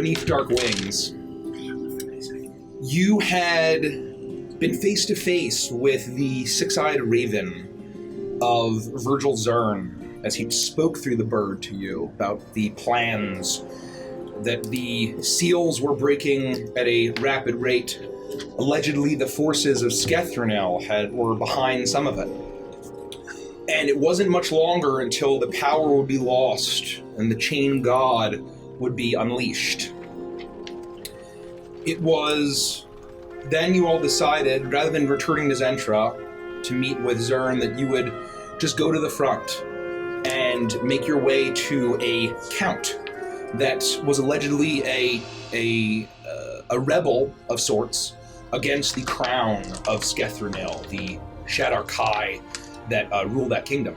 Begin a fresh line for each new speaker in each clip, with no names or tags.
beneath dark wings, you had been face to face with the six-eyed raven of Virgil Zern as he spoke through the bird to you about the plans that the seals were breaking at a rapid rate. Allegedly, the forces of Skethranel were behind some of it. And it wasn't much longer until the power would be lost and the chain god would be unleashed. It was then you all decided, rather than returning to Zentra to meet with Zern, that you would just go to the front and make your way to a count that was allegedly a rebel of sorts against the crown of Skethranel, the Shadar Kai that ruled that kingdom.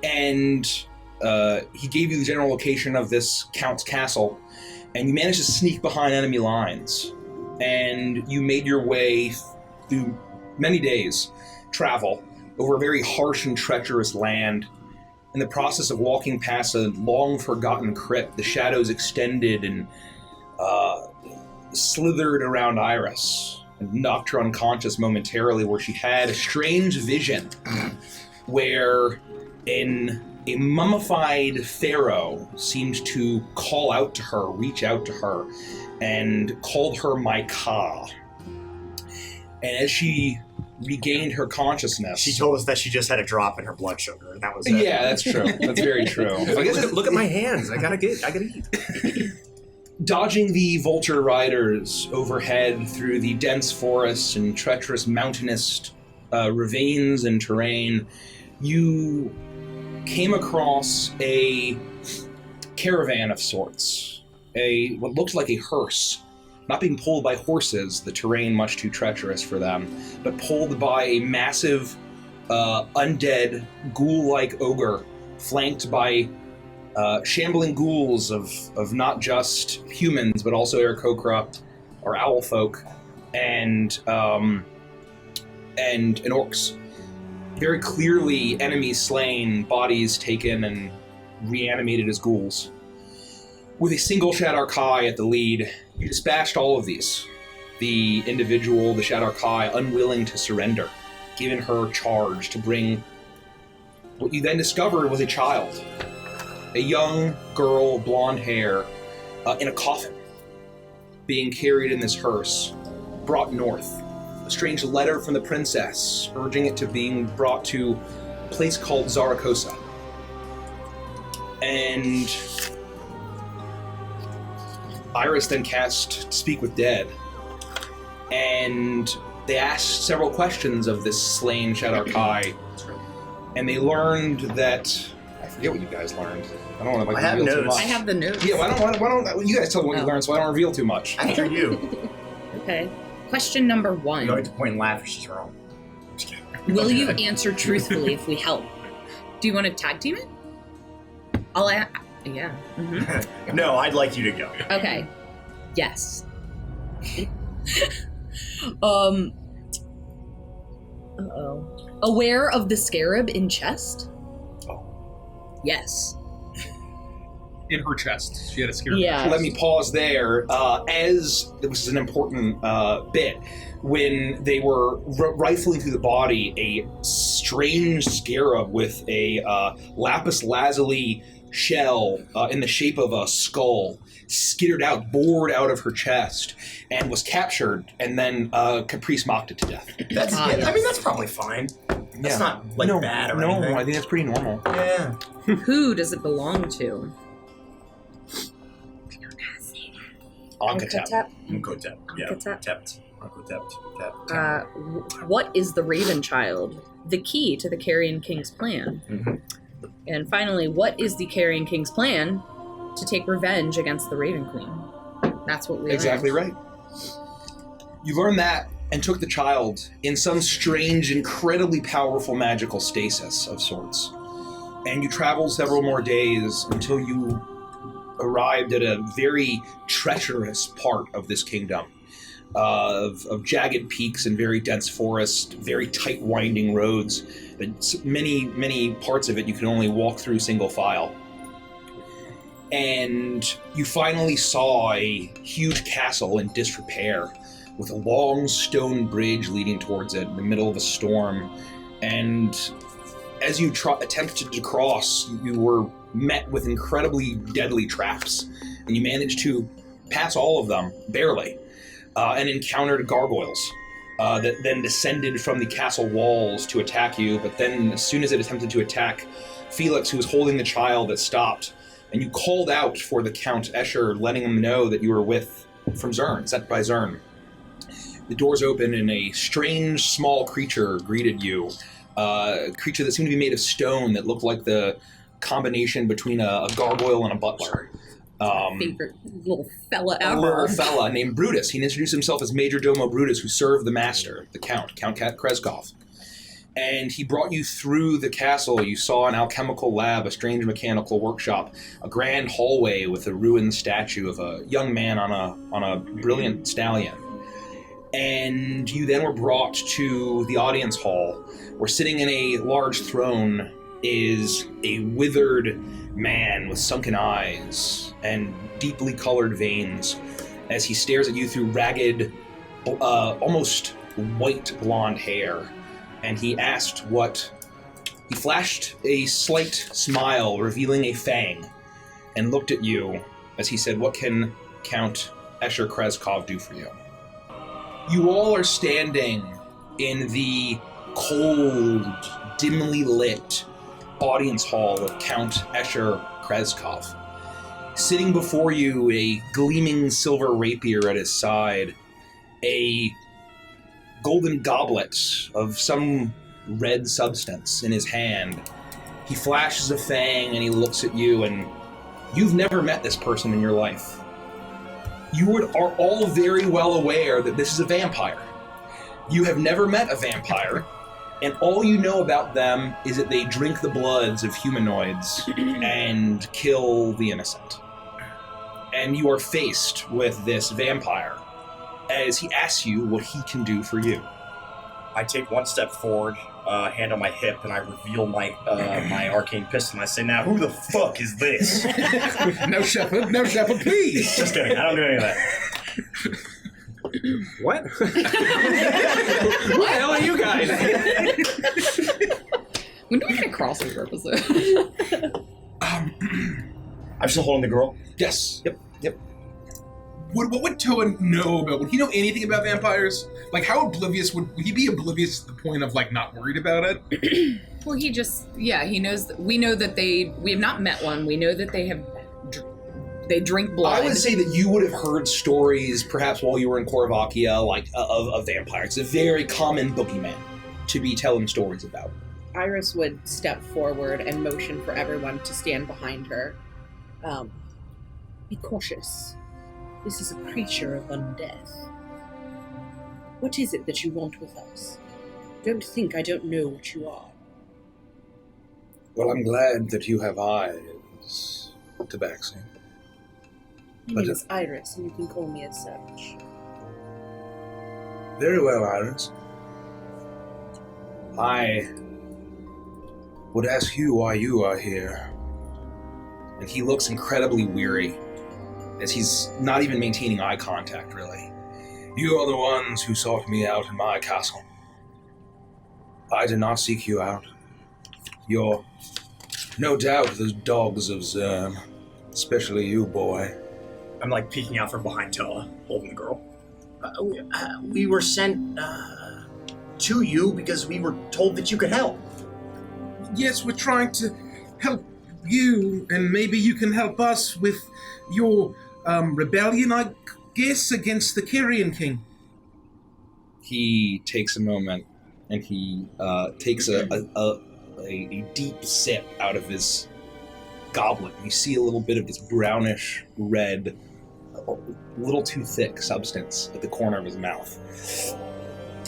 And he gave you the general location of this count's castle, and you managed to sneak behind enemy lines. And you made your way through many days' travel over a very harsh and treacherous land. In the process of walking past a long-forgotten crypt, the shadows extended and slithered around Iris and knocked her unconscious momentarily, where she had a strange vision where a mummified pharaoh seemed to call out to her, reach out to her, and called her Maika. And as she regained her consciousness...
She told us that she just had a drop in her blood sugar, and that was it.
Yeah, that's true. That's very true.
Look at my hands. I gotta eat.
Dodging the vulture riders overhead through the dense forests and treacherous mountainous ravines and terrain, you came across a caravan of sorts. What looked like a hearse, not being pulled by horses, the terrain much too treacherous for them, but pulled by a massive undead ghoul-like ogre, flanked by shambling ghouls of not just humans, but also Aarakocra, or owl folk, and orcs. Very clearly enemies slain, bodies taken and reanimated as ghouls. With a single Shadar Kai at the lead, you dispatched all of these. The individual, the Shadar Kai, unwilling to surrender, given her charge to bring what you then discovered was a child. A young girl, blonde hair, in a coffin, being carried in this hearse, brought north. A strange letter from the princess, urging it to being brought to a place called Zaragoza. And Iris then cast Speak with Dead, and they asked several questions of this slain Shadar Kai, and they learned that... I forget what you guys learned. I don't want to reveal too much.
I have the notes.
Yeah, why don't you guys tell me what you learned so I don't reveal too much?
After you.
Okay. Question number 1.
You don't have to point and laugh if she's wrong.
Will you answer truthfully if we help? Do you want to tag team it? Yeah. Mm-hmm.
No, I'd like you to go.
Okay. Yes. Aware of the scarab in chest?
Oh.
Yes.
In her chest. She had a scarab.
Yeah.
Let me pause there, as this is an important bit. When they were rifling through the body, a strange scarab with a lapis lazuli shell in the shape of a skull skittered out, bored out of her chest, and was captured, and then Caprice mocked it to death.
I mean, that's probably fine. That's not, bad or anything.
No, I think that's pretty normal.
Yeah.
Who does it belong to?
Ankatep.
Ankatep. Yeah.
Ankatep.
Ankatep.
What is the Raven Child? The key to the Carrion King's plan.
Mm-hmm.
And finally, what is the Carrion King's plan to take revenge against the Raven Queen? That's what we
Exactly
learned.
right. You learned that and took the child in some strange, incredibly powerful magical stasis of sorts. And you traveled several more days until you arrived at a very treacherous part of this kingdom, of jagged peaks and very dense forest, very tight winding roads. Many parts of it you can only walk through single file. and you finally saw a huge castle in disrepair with a long stone bridge leading towards it in the middle of a storm. And as you attempted to cross, you were met with incredibly deadly traps, and you managed to pass all of them, barely, and encountered gargoyles that then descended from the castle walls to attack you. But then as soon as it attempted to attack Felix, who was holding the child, it stopped, and you called out for the Count Escher, letting him know that you were from Zern, sent by Zern. The doors opened and a strange small creature greeted you. A creature that seemed to be made of stone that looked like the combination between a gargoyle and a butler.
Favorite little fella
A
ever.
little fella named Brutus. He introduced himself as Major Domo Brutus, who served the master, the Count Kreskov. And he brought you through the castle. You saw an alchemical lab, a strange mechanical workshop, a grand hallway with a ruined statue of a young man on a brilliant stallion. And you then were brought to the audience hall, where sitting in a large throne is a withered man with sunken eyes and deeply colored veins as he stares at you through ragged, almost white blonde hair. And he flashed a slight smile, revealing a fang, and looked at you as he said, "What can Count Escher Kreskov do for you?" You all are standing in the cold, dimly lit audience hall of Count Escher Kreskov. Sitting before you, a gleaming silver rapier at his side, a golden goblet of some red substance in his hand. He flashes a fang and he looks at you, and you've never met this person in your life. You are all very well aware that this is a vampire. You have never met a vampire, and all you know about them is that they drink the bloods of humanoids and kill the innocent. And you are faced with this vampire as he asks you what he can do for you.
I take one step forward, hand on my hip, and I reveal my my arcane pistol. And I say, "Now, who the fuck is this?"
No, Shepard, please.
Just kidding. I don't do any of that.
What? What the hell are you guys?
When do we get a crossover episode?
I'm still holding the girl.
Yes. Yep.
What would Toa know about? Would he know anything about vampires? Like, how oblivious would he be? Oblivious to the point of like not worried about it?
Well, he knows that we know that we have not met one. We know that they drink blood.
I would say that you would have heard stories, perhaps while you were in Korvakia, like of vampires. It's a very common boogeyman to be telling stories about.
Iris would step forward and motion for everyone to stand behind her. Be cautious. This is a creature of undeath. What is it that you want with us? Don't think I don't know what you are.
Well, I'm glad that you have eyes, Tabaxi.
My name is Iris, and you can call me as such.
Very well, Iris. I would ask you why you are here. And he looks incredibly weary, as he's not even maintaining eye contact, really. You are the ones who sought me out in my castle. I did not seek you out. You're no doubt the dogs of Zern, especially you, boy.
I'm like peeking out from behind Toa, holding the girl. We were sent to you because we were told that you could help.
Yes, we're trying to help you, and maybe you can help us with your rebellion, I guess, against the Carrion King.
He takes a moment, and he takes a deep sip out of his goblet. You see a little bit of this brownish red, a little too thick substance at the corner of his mouth.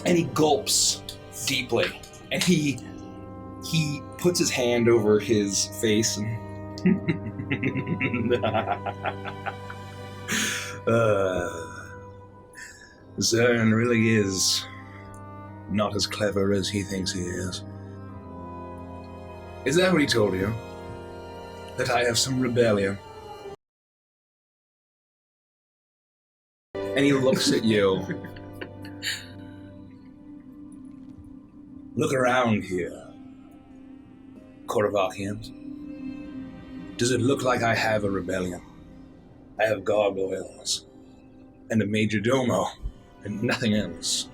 And he gulps deeply, and he puts his hand over his face and Zern really is not as clever as he thinks he is. Is that what he told you? That I have some rebellion? And he looks at you. Look around here, Korvakians. Does it look like I have a rebellion? I have gargoyles and a major domo and nothing else.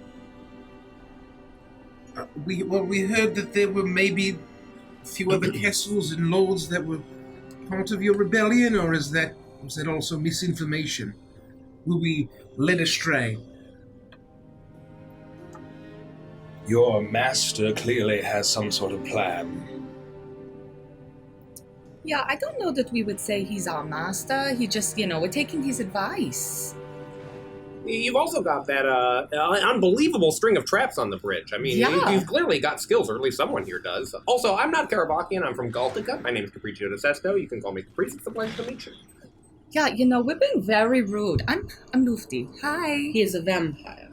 We heard that there were maybe a few other castles and lords that were part of your rebellion, or was that also misinformation? Were we led astray?
Your master clearly has some sort of plan.
Yeah, I don't know that we would say he's our master. He just, we're taking his advice.
You've also got that unbelievable string of traps on the bridge. I mean,
Yeah.
you've clearly got skills, or at least someone here does. Also, I'm not Karavakian. I'm from Galtica. My name's Capriccio de Sesto. You can call me Caprice. It's a pleasure to meet you.
Yeah, we're being very rude. I'm Lufti. Hi.
He is a vampire.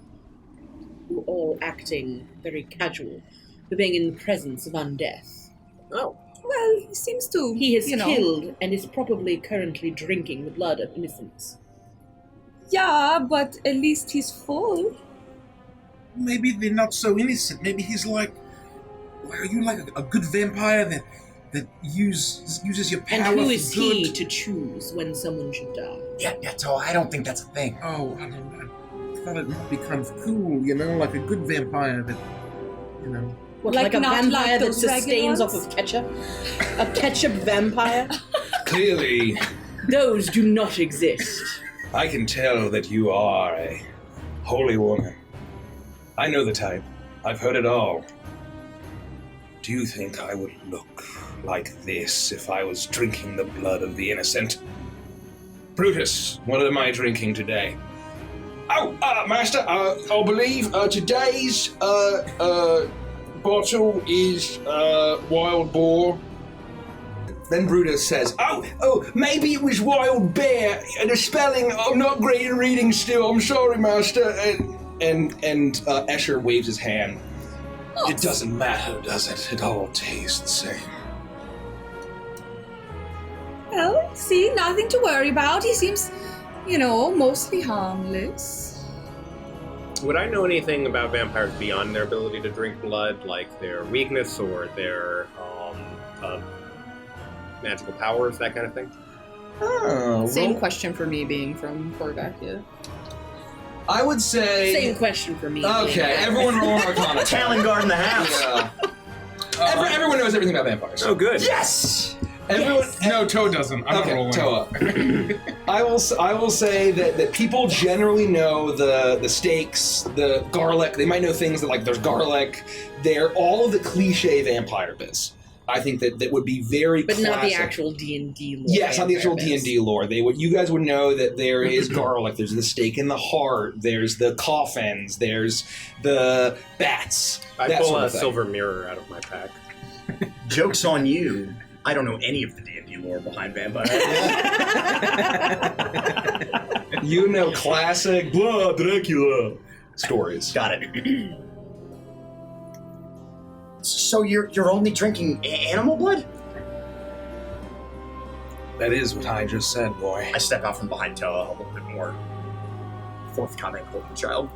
We're all acting very casual. We're being in the presence of undeath.
Oh.
Well, he seems to.
He has killed and is probably currently drinking the blood of innocence.
Yeah, but at least he's full.
Maybe they're not so innocent. Maybe he's like... Are you like a good vampire that uses your power
And who
for
is
good?
he to choose when someone should die?
Yeah, so I don't think that's a thing.
Oh, I don't know. I thought it might be kind of cool, like a good vampire that,
What,
Like
like a
not
vampire
like
that
those regular
sustains off
ones?
of ketchup? A ketchup vampire?
Clearly,
Those do not exist.
I can tell that you are a holy woman. I know the type. I've heard it all. Do you think I would look like this if I was drinking the blood of the innocent? Brutus, what am I drinking today? Oh, Master, I believe today's bottle is Wild Boar. Then Brutus says, Oh, maybe it was Wild Bear. The spelling, I'm not great at reading still. I'm sorry, Master. And Escher waves his hand. It doesn't matter, does it? It all tastes the same.
Well, see, nothing to worry about. He seems, mostly harmless.
Would I know anything about vampires beyond their ability to drink blood, like their weakness or their magical powers, that kind of thing?
Oh,
Same question for me being from Korvakia.
I would say...
Same question for me.
Okay, everyone roll an Arcana.
Talon Guard in the house.
Yeah. Everyone knows everything about vampires.
Oh, good.
Yes!
Everyone...
No, Toe doesn't. I'm not rolling.
Toa. I will say that people generally know the steaks, the garlic. They might know things that, like, there's garlic. They're all of the cliche vampire biz. I think that would be very
But
classic.
not the actual D&D lore.
Yes, not the actual
vampire
D&D lore. You guys would know that there is garlic. There's the stake in the heart. There's the coffins. There's the bats.
I
that
pull
sort
a
of thing.
silver mirror out of my pack.
Joke's on you. I don't know any of the D&D lore behind vampires.
You know classic blah Dracula stories.
Got it. So you're only drinking animal blood?
That is what I just said, boy.
I step out from behind Toa a little bit more forthcoming, golden child.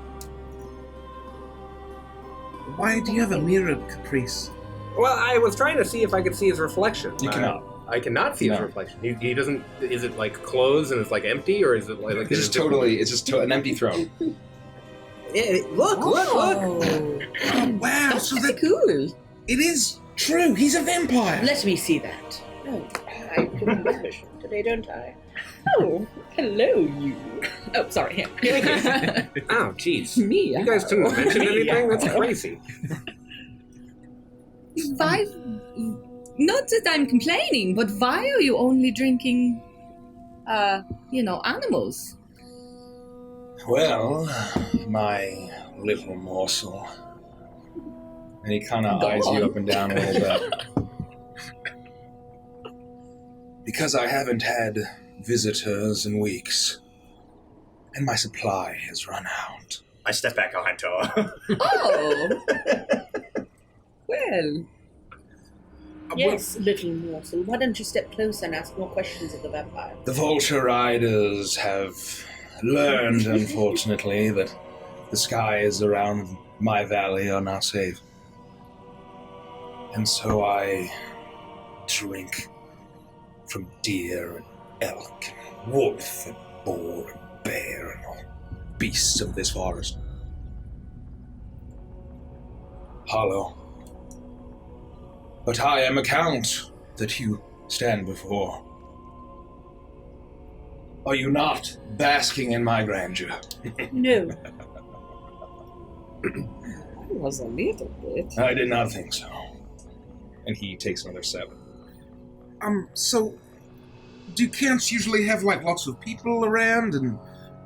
Why do you have a mirror, Caprice?
Well, I was trying to see if I could see his reflection.
You cannot.
I cannot see his
No.
reflection. He doesn't. Is it like closed and it's like empty, or is it like?
It's just an empty throne.
Look!
Oh, wow, so that
cool.
it is true. He's a vampire.
Let me see that. Oh, I do permission today, don't I? Oh, hello, you. Oh, sorry, him.
Oh, jeez.
Me.
You guys couldn't mention anything? That's crazy.
Why? Not that I'm complaining, but why are you only drinking, animals?
Well, my little morsel. And he kind of
Go
eyes you
on.
up and down a little bit. Because I haven't had visitors in weeks, and my supply has run out.
I step back behind Toa.
Oh. Well.
Yes, little morsel. Why don't you step closer and ask more questions of the vampire?
The vulture riders have learned, unfortunately, that the skies around my valley are not safe. And so I drink from deer and elk and wolf and boar and bear and all beasts of this forest. Hollow. But I am a count that you stand before. Are you not basking in my grandeur?
No.
I was a little bit.
I did not think so. And he takes another sip.
So, do counts usually have, like, lots of people around and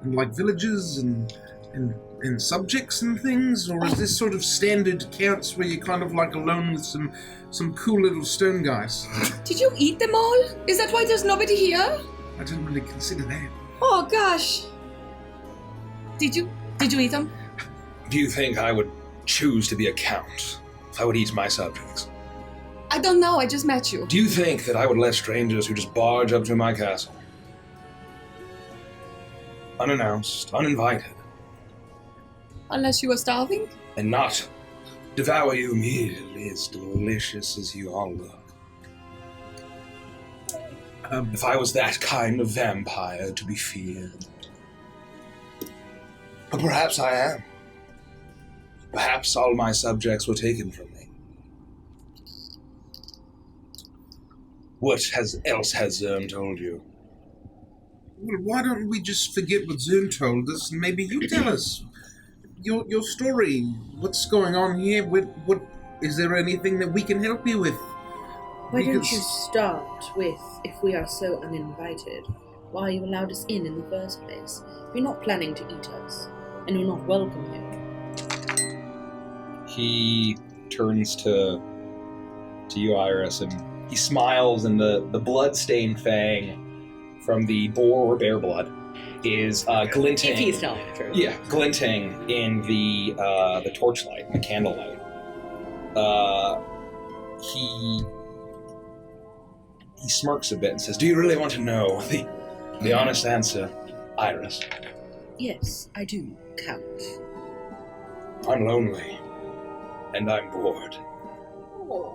like, villages and subjects and things? Or is this sort of standard counts where you're kind of, like, alone with some cool little stone guys?
Did you eat them all? Is that why there's nobody here?
I didn't really consider that.
Oh gosh. Did you eat them?
Do you think I would choose to be a count if I would eat my subjects?
I don't know, I just met you.
Do you think that I would let strangers who just barge up to my castle, unannounced, uninvited,
Unless you were starving?
and not devour you immediately as delicious as you all look? If I was that kind of vampire to be feared. But perhaps I am. Perhaps all my subjects were taken from me. What else has Zern told you?
Well, why don't we just forget what Zune told us and maybe you tell us your story? What's going on here? What is there anything that we can help you with?
Why don't
Because-
you start with, if we are so uninvited, why you allowed us in the first place? If you're not planning to eat us, and you're not welcome here.
He turns to you, Iris, and he smiles, and the blood-stained fang from the boar or bear blood is glinting.
If he's telling the truth.
Yeah, glinting in the torchlight, the candlelight. He smirks a bit and says, "Do you really want to know the honest answer, Iris?"
Yes, I do, Count.
I'm lonely, and I'm bored.
Oh.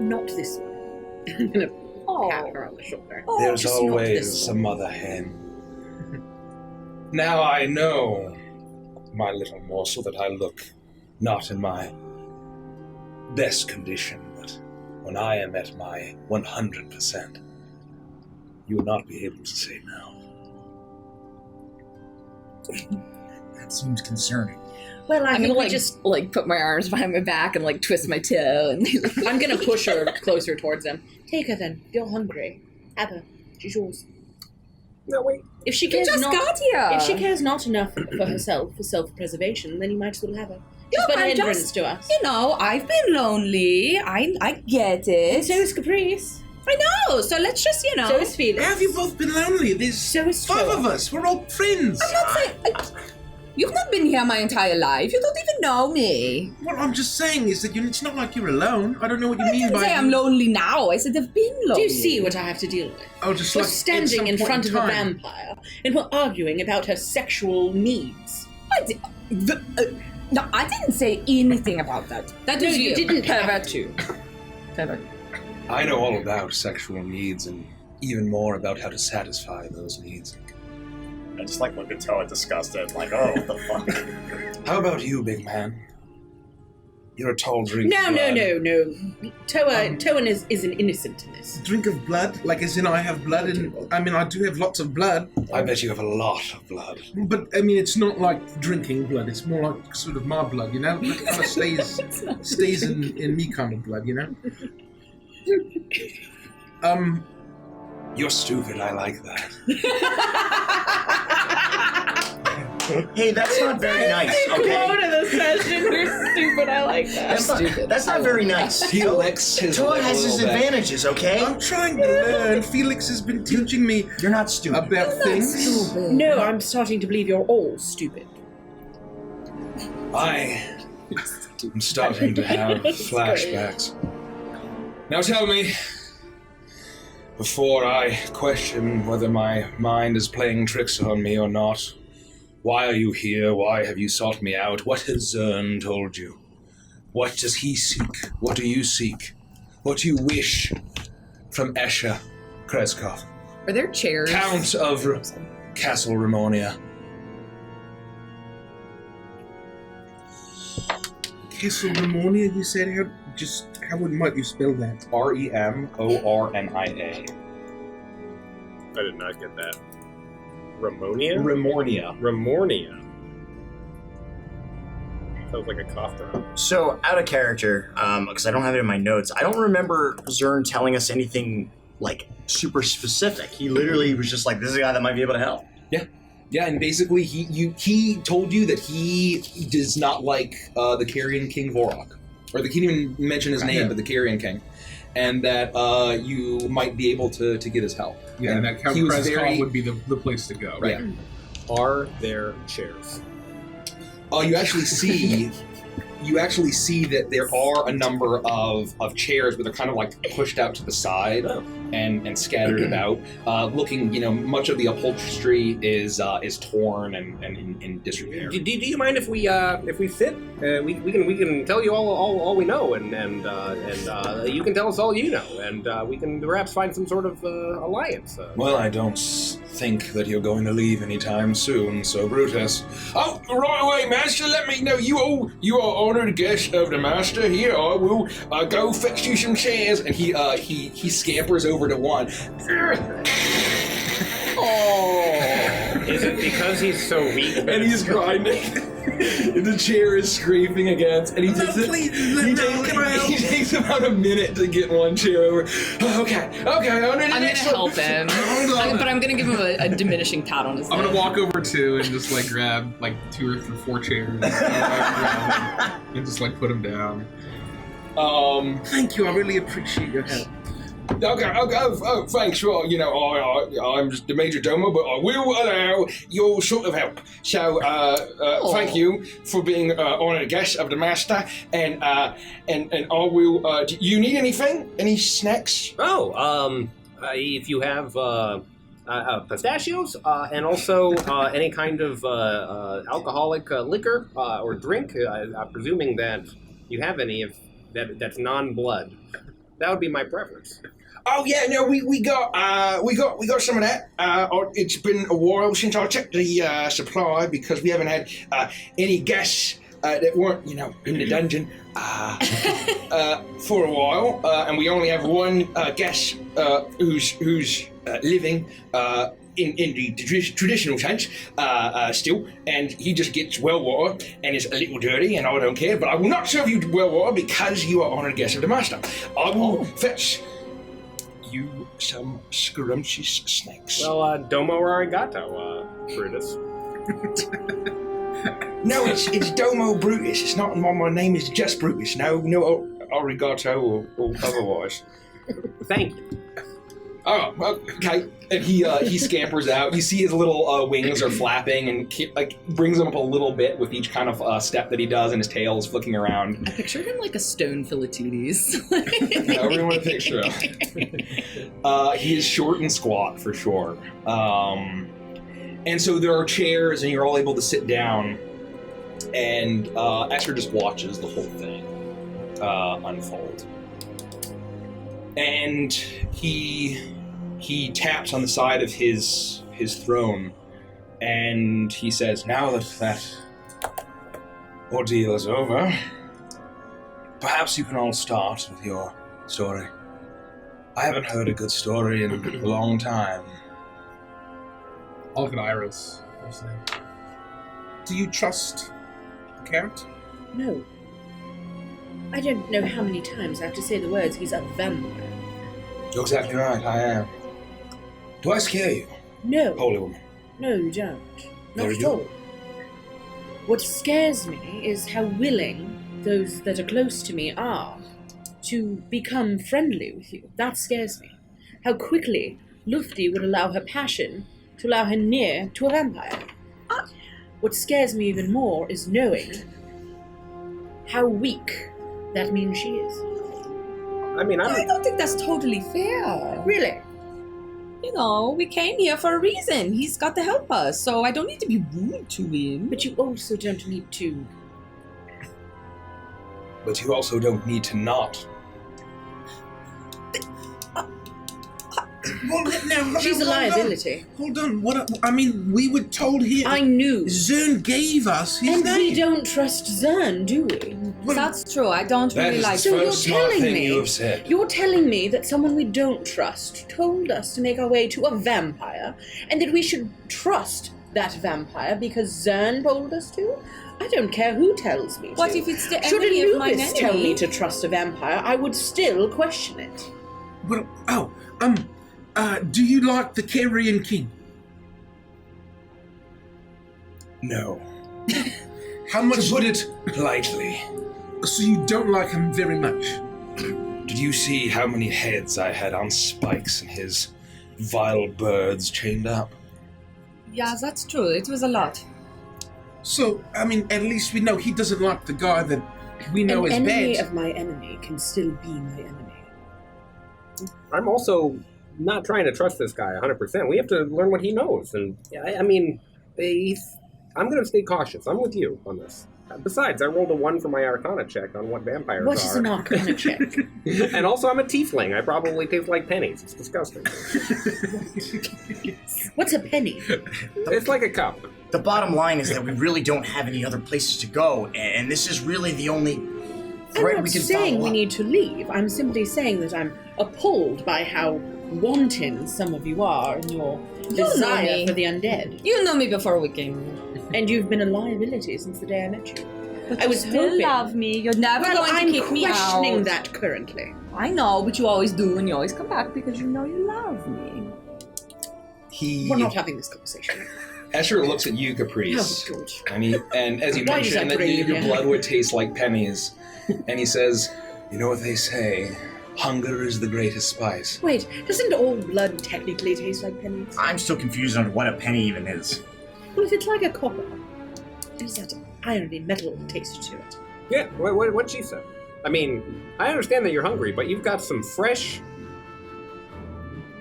Not this one. I'm gonna pat her on the shoulder.
There's
just not
always
this
some other hen. Now I know, my little morsel, that I look not in my best condition, but when I am at my 100%, you will not be able to say no.
That seems concerning.
Well, I
I'm
think
gonna
we just.
put my arms behind my back and twist my toe and
I'm gonna push her closer towards him. Take her then. You're hungry. Have her. She's yours.
No, wait.
If she
you
cares
just
not,
got here.
if she cares not enough for herself, for self-preservation, then you might as well have her. She's
Yeah,
been
but
a
I'm
hindrance
just-
to us.
You know, I've been lonely. I get it.
So is Caprice.
Oh, so let's just,
So is Felix.
Have you both been lonely? There's
So is
5
Troy.
of us. We're all friends.
I'm not saying... You've not been here my entire life. You don't even know me.
What I'm just saying is that it's not like you're alone. I don't know what you
I
mean
didn't
by...
say I'm lonely now. I said I've been lonely.
Do you see what I have to deal with?
Oh, just
We're
like at
standing
some
in
point
front of a
time.
vampire, and we're arguing about her sexual needs.
No, I didn't say anything about that. That
No,
was
you didn't have
Pervert.
to.
Pervert.
I know all about sexual needs and even more about how to satisfy those needs.
I just look at Toa disgusted, oh, what the fuck?
How about you, big man? You're a tall drink.
No.
blood.
Toa is an innocent in this.
Drink of blood? Like as in I have blood and... I mean, I do have lots of blood.
I bet you have a lot of blood.
But, I mean, it's not like drinking blood. It's more like sort of my blood, you know? It kind of stays in me kind of blood, you know?
You're stupid, I like that.
Hey, that's not very nice, okay?
of the session, you're stupid, I like that.
That's not very nice.
He licks his
Toa
lip a
has his
little bit.
advantages, okay?
I'm trying to learn. Felix has been teaching me
You're not stupid.
about things.
No, I'm starting to believe you're all stupid.
I am starting to have flashbacks. Now tell me, Before I question whether my mind is playing tricks on me or not, why are you here? Why have you sought me out? What has Zern told you? What does he seek? What do you seek? What do you wish from Escher Kreskov,
Are there chairs?
Count of Castle Ramonia?
Castle Ramonia, you said? How might you spell that?
Remornia.
I did not get that. Ramonia?
Remornia.
Sounds like a cough drop.
So, out of character, because I don't have it in my notes, I don't remember Zern telling us anything, like, super specific. He literally was just like, this is a guy that might be able to help.
Yeah, and basically he told you that he does not like the Carrion King Vorok. Or they can't even mention his name, but the Carrion King. And that you might be able to get his help.
Yeah, and that Count Kreskov would be the place to go.
Right.
Yeah.
Are there chairs?
You actually see that there are a number of chairs, but they're kind of like pushed out to the side and scattered about. Looking, much of the upholstery is torn and in disrepair.
Do you mind if we sit? We can tell you all we know, and you can tell us all you know, and we can perhaps find some sort of alliance.
Well, I don't think that you're going to leave anytime soon, so Brutus. Oh, right away, Master. Let me know you are honored guest of the Master. Here, I will go fetch you some chairs. And he scampers over to one.
Oh, is it because he's so weak?
And he's grinding. The chair is scraping against, and he takes about a minute to get one chair over. Okay,
I'm gonna help him, but I'm gonna give him a diminishing pat on his head.
I'm gonna walk over to and just like grab like 2 or 4 chairs and just like put them down. Thank you, I really appreciate your help.
Okay, thanks. Well, I'm just the major domo, but I will allow your sort of help. So, thank you for being honored guest of the Master, and I will. Do you need anything? Any snacks?
If you have pistachios, and also any kind of alcoholic liquor or drink, I'm presuming that you have any that's non-blood. That would be my preference.
Oh yeah, no, we got some of that. It's been a while since I checked the supply because we haven't had any guests that weren't, in the dungeon for a while, and we only have one guest who's living in the traditional sense still, and he just gets well water and is a little dirty, and I don't care. But I will not serve you well water because you are honored guest of the Master. I will fetch you some scrumptious snacks.
Well, Domo Arigato, Brutus.
No, it's Domo Brutus. It's not. My name is just Brutus. No arigato or otherwise.
Thank you.
Oh, okay. And he scampers out. You see his little wings are flapping, and brings him up a little bit with each kind of step that he does, and his tail is flicking around.
I pictured him like a stone Philatides.
Everyone a picture of. He is short and squat for sure. And so there are chairs, and you're all able to sit down. And Escher just watches the whole thing unfold. And he taps on the side of his throne, and he says, "Now that ordeal is over, perhaps you can all start with your story. I haven't heard a good story in a long time."
I'll look at Iris. Do you trust the Count?
No. I don't know how many times I have to say the words, he's a vampire.
You're exactly right, I am. Do I scare you,
No.
holy woman?
No, you don't. Not
Very
at
good.
all. What scares me is how willing those that are close to me are to become friendly with you. That scares me. How quickly Lufti would allow her passion to allow her near to a vampire. What scares me even more is knowing how weak that means she is.
I mean,
I don't think that's totally fair.
Really?
You know, we came here for a reason. He's got to help us, so I don't need to be rude to him.
But you also don't need to.
But you also don't need to not.
Well, now,
She's a
hold on.
liability.
Hold on. I mean, we were told here.
I knew.
Zern gave us his
And
name.
we don't trust Zern, do we?
Well,
That's true. I don't
That
really
is
like
the
So you're
first smart
telling
thing
me-
you have said.
You're telling me that someone we don't trust told us to make our way to a vampire, and that we should trust that vampire because Zern told us to? I don't care who tells me to.
What if it's the
Should
enemy of my
Anubis tell me
enemy?
to trust a vampire, I would still question it.
well, do you like the Carrion King?
No.
How much?
To put it politely,
So you don't like him very much?
did you see how many heads I had on spikes and his vile birds chained up?
Yeah, that's true. It was a lot.
So, I mean, at least we know he doesn't like the guy that we know
An
is
enemy
bad.
of my enemy can still be my enemy.
I'm also not trying to trust this guy 100%. We have to learn what he knows. And I mean, I'm going to stay cautious. I'm with you on this. Besides, I rolled a 1 for my Arcana check on what vampires
What
are.
is an Arcana check?
And also, I'm a tiefling. I probably taste like pennies. It's disgusting.
What's a penny?
It's like a cup.
The bottom line is that we really don't have any other places to go, and this is really the only
I'm
thread
not
we can
saying
follow
we
up.
need to leave. I'm simply saying that I'm appalled by how wanton some of you are in your
You know
desire
me.
for the undead.
You know me before we came.
And you've been a liability since the day I met you.
But
I
you
was
still
hoping.
love me. You're never
Well,
going to
I'm
kick me
questioning
out.
that currently.
I know, but you always do, and you always come back because you know you love me.
We're not having this conversation.
Escher looks at you, Caprice.
Oh, good.
And as you
Why does
mentioned,
that
that
grave
your
you?
blood would taste like pennies. And he says, you know what they say, hunger is the greatest spice.
Wait, doesn't all blood technically taste like pennies?
I'm still confused on what a penny even is.
Well, if it's like a copper, there's that irony metal taste to it.
Yeah, what she said. I mean, I understand that you're hungry, but you've got some fresh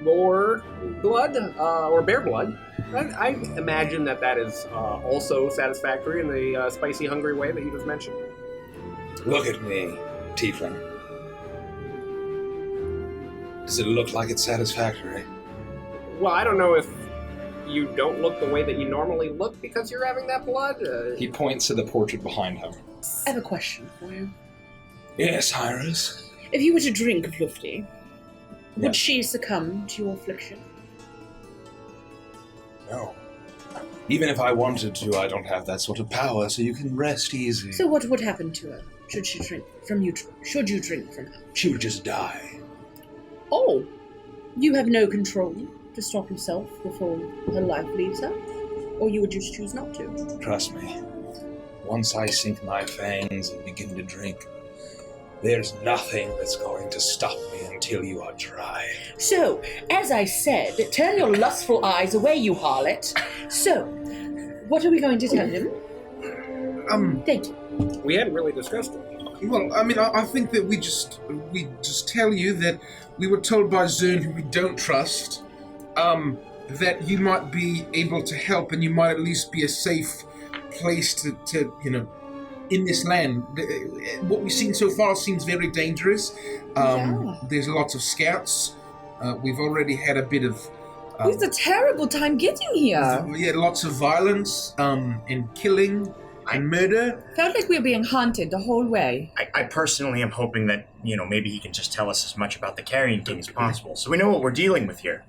boar blood, or bear blood. I imagine that is also satisfactory in the spicy, hungry way that you just mentioned.
Look at me, tiefling. Does it look like it's satisfactory?
Well, I don't know if you don't look the way that you normally look because you're having that blood.
He points to the portrait behind him.
I have a question for you.
Yes, Iris.
If you were to drink Lufty, would
Yes.
she succumb to your affliction?
No. Even if I wanted to, I don't have that sort of power, so you can rest easy.
So what would happen to her should she drink from you? Should you drink from her?
She would just die.
Oh, you have no control to stop yourself before her life leaves her, or you would just choose not to.
Trust me. Once I sink my fangs and begin to drink, there's nothing that's going to stop me until you are dry.
So, as I said, turn your lustful eyes away, you harlot. So, what are we going to tell him? Thank you.
We hadn't really discussed it.
Well, I mean, I think that we just tell you that we were told by Zern, who we don't trust, that you might be able to help, and you might at least be a safe place to in this land. What we've seen so far seems very dangerous.
Yeah.
There's lots of scouts. We've already had a bit of
It was a terrible time getting here.
yeah, lots of violence and killing and murder.
Felt like we were being hunted the whole way.
I personally am hoping that, maybe he can just tell us as much about the Carrion King as possible, so we know what we're dealing with here.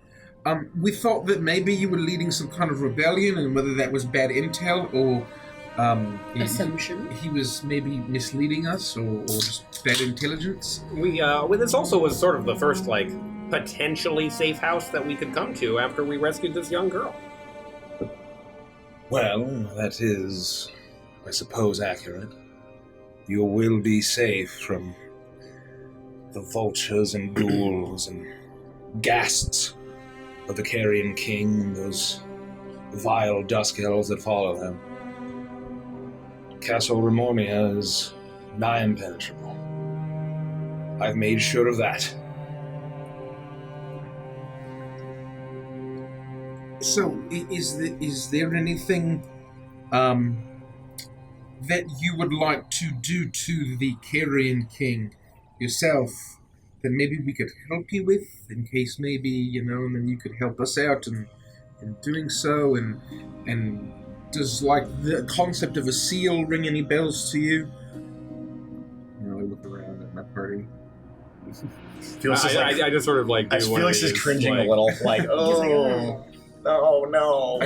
We thought that maybe you were leading some kind of rebellion, and whether that was bad intel or
Assumption.
he was maybe misleading us, or just bad intelligence.
This also was sort of the first, potentially safe house that we could come to after we rescued this young girl.
Well, that is, I suppose, accurate. You will be safe from the vultures and ghouls and ghasts of the Carrion King and those vile dusk elves that follow him. Castle Remormia is nigh impenetrable. I've made sure of that.
So, is there anything that you would like to do to the Carrion King yourself that maybe we could help you with, in case maybe, and then you could help us out in doing so, and does, like, the concept of a seal ring any bells to you? I look around at my party.
I just sort of like do one
Felix
of
is
these,
cringing
like,
a little, like, oh no.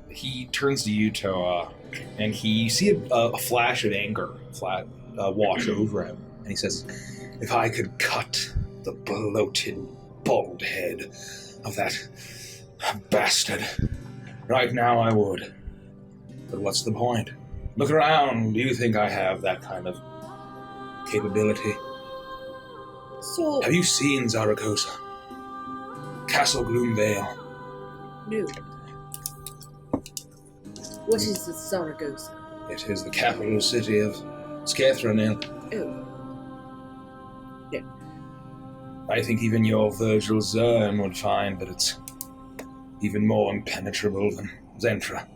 He turns to you, Toa, and you see a flash of anger wash over him. And he says, "If I could cut the bloated, bald head of that bastard right now, I would. But what's the point? Look around. Do you think I have that kind of capability?
So,
Have you seen Zaragoza? Castle Gloomvale?
no. What is the Zaragoza?
It is the capital city of Scathronil.
Oh.
I think even your Virgil Zern would find that it's even more impenetrable than Zentra.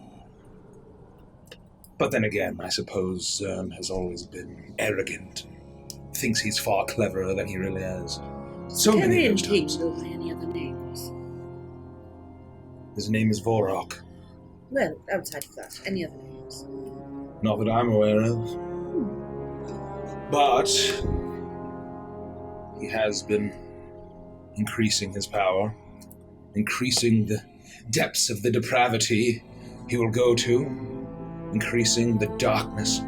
But then again, I suppose Zern has always been arrogant and thinks he's far cleverer than he really is. So many of those
King
times.
go by any other names?
His name is Vorok.
Well, outside of that, any other names?
Not that I'm aware of. But he has been increasing his power, increasing the depths of the depravity he will go to, increasing the darkness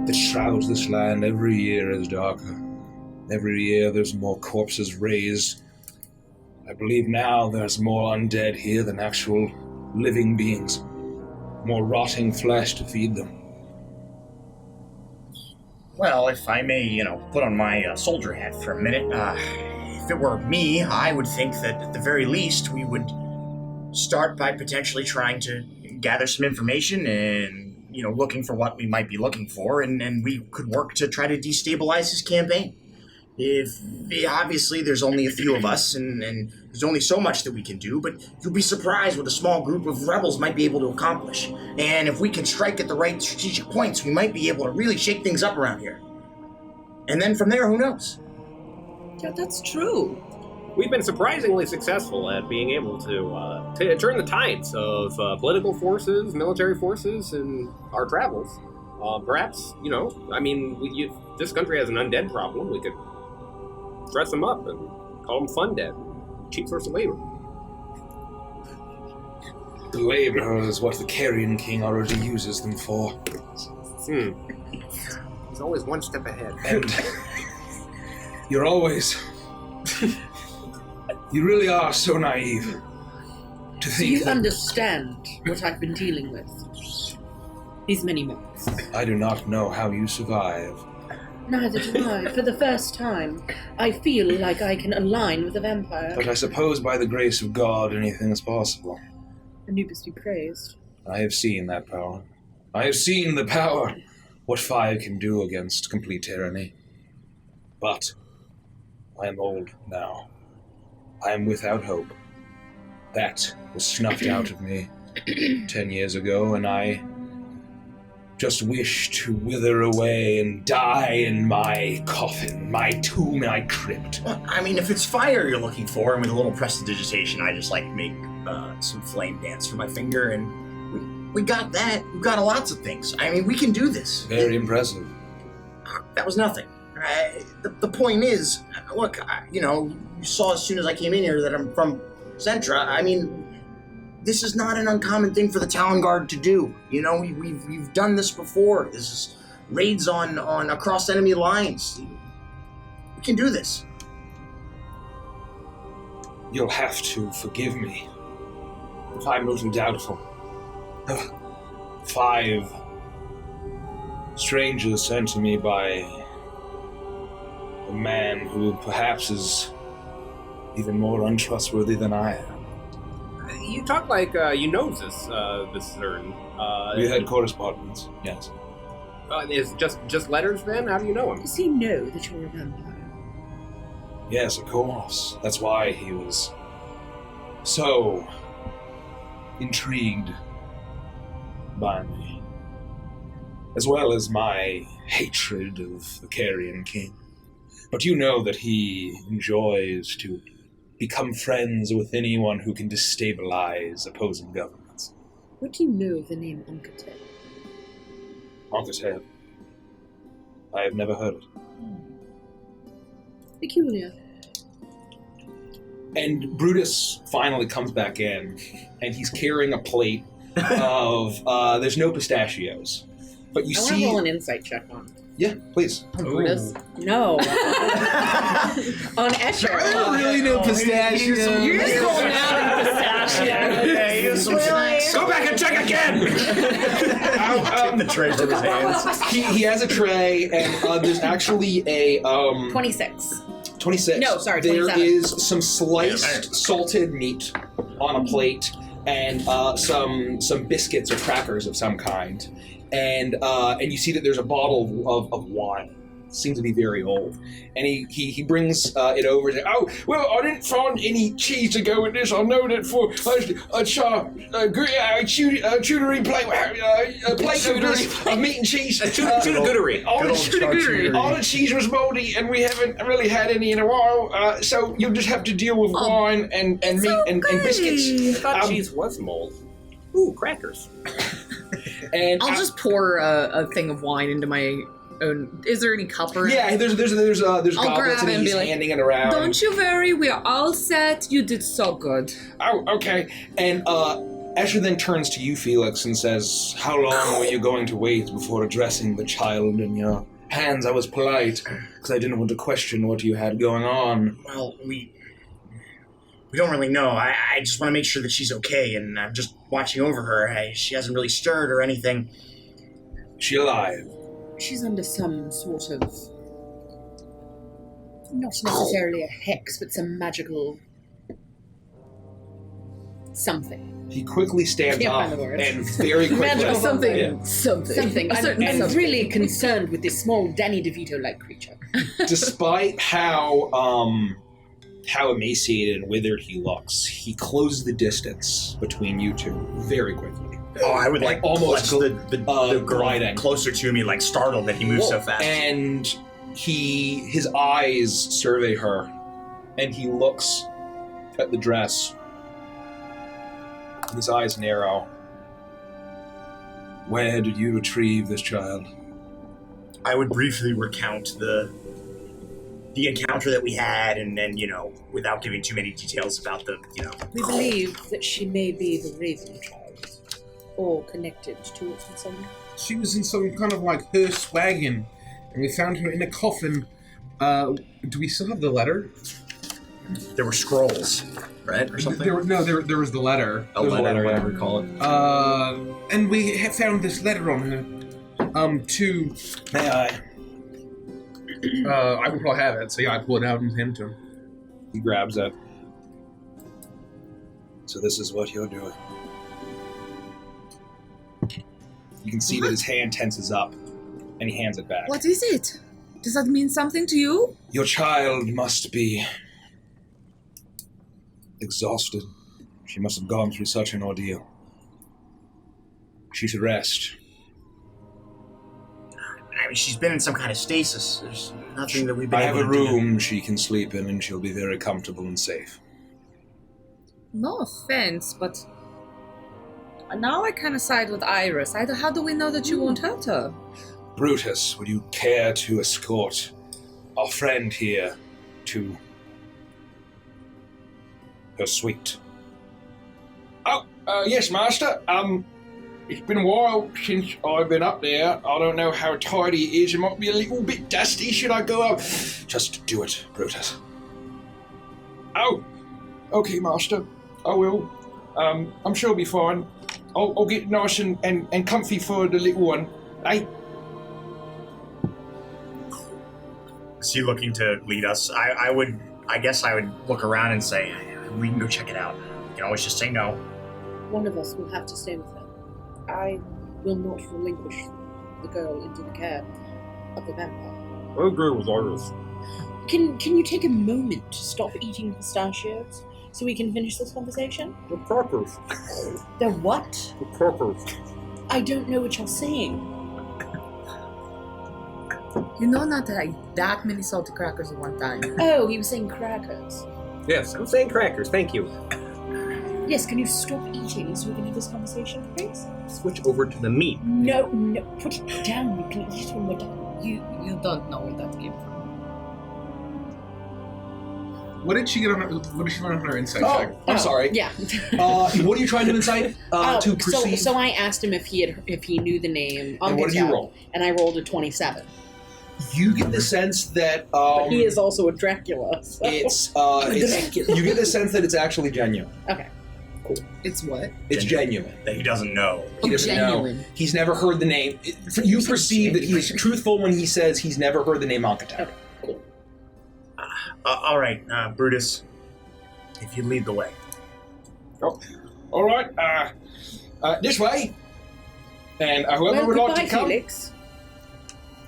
that shrouds this land. Every year is darker. Every year there's more corpses raised. I believe now there's more undead here than actual living beings. More rotting flesh to feed them.
Well, if I may, put on my soldier hat for a minute, if it were me, I would think that at the very least we would start by potentially trying to gather some information and, looking for what we might be looking for, and we could work to try to destabilize his campaign. Obviously there's only a few of us, and there's only so much that we can do, but you'll be surprised what a small group of rebels might be able to accomplish. And if we can strike at the right strategic points, we might be able to really shake things up around here. And then from there, who knows?
Yeah, that's true.
We've been surprisingly successful at being able to turn the tides of political forces, military forces, in our travels. Perhaps, this country has an undead problem. We could dress them up and call them fun dead. Cheap source of labor.
The labor is what the Carrion King already uses them for.
He's always one step ahead.
And you're always... you really are so naive to
So
think
you
that...
understand what I've been dealing with these many months.
I do not know how you survive.
Neither do I. For the first time, I feel like I can align with the vampire.
But I suppose by the grace of God, anything is possible.
Anubis be praised.
I have seen that power. I have seen the power, what fire can do against complete tyranny. But I am old now. I am without hope. That was snuffed out of me 10 years ago, and I just wish to wither away and die in my coffin, my tomb, my crypt.
Well, if it's fire you're looking for, and with a little prestidigitation, I just make some flame dance from my finger, and we got that. We've got lots of things. We can do this.
Very impressive.
That was nothing. The point is, look, you saw as soon as I came in here that I'm from Zentra. This is not an uncommon thing for the Talon Guard to do. We've done this before. This is raids on across enemy lines. We can do this.
You'll have to forgive me if I'm a little doubtful. 5 strangers sent to me by a man who perhaps is even more untrustworthy than I am.
You talk like you know this Zern.
We had correspondence, yes.
Is just letters then? How do you know him?
Does he know that you're a vampire?
Yes, of course. That's why he was So, intrigued by me, as well as my hatred of the Carrion King. But you know that he enjoys to become friends with anyone who can destabilize opposing governments.
What do you know of the name Uncatel?
Uncatel? I have never heard it.
Peculiar.
And Brutus finally comes back in, and he's carrying a plate of, there's no pistachios. But you
I want to
see...
roll an insight check on.
Yeah, please.
Brutus.
No. On Escher.
I don't really know pistachios.
You're just going out in pistachios.
Go back and check again!
The tray from his hands.
He has a tray, and there's actually a...
26.
26.
No, sorry,
There
27.
is some sliced salted meat on a plate, and some biscuits or crackers of some kind. And you see that there's a bottle of wine. Seems to be very old. And he brings it over and says, "Oh, well, I didn't find any cheese to go with this. I know that for a charcuterie plate of meat and cheese.
Charcuterie.
All the cheese was moldy, and we haven't really had any in a while. So you'll just have to deal with wine and meat and biscuits."
I thought cheese was mold. Ooh, crackers.
And
I'll just pour a thing of wine into my own. Is there any cup or
yeah, there's goblets,
grab
and
it and
he's
be like,
handing it around.
Don't you worry, we are all set. You did so good.
Oh, okay. And Escher then turns to you, Felix, and says, "How long were you going to wait before addressing the child in your hands?" I was polite, because I didn't want to question what you had going on.
Well, we don't really know. I just want to make sure that she's okay, and I'm just watching over her. She hasn't really stirred or anything.
Is she alive?
She's under some sort of, not necessarily a hex, but some magical something.
He quickly stands
Can't
up
find the word.
and very quickly...
Magical something.
Yeah.
Something. I'm really concerned with this small Danny DeVito-like creature.
Despite how emaciated and withered he looks, he closes the distance between you two very quickly.
Oh, I would like
almost
the girl
gliding
closer to me, like startled that he moves so fast.
And his eyes survey her, and he looks at the dress. His eyes narrow. Where did you retrieve this child?
I would briefly recount the encounter that we had, and then, without giving too many details about
We believe that she may be the Raven child, or connected to it in some way.
She was in some kind of like hearse wagon, and we found her in a coffin. Do we still have the letter?
There were scrolls, right, or something?
There was the letter.
A letter, whatever you call it.
And we have found this letter on her.
May I?
I would probably have it, so yeah, I pull it out and hand it to him.
He grabs it. So this is what you're doing. You can see that his hand tenses up, and he hands it back.
What is it? Does that mean something to you?
Your child must be exhausted. She must have gone through such an ordeal. She should rest.
I mean, she's been in some kind of stasis. There's nothing that we've been
I have
able
a
to do.
room she can sleep in, and she'll be very comfortable and safe.
No offense, but now I kind of side with Iris. How do we know that you won't hurt her?
Brutus, would you care to escort our friend here to her suite? Oh, yes, Master. It's been a while since I've been up there. I don't know how tidy it is. It might be a little bit dusty. Should I go up? Just do it, Brutus. Oh, okay, Master. I will. I'm sure it'll be fine. I'll get nice and comfy for the little one. Hey.
Is he looking to lead us? I guess I would look around and say, we can go check it out. You can always just say no.
One of us will have to stay with her. I will not relinquish the girl into the care of the vampire.
I agree with Iris.
Can you take a moment to stop eating pistachios? so we can finish this conversation?
The crackers.
The what?
The crackers.
I don't know what you're saying.
You know not to eat that many salty crackers at one time.
Oh, he was saying crackers.
Yes, I'm saying crackers. Thank you.
Yes, can you stop eating so we can have this conversation, please?
Switch over to the meat.
No, put it down. You can eat when we're done.
You don't know where that came from.
What did she get on her? What did she learn on her insight check?
I'm sorry.
Yeah.
What are you trying to incite to proceed?
So I asked him if he knew the name.
And what did you roll?
And I rolled a 27.
You get the sense that
But he is also a Dracula. So.
it's you get the sense that it's actually genuine.
Okay.
It's what?
It's genuine.
That he doesn't know.
He doesn't
Genuine.
know. He's never heard the name. You perceive that he is truthful when he says he's never heard the name Ankatep.
Okay. Cool.
All right, Brutus, if you lead the way.
Oh, all right. This way. And whoever would like to come.
Felix.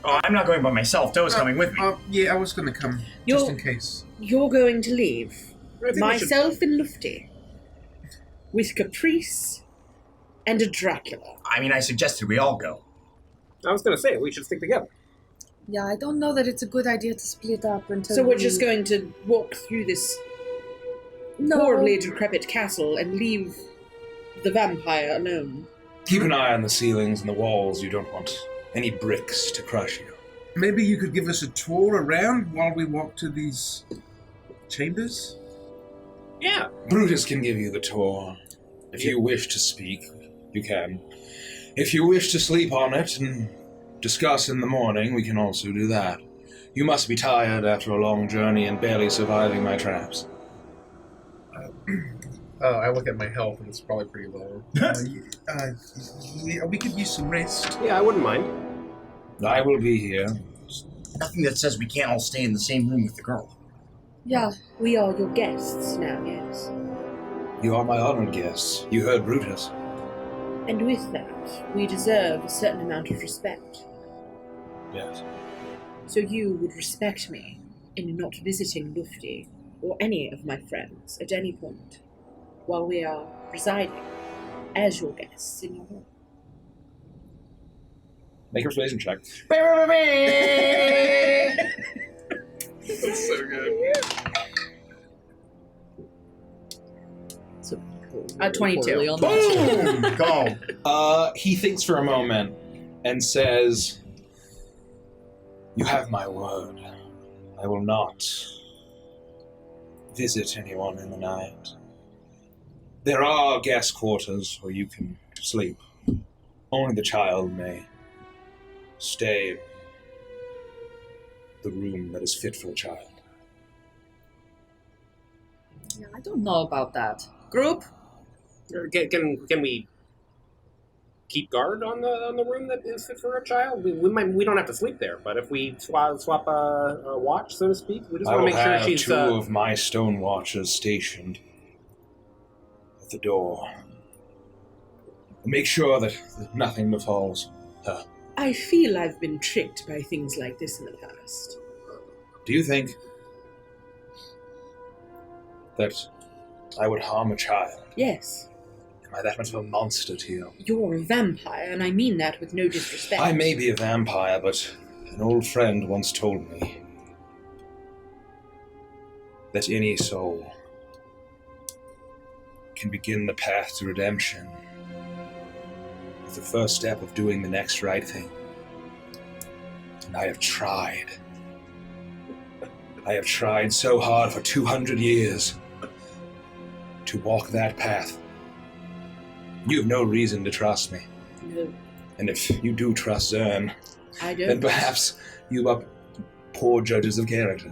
Oh, I'm not going by myself. Doe's coming with me.
Yeah, I was going to come just in case.
You're going to leave.
I think
Myself and Lufty. With Caprice and a Dracula.
I mean, I suggested we all go.
I was going to say, we should stick together.
Yeah, I don't know that it's a good idea to split up until
So we're just going to walk through this horribly decrepit castle and leave the vampire alone.
Keep an eye on the ceilings and the walls. You don't want any bricks to crush you.
Maybe you could give us a tour around while we walk to these chambers?
Yeah.
Brutus can give you the tour. If you wish to speak, you can. If you wish to sleep on it and discuss in the morning, we can also do that. You must be tired after a long journey and barely surviving my traps.
I look at my health and it's probably pretty low. Yeah, we could use some rest.
Yeah, I wouldn't mind.
I will be here.
Nothing that says we can't all stay in the same room with the girl.
Yeah, we are your guests now, yes.
You are my honored guests. You heard Brutus.
And with that, we deserve a certain amount of respect.
Yes.
So you would respect me in not visiting Lufty or any of my friends at any point while we are residing as your guests in your home.
Make a persuasion check.
That's so good.
So,
22.
poorly on that.
Boom! Go!
He thinks for a moment and says, "You have my word. I will not visit anyone in the night. There are guest quarters where you can sleep. Only the child may stay in the room that is fit for a child."
Yeah, I don't know about that. Group?
Can we keep guard on the room that is fit for a child? We don't have to sleep there, but if we swap a watch, so to speak, we just
I
want
will
to make sure
have
she's
two of my stone watchers stationed at the door. Make sure that nothing befalls her.
I feel I've been tricked by things like this in the past.
Do you think that I would harm a child?
Yes,
Am I that much of a monster to you?
you're a vampire, and I mean that with no disrespect.
I may be a vampire, but an old friend once told me that any soul can begin the path to redemption with the first step of doing the next right thing. And I have tried. I have tried so hard for 200 years to walk that path. You have no reason to trust me.
No,
And if you do trust Zern,
I
then
don't.
perhaps you are poor judges of character.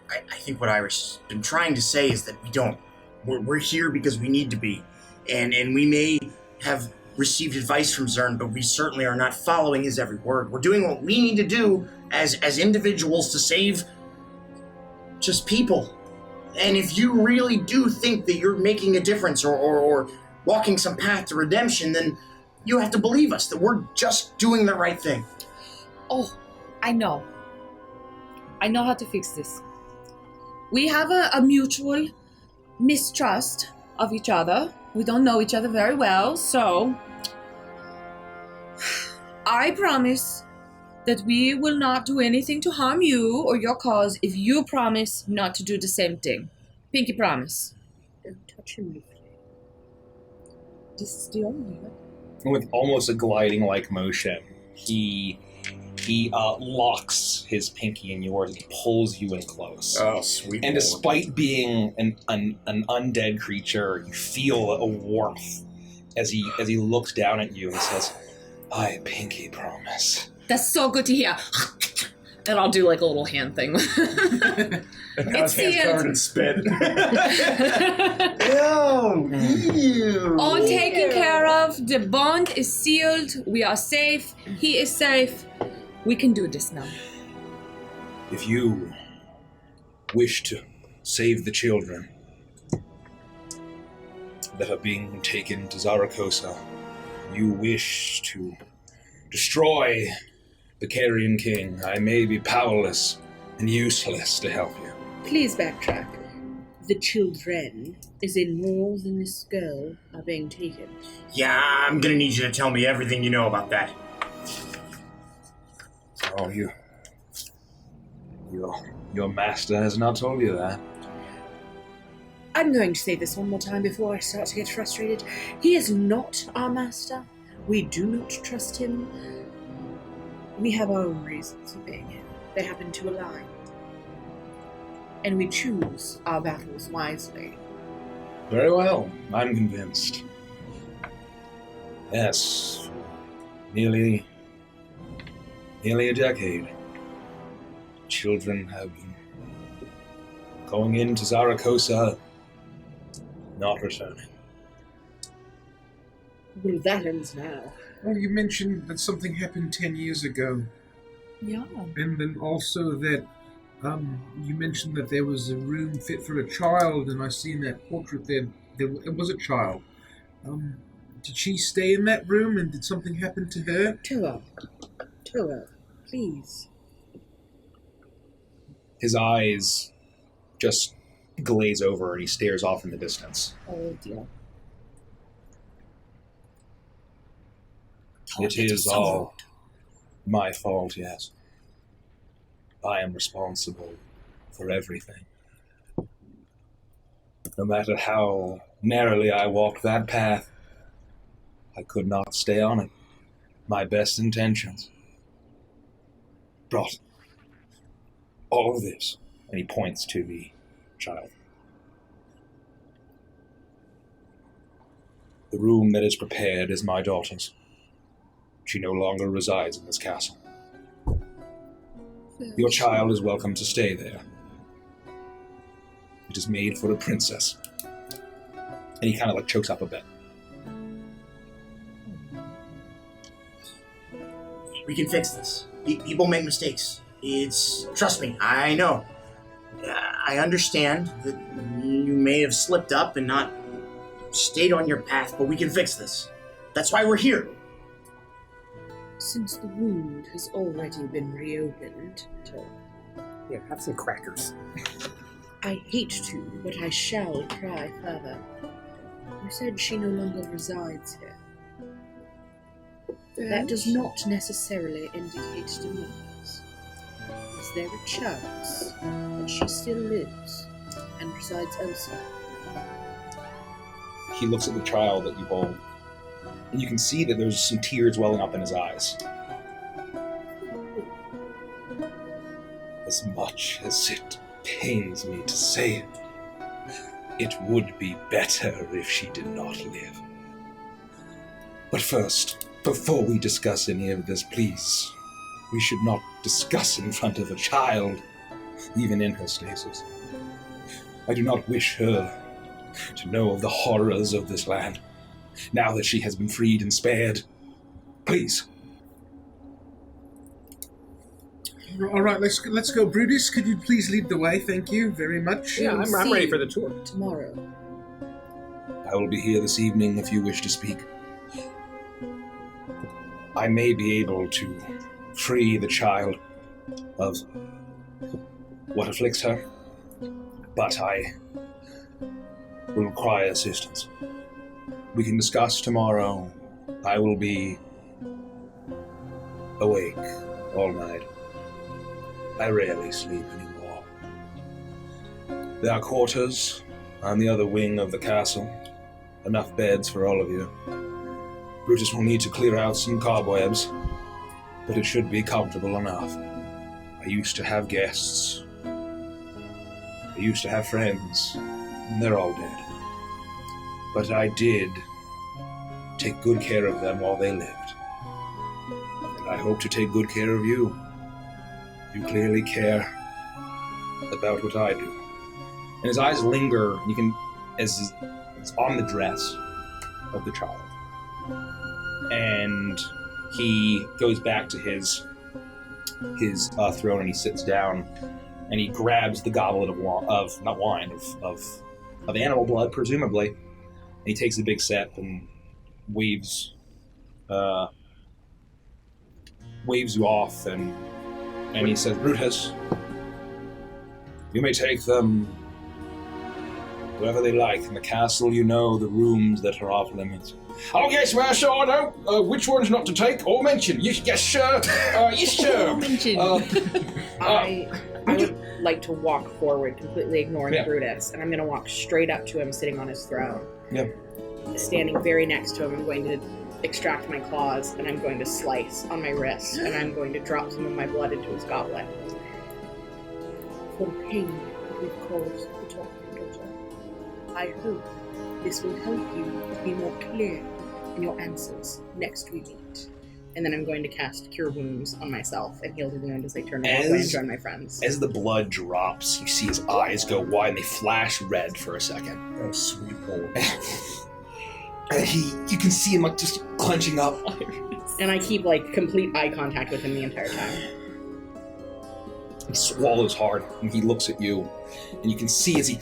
I think what Irish has been trying to say is that we don't. We're here because we need to be. And we may have received advice from Zern, but we certainly are not following his every word. We're doing what we need to do as individuals to save just people. And if you really do think that you're making a difference or walking some path to redemption, then you have to believe us, that we're just doing the right thing.
Oh, I know. I know how to fix this. We have a mutual mistrust of each other. We don't know each other very well, so I promise that we will not do anything to harm you or your cause if you promise not to do the same thing. Pinky promise.
Don't touch him. This is the only way.
With almost a gliding-like motion, he locks his pinky in yours and he pulls you in close.
Oh, sweet.
And despite being an undead creature, you feel a warmth as he looks down at you and says, "I pinky promise."
That's so good to hear. And I'll do like a little hand thing.
And now his hand's covered in spit.
Ew.
All taken care of. The bond is sealed. We are safe. He is safe. We can do this now.
If you wish to save the children that are being taken to Zaragoza, you wish to destroy the Carrion King, I may be powerless and useless to help you.
Please backtrack. The children, as in more than this girl, are being taken.
Yeah, I'm gonna need you to tell me everything you know about that.
Oh, your master has not told you that.
I'm going to say this one more time before I start to get frustrated. He is not our master. We do not trust him. We have our own reasons for being here. They happen to align. And we choose our battles wisely.
Very well, I'm convinced. Yes, nearly a decade. Children have been going into Zaragoza, not returning.
Well, that ends now.
Well, you mentioned that something happened 10 years ago.
Yeah.
And then also that you mentioned that there was a room fit for a child, and I see in that portrait there it was a child. Did she stay in that room, and did something happen to her?
Toa, please.
His eyes just glaze over and he stares off in the distance.
Oh dear.
It is all my fault, yes. I am responsible for everything. No matter how narrowly I walked that path, I could not stay on it. My best intentions brought all of this. And he points to the child. The room that is prepared is my daughter's. She no longer resides in this castle. Your child is welcome to stay there. It is made for a princess. And he kind of like chokes up a bit.
We can fix this. People make mistakes. Trust me, I know. I understand that you may have slipped up and not stayed on your path, but we can fix this. That's why we're here.
Since the wound has already been reopened,
Yeah, have some crackers.
I hate to, but I shall pry further. You said she no longer resides here. That does not necessarily indicate demise. Is there a chance that she still lives and resides elsewhere?
He looks at the child that you hold, and you can see that there's some tears welling up in his eyes. As much as it pains me to say it, it would be better if she did not live. But first, before we discuss any of this, please, we should not discuss in front of a child, even in her stasis. I do not wish her to know of the horrors of this land, now that she has been freed and spared. Please.
All right, let's go. Brutus, could you please lead the way? Thank you very much.
Yeah, I'm ready for the tour.
Tomorrow.
I will be here this evening if you wish to speak. I may be able to free the child of what afflicts her, but will require assistance. We can discuss tomorrow. I will be awake all night. I rarely sleep anymore. There are quarters on the other wing of the castle. Enough beds for all of you. Brutus will need to clear out some cobwebs, but it should be comfortable enough. I used to have guests. I used to have friends, and they're all dead. But I did take good care of them while they lived. And I hope to take good care of you. You clearly care about what I do. And his eyes linger, you can, as it's on the dress of the child. And he goes back to his throne and he sits down and he grabs the goblet of animal blood, presumably. And he takes a big sip and waves you off, and he says, Brutus, you may take them wherever they like. In the castle, you know the rooms that are off limits. Oh, yes, well, sure, I know which ones not to take or mention. Yes, sir. Yes, sir.
Mention. I would like to walk forward, completely ignoring Brutus, and I'm going to walk straight up to him, sitting on his throne.
Yeah.
Standing very next to him, I'm going to extract my claws, and I'm going to slice on my wrist, and I'm going to drop some of my blood into his goblet. For the pain that we've caused the talking daughter, I hope this will help you to be more clear in your answers next we meet. And then I'm going to cast Cure Wounds on myself and heal the wound as I turn away and join my friends.
As the blood drops, you see his eyes go wide and they flash red for a second.
Oh, sweet boy.
And you can see him like just clenching up.
And I keep like complete eye contact with him the entire time.
He swallows hard and he looks at you, and you can see as he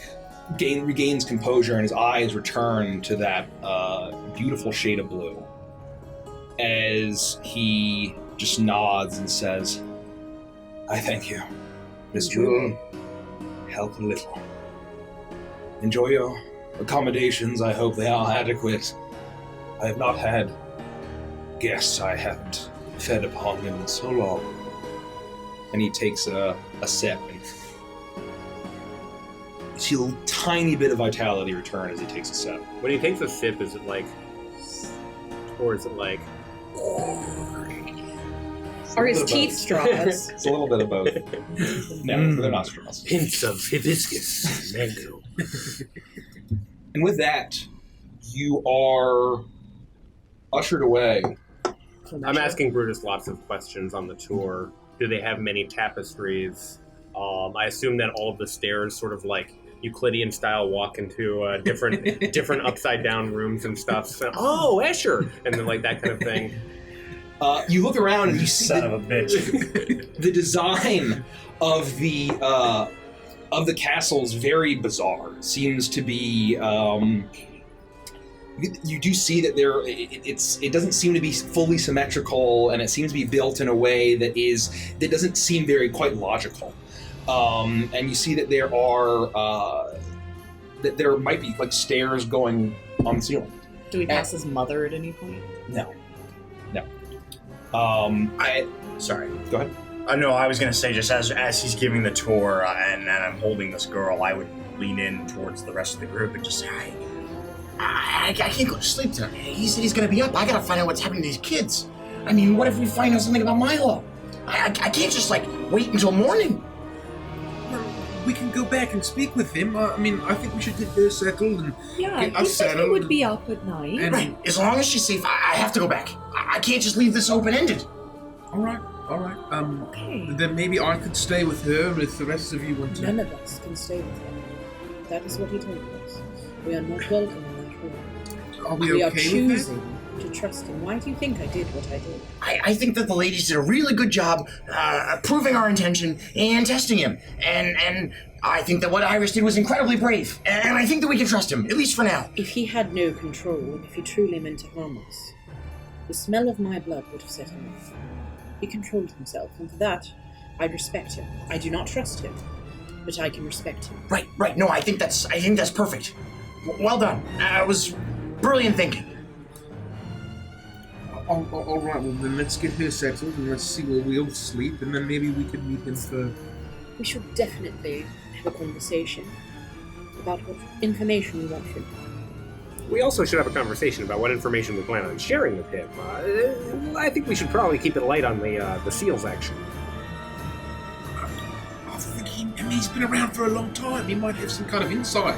regains composure and his eyes return to that beautiful shade of blue. As he just nods and says, I thank you. This will help a little. Enjoy your accommodations. I hope they are adequate. I have not had guests I haven't fed upon them in so long. And he takes a sip, and you see a tiny bit of vitality return as he takes a sip.
When he takes a sip, is it like, or is it like,
Are his teeth straws?
It's a little bit of both. No, they're not straws.
hints of hibiscus, mango?
And with that, you are ushered away.
I'm asking Brutus lots of questions on the tour. Do they have many tapestries? I assume that all of the stairs sort of like Euclidean style walk into different upside down rooms and stuff. So, oh, Escher! And then like that kind of thing.
You look around and you see
Son of a bitch.
the design of the castle is very bizarre. It seems to be you do see that it doesn't seem to be fully symmetrical, and it seems to be built in a way that doesn't seem very quite logical. And you see that there might be like stairs going on the ceiling.
Do we pass his mother at any point?
No.
Sorry.
Go ahead.
No, I was going to say, just as he's giving the tour and I'm holding this girl, I would lean in towards the rest of the group and just say,
I can't go to sleep tonight. He said he's gonna be up. I gotta find out what's happening to these kids. I mean, what if we find out something about Milo? I can't just like wait until morning.
We can go back and speak with him. I mean, I think we should get her settled and
Yeah,
get
he
us
said he
settled.
would be up at night.
And-
Right. As long as she's safe, I have to go back. I can't just leave this open-ended.
All right.
Okay.
Then maybe I could stay with her if the rest of you want to.
None of us can stay with him. That is what he told us. We are not welcome in that room.
Are we
We are
okay with
choosing to trust him. Why do you think I did what I did?
I think that the ladies did a really good job proving our intention and testing him. And I think that what Iris did was incredibly brave. And I think that we can trust him, at least for now.
If he had no control, if he truly meant to harm us, the smell of my blood would have set him off. He controlled himself, and for that, I respect him. I do not trust him, but I can respect him.
Right. No, I think that's perfect. Well done. It was brilliant thinking.
All right, well then let's get her settled and let's see where we'll sleep, and then maybe we can meet him for...
We should definitely have a conversation about what information we want from him.
We also should have a conversation about what information we plan on sharing with him. I think we should probably keep it light on the SEALs action.
I think he's been around for a long time. He might have some kind of insight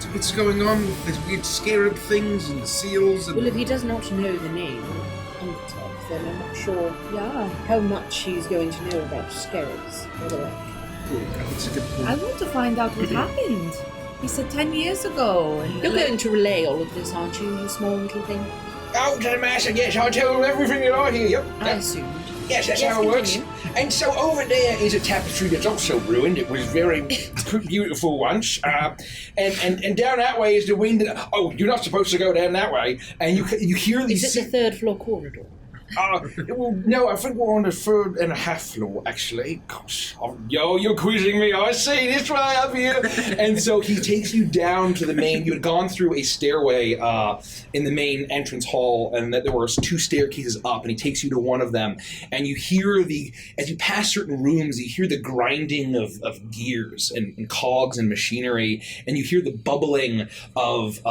to what's going on with these weird scarab things and the seals and...
Well, if he does not know the name Undertale, then I'm not sure how much he's going to know about scarabs or the like.
That's a good point.
I want to find out what happened. He said 10 years ago. And
You're going to relay all of this, aren't you, you small little thing?
Oh, to the master, yes, I'll tell you everything that I hear. Yep.
I assumed.
Yes, that's how it works.
Continue.
And so over there is a tapestry that's also ruined. It was very beautiful once. And down that way is the wing that... Oh, you're not supposed to go down that way. And you hear these...
Is it the third floor corridor?
Well, no, I think we're on the 3rd and a half floor, actually. Gosh, you're quizzing me. I see, this way up here. And so he takes you down to the main... You had gone through a stairway in the main entrance hall, and that there were 2 staircases up, and he takes you to one of them. And you hear as you pass certain rooms, you hear the grinding of gears and cogs and machinery, and you hear the bubbling of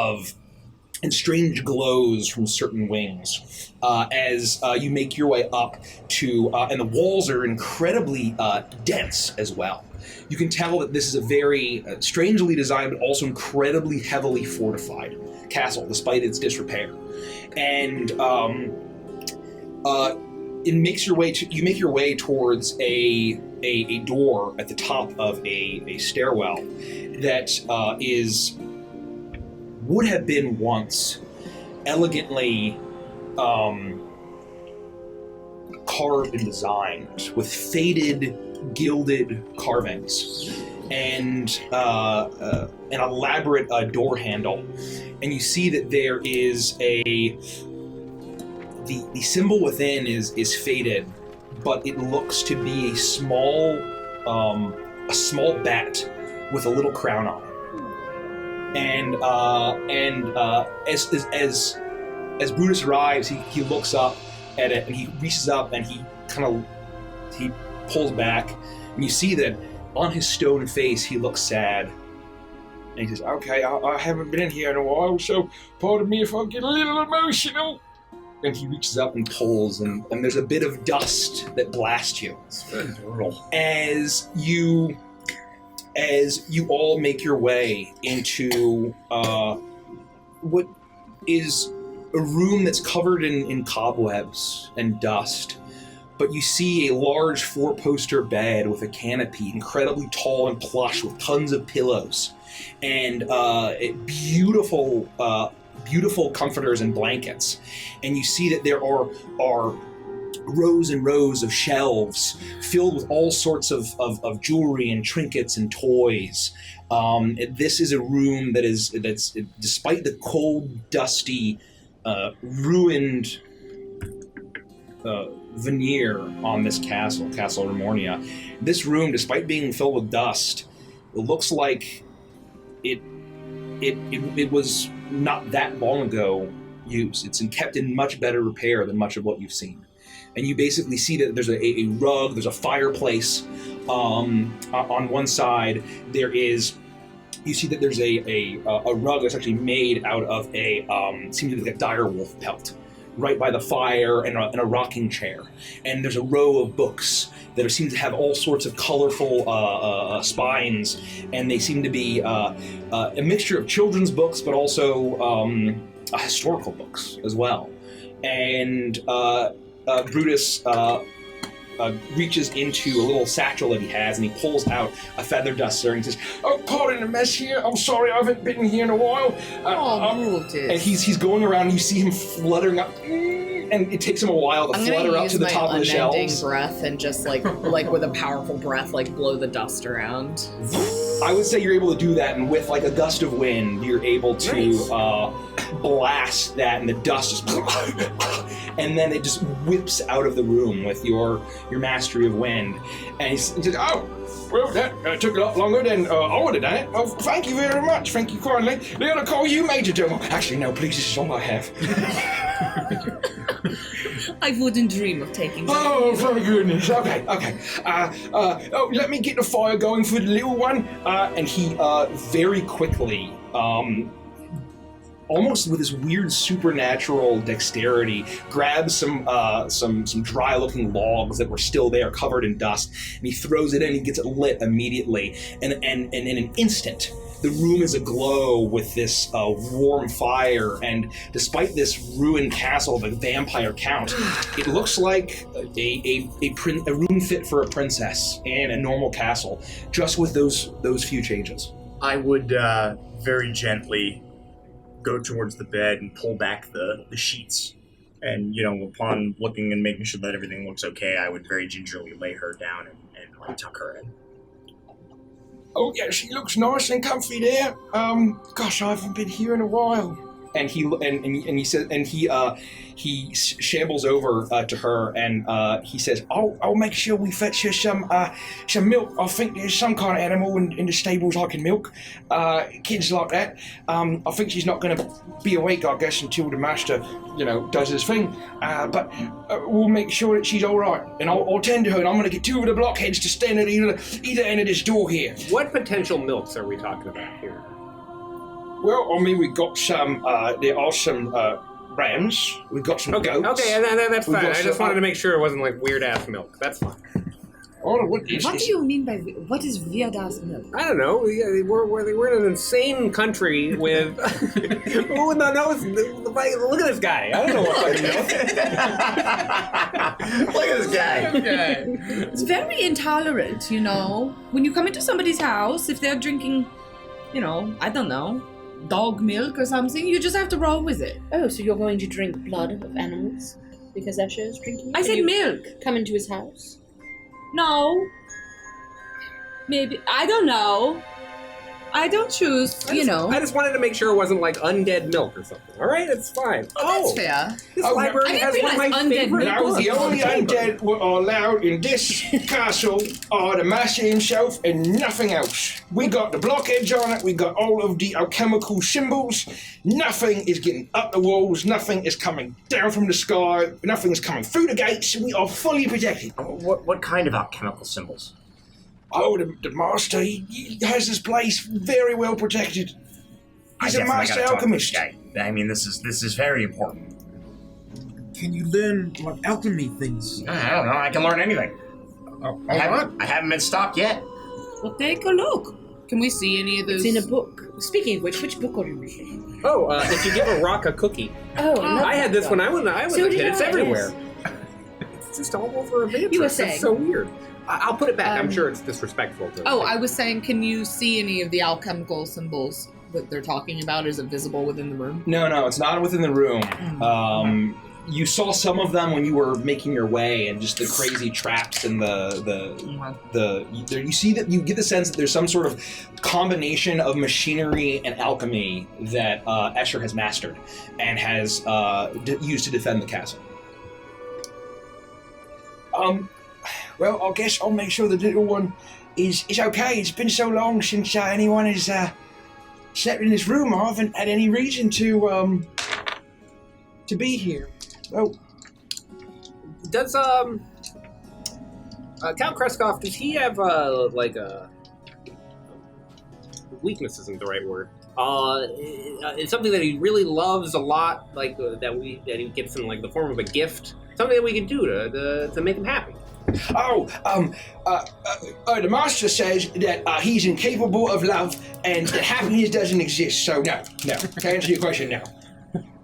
and strange glows from certain wings as you make your way up to, and the walls are incredibly dense as well. You can tell that this is a very strangely designed, but also incredibly heavily fortified castle, despite its disrepair. And you make your way towards a door at the top of a stairwell that would have been once elegantly carved and designed with faded, gilded carvings and an elaborate door handle. And you see that there is the symbol within is faded, but it looks to be a small bat with a little crown on it. And as Brutus arrives, he looks up at it and he reaches up and he pulls back, and you see that on his stone face he looks sad. And he says, "Okay, I haven't been in here in a while, so pardon me if I get a little emotional." And he reaches up and pulls, and there's a bit of dust that blasts you.
It's very brutal.
As you all make your way into what is a room that's covered in cobwebs and dust, but you see a large 4-poster bed with a canopy, incredibly tall and plush with tons of pillows, and beautiful comforters and blankets. And you see that there are rows and rows of shelves filled with all sorts of jewelry and trinkets and toys. This is a room that's despite the cold, dusty, ruined veneer on this Castle Remornia. This room, despite being filled with dust, it looks like it was not that long ago used. It's kept in much better repair than much of what you've seen. And you basically see that there's a rug, there's a fireplace on one side. You see that there's a rug that's actually made out of seems to be like a dire wolf pelt, right by the fire, and a rocking chair. And there's a row of books that seem to have all sorts of colorful spines, and they seem to be a mixture of children's books, but also historical books as well. And Brutus reaches into a little satchel that he has, and he pulls out a feather duster, and he says, "Oh, pardon the mess here. I'm sorry, I haven't been here in a while."
Brutus.
And he's going around, and you see him fluttering up, and it takes him a while to flutter up to the top of the shelves.
I'm gonna use my unending breath and just like with a powerful breath, blow the dust around.
I would say you're able to do that, and with a gust of wind, you're able to blasts that, and the dust just, and then it just whips out of the room with your mastery of wind. And he says, "Oh, well, that took a lot longer than I would have done it. Oh, thank you very much. Thank you kindly. They're gonna call you Major Domo. Actually, no, please, this is all I have."
I wouldn't dream of taking that.
Oh, thank goodness. Okay. Let me get the fire going for the little one. And he very quickly, almost with this weird supernatural dexterity, grabs some dry-looking logs that were still there, covered in dust, and he throws it in. He gets it lit immediately, and in an instant, the room is aglow with this warm fire. And despite this ruined castle of a vampire count, it looks like a room fit for a princess in a normal castle, just with those few changes.
I would very gently go towards the bed and pull back the sheets. And, upon looking and making sure that everything looks okay, I would very gingerly lay her down and tuck her in.
Oh yeah, she looks nice and comfy there. Gosh, I haven't been here in a while. And he shambles over to her and he says, "I'll make sure we fetch her some milk. I think there's some kind of animal in the stables I can milk. Kids like that. I think she's not going to be awake, I guess, until the master, does his thing. But we'll make sure that she's all right. And I'll tend to her. And I'm going to get 2 of the blockheads to stand at either end of this door here."
What potential milks are we talking about here?
Well, we've got some, there are some rams, we've got some goats.
Okay, that's fine. I just wanted to make sure it wasn't like weird-ass milk. That's fine.
What do you mean by, what is weird-ass milk?
I don't know. We're in an insane country with... Who knows? Look at this guy. I don't know what fucking milk.
Look at this guy.
Okay. It's very intolerant, When you come into somebody's house, if they're drinking, I don't know, dog milk or something, you just have to roll with it.
Oh, so you're going to drink blood of animals because Escher is drinking?
I said milk.
Come into his house?
No. Maybe. I don't know. I don't choose,
I just wanted to make sure it wasn't like undead milk or something. All right, it's fine.
That's fair.
This library has one of my favorite
Now, the only undead who are allowed in this castle are the master himself and nothing else. We got the blockheads on it. We got all of the alchemical symbols. Nothing is getting up the walls. Nothing is coming down from the sky. Nothing is coming through the gates. We are fully protected.
What kind of alchemical symbols?
Oh, the master, he has this place very well protected. He's a master alchemist.
This is very important.
Can you learn alchemy things?
I don't know. I can learn anything. I haven't been stopped yet.
Well, take a look. Can we see any of those?
It's in a book. Speaking of which book are you reading?
Oh, if you give a rock a cookie.
Oh,
I had this when I was a kid. It's everywhere.
Yes.
It's just all over a Vantress.
You were saying.
It's so weird. I'll put it back. I'm sure it's disrespectful.
I was saying, can you see any of the alchemical symbols that they're talking about? Is it visible within the room?
No, it's not within the room. You saw some of them when you were making your way, and just the crazy traps and you see that you get the sense that there's some sort of combination of machinery and alchemy that Escher has mastered and has used to defend the castle. Well, I guess I'll make sure the little one is okay. It's been so long since anyone has slept in this room. I haven't had any reason to be here. Oh.
Does Count Kreskov, does he have weakness isn't the right word. It's something that he really loves a lot, that he gets in the form of a gift. Something that we can do to make him happy.
The master says that he's incapable of love and that happiness doesn't exist. So no. To answer your question, no.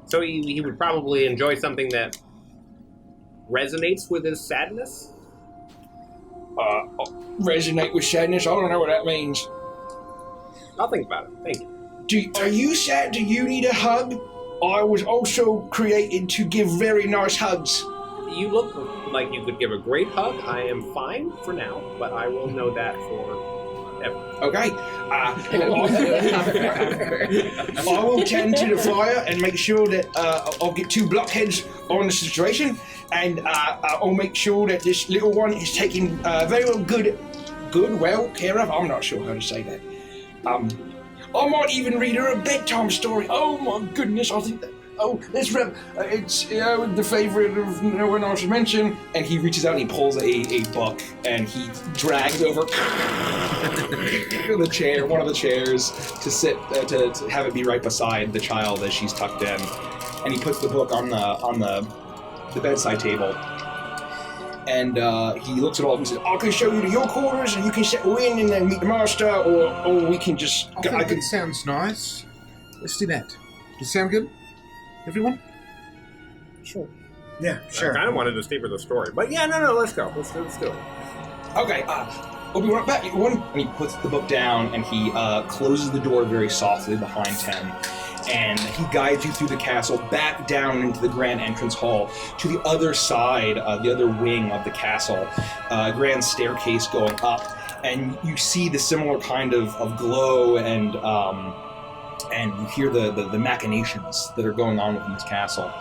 So he would probably enjoy something that resonates with his sadness?
Resonate with sadness? I don't know what that means.
I'll think about it. Thank you.
Are you sad? Do you need a hug? I was also created to give very nice hugs.
You look like you could give a great hug. I am fine for now, but I will know that forever.
Okay. I will tend to the fire and make sure that I'll get 2 blockheads on the situation, and I'll make sure that this little one is taken very well care of. I'm not sure how to say that. I might even read her a bedtime story. Oh my goodness, I think that. Oh, it's the favorite of no one else to mention. And he reaches out and he pulls a book and he drags over the chair, one of the chairs, to sit to have it be right beside the child as she's tucked in. And he puts the book on the bedside table. And he looks at all of them and says, I can show you to your quarters and you can settle in and then meet the master, or we can just...
I think it sounds nice. Let's do that. Does it sound good? Everyone?
Sure.
Yeah, sure.
I kind of wanted to stay for the story, but yeah, no, let's go. Let's do it.
Okay, we'll be right back. And he puts the book down and he closes the door very softly behind him. And he guides you through the castle, back down into the grand entrance hall, to the other side, the other wing of the castle, grand staircase going up. And you see the similar kind of glow and you hear the machinations that are going on within this castle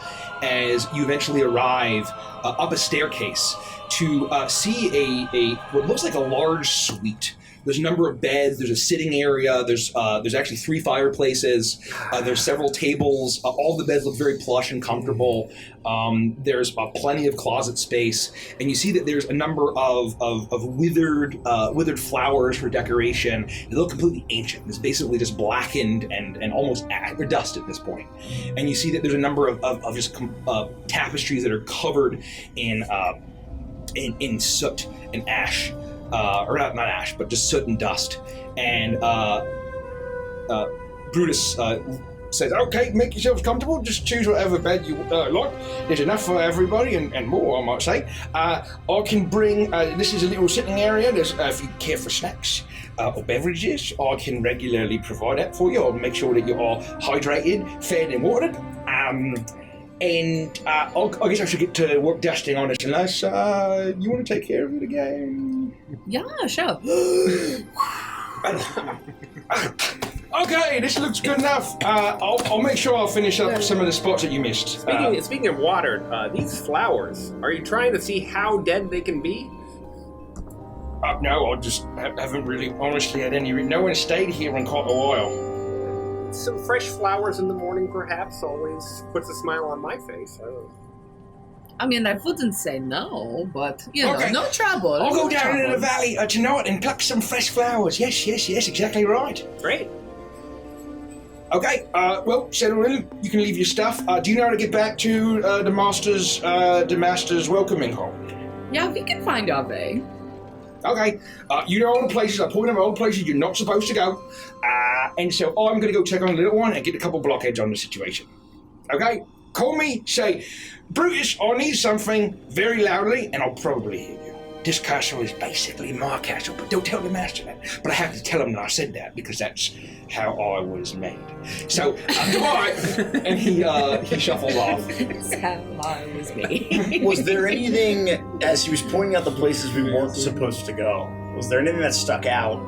as you eventually arrive up a staircase to see a what looks like a large suite. There's a number of beds, there's a sitting area, there's actually 3 fireplaces, there's several tables, all the beds look very plush and comfortable, there's plenty of closet space, and you see that there's a number of withered flowers for decoration. They look completely ancient. It's basically just blackened and almost dust at this point. And you see that there's a number of just tapestries that are covered in soot and ash. Or not ash, but just soot and dust. And Brutus says, okay, make yourselves comfortable, just choose whatever bed you like. There's enough for everybody, and more, I might say. I can bring, this is a little sitting area, there's, if you care for snacks or beverages, I can regularly provide that for you. I'll make sure that you're all hydrated, fed and watered. And I guess I should get to work dusting on this unless you want to take care of it again.
Yeah, sure.
Okay, this looks good enough. I'll make sure I'll finish up some of the spots that you missed.
Speaking of water, these flowers, are you trying to see how dead they can be?
No, I just haven't really honestly had any... No one stayed here in quite a while.
Some fresh flowers in the morning, perhaps, always puts a smile on my face.
I mean, I wouldn't say no, but,
Okay.
no trouble.
I'll go
no
down
trouble.
into the valley tonight and pluck some fresh flowers. Yes, exactly right.
Great.
Okay, well, settle in. You can leave your stuff. Do you know how to get back to the master's welcoming hall?
Yeah, we can find our way.
Okay, you know all the places. I point out all the places you're not supposed to go. And so I'm going to go check on the little one and get a couple blockheads on the situation. Okay? Call me, say, Brutus, I need something very loudly, and I'll probably hear you. This castle is basically my castle, but don't tell the master that. But I have to tell him that I said that because that's how I was made. So, goodbye! And he shuffles off.
That's how I was made.
Was there anything, as he was pointing out the places we weren't supposed to go, was there anything that stuck out,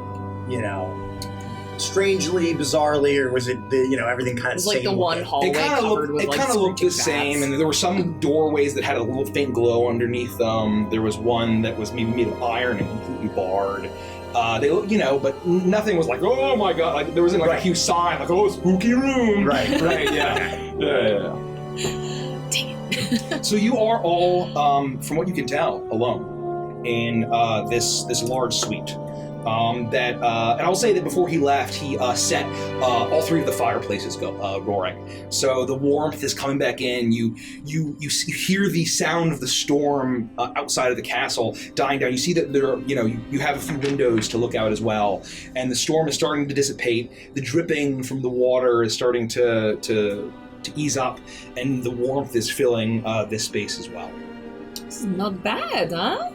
strangely, bizarrely, or was it everything kind of
It was like the
same
one
looking?
hallway covered with like
looked the
screeching
same,
bats.
and there were some doorways that had a little faint glow underneath them. There was one that was maybe made of iron and completely barred. They look, but nothing was like, oh my god, like there wasn't like a huge sign like, oh, spooky room.
Right,
yeah.
Dang it.
So you are all, from what you can tell, alone in this large suite. And I'll say that before he left, he set all 3 of the fireplaces roaring. So the warmth is coming back in. You hear the sound of the storm outside of the castle dying down. You see that there, you have a few windows to look out as well, and the storm is starting to dissipate. The dripping from the water is starting to ease up, and the warmth is filling this space as well.
This is not bad, huh?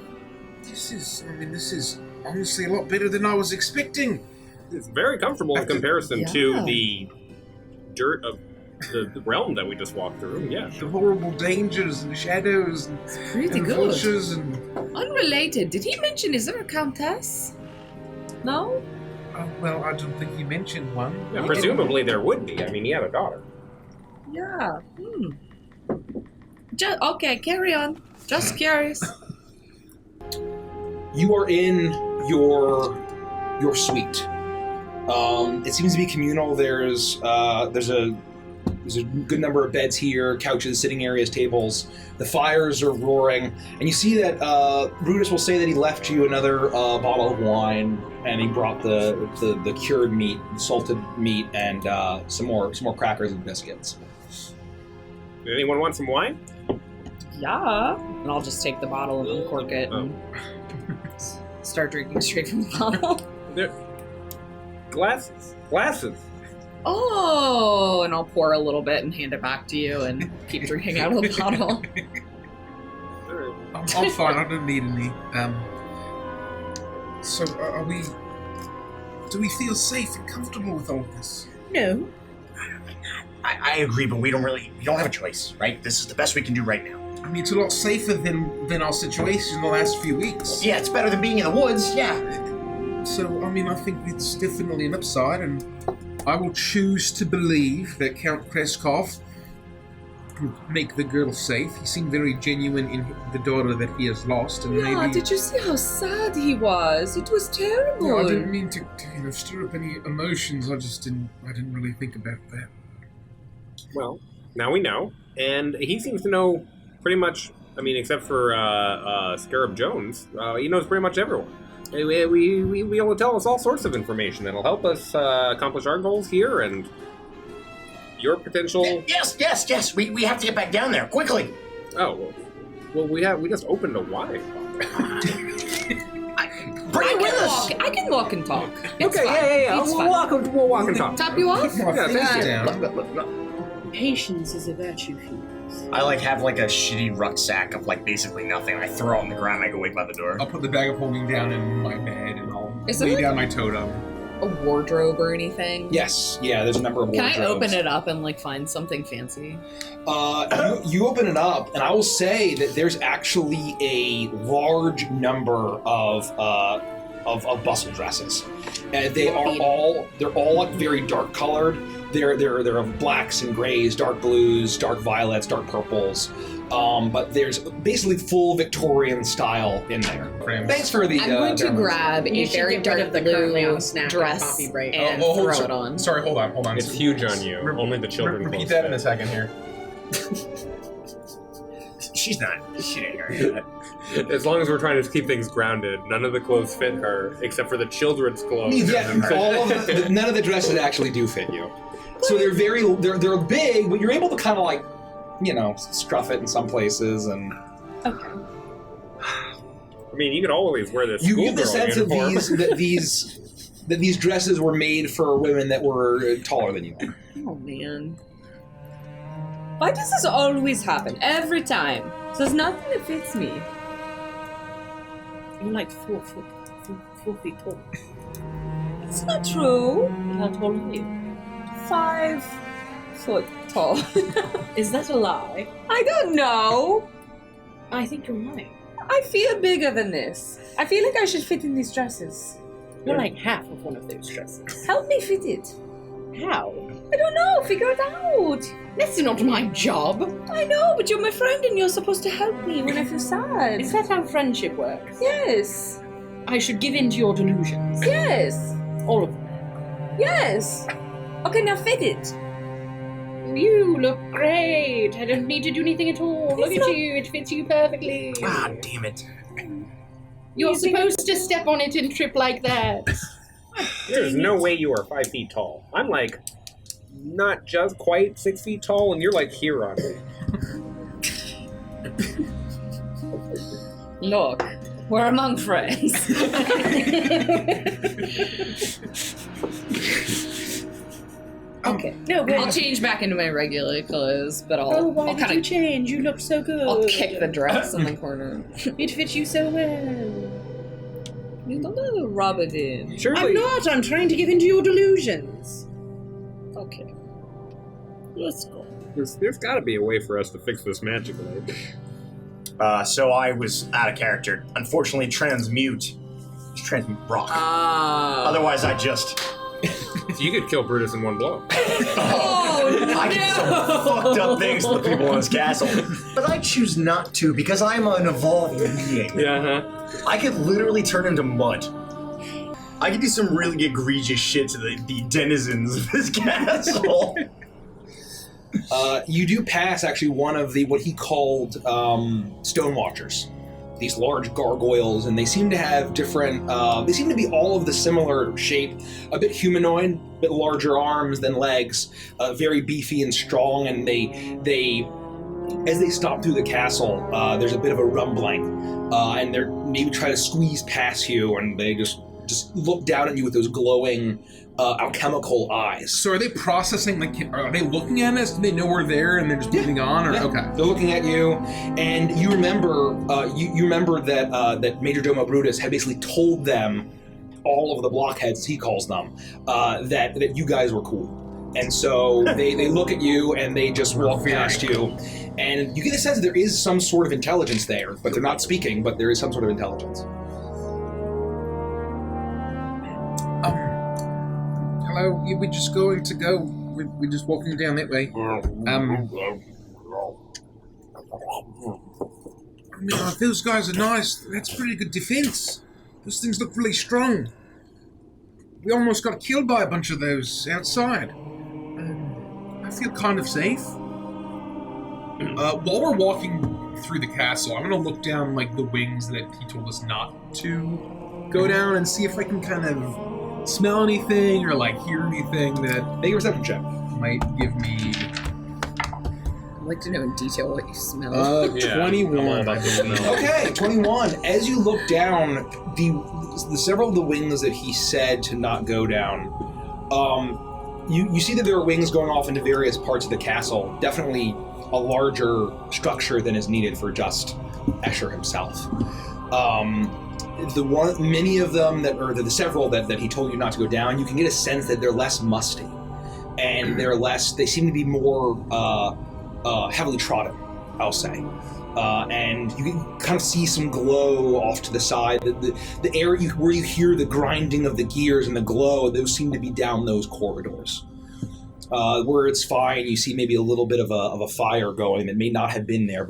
This is honestly a lot better than I was expecting.
It's very comfortable in comparison to the dirt of the realm that we just walked through. Yeah.
The horrible dangers and shadows and,
Pretty
and
good.
vultures and...
Unrelated. Did he mention, is there a countess? No?
Well, I don't think you mentioned one.
Yeah, presumably there would be. I mean, he had a daughter.
Yeah. Okay, carry on. Just curious.
You are in your suite. It seems to be communal. There's a good number of beds here, couches, sitting areas, tables. The fires are roaring, and you see that Brutus will say that he left you another bottle of wine, and he brought the cured meat, salted meat, and some more crackers and biscuits.
Did anyone want some wine?
Yeah. And I'll just take the bottle and uncork it and start drinking straight from the bottle.
Glasses.
Oh, and I'll pour a little bit and hand it back to you and keep drinking out of the bottle.
I'm fine. I don't need any. So, do we feel safe and comfortable with all this?
No.
I agree, but we don't have a choice, right? This is the best we can do right now.
I mean, it's a lot safer than our situation in the last few weeks.
Yeah, it's better than being in the woods, yeah.
So, I mean, I think it's definitely an upside, and I will choose to believe that Count Kreskov will make the girl safe. He seemed very genuine in the daughter that he has lost, and
Yeah,
maybe...
did you see how sad he was? It was terrible.
No, I didn't mean to stir up any emotions. I didn't really think about that.
Well, now we know, and he seems to know pretty much. I mean, except for Scarab Jones, he knows pretty much everyone. We be able to tell us all sorts of information that'll help us accomplish our goals here and your potential.
Yes. We have to get back down there quickly.
Oh, well, we just opened a wine.
Bring it with us.
I can walk and talk. It's
Okay,
fine.
yeah.
It's
We'll
fine.
walk and talk.
Top you off?
My
Yeah,
things
yeah.
down.
Patience is a virtue, Felix.
I have a shitty rucksack of basically nothing. I throw it on the ground. I go wait by the door.
I'll put the bag of holding down in my bed, and I'll
Is there
lay
like-
down my totem.
A wardrobe or anything?
Yes, yeah. There's a number of
Can
wardrobes.
I open it up and find something fancy?
You open it up, and I will say that there's actually a large number of bustle dresses. They're all very dark colored. They're of blacks and grays, dark blues, dark violets, dark purples. But there's basically full Victorian style in there. Thanks for the.
I'm going to
demos.
grab
You
a
should
very
get rid
dark
of the currently
blue
on snack and
dress
coffee break.
and
hold
throw it on.
Sorry, hold on.
It's huge on you. Only the children.
Repeat
close
that in
fit.
a second here.
She ain't gonna
As long as we're trying to keep things grounded, none of the clothes fit her except for the children's clothes.
Yeah, none of the dresses actually do fit you. So they're they're big, but you're able to kind of scruff it in some places, and
Okay.
I mean, you could always wear this.
you get the sense of
uniform.
that these dresses were made for women that were taller than you.
Oh man.
Why does this always happen? Every time. There's nothing that fits me.
You're like 4 feet tall.
It's not true.
How tall are you?
5 foot tall.
Is that a lie?
I don't know.
I think you're lying.
I feel bigger than this. I feel like I should fit in these dresses.
You're like half of one of those dresses.
Help me fit it.
How?
I don't know. Figure it out.
That's not my job.
I know, but you're my friend and you're supposed to help me when I feel sad.
Is that how friendship works?
Yes.
I should give in to your delusions.
Yes.
All of them.
Yes. Okay, now fit it.
You look great. I don't need to do anything at all. Look
It's
at
not-
you. It fits you perfectly.
Ah, damn it.
You're supposed to step on it and trip like that.
There's no way you are 5 feet tall. I'm like not just quite 6 feet tall, and you're like here on me.
Look, we're among friends.
Okay. No,
I'll change back into my regular clothes, but
Oh, why
I'll
did you change? You look so good.
I'll kick the dress in the corner.
It fits you so well.
You don't have to rub it in.
Surely,
I'm not. I'm trying to give in to your delusions.
Okay.
Let's go.
there's got to be a way for us to fix this magically.
So I was out of character. Unfortunately, transmute
transmute rock.
Ah.
Otherwise, I just...
You could kill Brutus in one blow.
I can do some fucked up things to the people in this castle. But I choose not to because I'm an evolved being.
Yeah,
I could literally turn into mud. I could do some really egregious shit to the denizens of this castle.
You do pass actually one of what he called stone watchers. These large gargoyles, and they seem to have different, they seem to be all of the similar shape, a bit humanoid, a bit larger arms than legs, very beefy and strong, and they as they stop through the castle, there's a bit of a rumbling, and they're maybe try to squeeze past you, and they just look down at you with those glowing alchemical eyes.
So are they processing, are they looking at us? Do they know we're there and they're just moving on? Or okay.
They're looking at you, and you remember you remember that Major Domo Brutus had basically told them, all of the blockheads, he calls them, that you guys were cool. And so they look at you and they just walk past you, and you get a sense that there is some sort of intelligence there, but they're not speaking, but there is some sort of intelligence.
Hello, we're just going to go. We're just walking down that way. If those guys are nice, that's pretty good defense. Those things look really strong. We almost got killed by a bunch of those outside. I feel kind of safe. While we're walking through the castle, I'm going to look down the wings that he told us not to go down and see if I can kind of smell anything or hear anything that
Make a perception check.
might give me
I'd like to know in detail what you smell.
21. Okay, 21. As you look down, the several of the wings that he said to not go down, you see that there are wings going off into various parts of the castle. Definitely a larger structure than is needed for just Escher himself. Many of them the several that he told you not to go down, you can get a sense that they're less musty, and they seem to be more heavily trodden, I'll say. And you can kind of see some glow off to the side. The area where you hear the grinding of the gears and the glow, those seem to be down those corridors. Where it's fine, you see maybe a little bit of a fire going that may not have been there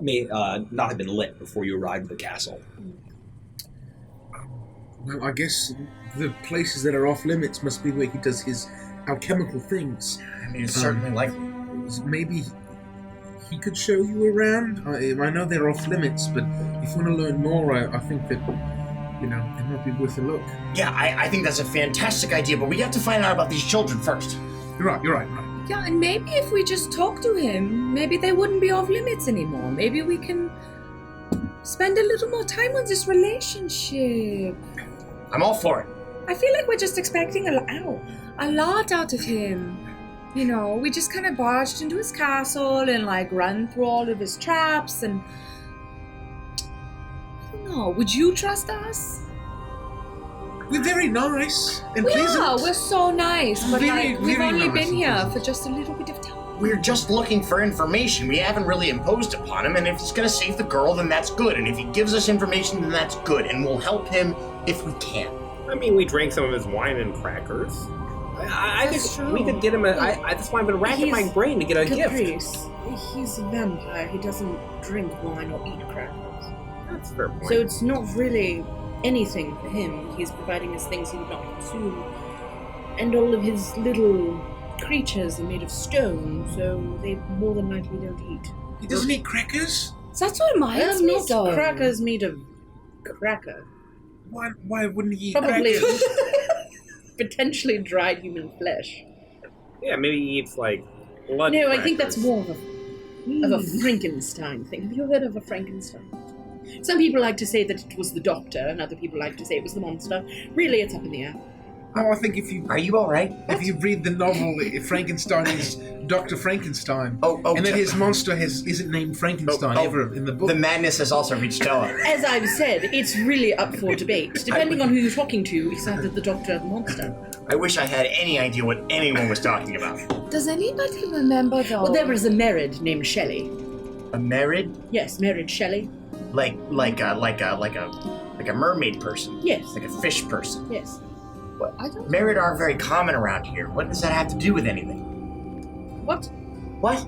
may not have been lit before you arrived at the castle.
Well, I guess the places that are off limits must be where he does his alchemical things.
I mean, it's certainly likely.
Maybe he could show you around. I know they're off limits, but if you want to learn more, I think that, it might be worth a look.
Yeah, I think that's a fantastic idea, but we have to find out about these children first.
You're right.
Yeah, and maybe if we just talk to him, maybe they wouldn't be off limits anymore. Maybe we can spend a little more time on this relationship.
I'm all for it.
I feel like we're just expecting a lot out of him. We just kind of barged into his castle and run through all of his traps, and I don't know. Would you trust us?
We're very nice and
We
pleasant.
are. We're so nice, but
Very,
we've
very
only
nice
been
and
here
pleasant.
for just a little bit of time.
We're just looking for information. We haven't really imposed upon him, and if it's going to save the girl, then that's good. And if he gives us information, then that's good, and we'll help him if we can.
I mean, we drank some of his wine and crackers. I
That's
think
true.
we could get him that's why I've been racking my brain to get a gift.
Caprice. He's a vampire. He doesn't drink wine or eat crackers.
That's a fair point.
So it's not really anything for him. He's providing us things he would not consume. And all of his little creatures are made of stone, so they more than likely don't eat.
He doesn't eat crackers?
That's what reminds me
Not
though.
crackers made of cracker.
Why wouldn't he eat
Probably
crackers?
potentially dried human flesh.
Yeah, maybe he eats blood
No, I think
crackers.
that's more of a Frankenstein thing. Have you heard of a Frankenstein? Some people like to say that it was the doctor, and other people like to say it was the monster. Really, it's up in the air.
No, I think if you
Are you all right?
if you read the novel, Frankenstein is Dr. Frankenstein,
Oh,
and that his monster isn't named Frankenstein ever in the book.
The madness has also reached Stella.
As I've said, it's really up for debate. Depending on who you're talking to, it's either the doctor or the monster.
I wish I had any idea what anyone was talking about.
Does anybody remember though?
Well, there was a Merid named Shelley.
A married?
Yes, Merid Shelley.
Like a Like a mermaid person?
Yes.
Like a fish person?
Yes.
What?
I don't.
Merit aren't very common around here. What does that have to do with anything?
What?
What?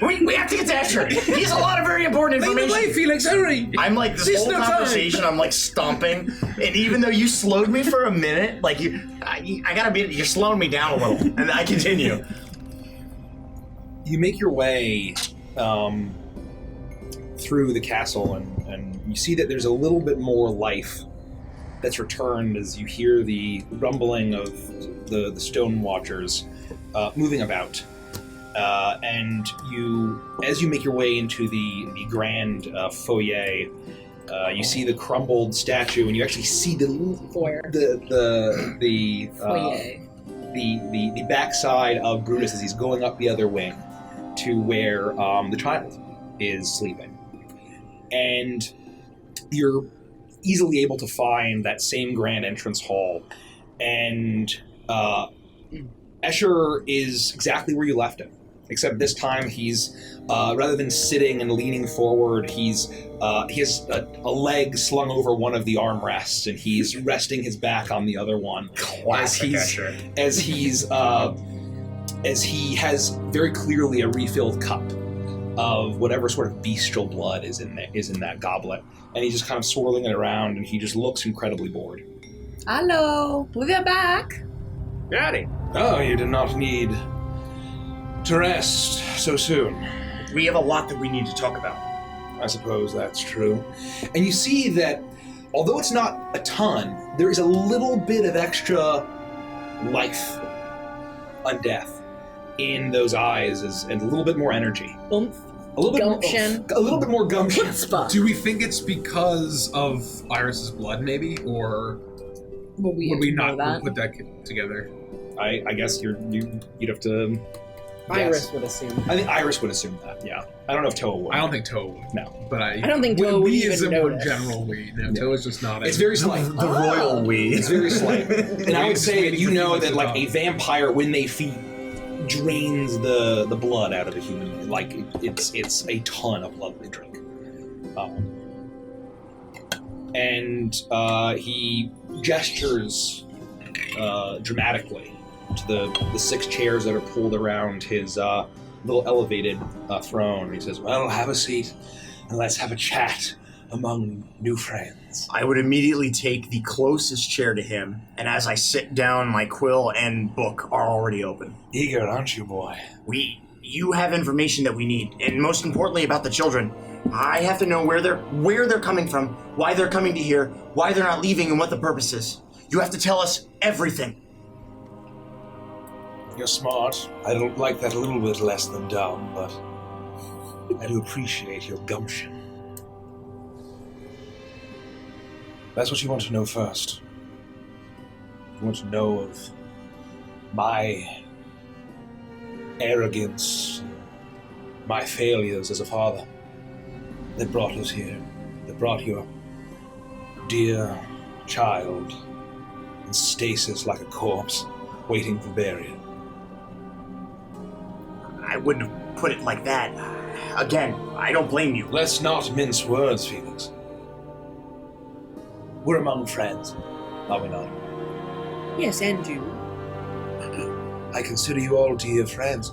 We have to get to Escher. He has a lot of very important
Lead
information.
the way, Felix, hurry!
I'm like, this
There's
whole
no time.
conversation, I'm like stomping, and even though you slowed me for a minute, like I gotta be, you're slowing me down a little, and I continue.
You make your way through the castle, and you see that there's a little bit more life that's returned as you hear the rumbling of the stone watchers moving about. And as you make your way into the grand foyer, you see the crumbled statue, and you actually see the
Foyer.
the backside of Brutus as he's going up the other wing to where the child is sleeping. And you're easily able to find that same grand entrance hall, and Escher is exactly where you left him. Except this time he's, rather than sitting and leaning forward, he has a leg slung over one of the armrests, and he's resting his back on the other one.
Classic Escher.
As he has very clearly a refilled cup of whatever sort of bestial blood is in that goblet, and he's just kind of swirling it around, and he just looks incredibly bored.
Hello, we're back.
Daddy.
Oh, you did not need to rest so soon.
We have a lot that we need to talk about.
I suppose that's true. And you see that, although it's not a ton, there is a little bit of extra life on death in those eyes, and a little bit more energy.
Oomph.
A little bit
Gumption.
a little bit more gumption.
Do we think it's because of Iris's blood, maybe? Or
Well, we
would we not
that.
put that together?
I guess you'd have to.
Iris
guess.
would assume.
I think Iris would assume that. Yeah, I don't know if Toa would.
I don't think Toa would.
No.
But
I don't think Toa would
we
even
as a more
notice.
general we. No, Toa's just not.
It's very slight.
The royal we.
It's very slight. And I would say that you know that like a
Waiting
vampire, when they feed, drains the blood out of a human. Like it's a ton of blood they drink. And he gestures dramatically to the 6 chairs that are pulled around his little elevated throne. He says, "Well, have a seat and let's have a chat among new friends."
I would immediately take the closest chair to him, and as I sit down, my quill and book are already open.
Eager, aren't you, boy?
You have information that we need, and most importantly about the children. I have to know where they're coming from, why they're coming to here, why they're not leaving, and what the purpose is. You have to tell us everything.
You're smart. I don't like that a little bit less than dumb, but I do appreciate your gumption. That's what you want to know first. You want to know of my arrogance, my failures as a father that brought us here, that brought your dear child in stasis like a corpse, waiting for burial.
I wouldn't have put it like that. Again, I don't blame you.
Let's not mince words, Felix. We're among friends, are we not?
Yes, and you.
I consider you all dear friends,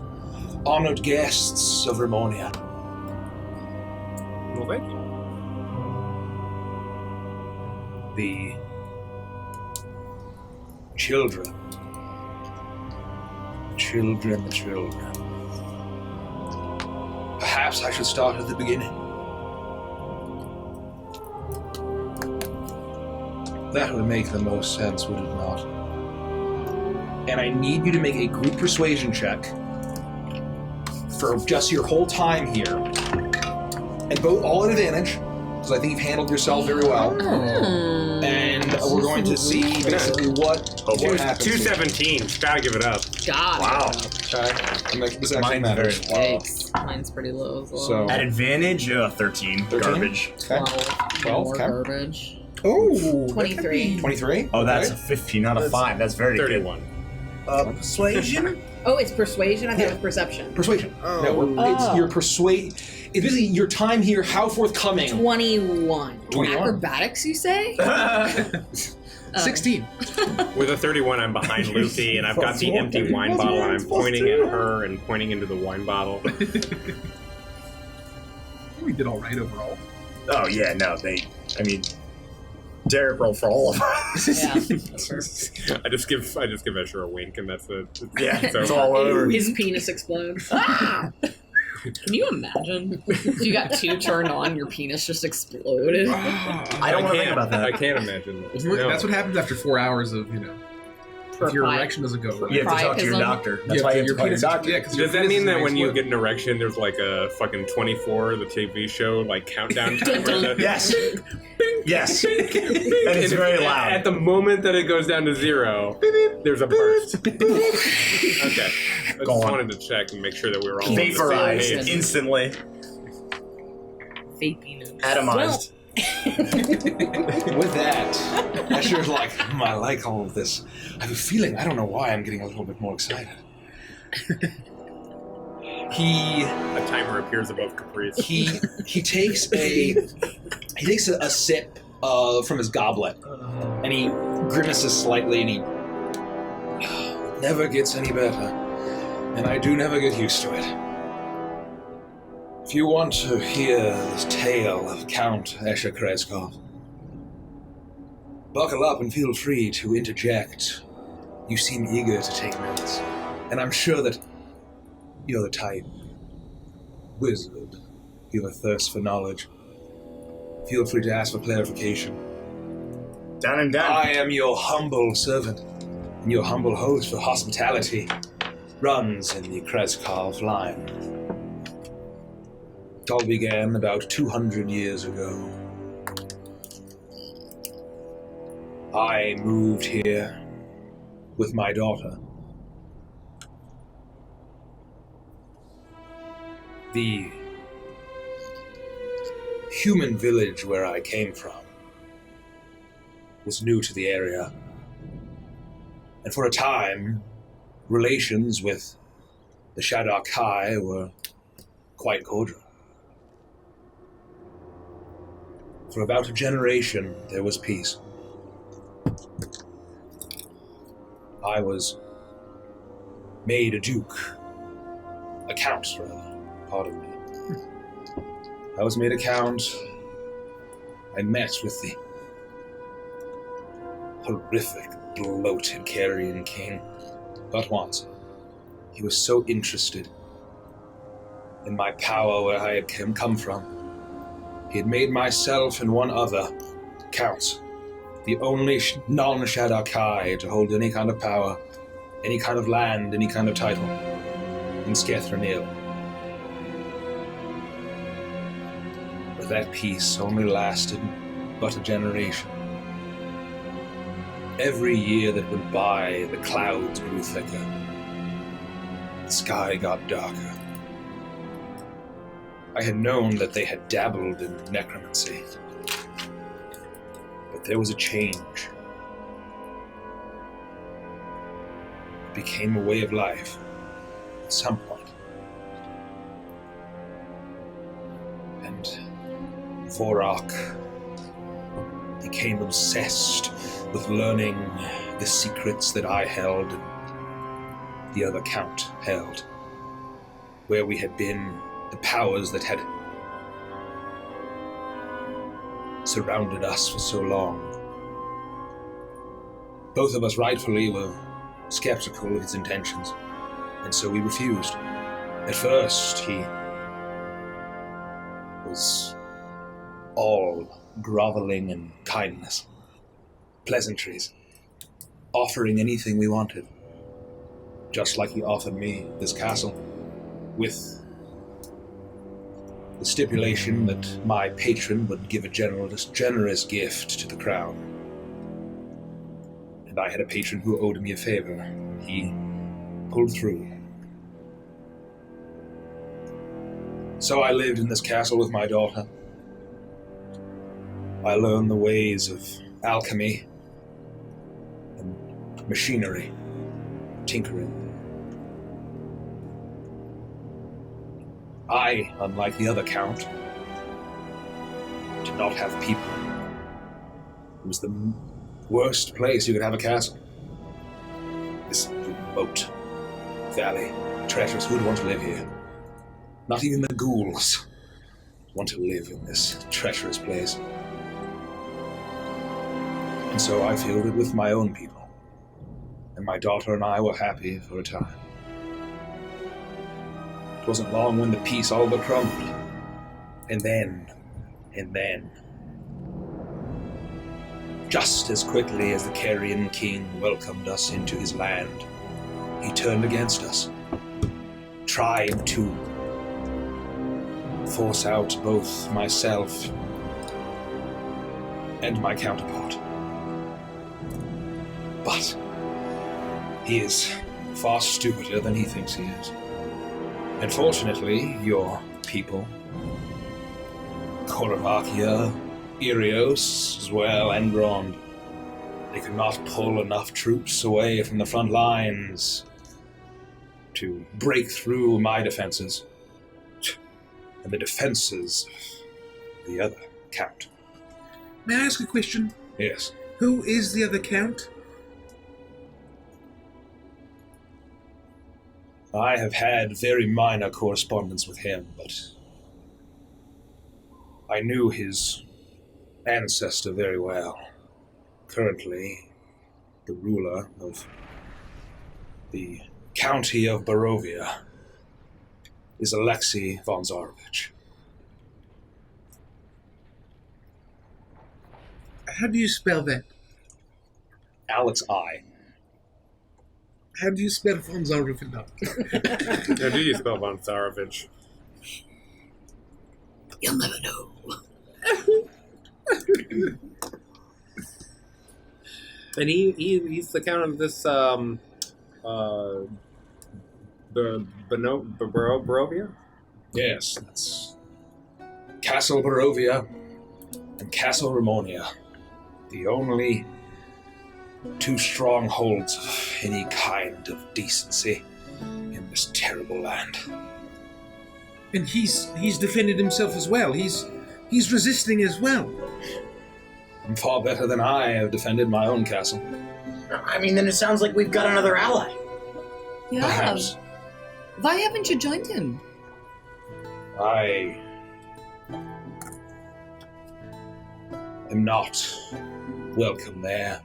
honored guests of Ramonia.
Well, thank you.
The children. Perhaps I should start at the beginning. That would make the most sense, would it not? And I need you to make a group persuasion check for just your whole time here. And vote all at advantage, because I think you've handled yourself very well. And we're going to see basically what happens.
217. Gotta give it up.
God.
Wow.
Okay. And this actually
Mine's
matters.
Yikes. Mine's pretty low as well.
So-
At advantage, 13.
13?
Garbage.
Okay. 12,
More
okay.
garbage.
Oh,
23.
23?
Oh, that's a
Okay.
15, not a 5. That's very
31.
good. Persuasion?
Oh, it's persuasion? I thought it was perception.
Persuasion.
Oh.
No, it's your persuade. It's basically your time here. How forthcoming?
21.
21.
Acrobatics, you say?
16.
With a 31, I'm behind Lucy, and I've got the empty wine bottle, and I'm pointing at her and pointing into the wine bottle.
We did all right overall.
Oh yeah, no, Derek rolled for all of us.
Yeah.
I just give Escher a wink, and that's it.
Yeah,
It's
it's
over.
all over.
His penis explodes. Ah!
Can you imagine if you got 2 turned on, your penis just exploded?
I don't want to think about that.
I can't imagine that. No.
That's what happens after 4 hours of, if your erection doesn't go right.
You have to talk to your
Priapism.
doctor. That's why you have to call your doctor.
Yeah, 'cause
Does that mean that when you get an erection, there's like a fucking 24, the TV show, like countdown timer?
Yes. Yes. And it's very loud.
At the moment that it goes down to 0, there's a burst. Okay. I just wanted to check and make sure that we were all on the same
Vaporized
page.
instantly.
Vapiness.
Atomized.
With that, Escher's like, I like all of this. I have a feeling, I don't know why, I'm getting a little bit more excited.
A timer appears above Caprice.
He takes a sip from his goblet, and he grimaces slightly, and he never gets any better, and I do never get used to it. If you want to hear this tale of Count Escher Kreskov, buckle up and feel free to interject. You seem eager to take notes, and I'm sure that you're the type. Wizard, you have a thirst for knowledge. Feel free to ask for clarification.
Down and down.
I am your humble servant, and your humble host for hospitality runs in the Kreskov line. It all began about 200 years ago. I moved here with my daughter. The human village where I came from was new to the area, and for a time, relations with the Shadok High were quite cordial. For about a generation, there was peace. I was made a duke, a count, rather, pardon me. I was made a count. I met with the horrific, bloated Carrion King but once. He was so interested in my power where I had come from. He had made myself and one other counts, the only non-Shadakai to hold any kind of power, any kind of land, any kind of title in Skethranil. But that peace only lasted but a generation. Every year that went by, the clouds grew thicker. The sky got darker. I had known that they had dabbled in necromancy. But there was a change. It became a way of life at some point. And Vorak became obsessed with learning the secrets that I held and the other count held. Where we had been, the powers that had surrounded us for so long. Both of us rightfully were skeptical of his intentions, and so we refused. At first, he was all groveling and kindness, pleasantries, offering anything we wanted, just like he offered me this castle, with the stipulation that my patron would give a generous gift to the crown. And I had a patron who owed me a favor. He pulled through. So I lived in this castle with my daughter. I learned the ways of alchemy and machinery, tinkering. I, unlike the other count, did not have people. It was the worst place you could have a castle. This remote valley, treacherous. Who'd want to live here? Not even the ghouls want to live in this treacherous place. And so I filled it with my own people. And my daughter and I were happy for a time. It wasn't long when the peace all but crumbled. And then, just as quickly as the Carrion King welcomed us into his land, he turned against us, tried to force out both myself and my counterpart. But he is far stupider than he thinks he is. And fortunately, your people, Koravakia, Irios as well, and Grond, they could not pull enough troops away from the front lines to break through my defenses and the defenses of the other count.
May I ask a question?
Yes.
Who is the other count?
I have had very minor correspondence with him, but I knew his ancestor very well. Currently, the ruler of the county of Barovia is Alexei von Zarovich.
How do you spell that?
Alex I.
How do you spell von Zarovich?
How do you spell von Zarovich?
You'll never know.
And he's the count of this Barovia?
Yes, that's Castle Barovia and Castle Ramonia. The only two strongholds of any kind of decency in this terrible land.
And he's defended himself as well. He's resisting as well.
I'm far better than I have defended my own castle.
I mean, then it sounds like we've got another ally.
Yeah.
Perhaps.
Why haven't you joined him?
I am not welcome there.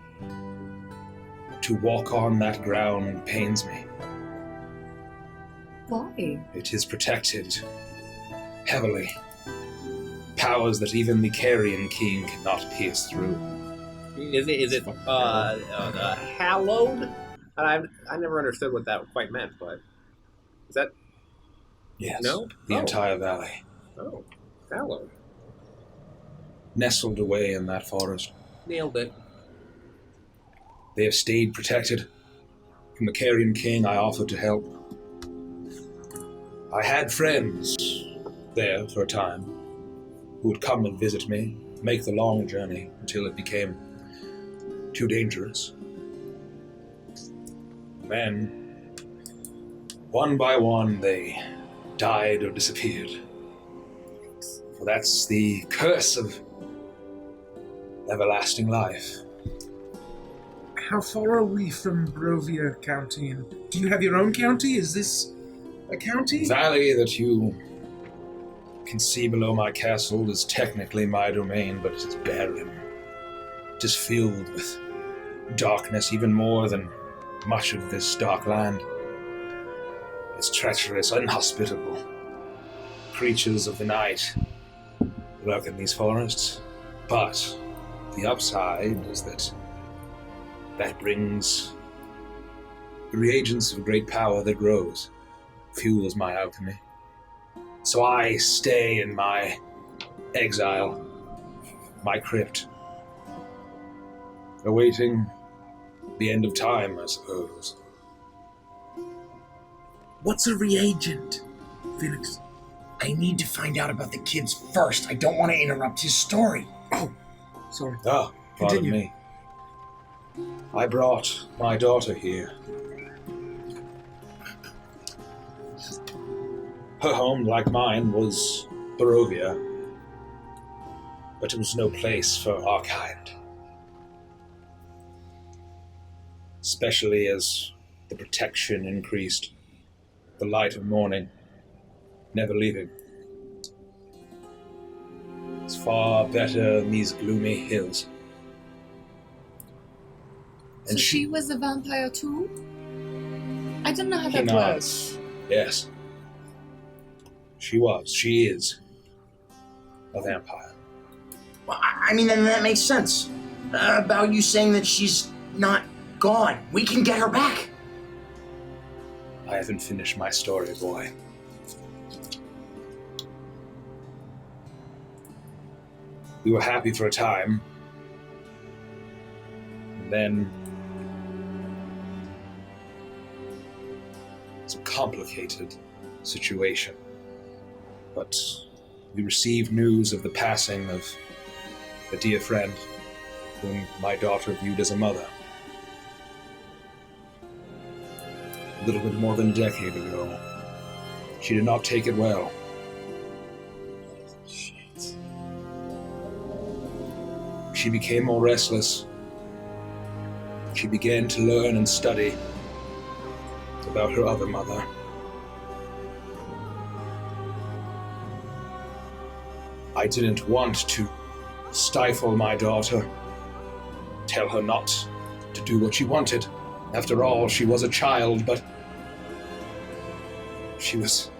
To walk on that ground pains me.
Why?
It is protected heavily. Powers that even the Carrion King cannot pierce through.
Is it hallowed? I never understood what that quite meant, but is that
Yes.
No?
The
Oh.
entire valley.
hallowed?
Nestled away in that forest.
Nailed it.
They have stayed protected. From the Carrion King, I offered to help. I had friends there for a time who would come and visit me, make the long journey until it became too dangerous. Then, one by one, they died or disappeared. For that's the curse of everlasting life.
How far are we from Barovia County? And do you have your own county? Is this a county?
The valley that you can see below my castle is technically my domain, but it is barren. It is filled with darkness, even more than much of this dark land. It's treacherous, inhospitable. Creatures of the night lurk in these forests. But the upside is that brings reagents of great power that grows, fuels my alchemy. So I stay in my exile, my crypt, awaiting the end of time, I suppose.
What's a reagent, Felix?
I need to find out about the kids first. I don't want to interrupt his story.
Oh, sorry.
Ah, pardon
Continue.
me. I brought my daughter here. Her home, like mine, was Barovia, but it was no place for our kind. Especially as the protection increased, the light of morning, never leaving. It's far better in these gloomy hills.
So she was a vampire too? I don't know how that works.
Yes. She is a vampire.
Well, I mean, then that makes sense. About you saying that she's not gone. We can get her back.
I haven't finished my story, boy. We were happy for a time. And then it's a complicated situation. But we received news of the passing of a dear friend whom my daughter viewed as a mother. A little bit more than a decade ago. She did not take it well. Shit. She became more restless. She began to learn and study about her other mother. I didn't want to stifle my daughter, tell her not to do what she wanted. After all, she was a child, but she was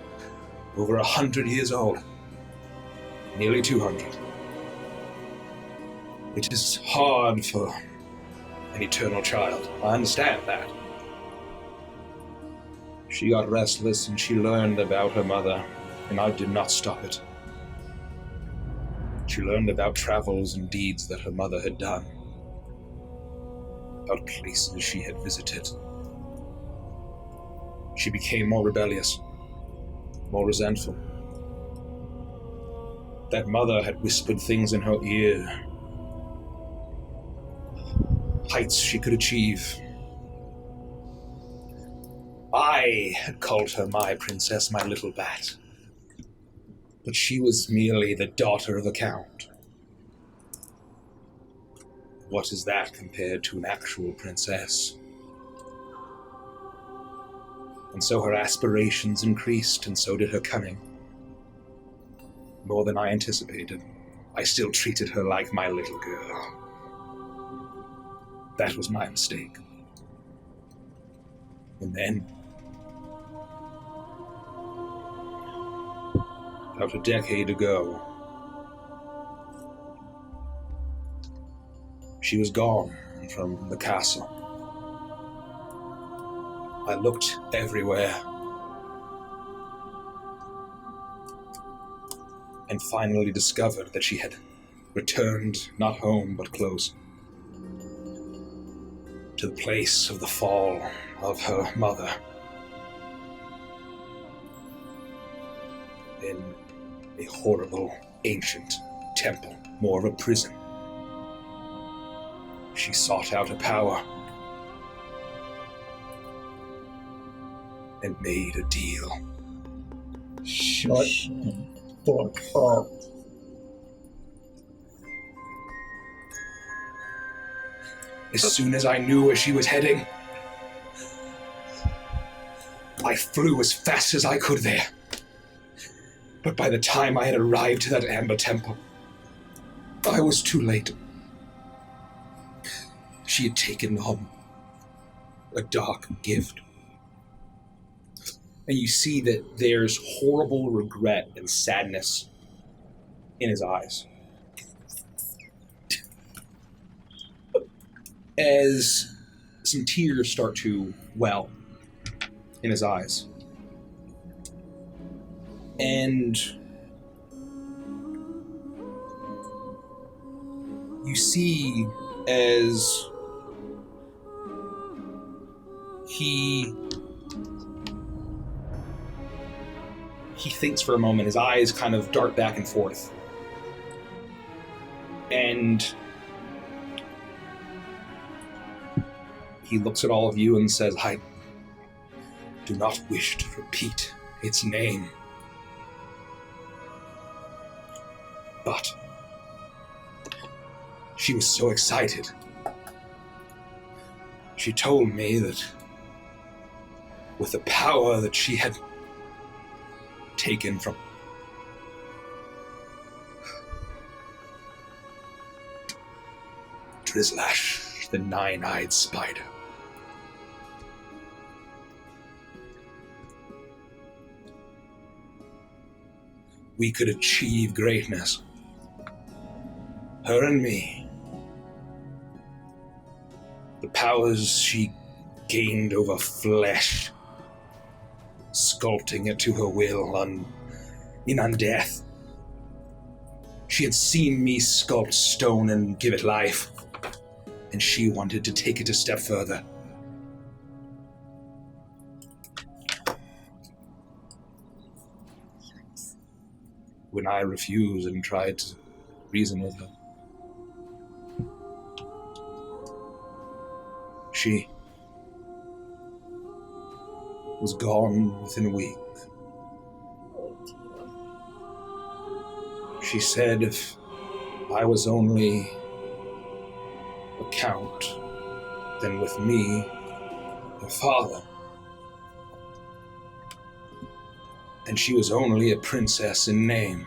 over 100 years old, nearly 200. It is hard for an eternal child. I understand that. She got restless and she learned about her mother, and I did not stop it. She learned about travels and deeds that her mother had done, about places she had visited. She became more rebellious, more resentful. That mother had whispered things in her ear, heights she could achieve. I had called her my princess, my little bat. But she was merely the daughter of a count. What is that compared to an actual princess? And so her aspirations increased, and so did her cunning. More than I anticipated. I still treated her like my little girl. That was my mistake. And then, about a decade ago, she was gone from the castle. I looked everywhere and finally discovered that she had returned not home but close to the place of the fall of her mother. In a horrible, ancient temple, more of a prison. She sought out a power and made a deal.
Shut the fuck up.
As soon as I knew where she was heading, I flew as fast as I could there. But by the time I had arrived to that Amber Temple, I was too late. She had taken on a dark gift. And you see that there's horrible regret and sadness in his eyes. As some tears start to well in his eyes. And you see as he thinks for a moment, his eyes kind of dart back and forth. And he looks at all of you and says, I do not wish to repeat its name. But she was so excited. She told me that with the power that she had taken from Drizlash, the nine-eyed spider, we could achieve greatness. Her and me. The powers she gained over flesh, sculpting it to her will in undeath. She had seen me sculpt stone and give it life, and she wanted to take it a step further. When I refused and tried to reason with her, she was gone within a week. She said if I was only a count, then with me, her father, and she was only a princess in name.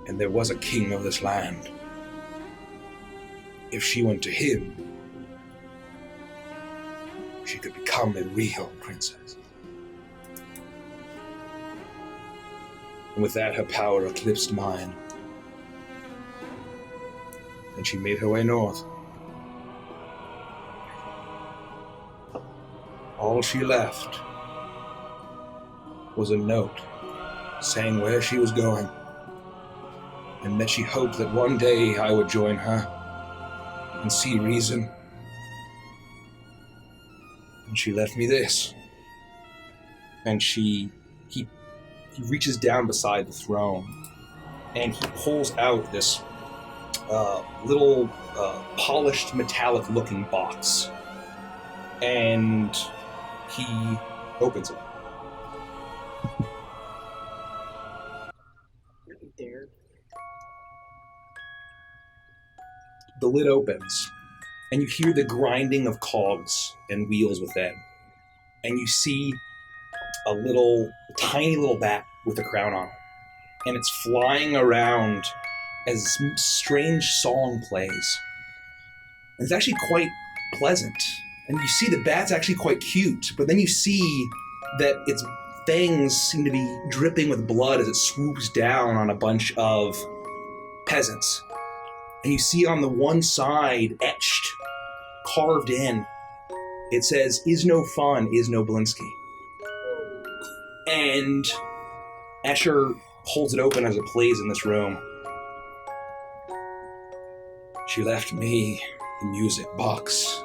And there was a king of this land. If she went to him, she could become a real princess. And with that, her power eclipsed mine. And she made her way north. All she left was a note saying where she was going, and that she hoped that one day I would join her and see reason. And she left me this. And he reaches down beside the throne, and he pulls out this little polished metallic looking box, and he opens it.
There.
The lid opens, and you hear the grinding of cogs and wheels within. And you see a tiny little bat with a crown on it. And it's flying around as strange song plays. And it's actually quite pleasant. And you see the bat's actually quite cute, but then you see that its fangs seem to be dripping with blood as it swoops down on a bunch of peasants. And you see on the one side, etched, carved in, it says, "Is no fun, is no Blinsky." And Escher holds it open as it plays in this room. She left me the music box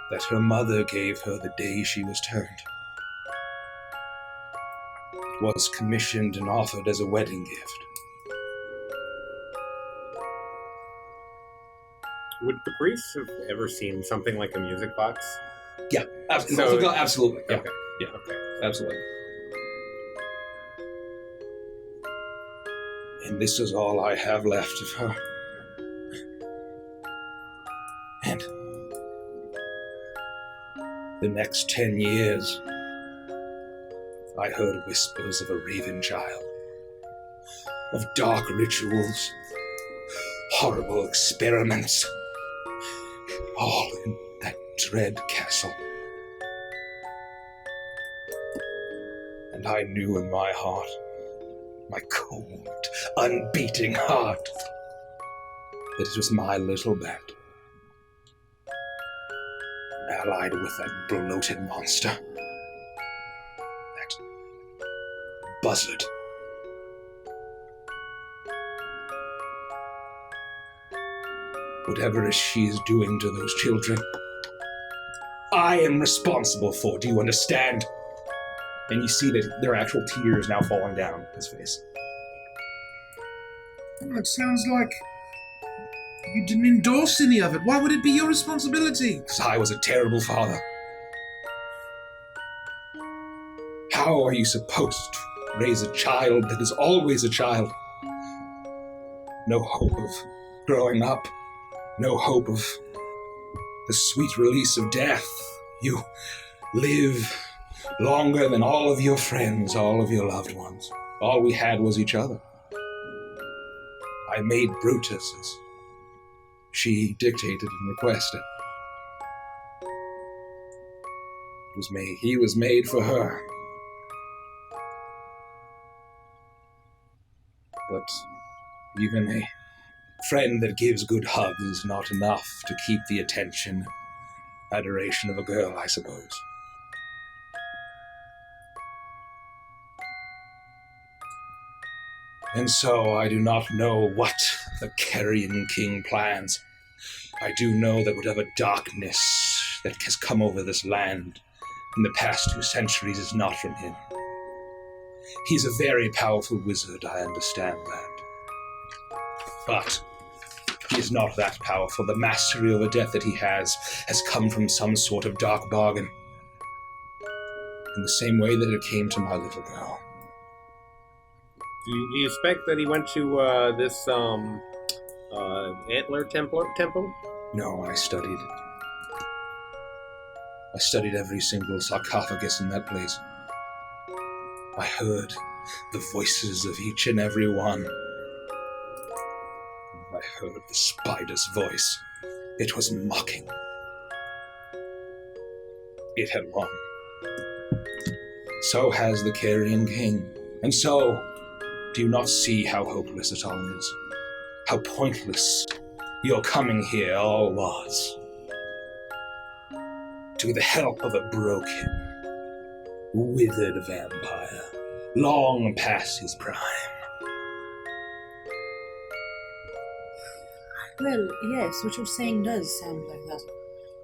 that her mother gave her the day she was turned. It was commissioned and offered as a wedding gift.
Would the priests have ever seen something like a music box?
Yeah, absolutely. Absolutely. Yeah.
Okay.
Yeah.
Okay.
Absolutely. And this is all I have left of her. And the next 10 years, I heard whispers of a raven child, of dark rituals, horrible experiments, all in that dread castle. And I knew in my heart, my cold, unbeating heart, that it was my little bat, allied with that bloated monster, that buzzard. Whatever she is doing to those children, I am responsible for. Do you understand? And you see that there are actual tears now falling down his face.
Well, it sounds like you didn't endorse any of it. Why would it be your responsibility?
Because I was a terrible father. How are you supposed raise a child that is always a child. No hope of growing up. No hope of the sweet release of death. You live longer than all of your friends, all of your loved ones. All we had was each other. I made Brutus as she dictated and requested. He was made for her. But even a friend that gives good hugs is not enough to keep the attention, adoration of a girl, I suppose. And so I do not know what the Carrion King plans. I do know that whatever darkness that has come over this land in the past 2 centuries is not from him. He's a very powerful wizard, I understand that. But he is not that powerful. The mastery over death that he has come from some sort of dark bargain. In the same way that it came to my little girl.
Do you suspect that he went to this antler temple?
No, I studied every single sarcophagus in that place. I heard the voices of each and every one. I heard the spider's voice. It was mocking. It had won. So has the Carrion King. And so, do you not see how hopeless it all is? How pointless your coming here all was? To be the help of a broken, withered vampire, long past his prime.
Well, yes, what you're saying does sound like that.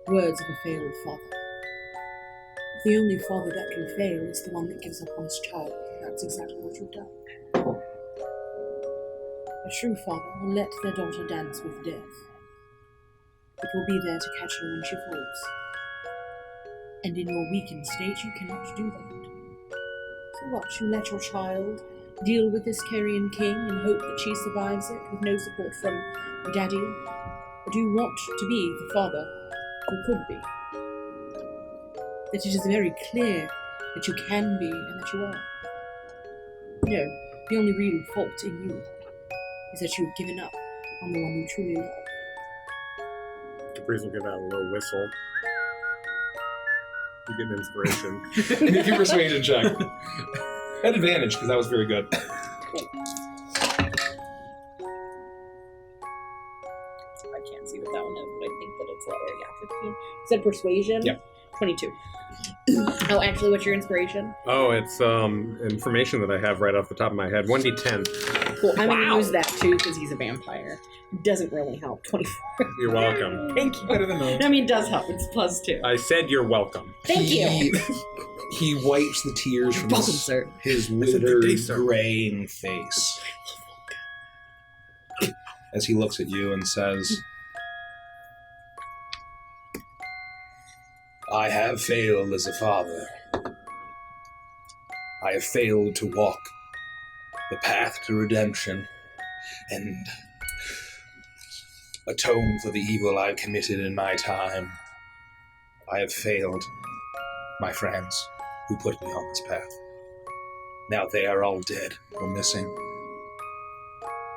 Words of a failed father. The only father that can fail is the one that gives up on his child. That's exactly what you've done. A true father will let their daughter dance with death, but will be there to catch her when she falls. And in your weakened state, you cannot do that. So what, you let your child deal with this Carrion King and hope that she survives it with no support from Daddy? Or do you want to be the father who could be? That it is very clear that you can be and that you are. No, the only real fault in you is that you've given up on the one you truly love.
Caprice will give out a low whistle. You get an inspiration.
Make your persuasion check. At advantage, because that was very good.
I can't see what that one is, but I think that it's lower. Yeah, 15. Is that persuasion?
Yep.
22. Oh, actually, what's your inspiration?
Oh, it's information that I have right off the top of my head. 1d10.
Cool. I'm going to use that too because he's a vampire. Doesn't really help. 24.
You're welcome.
Thank you.
Better than most.
I mean, it does help. It's +2.
I said you're welcome.
Thank you.
He wipes the tears from
Welcome, sir.
his
Good
withered,
day, sir.
graying face as he looks at you and says, I have failed as a father. I have failed to walk the path to redemption and atone for the evil I've committed in my time. I have failed my friends who put me on this path. Now they are all dead or missing,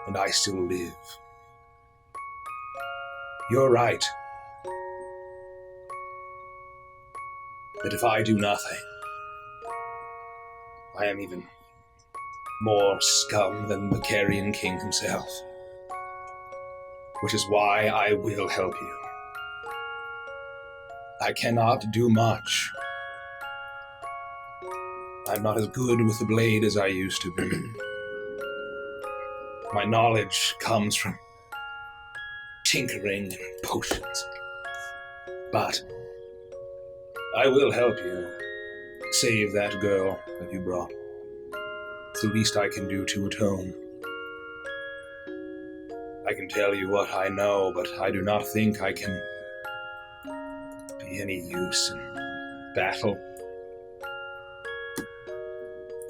and I still live. You're right. That if I do nothing, I am even more scum than the Carrion King himself. Which is why I will help you. I cannot do much. I'm not as good with the blade as I used to be. My knowledge comes from tinkering and potions. But I will help you save that girl that you brought. It's the least I can do to atone. I can tell you what I know, but I do not think I can be any use in battle.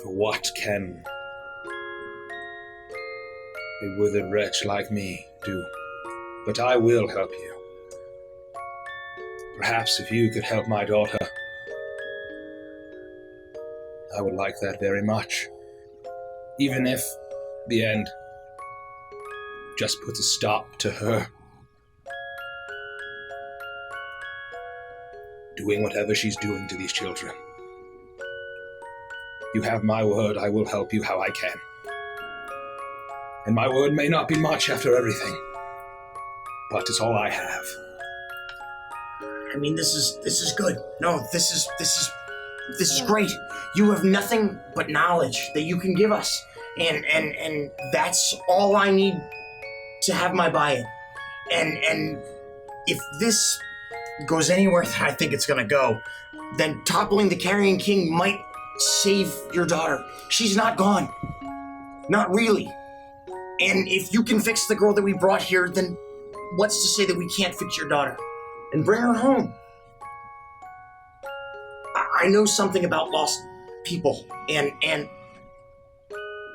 For what can a withered wretch like me do? But I will help you. Perhaps if you could help my daughter, I would like that very much. Even if the end just puts a stop to her doing whatever she's doing to these children. You have my word, I will help you how I can. And my word may not be much after everything, but it's all I have.
I mean, this is good. No, this is great. You have nothing but knowledge that you can give us, and that's all I need to have my buy-in. And if this goes anywhere that I think it's gonna go, then toppling the Carrion King might save your daughter. She's not gone. Not really. And if you can fix the girl that we brought here, then what's to say that we can't fix your daughter and bring her home? I know something about lost people, and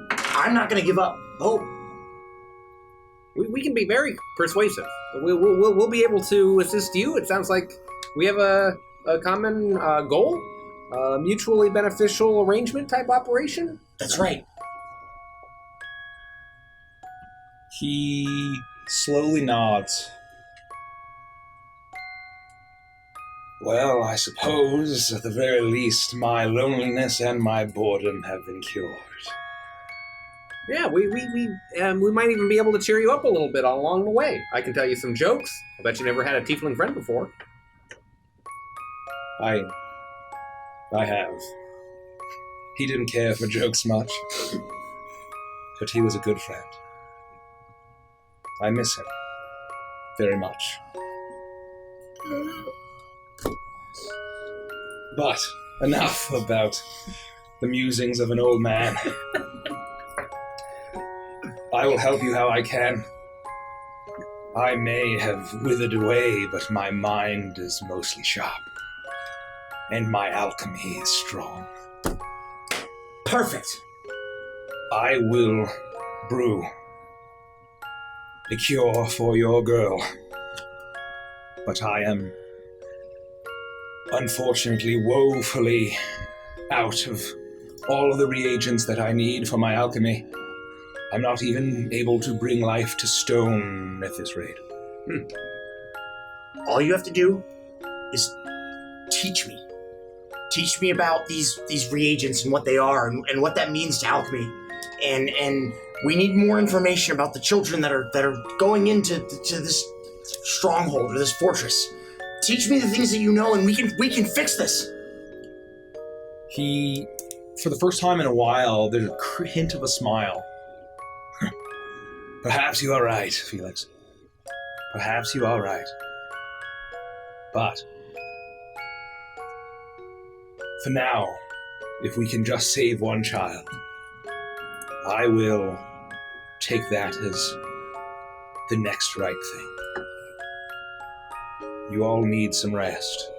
I'm not gonna give up hope.
We can be very persuasive. We'll be able to assist you. It sounds like we have a common goal, a mutually beneficial arrangement type operation.
That's right.
He slowly nods. Well, I suppose, at the very least, my loneliness and my boredom have been cured.
Yeah, we might even be able to cheer you up a little bit along the way. I can tell you some jokes. I bet you never had a tiefling friend before.
I have. He didn't care for jokes much, but he was a good friend. I miss him very much. But enough about the musings of an old man. I will help you how I can. I may have withered away, but my mind is mostly sharp. And my alchemy is strong.
Perfect.
I will brew a cure for your girl. But I am unfortunately woefully out of all of the reagents that I need for my alchemy. I'm not even able to bring life to stone at this rate.
All you have to do is teach me. Teach me about these reagents and what they are and what that means to alchemy. And we need more information about the children that are going into this stronghold or this fortress. Teach me the things that you know, and we can fix this.
He, for the first time in a while, there's a hint of a smile. Perhaps you are right, Felix. Perhaps you are right. But for now, if we can just save one child, I will take that as the next right thing. You all need some rest.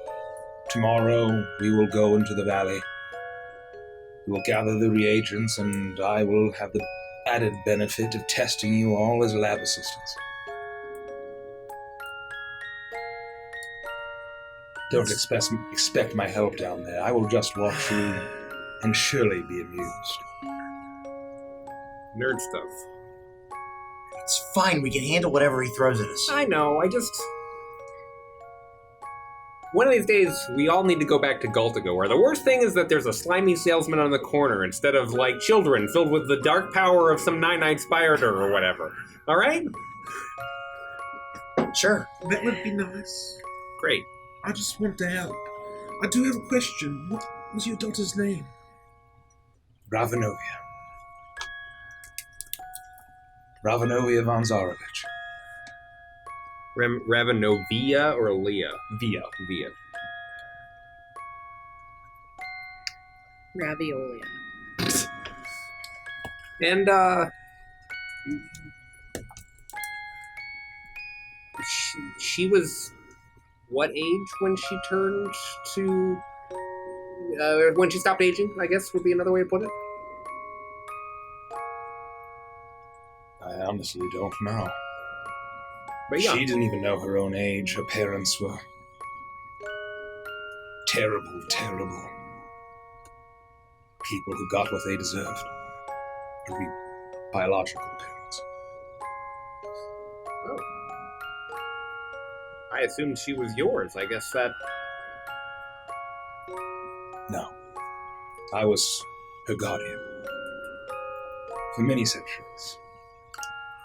Tomorrow, we will go into the valley. We will gather the reagents, and I will have the added benefit of testing you all as lab assistants. Don't expect my help down there. I will just walk through and surely be amused.
Nerd stuff.
It's fine. We can handle whatever he throws at us.
I know, one of these days, we all need to go back to Galtago, where the worst thing is that there's a slimy salesman on the corner instead of, like, children filled with the dark power of some nine-eyed spider or whatever. All right?
Sure.
That would be nice.
Great.
I just want to help. I do have a question. What was your daughter's name?
Ravanovia. Ravanovia von Zarovich.
Ravanovia or Leah?
Via.
Raviolia.
And, she was what age when she turned to, when she stopped aging, I guess would be another way to put it?
I honestly don't know.
But yeah,
She didn't even know her own age. Her parents were terrible, terrible people who got what they deserved. Biological parents.
oh. I assumed she was yours. I guess that...
No. I was her guardian. For many centuries.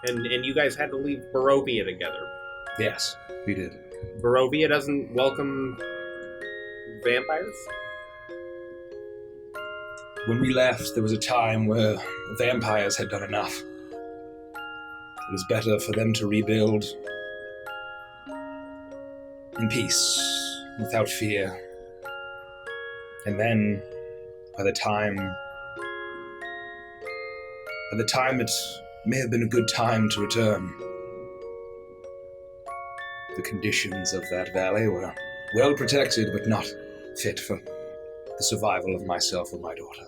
And you guys had to leave Barovia together.
Yes, we did.
Barovia doesn't welcome vampires?
When we left, there was a time where vampires had done enough. It was better for them to rebuild in peace, without fear. And then, by the time it may have been a good time to return, the conditions of that valley were well protected, but not fit for the survival of myself and my daughter.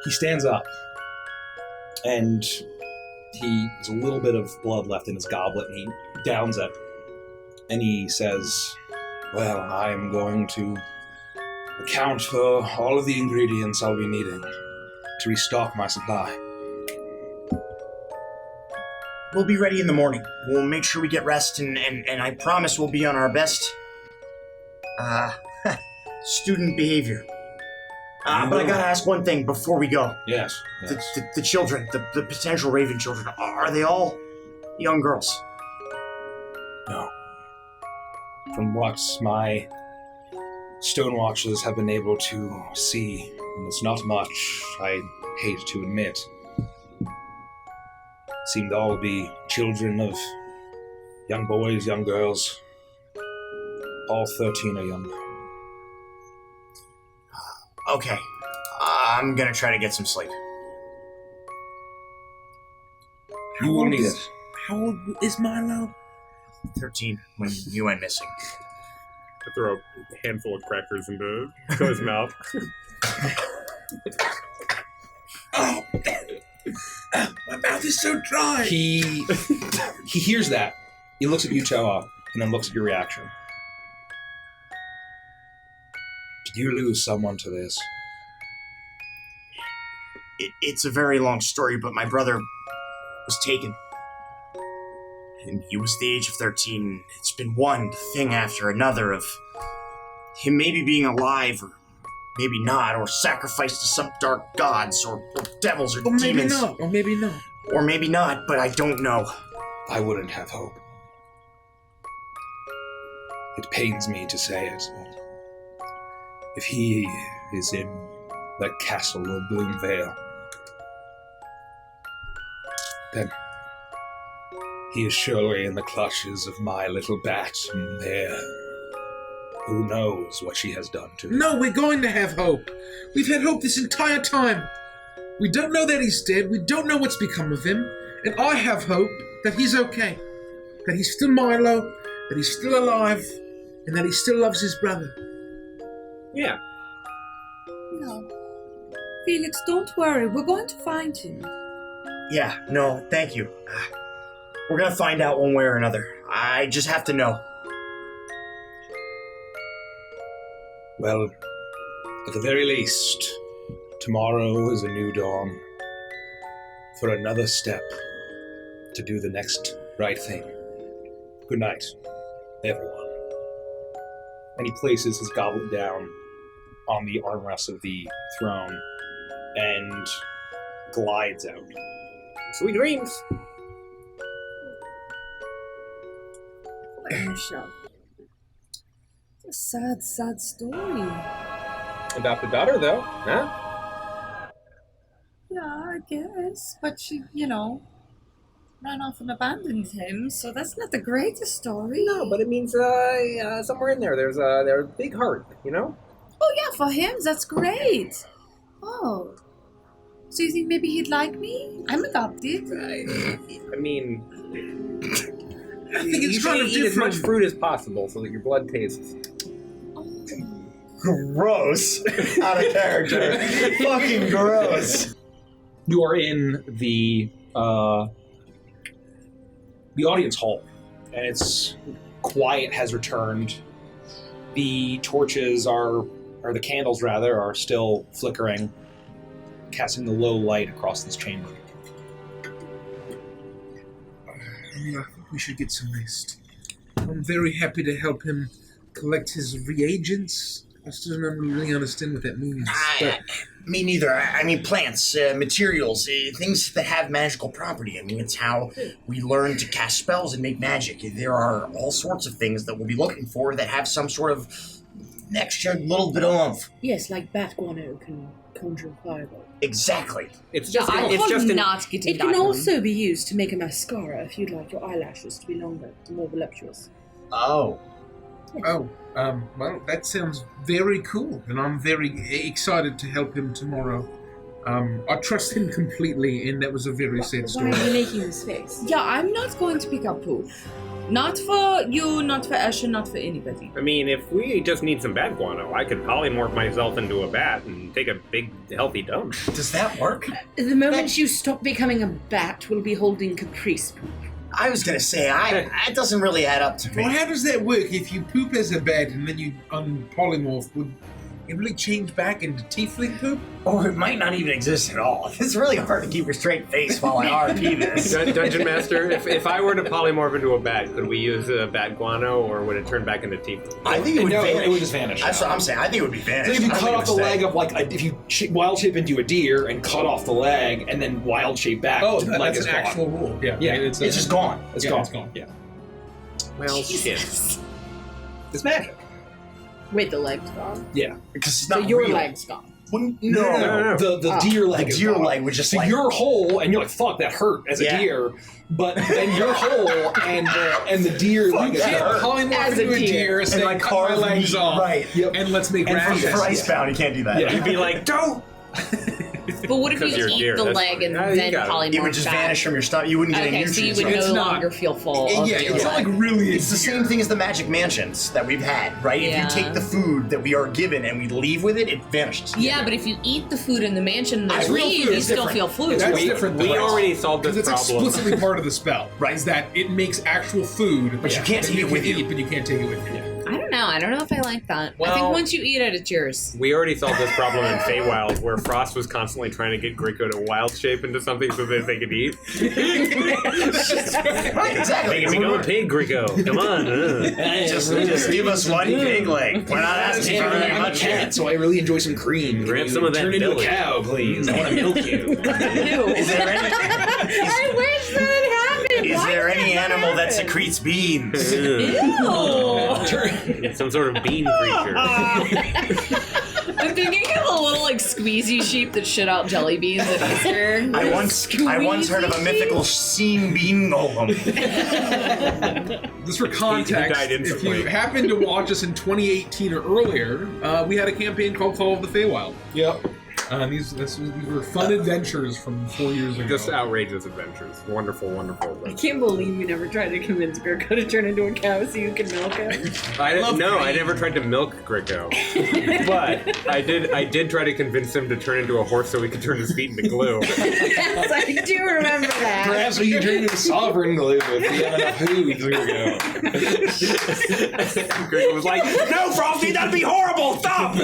He stands up, and he has a little bit of blood left in his goblet, and he downs it, and he says, well, I'm going to account for all of the ingredients I'll be needing to restock my supply.
We'll be ready in the morning. We'll make sure we get rest, and I promise we'll be on our best student behavior. But I gotta ask one thing before we go.
Yes.
The children, the potential Raven children, are they all young girls?
No. From what my stonewatchers have been able to see, and it's not much, I hate to admit, seem to all be children of young boys, young girls. All 13 are young.
Okay. I'm gonna try to get some sleep.
You will need it.
How old is Milo?
13 when you went missing.
I throw a handful of crackers into his mouth.
Oh, my mouth is so dry.
He hears that. He looks at you, Toa, and then looks at your reaction. Did you lose someone to this?
It's a very long story, but my brother was taken. And he was the age of 13. It's been one thing after another of him maybe being alive, or maybe not, or sacrificed to some dark gods, or devils, or demons.
Maybe not, or maybe not.
Or maybe not, but I don't know.
I wouldn't have hope. It pains me to say it, but if he is in that castle of Bloomvale, then he is surely in the clutches of my little bat, and there, who knows what she has done to him.
No, we're going to have hope. We've had hope this entire time. We don't know that he's dead. We don't know what's become of him. And I have hope that he's okay. That he's still Milo, that he's still alive, and that he still loves his brother.
Yeah.
No. Felix, don't worry. We're going to find him.
Yeah, no, thank you. We're gonna find out one way or another. I just have to know.
Well, at the very least, tomorrow is a new dawn for another step to do the next right thing. Good night, everyone. And he places his goblet down on the armrest of the throne and glides out.
Sweet dreams.
Michelle. It's a sad, sad story.
Adopted daughter, though, huh?
Yeah, I guess. But she, ran off and abandoned him, so that's not the greatest story.
No, but it means somewhere in there, there's a big heart,
Oh, yeah, for him, that's great. Oh. So you think maybe he'd like me? I'm adopted.
I mean,
I think
you
it's
should
kind of
eat as
different.
much fruit as possible so that your blood tastes.
Oh.
Gross. Out of character. Fucking gross.
You are in the audience hall, and it's quiet has returned. The torches or the candles rather, are still flickering, casting the low light across this chamber.
I think we should get some rest. I'm very happy to help him collect his reagents. I still don't really understand what that means.
Me neither. I mean, plants, materials, things that have magical property. I mean, it's how we learn to cast spells and make magic. There are all sorts of things that we'll be looking for that have some sort of extra little bit of oomph.
Yes, like bat guano can conjure fireball.
Exactly.
It's just
I
it's just an,
not getting
It can
that one.
also be used to make a mascara if you'd like your eyelashes to be longer and more voluptuous.
Oh.
Oh, well, that sounds very cool, and I'm very excited to help him tomorrow. I trust him completely, and that was a very sad
Why
story.
are you making this face?
Yeah, I'm not going to pick up poop. Not for you, not for Escher, not for anybody.
I mean, if we just need some bat guano, I could polymorph myself into a bat and take a big, healthy dump.
Does that work?
The moment you stop becoming a bat, we'll be holding caprice poop.
I was going to say, that doesn't really add up to me.
Well, how does that work? If you poop as a bat and then you unpolymorph, would it really change back into tiefling poop?
Or it might not even exist at all. It's really hard to keep a straight face while I RP this.
Dungeon Master, if I were to polymorph into a bat, could we use bat guano, or would it turn back into tiefling?
I think it would vanish.
It would just vanish.
That's what I'm saying. I think it would be
So
vanished.
if you
I don't
cut
think
off
it
the
would
leg
stay.
of, like, if you wild shape into a deer and cut off the leg and then wild shape back,
Oh,
the leg
that's
is
an
gone.
actual rule. Yeah,
Yeah,
It's just gone.
It's
Yeah,
gone.
it's gone.
Yeah.
Well, shit.
It's magic.
Wait, the leg's gone?
Yeah.
Because it's
So
not
your
real.
leg's gone.
No.
The deer leg
The
is
deer
gone.
leg was just
So
like...
you're whole, and you're like, fuck, that hurt as a
Yeah.
deer. But then you're whole, and the deer
Fuck,
leg is
that
gone.
hurt.
Polymorph
As a
into a
deer.
deer,
and
say,
like
cut my
carve
legs
meat.
off,
Right.
Yep.
and let's make
And
rashes.
for Icebound, you can't do that.
Yeah.
You'd be like, don't!
But what if
Because
you
you're a
eat
deer,
the
that's
leg
fine.
and
Yeah, you
then
got it.
polymorph
It would just
back?
vanish from your stomach. You wouldn't get any
Okay, so you
nutrients.
would
It's
no
not-
longer feel full. Of
Yeah,
deer
it's not
leg.
like really a
It's the
deer.
same thing as the magic mansions that we've had, right? If
Yeah.
you take the food that we are given and we leave with it, it vanishes.
Yeah, but if you eat the food in the mansion and
That's
then
real
leave,
food.
you
It's
still
different.
feel flu.
That's
we
different.
we
Right.
already solved this
Because it's
problem.
explicitly part of the spell,
Right.
Is that it makes actual food,
But you can't
that
take it with
can
you.
eat, but you can't take it with you.
I don't know. I don't know if I like that. I
Well-
think once you eat it, it's yours.
We already solved this problem in Feywild, where Frost was constantly trying to get Grico to wild shape into something so that they could eat.
Right, exactly.
Make it become a pig, Grico. Come on.
Just give us one pig leg. We're not asking for very
I'm a
much.
cat, so I really enjoy some cream. Can
Grab
you
some of that
turn into
belly.
a cow, please. I want to milk you.
Is there any,
I wish that happened!
is there any animal that secretes beans?
Some sort of bean creature.
I'm thinking of a little like squeezy sheep that shit out jelly beans at Easter.
I once heard of a mythical seam bean golem.
Just for
He
context,
died
if
instantly.
you happened to watch us in 2018 or earlier, we had a campaign called Call of the Feywild.
Yep.
These were fun adventures from 4 years ago.
Just outrageous adventures. Wonderful, wonderful
I
adventures.
can't believe you never tried to convince Gurko to turn into a cow so you can milk him.
I never tried to milk Grico. But I did try to convince him to turn into a horse so we could turn his feet into glue.
Yes, I do remember that.
Perhaps we can turn into sovereign glue if we have enough hooves. Here we go.
Grico was like, no, Frosty, that'd be horrible! Stop!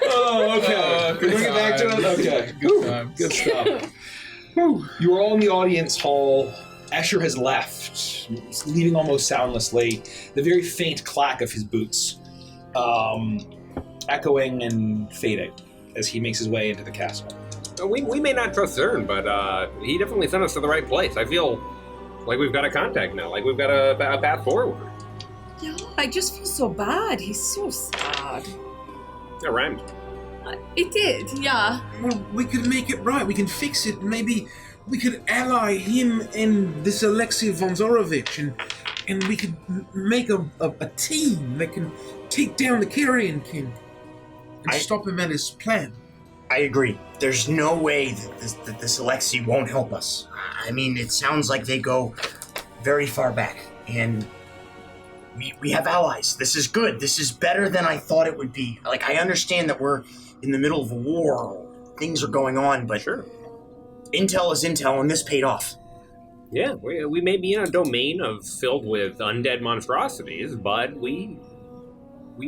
Oh, okay. Can we get back to it? Okay. Good stuff. Whew. You are all in the audience hall. Escher has left, leaving almost soundlessly. The very faint clack of his boots, echoing and fading as he makes his way into the castle.
We may not trust Zern, but he definitely sent us to the right place. I feel like we've got a contact now, like we've got a path forward.
Yeah, I just feel so bad. He's so sad.
That rhymed.
It did, yeah.
Well, we could make it right. We can fix it. Maybe we could ally him and this Alexei Vonzorovich, and we could make a team that can take down the Carrion King and stop him at his plan.
I agree. There's no way that this Alexei won't help us. I mean, it sounds like they go very far back, and we have allies. This is good. This is better than I thought it would be. Like, I understand that we're in the middle of a war. Things are going on, but
Sure.
intel is intel, and this paid off.
Yeah, we may be in a domain filled with undead monstrosities, but we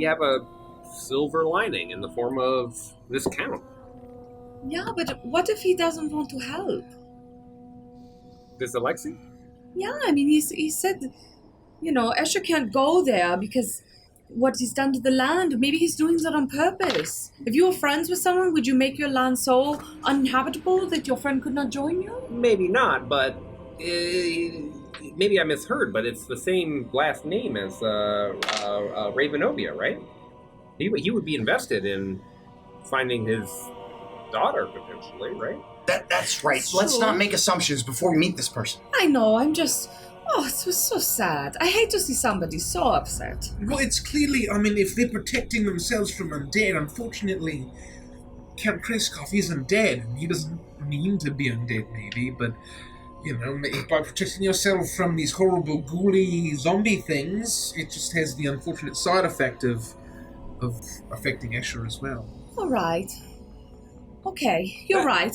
have a silver lining in the form of this count.
Yeah, but what if he doesn't want to help?
This Alexei?
Yeah, I mean, he said, Escher can't go there because what he's done to the land. Maybe he's doing that on purpose. If you were friends with someone, would you make your land so uninhabitable that your friend could not join you?
Maybe not, but maybe I misheard, but it's the same last name as Ravenovia, right? He would be invested in finding his daughter, potentially, right?
That's right.
That's
Let's
true.
not make assumptions before we meet this person.
I know, it was so sad. I hate to see somebody so upset.
Well, it's clearly, if they're protecting themselves from undead, unfortunately, Count Kreskov isn't dead. He doesn't mean to be undead, maybe, but, by protecting yourself from these horrible, ghouly zombie things, it just has the unfortunate side effect of affecting Escher as well.
All right. Okay, you're right.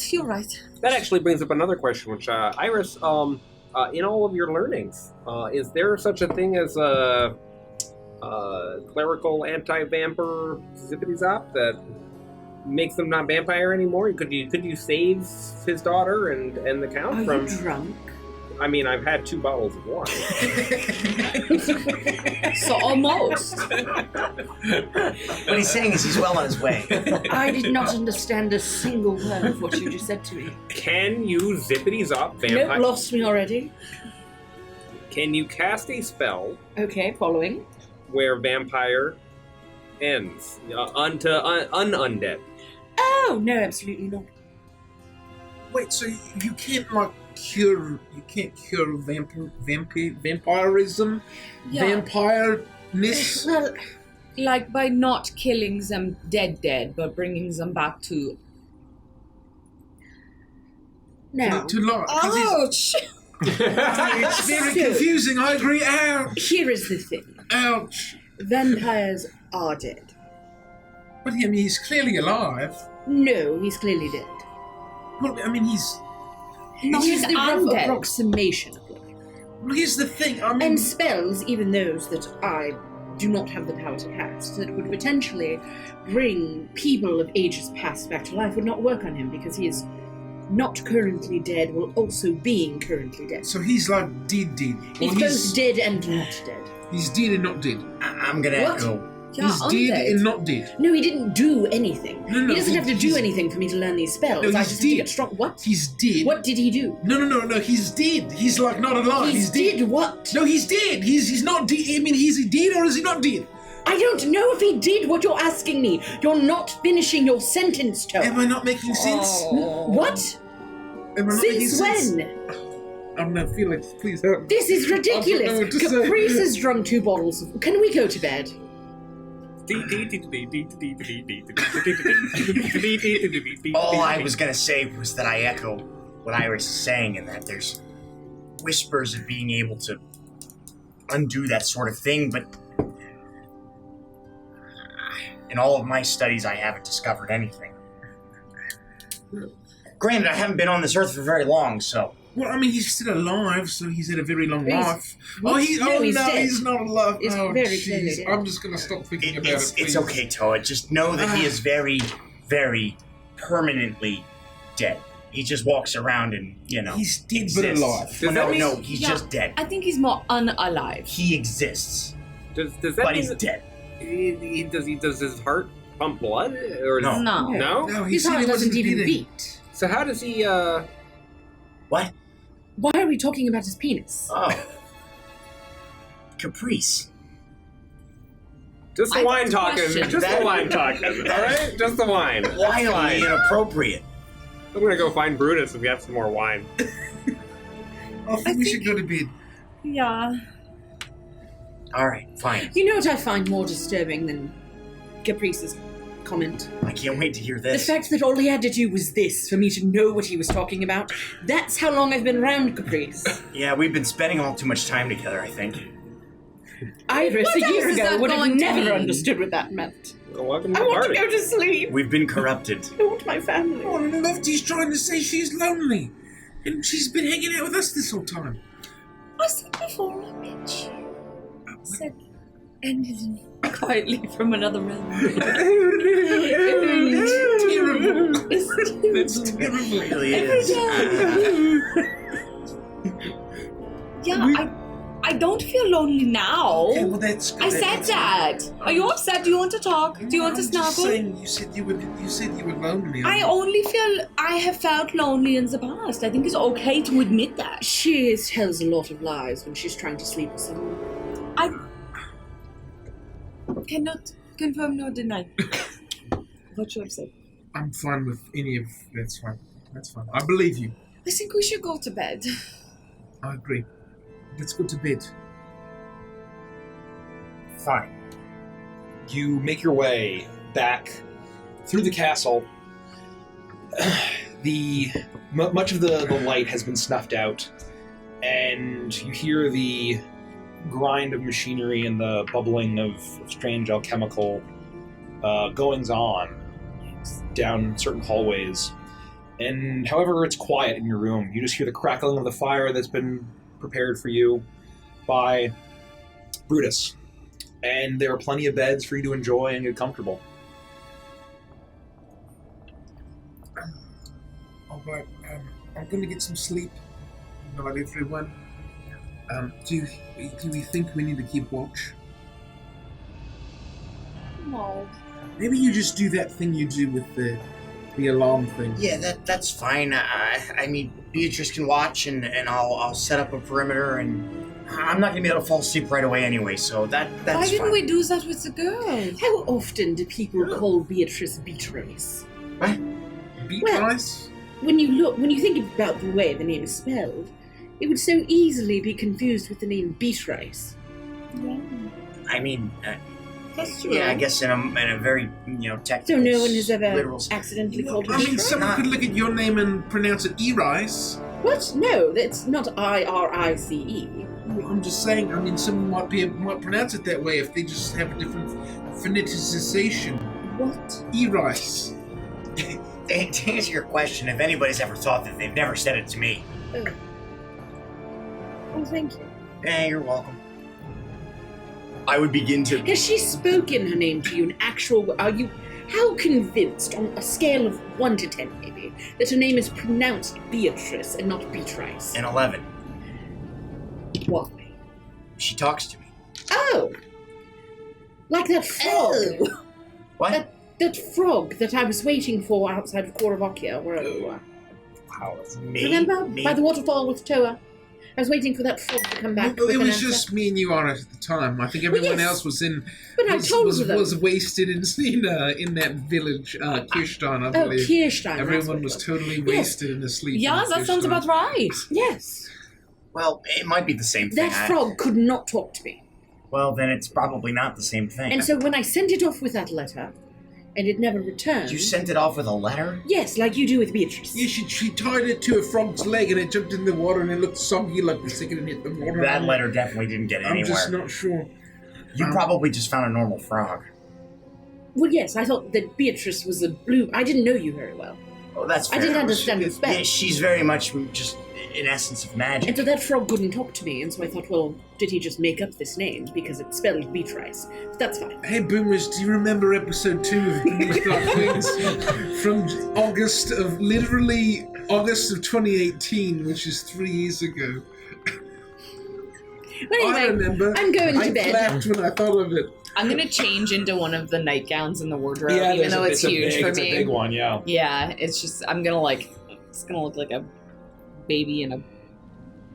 That actually brings up another question, which, Iris, in all of your learnings, is there such a thing as a clerical anti-vampire zippity-zop that makes them not vampire anymore? Could you save his daughter and the count
Are
from...
you drunk?
I mean, I've had 2 bottles of wine.
So almost.
What he's saying is he's well on his way.
I did not understand a single word of what you just said to me.
Can you zippity-zop vampire...
Nope, lost me already.
Can you cast a spell
Okay, following.
where vampire ends unto undead?
Oh, no, absolutely not.
Wait, so you can't cure vampirism?
Yeah.
Vampireness?
Well,
Like by not killing them dead, but bringing them back to...
now,
To life. 'Cause
Ouch!
it's very
So-
confusing, I agree. Ouch!
here is the thing.
Ouch!
Vampires are dead.
But he's clearly alive.
No, he's clearly dead.
Well, he's...
Not
It is the rough
undead.
approximation of life.
Well, here's the thing,
And spells, even those that I do not have the power to cast, that would potentially bring people of ages past back to life would not work on him because he is not currently dead while also being currently dead.
So he's like dead.
He's both dead and not dead.
He's dead and not dead.
I'm gonna
What?
echo.
Yeah,
He's dead
undead.
and not dead.
No, he didn't do anything.
No,
he doesn't have to do
he's-
anything for me to learn these spells.
No,
I
he's
just have to
dead.
get strong. What?
He's dead.
What did he do?
No, he's dead. He's like not alive.
He
dead.
did what?
No, he's dead. He's not dead. Is he dead or is he not dead?
I don't know if he did what you're asking me. You're not finishing your sentence, Toad.
Am I not making sense?
What?
Am I not making
Since
sense?
when?
I don't know, Felix, please help me.
This is
I don't know
ridiculous.
what to say.
Caprice has drunk 2 bottles. Can we go to bed?
All I was gonna say was that I echo what Iris is saying, and that there's whispers of being able to undo that sort of thing, but in all of my studies, I haven't discovered anything. Granted, I haven't been on this earth for very long, so...
Well, he's still alive, so he's had a very long
He's-
life.
No, he's dead.
He's not alive.
He's
oh,
very
jeez.
clearly dead.
I'm just gonna stop thinking about it,
It's
please.
okay, Toa. Just know that he is very, very permanently dead. He just walks around and,
He's dead but
exists.
alive.
Does
Well,
that
no,
mean-
no, he's
Yeah.
just dead.
I think he's more unalive.
He exists,
Does that
but
mean
he's
that
dead.
does his heart pump blood or
No.
No.
No?
No, he
His
said
heart
he
doesn't
wasn't
even
beating.
beat.
So how does he
What?
Why are we talking about his penis?
Oh. Caprice.
just the
I
wine
have a
talking?
question.
Just the wine talking. All right, just the wine.
Wildly inappropriate.
I'm gonna go find Brutus and get some more wine.
I think we should go to bed.
Yeah.
Alright, fine.
You know what I find more disturbing than Caprice's comment?
I can't wait to hear
The
this.
fact that all he had to do was this for me to know what he was talking about. That's how long I've been around Caprice.
Yeah, we've been spending all too much time together, I think.
Iris
What
a
else
year
is
ago
that
would have
going to
never
mean?
understood what that meant.
Well, welcome to
I
the
want to
party.
go to sleep.
We've been corrupted.
I want my family.
Oh, and Lofty's trying to say she's lonely. And she's been hanging out with us this whole time.
I said before I met you. I said ended quietly from another realm.
It's terrible. It's terrible.
It really is.
Yeah, I don't feel lonely now.
Okay, well, that's good.
I said that. Are you upset? Do you want to talk? Do you want to
I'm just
snuggle?
saying, you said you were lonely.
I only feel I have felt lonely in the past. I think it's okay to admit that.
She tells a lot of lies when she's trying to sleep with someone.
I cannot confirm nor deny what you have said.
I'm fine with any of that's fine. That's fine. I believe you.
I think we should go to bed.
I agree. Let's go to bed.
Fine. You make your way back through the castle. Much of the light has been snuffed out, and you hear the grind of machinery and the bubbling of strange alchemical goings on down certain hallways. And however, it's quiet in your room. You just hear the crackling of the fire that's been prepared for you by Brutus. And there are plenty of beds for you to enjoy and get comfortable.
All right. I'm going to get some sleep. Not everyone. Do we think we need to keep watch?
No.
Maybe you just do that thing you do with the alarm thing.
Yeah, that's fine. I mean, Beatrice can watch, and I'll set up a perimeter, and I'm not gonna be able to fall asleep right away anyway. So that's
Why didn't
fine.
we do that with the girls?
How often do people call Beatrice Beatrice?
Beat
Well-
rice?
When you think about the way the name is spelled, it would so easily be confused with the name Beatrice.
Yeah,
I mean,
that's true.
yeah, I guess in a very
So
technical.
no one has ever
literal sense.
accidentally called her
I mean,
Beatrice?
someone could look at your name and pronounce it E-rice.
What? No, that's not I-R-I-C-E.
I'm just saying, I mean, someone might pronounce it that way if they just have a different phoneticization.
What?
E-rice.
To answer your question, if anybody's ever thought that, they've never said it to me.
Oh, thank you.
Yeah, you're welcome. I would begin to.
Has she spoken her name to you in actual... Are you... How convinced, on a scale of 1 to 10 maybe, that her name is pronounced Beatrice and not Beatrice?
An 11.
Why?
She talks to me.
Oh! Like that frog.
What?
That frog that I was waiting for outside of Koravakia, wherever you were.
Wow, it's me.
Remember?
Me.
By the waterfall with Toa. I was waiting for that frog to come back.
Well,
with
it
an
was
answer.
just me and you on it at the time. I think everyone
yes.
else was in.
But I told them.
was wasted in that village, Kirstein, I
Oh,
believe.
Kirstein.
Everyone was totally wasted and asleep.
Yeah,
in
that sounds
Kirstein.
about right.
Yes.
Well, it might be the same thing.
That frog could not talk to me.
Well, then it's probably not the same thing.
And so when I sent it off with that letter, and it never returned...
You sent it off with a letter?
Yes, like you do with Beatrice.
Yeah, she tied it to a frog's leg and it jumped in the water and it looked soggy like the second it hit the water.
That letter definitely didn't get
I'm
anywhere.
just not sure.
You probably just found a normal frog.
Well, yes, I thought that Beatrice was a blue... I didn't know you very well.
Oh, that's fair.
I didn't understand the spell.
Yeah, she's very much just an essence of magic.
And so that frog couldn't talk to me, and so I thought, well, did he just make up this name because it's spelled Beatrice? But that's fine.
Hey, Boomers, do you remember episode 2 of Beneath Dark Wings from August of 2018, which is 3 years ago?
But anyway,
I remember.
I'm going to
I
bed.
clapped when I thought of it.
I'm gonna change into one of the nightgowns in the wardrobe,
Yeah,
even though it's huge for
it's
me.
a big one, yeah.
Yeah, it's just it's gonna look like a baby in a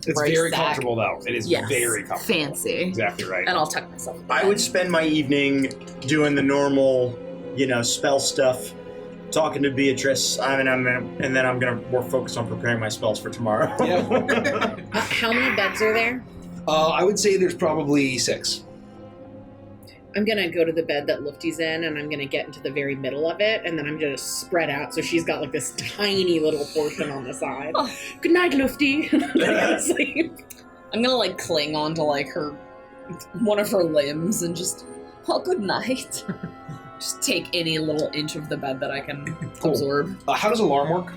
It's
rice
very
sack.
comfortable, though. It is
Yes,
very comfortable.
fancy.
Exactly right.
And I'll tuck myself. in
I
bed.
would spend my evening doing the normal, spell stuff, talking to Beatrice, and then I'm gonna more focus on preparing my spells for tomorrow.
Yeah.
How many beds are there?
I would say there's probably 6.
I'm gonna go to the bed that Lufty's in, and I'm gonna get into the very middle of it, and then I'm gonna spread out so she's got like this tiny little portion on the side.
Oh.
Good night, Lufty. I'm gonna go to sleep.
I'm gonna cling on to her one of her limbs and just, well, good night. Just take any little inch of the bed that I can absorb.
How does alarm work?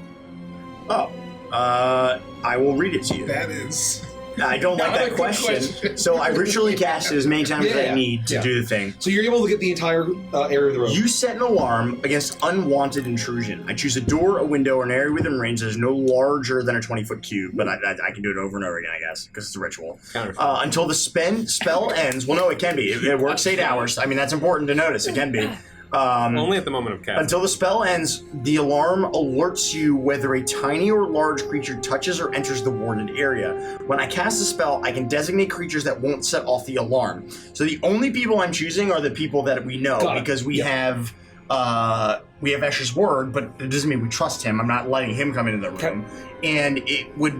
Oh, I will read it to you.
That is...
I don't like that question. So I ritually cast it as many times as I need to do the thing.
So you're able to get the entire area of the room.
You set an alarm against unwanted intrusion. I choose a door, a window, or an area within range that is no larger than a 20-foot cube, but I can do it over and over again, I guess, because it's a ritual. Until the spell ends. Well, no, it can be. It works 8 hours. I mean, that's important to notice. It can be.
Only at the moment of cast.
Until the spell ends, the alarm alerts you whether a tiny or large creature touches or enters the warded area. When I cast the spell, I can designate creatures that won't set off the alarm. So the only people I'm choosing are the people that we know, because we have Escher's word, but it doesn't mean we trust him. I'm not letting him come into the room. And it would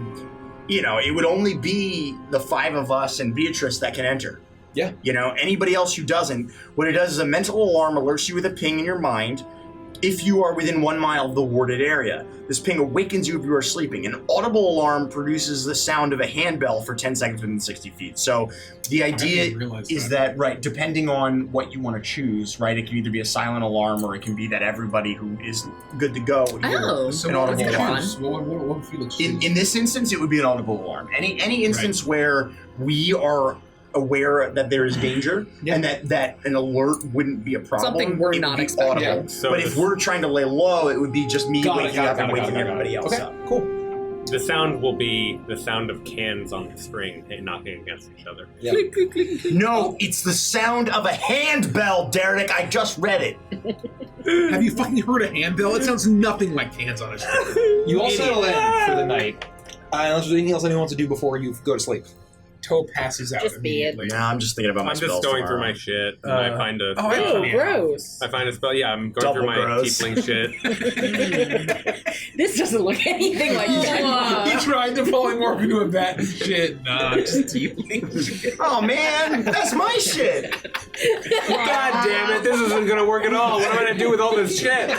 only be the 5 of us and Beatrice that can enter.
Yeah.
Anybody else who doesn't, what it does is a mental alarm alerts you with a ping in your mind if you are within 1 mile of the warded area. This ping awakens you if you are sleeping. An audible alarm produces the sound of a handbell for 10 seconds within 60 feet. So the idea is that, right, depending on what you want to choose, right, it can either be a silent alarm or it can be that everybody who is good to go would hear an audible alarm.
What if you look
In this instance, it would be an audible alarm. Any instance where we are aware that there is danger and that an alert wouldn't be a problem.
Something we're not expecting.
Yeah. So but if we're trying to lay low, it would be just me waking up and waking everybody else up.
Cool.
The sound will be the sound of cans on the string knocking against each other.
Yeah.
No, it's the sound of a handbell, Derek. I just read it.
Have you fucking heard a handbell? It sounds nothing like hands on a string.
You all settle in for the night. Unless there's anything else anyone wants to do before you go to sleep.
Toe passes out immediately.
Nah, I'm just thinking about my spells.
I'm just going through
tomorrow.
my shit, and I find a...
gross.
I find a spell, I'm going
Double
through my
gross.
tiefling shit.
This doesn't look anything like that.
He tried to polymorph into a bat and shit. Nah, just tiefling shit.
Oh man, that's my shit.
God damn it, this isn't gonna work at all. What am I gonna do with all this shit?
No!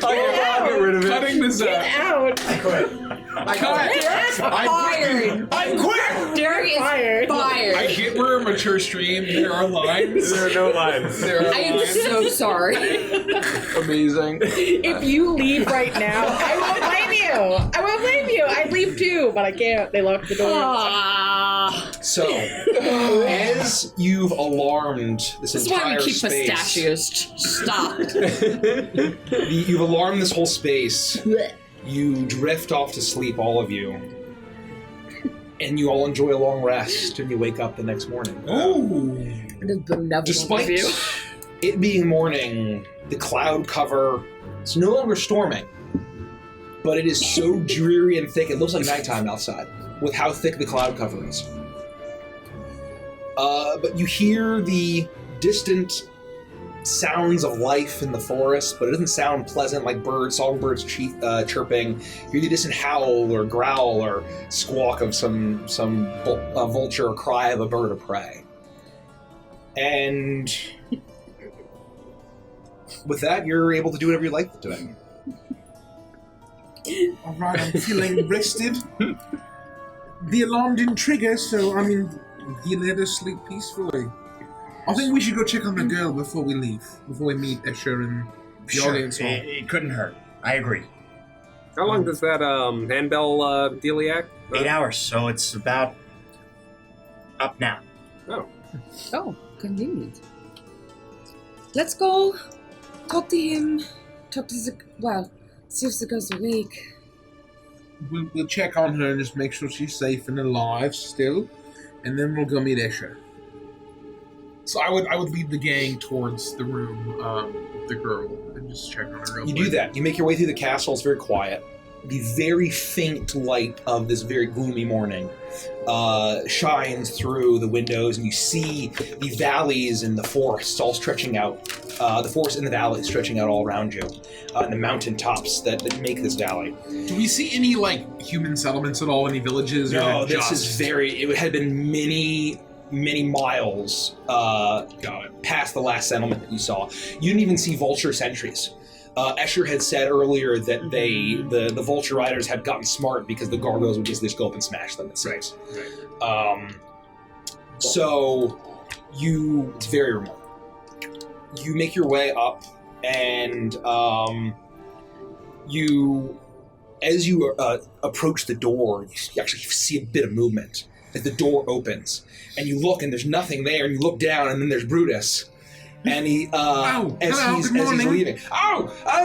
I'll get rid of it.
Cutting this out.
Out.
I quit.
I'm quit. Derek is fired.
I get we're a mature stream. There are lines.
There are no lines.
I am so sorry.
Amazing.
If you leave right now, I won't blame you. I won't blame you. I'd leave too, but I can't. They locked the door.
So, as you've alarmed this
This is why
entire
we keep
space,
pistachios stocked.
you've alarmed this whole space. You drift off to sleep, all of you, and you all enjoy a long rest, and you wake up the next morning. Despite it being morning, the cloud cover is no longer storming, but it is so dreary and thick, it looks like nighttime outside, with how thick the cloud cover is. But you hear the distant sounds of life in the forest, but it doesn't sound pleasant like songbirds chirping. You hear the distant howl or growl or squawk of some vulture or cry of a bird of prey. And with that, you're able to do whatever you like today.
All right, I'm feeling rested. The alarm didn't trigger, so he let us sleep peacefully. I think we should go check on the girl before we leave, before we meet Escher and the audience hall.
It couldn't hurt. I agree.
How long does that handbell dealiac?
8 hours, so it's about up now.
Oh, convenient. Let's go talk to him. Talk to see if the girl's awake.
We'll check on her and just make sure she's safe and alive still, and then we'll go meet Escher. So I would lead the gang towards the room with the girl and just check on her real quick.
You do that. You make your way through the castle. It's very quiet. The very faint light of this very gloomy morning shines through the windows, and you see the valleys and the forests all stretching out. The forest and the valleys stretching out all around you, and the mountain tops that make this valley.
Do we see any human settlements at all? Any villages?
No,
or
this is it had been many miles past the last settlement that you saw. You didn't even see vulture sentries. Escher had said earlier that the Vulture Riders had gotten smart because the gargoyles would just go up and smash them. It seems.
Right.
So it's very remote. You make your way up, and as you approach the door, you actually see a bit of movement as the door opens, and you look, and there's nothing there, and you look down, and then there's Brutus. And he, as he's leaving.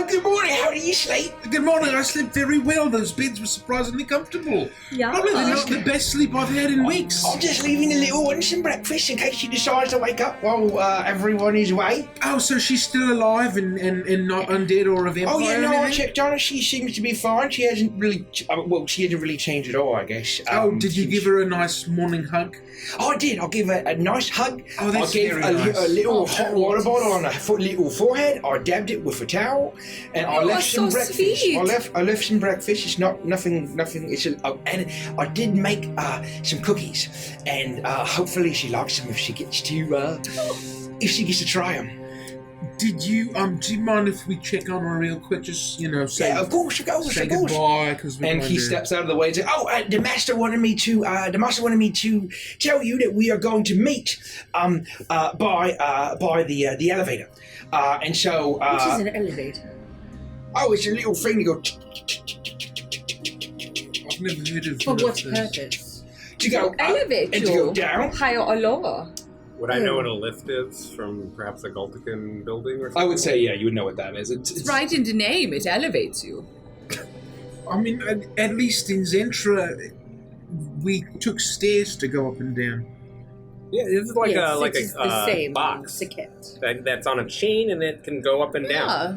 Good morning. How do you sleep?
Good morning. I slept very well. Those beds were surprisingly comfortable.
Yeah.
Probably the best sleep I've had in weeks.
I'm just leaving the little one some breakfast in case she decides to wake up while everyone is away.
Oh, so she's still alive and not undead or a vampire?
Oh yeah, no,
or
I
anything?
checked on her. She seems to be fine. She hasn't really, she hasn't really changed at all, I guess.
Did you give her a nice morning hug?
Oh, I did. I'll give her a nice hug.
Oh, that's
I gave
very
a
nice.
little hot water bottle on her little forehead. I dabbed it with a towel, and I left some
so
breakfast.
sweet.
I left some breakfast. It's nothing. It's and I did make some cookies, and hopefully she likes them if she gets to try them.
Did you do you mind if we check on her real quick? Just say
Yeah, of course.
say goodbye because
And he steps out of the way and says, the master wanted me to tell you that we are going to meet by the elevator. And so
What is an elevator?
it's a little thing to go
I've never heard of
For what
this.
purpose?
to go up
Elevate
and to
you
go down.
higher or lower.
Would I know what a lift is from perhaps a Galtican building or something?
I would say, yeah, you would know what that is.
It's right in the name. It elevates you.
I mean, at least in Zentra, we took stairs to go up and down.
Yeah, this is like
Yes,
a
it is the same
box
ticket.
that's on a chain and it can go up and down.
Yeah.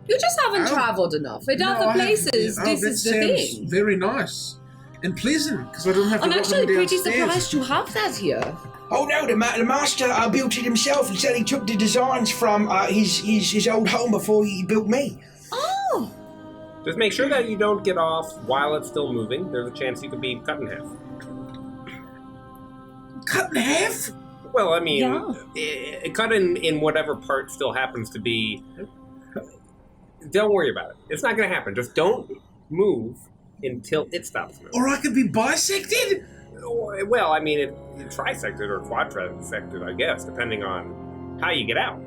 You just haven't
Oh.
traveled enough. In
No,
other
I haven't-
places,
oh,
this
that
is the
sounds
thing.
very nice and pleasant because I don't have to
I'm
walk
actually
up and
pretty
downstairs.
surprised you have that here.
Oh no, the master built it himself. He said he took the designs from his old home before he built me.
Oh,
Just make sure that you don't get off while it's still moving. There's a chance you could be cut in half.
Cut in half?
Well, I mean,
Yeah.
cut in whatever part still happens to be. Don't worry about it. It's not going to happen. Just don't move until it stops moving.
Or I could be bisected?
Well, I mean, it trisected or quadrisected, I guess, depending on how you get out.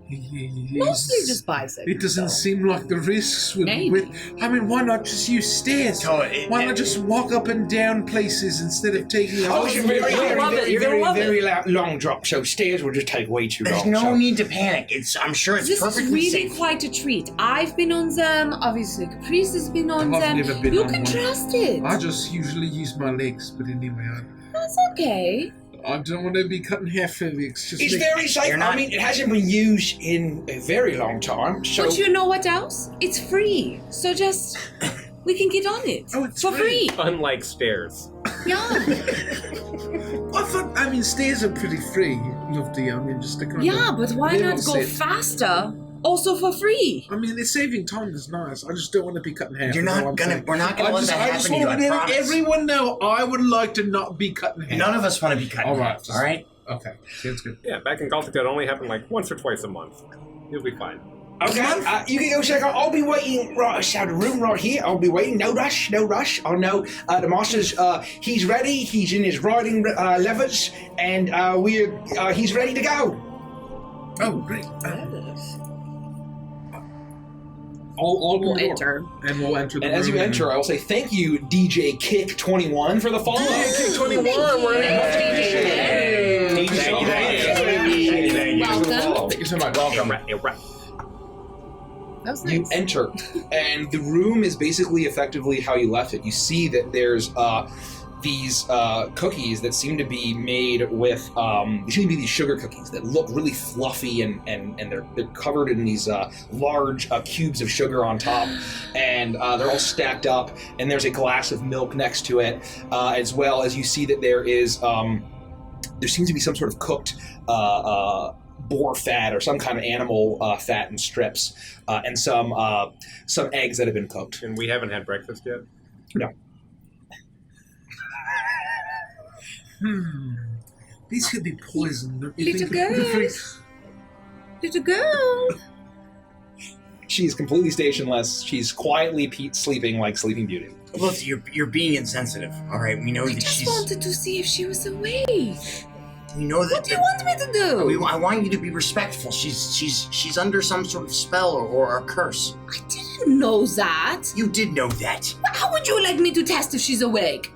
mostly just bisect.
It doesn't seem like the risks would.
Maybe.
I mean, why not just use stairs? Why not just walk up and down places instead of taking a
It's a very,
You'll love it, you're gonna love
very long drop, so stairs will just take way too
There's
long.
no
so.
need to panic. I'm sure it's
This is
perfectly
really
safe.
quite a treat. I've been on them. Obviously, Caprice has been on
I've
them.
never been
You
on
can
one.
trust it.
I just usually use my legs, but anyway,
That's okay.
I don't want to be cut in half for weeks. Just
It's
make-
very safe.
You're not-
I mean, it hasn't been used in a very long time, so...
But you know what else? It's free. So just we can get on it
Oh, it's
for
free.
free.
Unlike stairs.
Yeah.
I mean, stairs are pretty free, Lofty. I mean, just to kind
Yeah,
of
but why
level
not go
set.
faster? Also for free.
I mean, it's saving time is nice. I just don't want to be cut in half.
We're
is all
not
I'm
gonna
saying.
let that
I just
happen to you.
want
I
to let
promise.
everyone know I would like to not be cut in half.
None of us want to be cut in
All right,
half.
just-
All right.
Okay, sounds good.
Yeah, back in Galtica, it only happened like once or twice a month. You'll be fine.
Okay, you can go check out. I'll be waiting right outside the room right here. I'll be waiting. No rush, no rush. I know the master's. He's ready. He's in his riding levers, and he's ready to go.
Oh, great. I'll
We'll
do it.
enter.
And we'll enter the
And as you
room
enter, I will say thank you, DJ Kick21, for the follow.
DJ Kick21, we're in.
Welcome.
Thank you so much.
Welcome.
That was
You
nice.
enter, and the room is basically effectively how you left it. You see that there's these cookies that seem to be made with they seem to be these sugar cookies that look really fluffy and they're covered in these large cubes of sugar on top, and they're all stacked up, and there's a glass of milk next to it, as well as you see that there seems to be some sort of cooked boar fat or some kind of animal fat in strips, and some eggs that have been cooked.
And we haven't had breakfast yet?
No.
These could be poison. Don't you
Little
think?
girls. Little girl.
She's completely stationless. She's quietly sleeping like Sleeping Beauty.
Look, you're being insensitive. All right, we know
I
that
just
she's.
wanted to see if she was awake.
We know that.
What do you want me to do?
I want you to be respectful. She's under some sort of spell or a curse.
I didn't know that.
You did know that.
How would you like me to test if she's awake?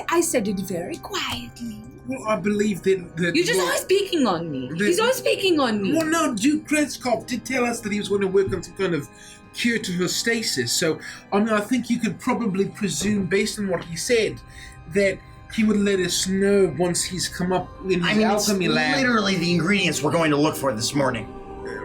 I said it very quietly.
Well, I believe that
You're just always picking on me. He's always picking on me.
Well, no, Duke Kretskov did tell us that he was going to work on some kind of cure to her stasis. So, I think you could probably presume, based on what he said, that he would let us know once he's come up in his alchemy
it's
lab.
literally the ingredients we're going to look for this morning.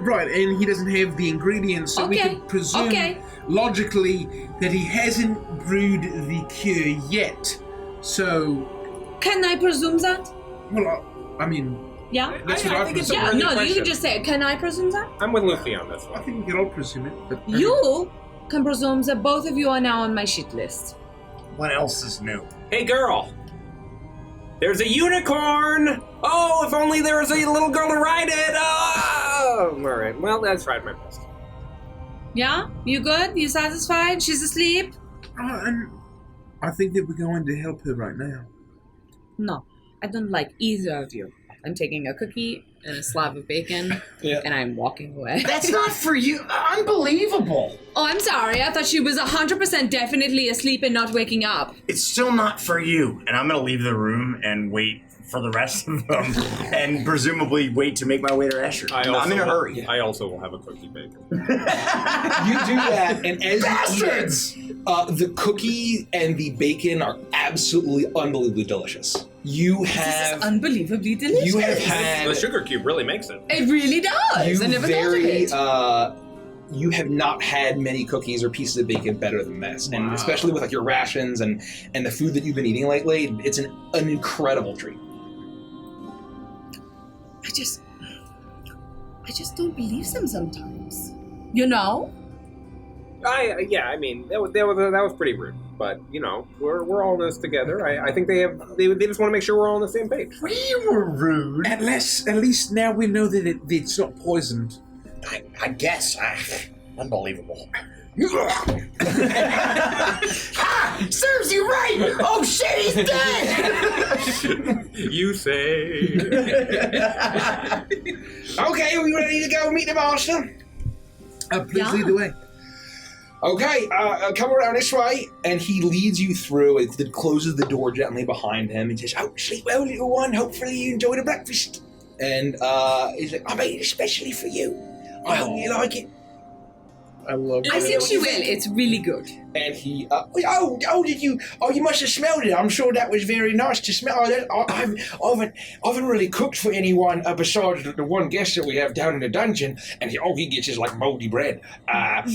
Right, and he doesn't have the ingredients, so we could presume logically that he hasn't brewed the cure yet. So,
Can I presume that?
well, I mean,
Yeah?
that's what I
think it's
presume.
a
Yeah,
worthy
no, you
question.
can just say it. Can I presume that?
I'm with Luffy on this
I
one.
think we can all presume it. But
You can presume that both of you are now on my shit list.
What else is new?
Hey, girl. There's a unicorn! Oh, if only there was a little girl to ride it! Oh! All right, well, that's right, my best.
Yeah? You good? You satisfied? She's asleep?
and I think that we're going to help her right now.
No, I don't like either of you. I'm taking a cookie and a slab of bacon, and I'm walking away.
That's not for you. Unbelievable.
Oh, I'm sorry. I thought she was 100% definitely asleep and not waking up.
It's still not for you. And I'm going to leave the room and wait for the rest of them and presumably wait to make my way to Escher. I'm in a hurry.
I also will have a cookie bacon.
You do that, and as
Bastards!
you eat, the cookie and the bacon are absolutely unbelievably delicious. You
This
have
is unbelievably delicious.
you have had
The sugar cube really makes it.
It really does. I never thought of it.
You have not had many cookies or pieces of bacon better than this, and especially with like your rations and the food that you've been eating lately, it's an incredible treat.
I just don't believe them sometimes. You know?
I mean, that was pretty rude. But, you know, we're all in this together. I think they just want to make sure we're all on the same page.
We were rude.
At least now we know that it's not poisoned.
I guess. Unbelievable. Serves you right! Oh shit, he's dead!
You say.
Okay, are we ready to go meet the master?
Please lead the way.
Okay, come around this way, and he leads you through. It closes the door gently behind him. He says, "Oh, sleep well, little one. Hopefully you enjoy the breakfast." And he's like, "I made it especially for you. I hope you like it."
I love
I think she will. It's really good.
And he, you must have smelled it. I'm sure that was very nice to smell. I haven't really cooked for anyone besides the one guest that we have down in the dungeon. And he gets his like moldy bread.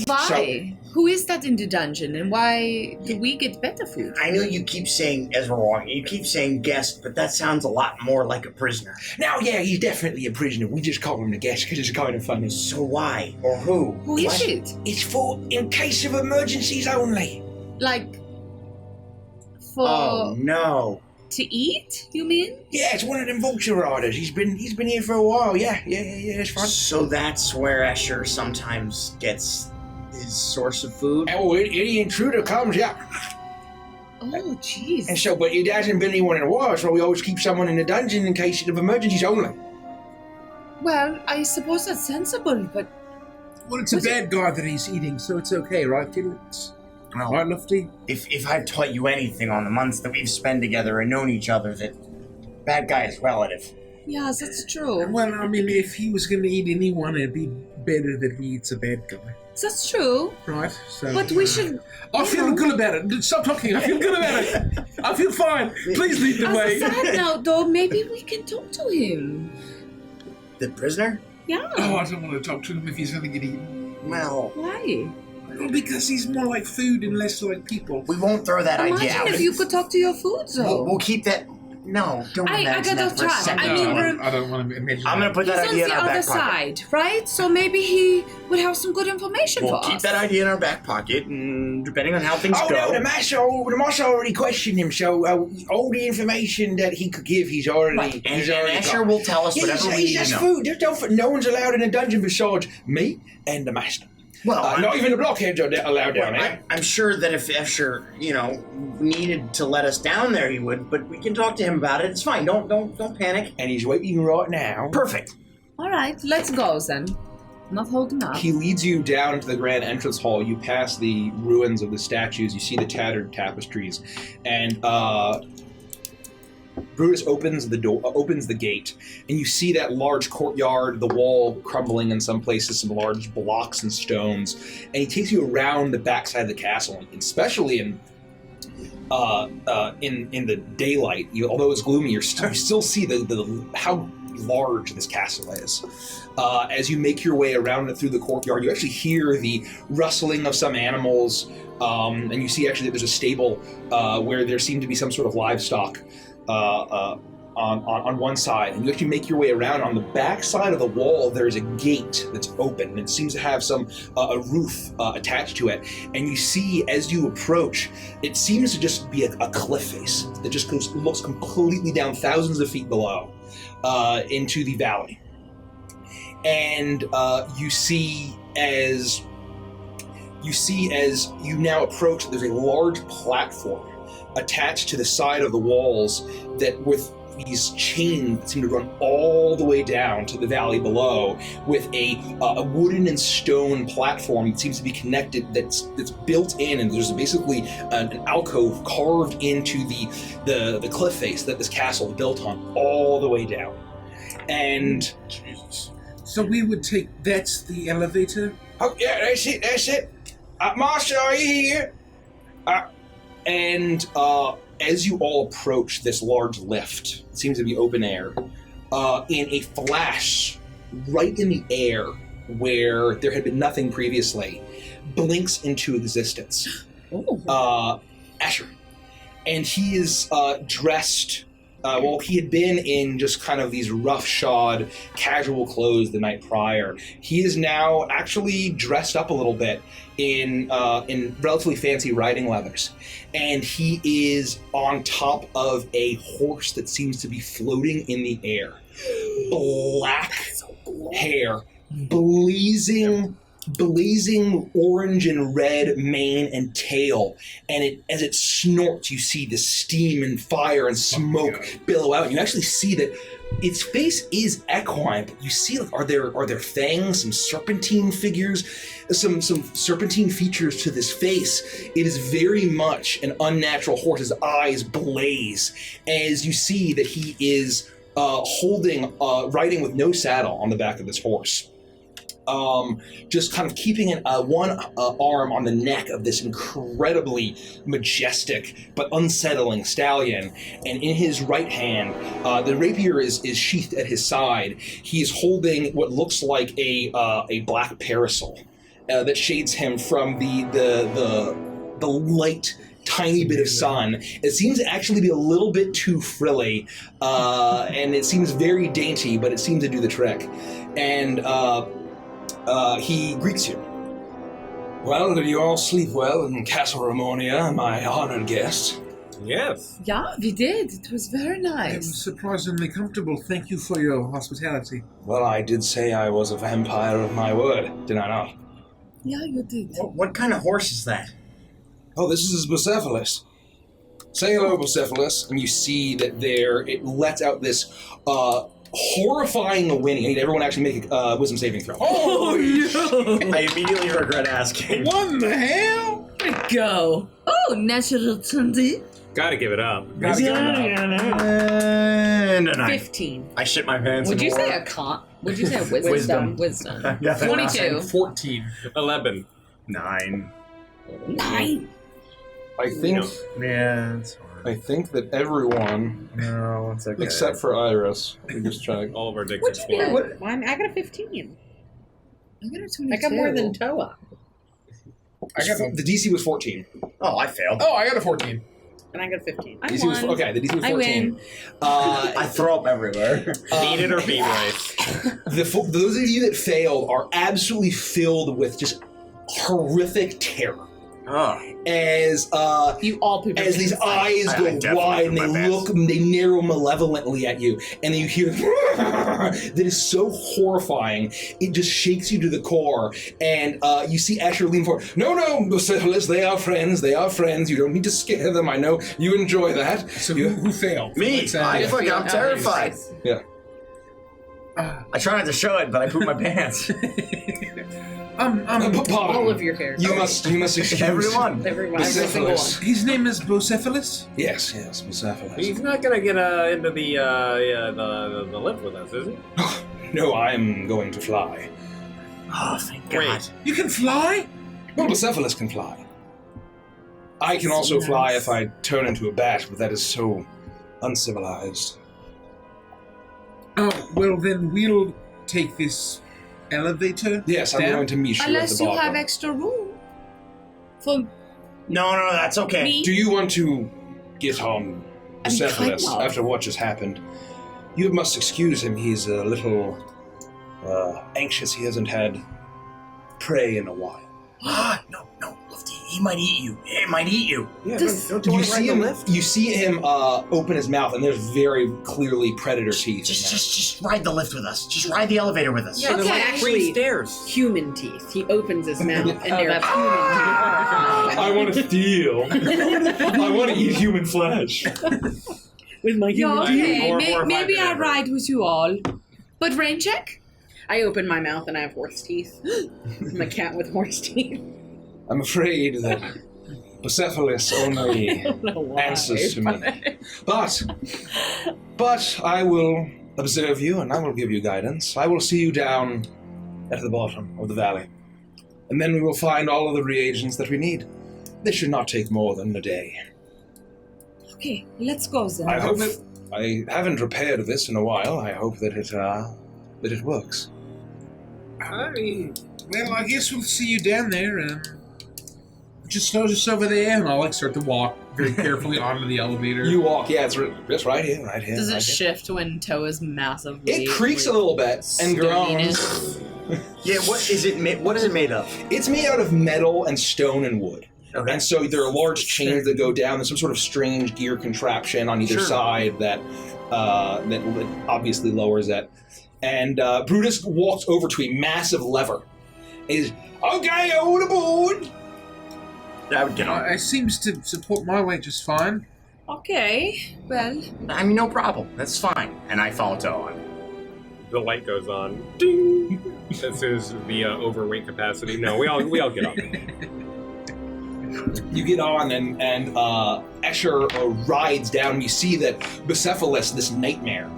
Why? Who is that in the dungeon, and why do we get better food?
I know you keep saying, as we're walking, you keep saying guest, but that sounds a lot more like a prisoner.
Now, yeah, he's definitely a prisoner. We just call him the guest because it's kind of funny.
So why? Or who?
Who is it?
It's for in case of emergencies only.
Like, for
Oh no.
to eat? You mean?
Yeah, it's one of them vulture riders. He's been here for a while. Yeah, it's fine.
So that's where Escher sometimes gets his source of food?
Oh, any intruder comes, yeah.
Oh, jeez.
And so, but it hasn't been anyone in a while, so we always keep someone in the dungeon in case of emergencies only.
Well, I suppose that's sensible, but
Well, it's a bad guy that he's eating, so it's okay, right, kids?
Well,
Right, Lufty?
if I've taught you anything on the months that we've spent together and known each other, that bad guy is relative.
yeah, that's true.
Well, I mean, if he was going to eat anyone, it'd be better that he eats a bad guy,
That's true.
right? So,
But we should.
I feel good about it. Stop talking. I feel good about it. I feel fine. Please lead the
As a
way.
side note, though, maybe we can talk to him.
The prisoner?
Yeah.
Oh, I don't want to talk to him if he's going to get eaten.
Well,
Why?
Well, because he's more like food and less like people.
we won't throw that idea
Imagine
out.
if you could talk to your food, though.
We'll keep that. No, don't
I
imagine
gotta
that for a
try.
second.
I mean,
I don't want to imagine.
I'm gonna put that
He's on
idea in
the
our
other
back pocket.
side, right? So maybe he would have some good information
We'll
for
keep
us.
that idea in our back pocket, and depending on how things
Oh
go.
no, the master already questioned him, so all the information that he could give, he's already.
Right. And
He's already
Asher
got.
will tell us whatever we need to
That's
know.
food. No one's allowed in a dungeon besides me and the master.
Well,
Not even the blockheads are allowed down
well,
there.
I'm sure that if Escher, needed to let us down there, he would. But we can talk to him about it. It's fine. Don't panic.
And he's waiting right now.
Perfect.
All right, let's go then. Not holding up.
He leads you down to the grand entrance hall. You pass the ruins of the statues. You see the tattered tapestries, and Brutus opens the gate, and you see that large courtyard, the wall crumbling in some places, some large blocks and stones, and he takes you around the backside of the castle, and especially in the daylight. Although it's gloomy, you still see the how large this castle is. As you make your way around it through the courtyard, you actually hear the rustling of some animals, and you see actually that there's a stable where there seem to be some sort of livestock on one side, and you actually make your way around. On the back side of the wall, there's a gate that's open, and it seems to have some a roof attached to it. And you see, as you approach, it seems to just be a cliff face that just looks completely down thousands of feet below into the valley. And you see as you now approach, there's a large platform attached to the side of the walls that with these chains that seem to run all the way down to the valley below, with a wooden and stone platform that seems to be connected, that's built in, and there's basically an alcove carved into the cliff face that this castle is built on all the way down. And
Jesus. So we would take. That's the elevator.
oh yeah, that's it. Master, are you here? And as you all approach this large lift, it seems to be open air, in a flash, right in the air where there had been nothing previously, blinks into existence. Asher. And he is dressed, he had been in just kind of these roughshod, casual clothes the night prior. He is now actually dressed up a little bit in relatively fancy riding leathers. And he is on top of a horse that seems to be floating in the air. Black hair, blazing orange and red mane and tail, and as it snorts, you see the steam and fire and smoke billow out. And you actually see that its face is equine, but you see, are there fangs, some serpentine figures, some serpentine features to this face. It is very much an unnatural horse. His eyes blaze as you see that he is riding with no saddle on the back of this horse. Just kind of keeping one arm on the neck of this incredibly majestic but unsettling stallion, and in his right hand, the rapier is sheathed at his side. He is holding what looks like a black parasol that shades him from the light, tiny bit of sun. It seems to actually be a little bit too frilly, and it seems very dainty, but it seems to do the trick. And he greets you. Well, did you all sleep well in Castle Ramonia, my honored guest?
Yes.
Yeah, we did. It was very
It
nice.
was surprisingly comfortable. Thank you for your hospitality.
Well, I did say I was a vampire of my word, did I not?
Yeah, you did.
What kind of horse is that?
Oh, this is Bucephalus. Say hello, Bucephalus. And you see that it lets out this horrifying whinny. I need everyone to actually make a wisdom saving throw.
Oh, no!
I immediately regret asking.
What the hell?
Go. Oh, natural 20.
Gotta give it up.
And a 9.
15.
I shit my pants.
Would
in
you say
horror.
a con? Would you say a wisdom?
Wisdom.
Wisdom.
Yeah.
22.
14.
11.
9.
9.
I think
Yeah, it's hard.
I think that everyone,
No, it's okay.
except for Iris, we just trying.
All of our dicks
What'd you
explode.
get? I got a 15.
I got a 22.
I got more than Toa.
I got a,
The DC was 14.
Oh, I failed.
I got a 14.
And I got a 15.
I
DC was,
won.
okay, the DC was 14.
I win.
I throw up everywhere.
Beat it or beat rice.
Those of you that failed are absolutely filled with just horrific terror.
Oh.
As
You all pooped
as these eyes
I
go
definitely
wide and
do my
they
best.
look, they narrow malevolently at you, and then you hear that is so horrifying, it just shakes you to the core, and you see Asher lean forward. No, Bucephalus, they are friends, you don't need to scare them, I know you enjoy that.
So
You-
who failed?
Me.
Let's,
I fucking, I'm
Yeah.
terrified.
Yeah.
I try not to show it, but I poop my pants.
Pardon.
all of your characters.
You must excuse
Everyone.
Everyone. Every single one.
Bucephalus.
His name is Bucephalus?
Yes, Bucephalus.
He's not gonna get into the lift with us, is he?
No, I'm going to fly.
Oh, thank God.
Great.
You can fly?
Well, Bucephalus can fly. I can also fly if I turn into a bat, but that is so uncivilized.
Oh, well then we'll take this elevator.
Yes, I'm
down.
going to meet you at
Unless
the
you
bottom.
have extra room. For
No, that's okay.
me.
Do you want to get on Bucephalus
kind of.
after what just happened? You must excuse him. He's a little anxious. He hasn't had prey in a while.
No, Lufty, he might eat you. It might eat you.
Yeah,
Does-
don't you
You
want to ride
see
the
him.
lift?
You see him open his mouth, and there's very clearly predator teeth.
Just ride the lift with us. Just ride the elevator with us.
Yeah, there's
Okay.
like
Three
actually
stairs.
human teeth. He opens his mouth and they're
that's-
human teeth.
I want to steal. I want to eat human flesh.
With my
Yeah,
human teeth.
okay.
More horrifying
Maybe
than
I
ever.
ride with you all. But rain check?
I open my mouth and I have horse teeth. I'm a cat with horse teeth.
I'm afraid that Bucephalus only
I don't know why.
answers to me. But I will observe you and I will give you guidance. I will see you down at the bottom of the valley. And then we will find all of the reagents that we need. This should not take more than a day.
Okay, let's go then.
I hope I haven't repaired this in a while. I hope that it works.
Well, I guess we'll see you down there. Just notice over there, and I'll start to walk very carefully onto the elevator.
You walk, yeah, it's just right here, right here.
Does it
right here.
shift when toe is massively?
It creaks a little bit and groans.
stoniness?
Yeah, what is it made of?
It's made out of metal and stone and wood.
Okay.
And so there are large chains that go down. There's some sort of strange gear contraption on either
Sure.
side that obviously lowers it. And Brutus walks over to a massive lever. He's, okay, all aboard!
I would get on.
It seems to support my weight just fine.
Okay, well,
I mean, no problem. That's fine. And I follow Toe on.
The light goes on. Ding! This is the overweight capacity. No, we all get up.
You get on, and Escher rides down, and you see that Bucephalus, this nightmare,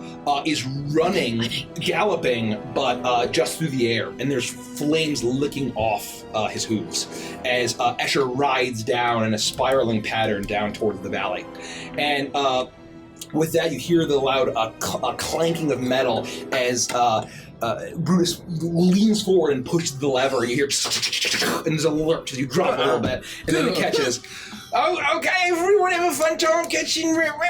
is running, galloping, but just through the air, and there's flames licking off his hooves as Escher rides down in a spiraling pattern down towards the valley. And with that, you hear the loud clanking of metal as Brutus leans forward and pushes the lever, and you hear and there's a lurch as you drop a little bit, and then it catches. Oh, okay, everyone have a fun time catching have a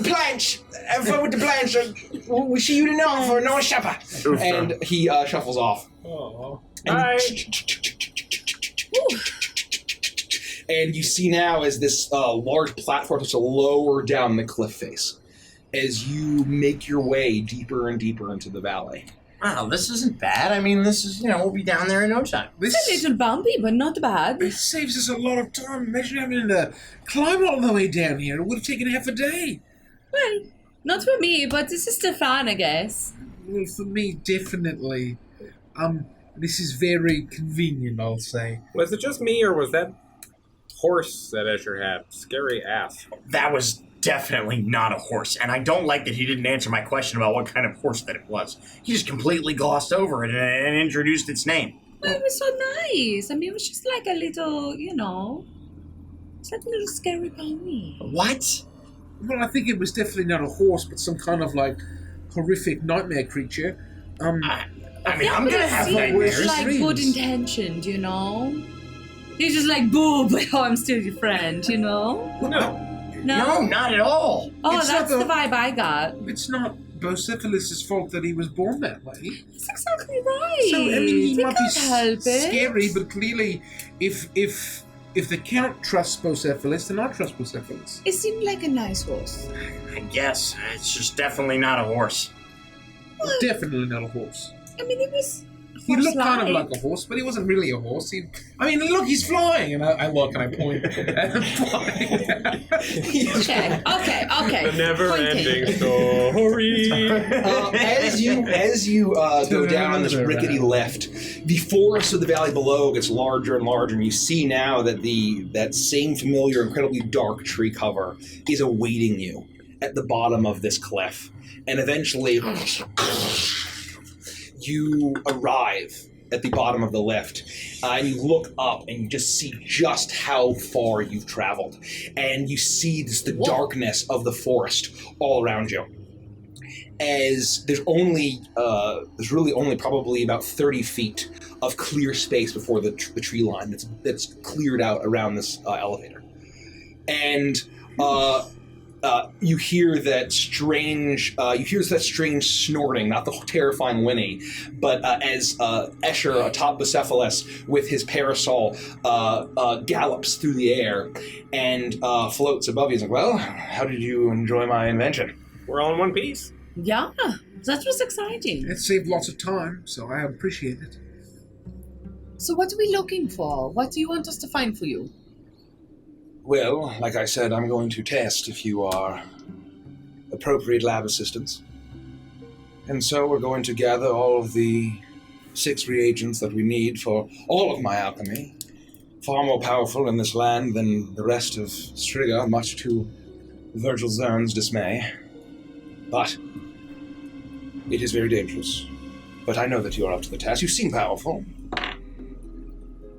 planche. Have fun with the planche. We'll see you tonight for a nice supper. And he shuffles off. And, and you see now as this large platform starts to lower down the cliff face as you make your way deeper and deeper into the valley.
Wow, this isn't bad. I mean, this is, we'll be down there in no time.
it's a little bumpy, but not bad.
This saves us a lot of time. Imagine having to climb all the way down here. It would have taken half a day.
Well, not for me, but this is still fun, I guess.
Well, for me, definitely. This is very convenient, I'll say.
Was it just me, or was that horse that Escher had? Scary ass.
That was definitely not a horse, and I don't like that he didn't answer my question about what kind of horse that it was. He just completely glossed over it and introduced its name.
Well, it was so nice. I mean, it was just like a little, it's like a little scary pony.
What?
Well, I think it was definitely not a horse, but some kind of, horrific nightmare creature.
I mean, I'm
but
gonna
it
have
seems
nightmares.
like
Dreams.
good intentioned, He's just like, boo, but I'm still your friend, you know?
No.
No, not at all.
Oh,
It's
that's
not
the vibe I got.
It's not Bucephalus' fault that he was born that way.
That's exactly right.
So, I mean, he
They
might be
can't help it.
scary, but clearly, if the Count trusts Bucephalus, then I trust Bucephalus.
It seemed like a nice horse.
I guess. It's just definitely not a horse.
Definitely not a horse.
I mean, it was.
He looked kind of
horse-like.
like a horse, but he wasn't really a horse. Look, he's flying. And I look and I point at him flying.
Okay.
The never-ending story.
As you go down on this rickety lift, the forest of the valley below gets larger and larger, and you see now that that same familiar, incredibly dark tree cover is awaiting you at the bottom of this cliff. And eventually, you arrive at the bottom of the lift, and you look up and you just see just how far you've traveled. And you see the darkness of the forest all around you. As there's really only probably about 30 feet of clear space before the tree line that's cleared out around this elevator. And you hear that strange snorting, not the terrifying whinny, but as Escher atop Bucephalus with his parasol gallops through the air and floats above you. He's like, well, how did you enjoy my invention?
We're all in one piece.
Yeah, that was exciting.
It saved lots of time, so I appreciate it.
So what are we looking for? What do you want us to find for you?
Well, like I said, I'm going to test if you are appropriate lab assistants. And so we're going to gather all of the 6 reagents that we need for all of my alchemy. Far more powerful in this land than the rest of Striga, much to Virgil Zern's dismay. But it is very dangerous. But I know that you are up to the task. You seem powerful.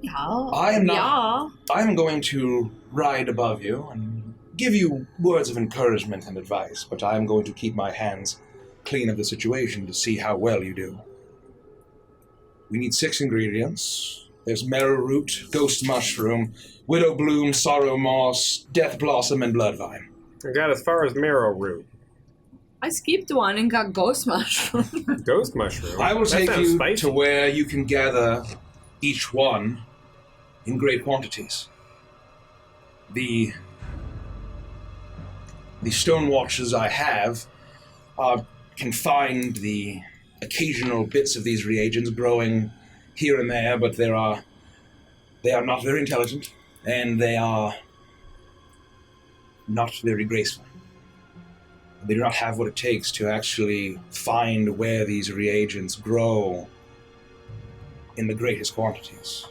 Yeah.
I am not. I am going to ride above you and give you words of encouragement and advice, but I am going to keep my hands clean of the situation to see how well you do. We need 6 ingredients. There's marrow root, ghost mushroom, widow bloom, sorrow moss, death blossom, and blood vine.
I got as far as marrow root.
I skipped one and got ghost mushroom.
Ghost mushroom?
I will
That
take
sounds
you
spicy.
to where you can gather each one in great quantities. The stone watches I have can find the occasional bits of these reagents growing here and there, but they are not very intelligent, and they are not very graceful. They do not have what it takes to actually find where these reagents grow in the greatest quantities.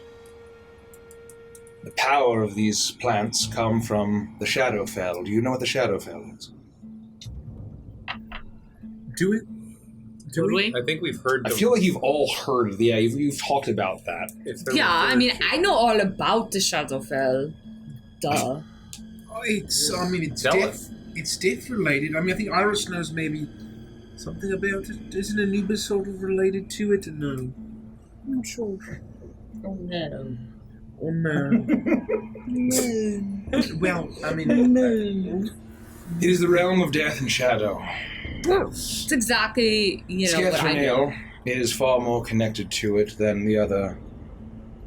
The power of these plants come from the Shadowfell. Do you know what the Shadowfell is?
Do it.
Do we?
I think we've heard
I feel like you've all heard of you've talked about that.
Yeah, I mean, I know all about the Shadowfell. Duh.
It's death related. I mean, I think Iris knows maybe something about it. Isn't Anubis sort of related to it? No.
I'm not sure. Oh no.
Oh no. Well, I mean,
It is the realm of death and shadow.
It's exactly, what I know.
Skethrenil is far more connected to it than the other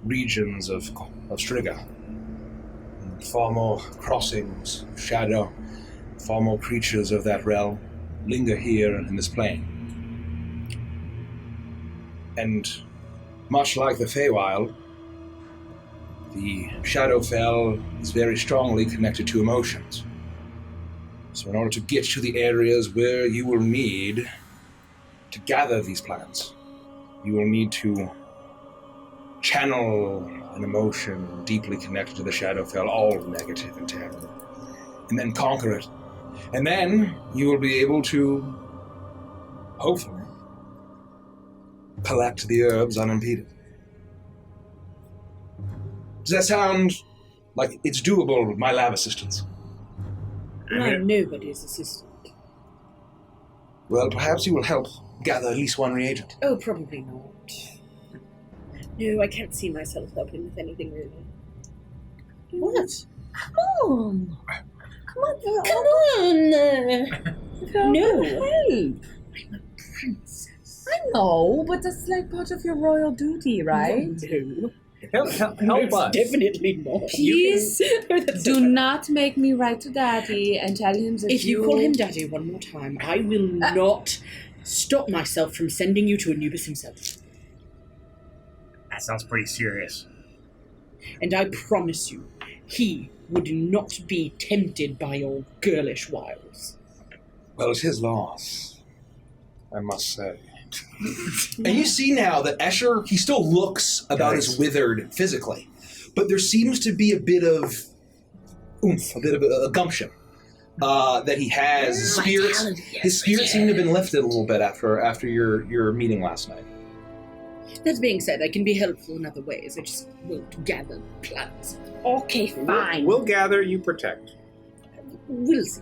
regions of Striga. Far more crossings of shadow, far more creatures of that realm linger here in this plane. And much like the Feywild, the Shadowfell is very strongly connected to emotions. So in order to get to the areas where you will need to gather these plants, you will need to channel an emotion deeply connected to the Shadowfell, all negative and terrible, and then conquer it. And then you will be able to, hopefully, collect the herbs unimpeded. Does that sound like it's doable with my lab assistants?
I'm nobody's assistant.
Well, perhaps you will help gather at least one reagent.
Oh, probably not. No, I can't see myself helping with anything really. What?
Come on. Come on.
Come on! No.
Help.
I'm a princess.
I know, but that's like part of your royal duty, right?
No.
Help
It's
us.
definitely not.
Please
That's
do
okay.
not make me write to Daddy and tell him that
If you call him Daddy one more time, I will not stop myself from sending you to Anubis himself.
That sounds pretty serious.
And I promise you, he would not be tempted by your girlish wiles.
Well, it's his loss, I must say. And you see now that Escher, he still looks about as withered physically, but there seems to be a bit of oomph, a bit of a gumption that he has. His spirit seemed to have been lifted a little bit after your meeting last night.
That being said, I can be helpful in other ways. I just won't gather plants. Okay, fine.
We'll gather, you protect.
We'll see.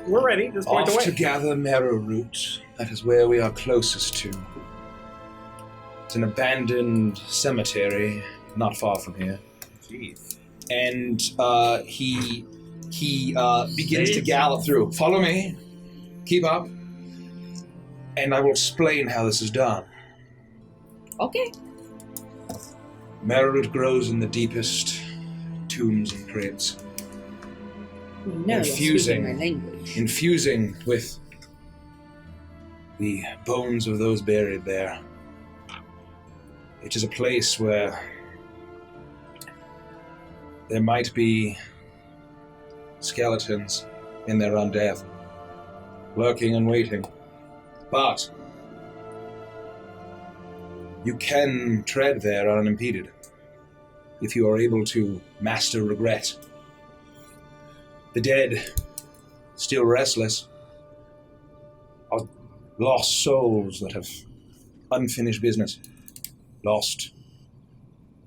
We're ready. Just point
Off
away.
to gather marrow root. That is where we are closest to. It's an abandoned cemetery not far from here.
Jeez.
And he begins to gallop through. Follow me. Keep up. And I will explain how this is done.
Okay.
Marrowroot grows in the deepest tombs and crypts,
You know you're
Infusing.
speaking my language.
infusing with the bones of those buried there. It is a place where there might be skeletons in their undeath, lurking and waiting. But you can tread there unimpeded if you are able to master regret. The dead, still restless, are lost souls that have unfinished business, lost,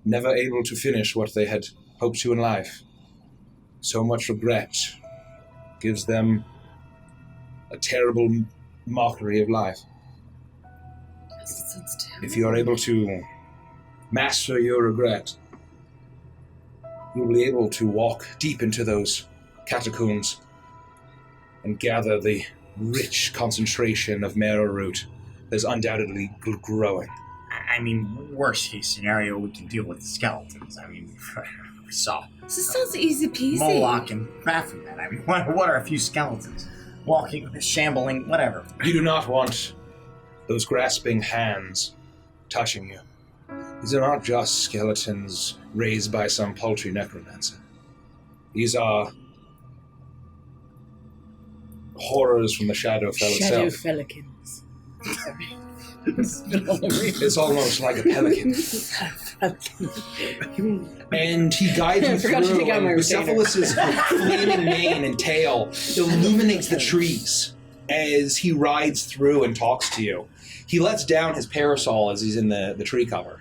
never able to finish what they had hoped to in life. So much regret gives them a terrible mockery of life. If you are able to master your regret, you will be able to walk deep into those catacombs and gather the rich concentration of marrow root that is undoubtedly growing.
I mean, worst case scenario, we can deal with the skeletons. I mean, we saw
This sounds easy peasy.
Moloch and Baphomet. I mean, what are a few skeletons? Walking, shambling, whatever.
You do not want those grasping hands touching you. These are not just skeletons raised by some paltry necromancer. These are horrors from the Shadowfell
Shadow
itself.
Felikins. Sorry.
It's almost like a pelican. And he guides you
I forgot to
through,
take out
and
my retainer.
Bucephalus's flaming mane and tail illuminates the trees as he rides through and talks to you. He lets down his parasol as he's in the tree cover.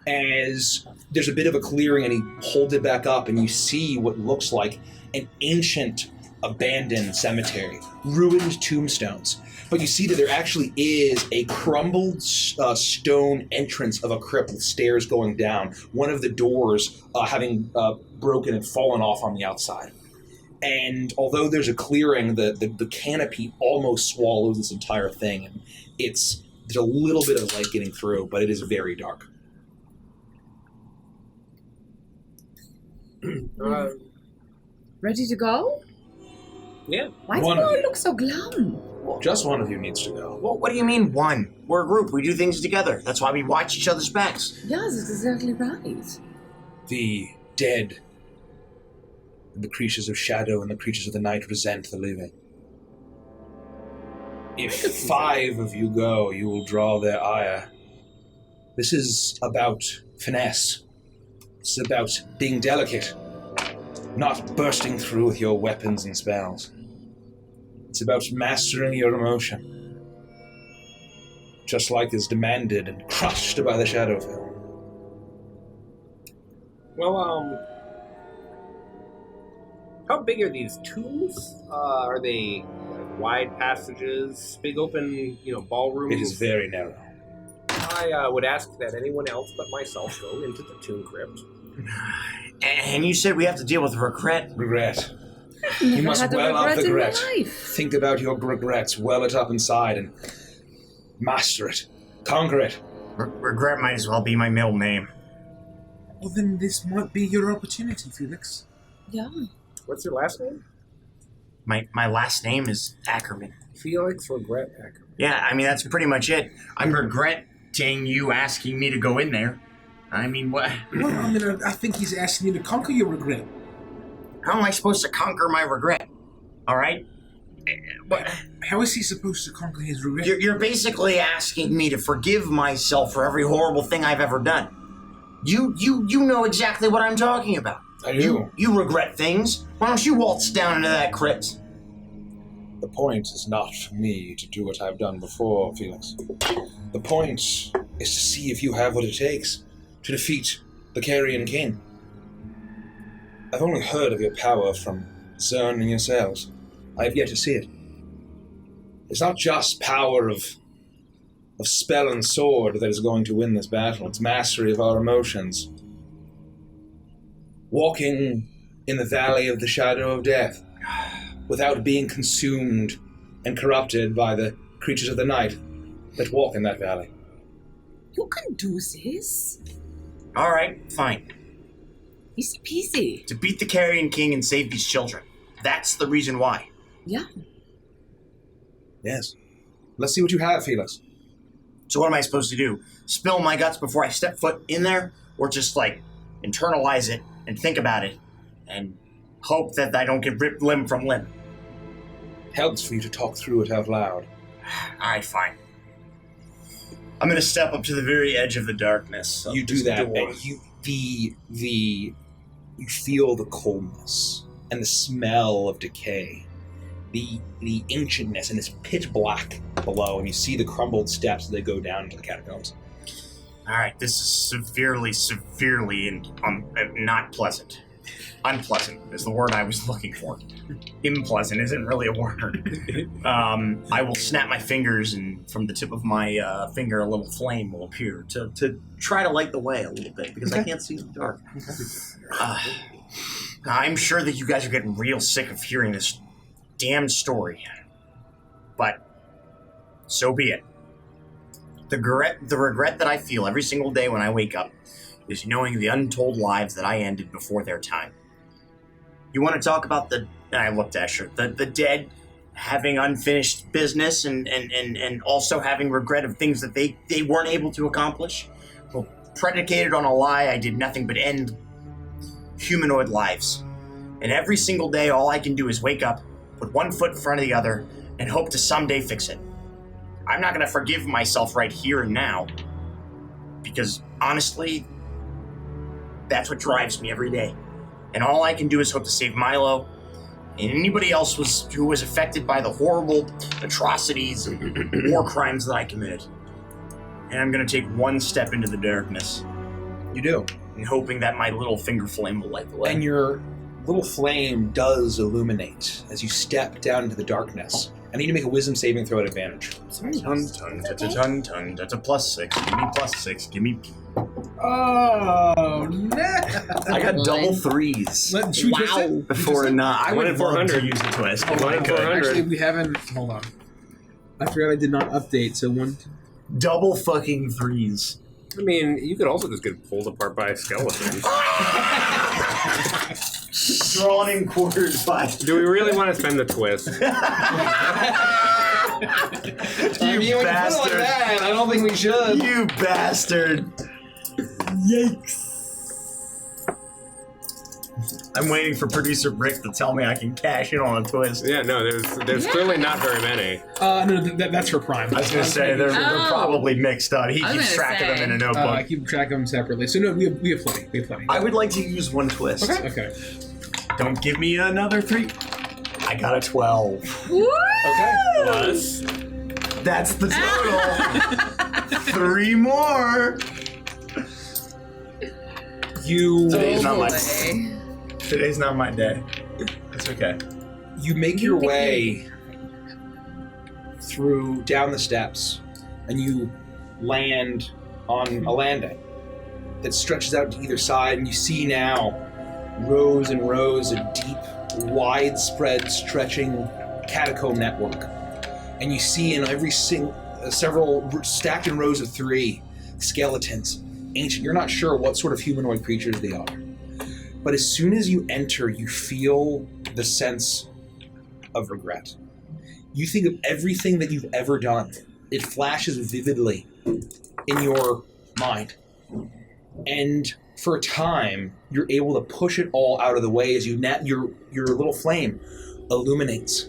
As there's a bit of a clearing and he holds it back up and you see what looks like an ancient abandoned cemetery, ruined tombstones. But you see that there actually is a crumbled stone entrance of a crypt with stairs going down, one of the doors having broken and fallen off on the outside. And although there's a clearing, the canopy almost swallows this entire thing. And there's a little bit of light getting through, but it is very dark.
Ready to go?
Yeah.
Why do
One
you
of
all
you.
look so glum?
Just one of you needs to go.
Well, what do you mean, one? We're a group. We do things together. That's why we watch each other's backs.
Yes, that's exactly right.
The dead, and the creatures of shadow and the creatures of the night resent the living. If 5 of you go, you will draw their ire. This is about finesse. It's about being delicate, not bursting through with your weapons and spells. It's about mastering your emotion, just like is demanded and crushed by the Shadowfell.
Well, how big are these tombs? Are they wide passages, big open, ballrooms?
It is very narrow.
I would ask that anyone else but myself go into the tomb crypt
And you said we have to deal with regret?
Regret.
Never
You must
had a
well up
regret
the
in my
regret.
life.
Think about your regrets, well it up inside, and master it. Conquer it.
Regret might as well be my middle name.
Well, then this might be your opportunity, Felix.
Yeah.
What's your last name?
My last name is Ackerman.
Felix Regret Ackerman.
Yeah, I mean, that's pretty much it. I'm regretting you asking me to go in there. I mean, what?
Well, I mean, I think he's asking you to conquer your regret.
How am I supposed to conquer my regret? All right? What?
How is he supposed to conquer his regret?
You're basically asking me to forgive myself for every horrible thing I've ever done. You know exactly what I'm talking about.
I do.
You regret things. Why don't you waltz down into that crypt?
The point is not for me to do what I've done before, Felix. The point is to see if you have what it takes to defeat the Carrion King. I've only heard of your power from Zern and yourselves. I have yet to see it. It's not just power of spell and sword that is going to win this battle. It's mastery of our emotions. Walking in the valley of the shadow of death without being consumed and corrupted by the creatures of the night that walk in that valley.
You can do this.
All right, fine.
Easy peasy.
To beat the Carrion King and save these children. That's the reason why.
Yeah.
Yes. Let's see what you have, Felix.
So what am I supposed to do? Spill my guts before I step foot in there? Or just, internalize it and think about it and hope that I don't get ripped limb from limb?
Helps for you to talk through it out loud.
All right, fine. I'm going to step up to the very edge of the darkness.
You do that, and you feel the coldness and the smell of decay, the ancientness, and it's pitch black below, and you see the crumbled steps as they go down into the catacombs.
All right, this is severely not pleasant. Unpleasant is the word I was looking for. Unpleasant isn't really a word. I will snap my fingers, and from the tip of my finger, a little flame will appear to try to light the way a little bit, because I can't see in the dark. I'm sure that you guys are getting real sick of hearing this damn story. But so be it. The regret that I feel every single day when I wake up is knowing the untold lives that I ended before their time. You want to talk about and I looked at Asher, the dead having unfinished business and also having regret of things that they weren't able to accomplish? Well, predicated on a lie, I did nothing but end humanoid lives. And every single day, all I can do is wake up, put one foot in front of the other, and hope to someday fix it. I'm not going to forgive myself right here and now, because honestly, that's what drives me every day. And all I can do is hope to save Milo and anybody else who was affected by the horrible atrocities and war crimes that I committed. And I'm going to take one step into the darkness.
You do.
And hoping that my little finger flame will light the way.
And your little flame does illuminate as you step down into the darkness. I need to make a wisdom saving throw at advantage.
That's a +6. Give me +6. Give me...
Oh, no!
I got double 3s.
Should we twist it?
Before not. I
Went
would
at
love
400.
to use a twist.
Oh,
If I
went
could.
400.
Actually, we haven't. Hold on. I forgot I did not update, so one.
Double fucking 3s.
I mean, you could also just get pulled apart by skeletons.
Drawn and quartered by...
Do we really want to spend the twist?
You bastard.
I don't think we should.
You bastard.
Yikes. I'm waiting for producer Rick to tell me I can cash in on a twist.
Yeah, no, there's clearly not very many.
No, that's her prime.
I was going to say, they're probably mixed up. He
I was
keeps
gonna
track of them in a notebook.
I keep track of them separately. So no, we have plenty.
I would like to use one twist.
Okay.
Don't give me another 3. I got a 12.
Okay. Plus.
That's the total. 3 more. Today's not my day. It's okay.
You make your way down the steps, and you land on a landing. that stretches out to either side, and you see now rows and rows of deep, widespread, stretching catacomb network. And you see in every several stacked in rows of 3 skeletons, ancient. You're not sure what sort of humanoid creatures they are. But as soon as you enter, you feel the sense of regret. You think of everything that you've ever done. It flashes vividly in your mind. And for a time, you're able to push it all out of the way as your little flame illuminates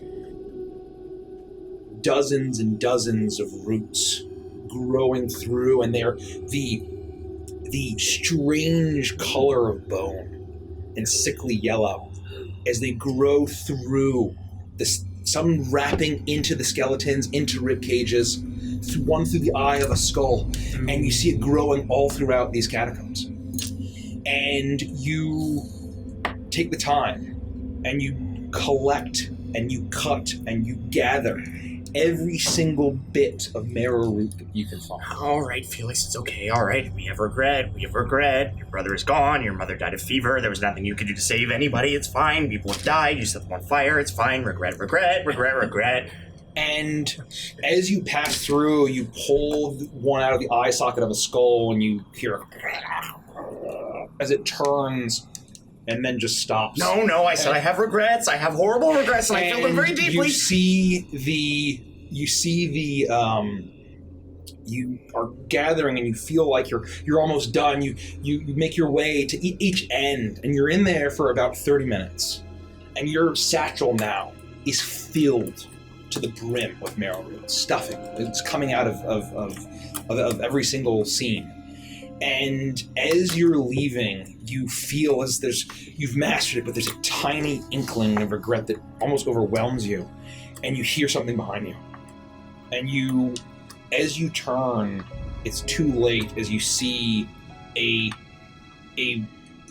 dozens and dozens of roots growing through, and they're the strange color of bone and sickly yellow as they grow through some wrapping into the skeletons, into rib cages, one through the eye of a skull, and you see it growing all throughout these catacombs. And you take the time and you collect and you cut and you gather every single bit of marrow root that you can find.
All right, Felix, it's okay. All right, we have regret. We have regret. Your brother is gone. Your mother died of fever. There was nothing you could do to save anybody. It's fine. People have died. You set them on fire. It's fine. Regret, regret, regret, regret.
And as you pass through, you pull one out of the eye socket of a skull, and you hear as it turns and then just stops.
No, I said I have regrets. I have horrible regrets, and I feel them very deeply.
You are gathering, and you feel like you're almost done. You make your way to each end, and you're in there for about 30 minutes. And your satchel now is filled to the brim with marrow root stuffing. It's coming out of every single scene. And as you're leaving, you feel you've mastered it, but there's a tiny inkling of regret that almost overwhelms you. And you hear something behind you. And as you turn, it's too late as you see a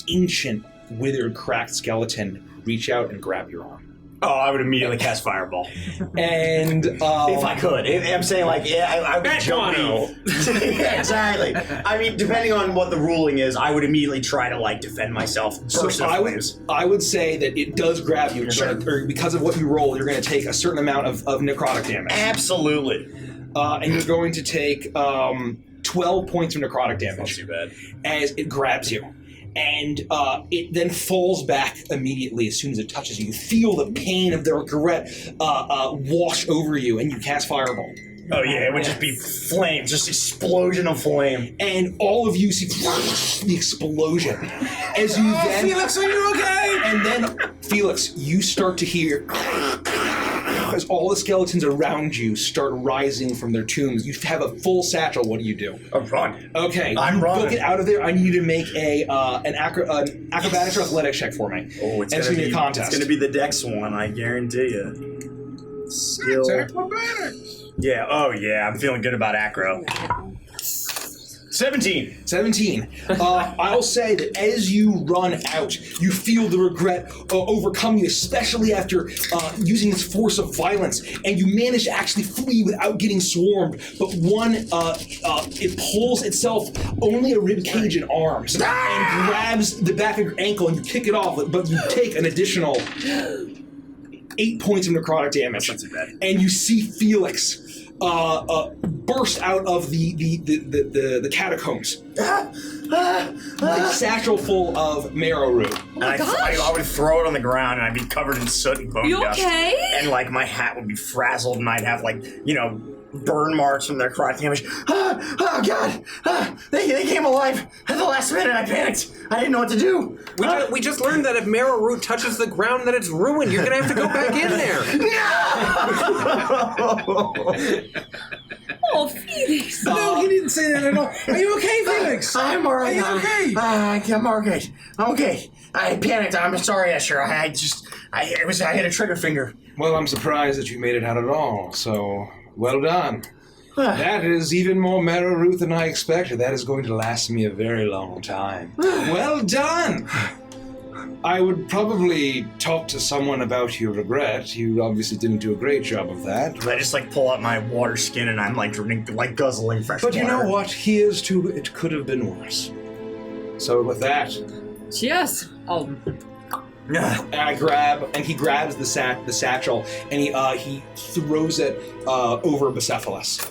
ancient, withered, cracked skeleton reach out and grab your arm.
Oh, I would immediately cast Fireball.
And
if I could. I'm saying, like, yeah, I would jump in. Yeah, exactly. I mean, depending on what the ruling is, I would immediately try to, like, defend myself.
So I would say that it does grab you. Or because of what you roll, you're going to take a certain amount of necrotic damage.
Absolutely.
And you're going to take 12 points of necrotic damage.
Not too bad.
As it grabs you. And it then falls back immediately as soon as it touches you. You feel the pain of the regret wash over you, and you cast Fireball.
Oh yeah, it would just be flame, just explosion of flame.
And all of you see the explosion. As you then...
Felix, are you okay?
And then, Felix, you start to hear... as all the skeletons around you start rising from their tombs. You have a full satchel. What do you do?
I'm running.
Okay,
I'm running.
Book it out of there. I need you to make an acrobatics or athletics check for me.
Oh, it's going to be a contest. It's going to be the Dex one, I guarantee you. Skill.
Acrobatics.
Yeah. Oh yeah. I'm feeling good about acro. 17.
I'll say that as you run out, you feel the regret overcome you, especially after using this force of violence, and you manage to actually flee without getting swarmed. But it pulls itself only a rib cage and arms, and grabs the back of your ankle, and you kick it off. But you take an additional 8 points of necrotic damage.
That's not too bad.
And you see Felix burst out of the catacombs. A satchel full of marrow root.
Oh my gosh.
I would throw it on the ground, and I'd be covered in soot and bone
You
dust.
okay?
And like my hat would be frazzled, and I'd have burn marks from their necrotic damage. Oh God! They came alive at the last minute. I panicked. I didn't know what to do.
We just learned that if marrow root touches the ground, that it's ruined. You're gonna have to go back in there.
No!
Oh, Felix.
No, he didn't say that at all. Are you okay, Felix?
I'm alright.
Are you okay?
I'm alright. I'm okay. I panicked. I'm sorry, Escher. I hit a trigger finger.
Well, I'm surprised that you made it out at all, so well done. That is even more marrow root than I expected. That is going to last me a very long time. Well done! I would probably talk to someone about your regret. You obviously didn't do a great job of that.
I just pull out my water skin and I'm drinking, guzzling fresh water.
But you know what? Here's to it could have been worse. So with that,
Cheers. Oh,
and he grabs the satchel, and he throws it over Bucephalus.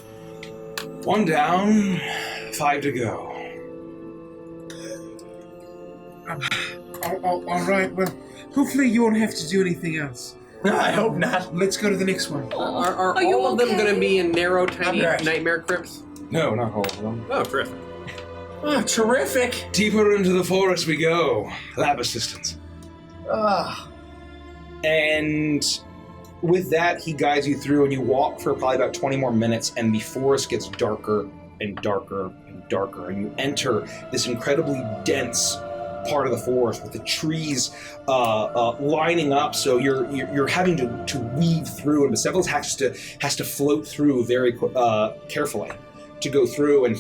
1 down, 5 to go.
All right. Well, hopefully you won't have to do anything else.
I hope not.
Let's go to the next one.
Are
you
all of them
okay?
going to be in narrow, tiny
I'm right.
nightmare crypts?
No, not all of them.
Oh, terrific.
Oh, terrific.
Deeper into the forest we go. Lab assistance. And with that, he guides you through, and you walk for probably about 20 more minutes, and the forest gets darker and darker and darker, and you enter this incredibly dense part of the forest with the trees lining up, so you're having to weave through, and Bucephalus has to float through very carefully to go through, and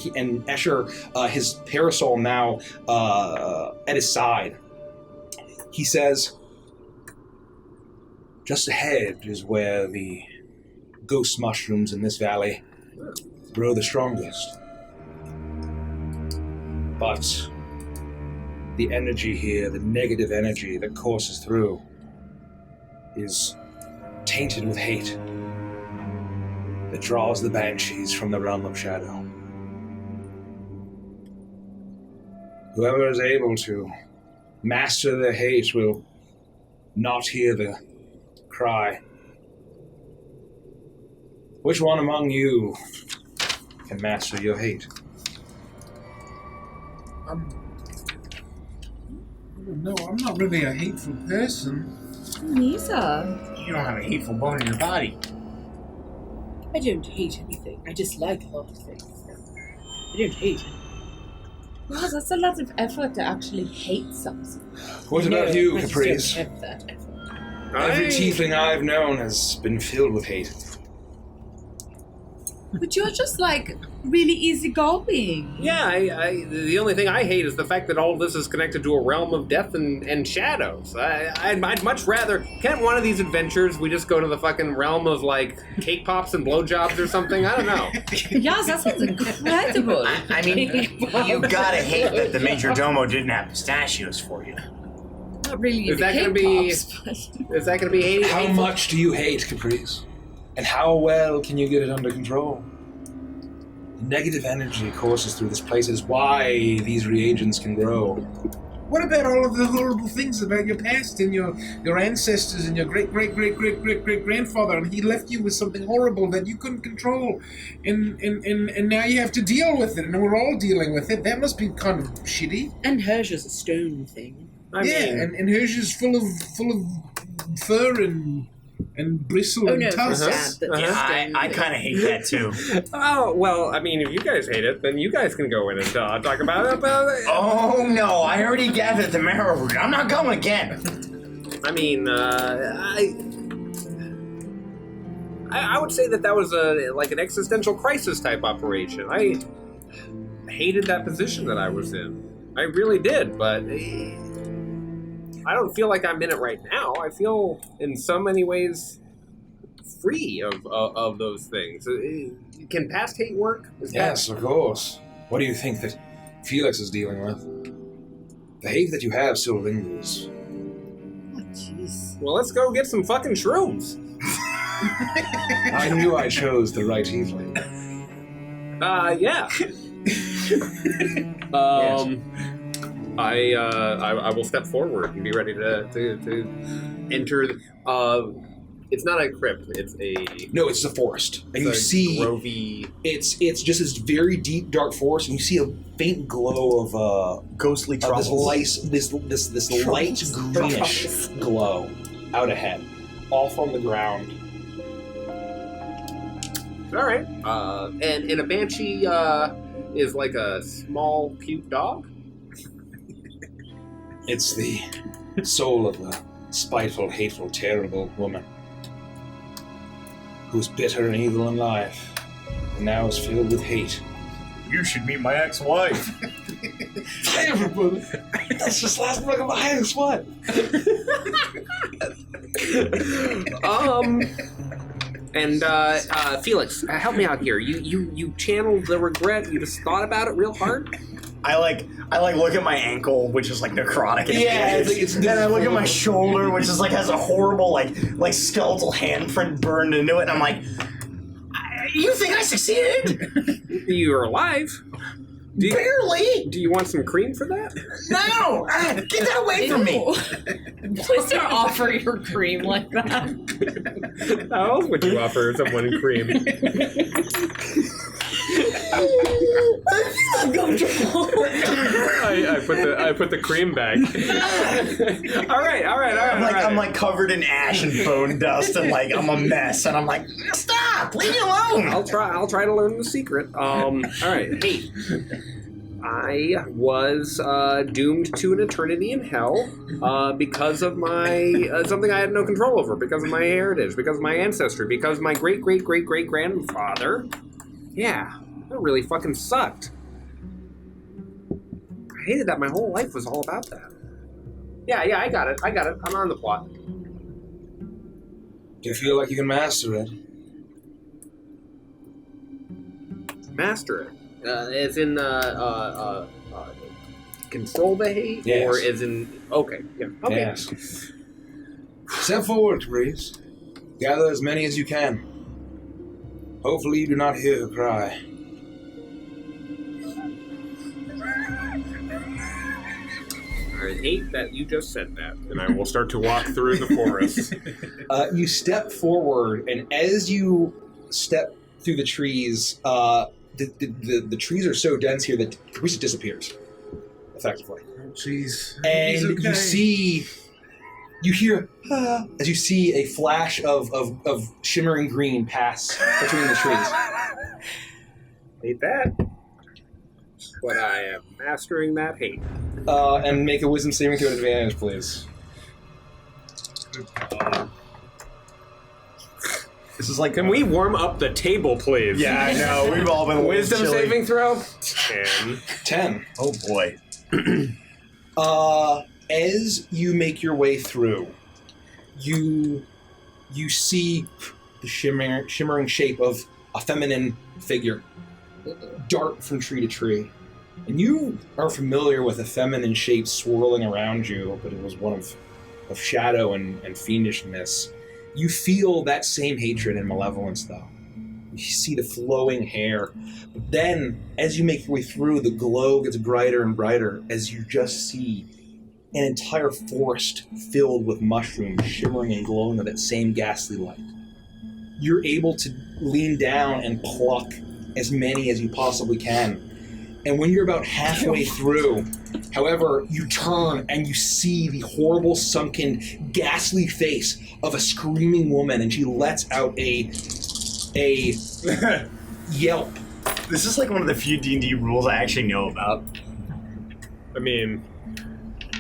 Escher, his parasol now at his side, he says, just ahead is where the ghost mushrooms in this valley grow the strongest. But the energy here, the negative energy that courses through, is tainted with hate that draws the banshees from the realm of shadow. Whoever is able to master their hate will not hear the cry. Which one among you can master your hate?
No, I'm not really a hateful person.
neither.
You don't have a hateful bone in your body.
I don't hate anything. I dislike a lot of things. I don't hate.
Wow, that's a lot of effort to actually hate something.
What about you,
I just
Caprice?
don't have that effort.
Every tiefling I've known has been filled with hate.
But you're just like really easygoing.
Yeah, the only thing I hate is the fact that all of this is connected to a realm of death and shadows. I'd much rather, can't one of these adventures we just go to the fucking realm of like cake pops and blowjobs or something? I don't know.
Yes, that sounds incredible.
I mean, you gotta hate that the Major Domo didn't have pistachios for you.
Not really.
Is
the
that gonna
cake
be-
pops, but-
Is that going to be
How
hateful?
much do you hate, Caprice? And how well can you get it under control? The negative energy courses through this place is why these reagents can grow.
What about all of the horrible things about your past and your ancestors and your great-great-great-great-great-great-grandfather, and he left you with something horrible that you couldn't control, and now you have to deal with it, and we're all dealing with it. That must be kind of shitty.
And hers is a stone thing.
I mean,
and hers is full of fur and bristle
Oh
and
no, it's
tusks.
sad that
Yeah,
the stone
I
thing-
kind of hate that too.
oh, well, I mean, if you guys hate it, then you guys can go in and talk about it.
Oh no, I already gathered the marrow root. I'm not going again.
I mean, I would say that was like an existential crisis type operation. I hated that position that I was in. I really did, but I don't feel like I'm in it right now. I feel in so many ways free of those things. Can past hate work?
Yes, of course. What do you think that Felix is dealing with? The hate that you have still lingers.
Oh, jeez.
Well, let's go get some fucking shrooms.
I knew I chose the right tiefling.
Yeah. I will step forward and be ready to enter. It's not a crypt. It's a
No, it's the forest, and you see
grovey.
it's just this very deep, dark forest, and you see a faint glow of
Ghostly
this
truffles.
this light greenish glow out ahead, all from the ground.
All right. And a banshee is like a small, cute dog.
It's the soul of a spiteful, hateful, terrible woman who's bitter and evil in life, and now is filled with hate.
You should meet my ex-wife.
Hey, everybody! That's just last book of my ex. What?
And Felix, help me out here. You channeled the regret. You just thought about it real hard.
I look at my ankle, which is like necrotic. And
Yeah,
and I look at my shoulder, which is like has a horrible like skeletal handprint burned into it, and I'm like, you think I succeeded?
You're alive.
Barely.
Do you want some cream for that?
No, get that away from me.
Please don't offer your cream like that.
How else would you offer someone cream?
I feel uncomfortable.
I put the cream back. all right.
I'm like covered in ash and bone dust, and like I'm a mess, and I'm like, stop, leave me alone.
I'll try to learn the secret. All right. Hey, I was doomed to an eternity in hell because of my something I had no control over, because of my heritage, because of my ancestry, because my great grandfather. Yeah, that really fucking sucked. I hated that. My whole life was all about that. Yeah, I got it. I'm on the plot.
Do you feel like you can master it?
Master it. As in, control the hate?
Yes.
Or as in, okay, yeah. Okay.
Yes. Step forward, please. Gather as many as you can. Hopefully you do not hear her cry.
I hate that you just said that, and I will start to walk through the forest.
You step forward, and as you step through the trees, the trees are so dense here that the priest disappears, effectively.
Oh, jeez.
And you hear, as you see a flash of shimmering green pass between the trees.
Hate that. But I am mastering that hate.
And make a wisdom saving throw at advantage, please.
This is like,
Can we warm up the table, please?
Yeah, I know. We've all been a little
Wisdom
chilly.
saving throw?
10.
Oh boy.
As you make your way through, you see the shimmering shape of a feminine figure dart from tree to tree. And you are familiar with a feminine shape swirling around you, but it was one of shadow and fiendishness. You feel that same hatred and malevolence, though. You see the flowing hair. But then, as you make your way through, the glow gets brighter and brighter as you just see an entire forest filled with mushrooms shimmering and glowing with that same ghastly light. You're able to lean down and pluck as many as you possibly can. And when you're about halfway through, however, you turn and you see the horrible, sunken, ghastly face of a screaming woman, and she lets out a yelp.
This is like one of the few D&D rules I actually know about.
I mean,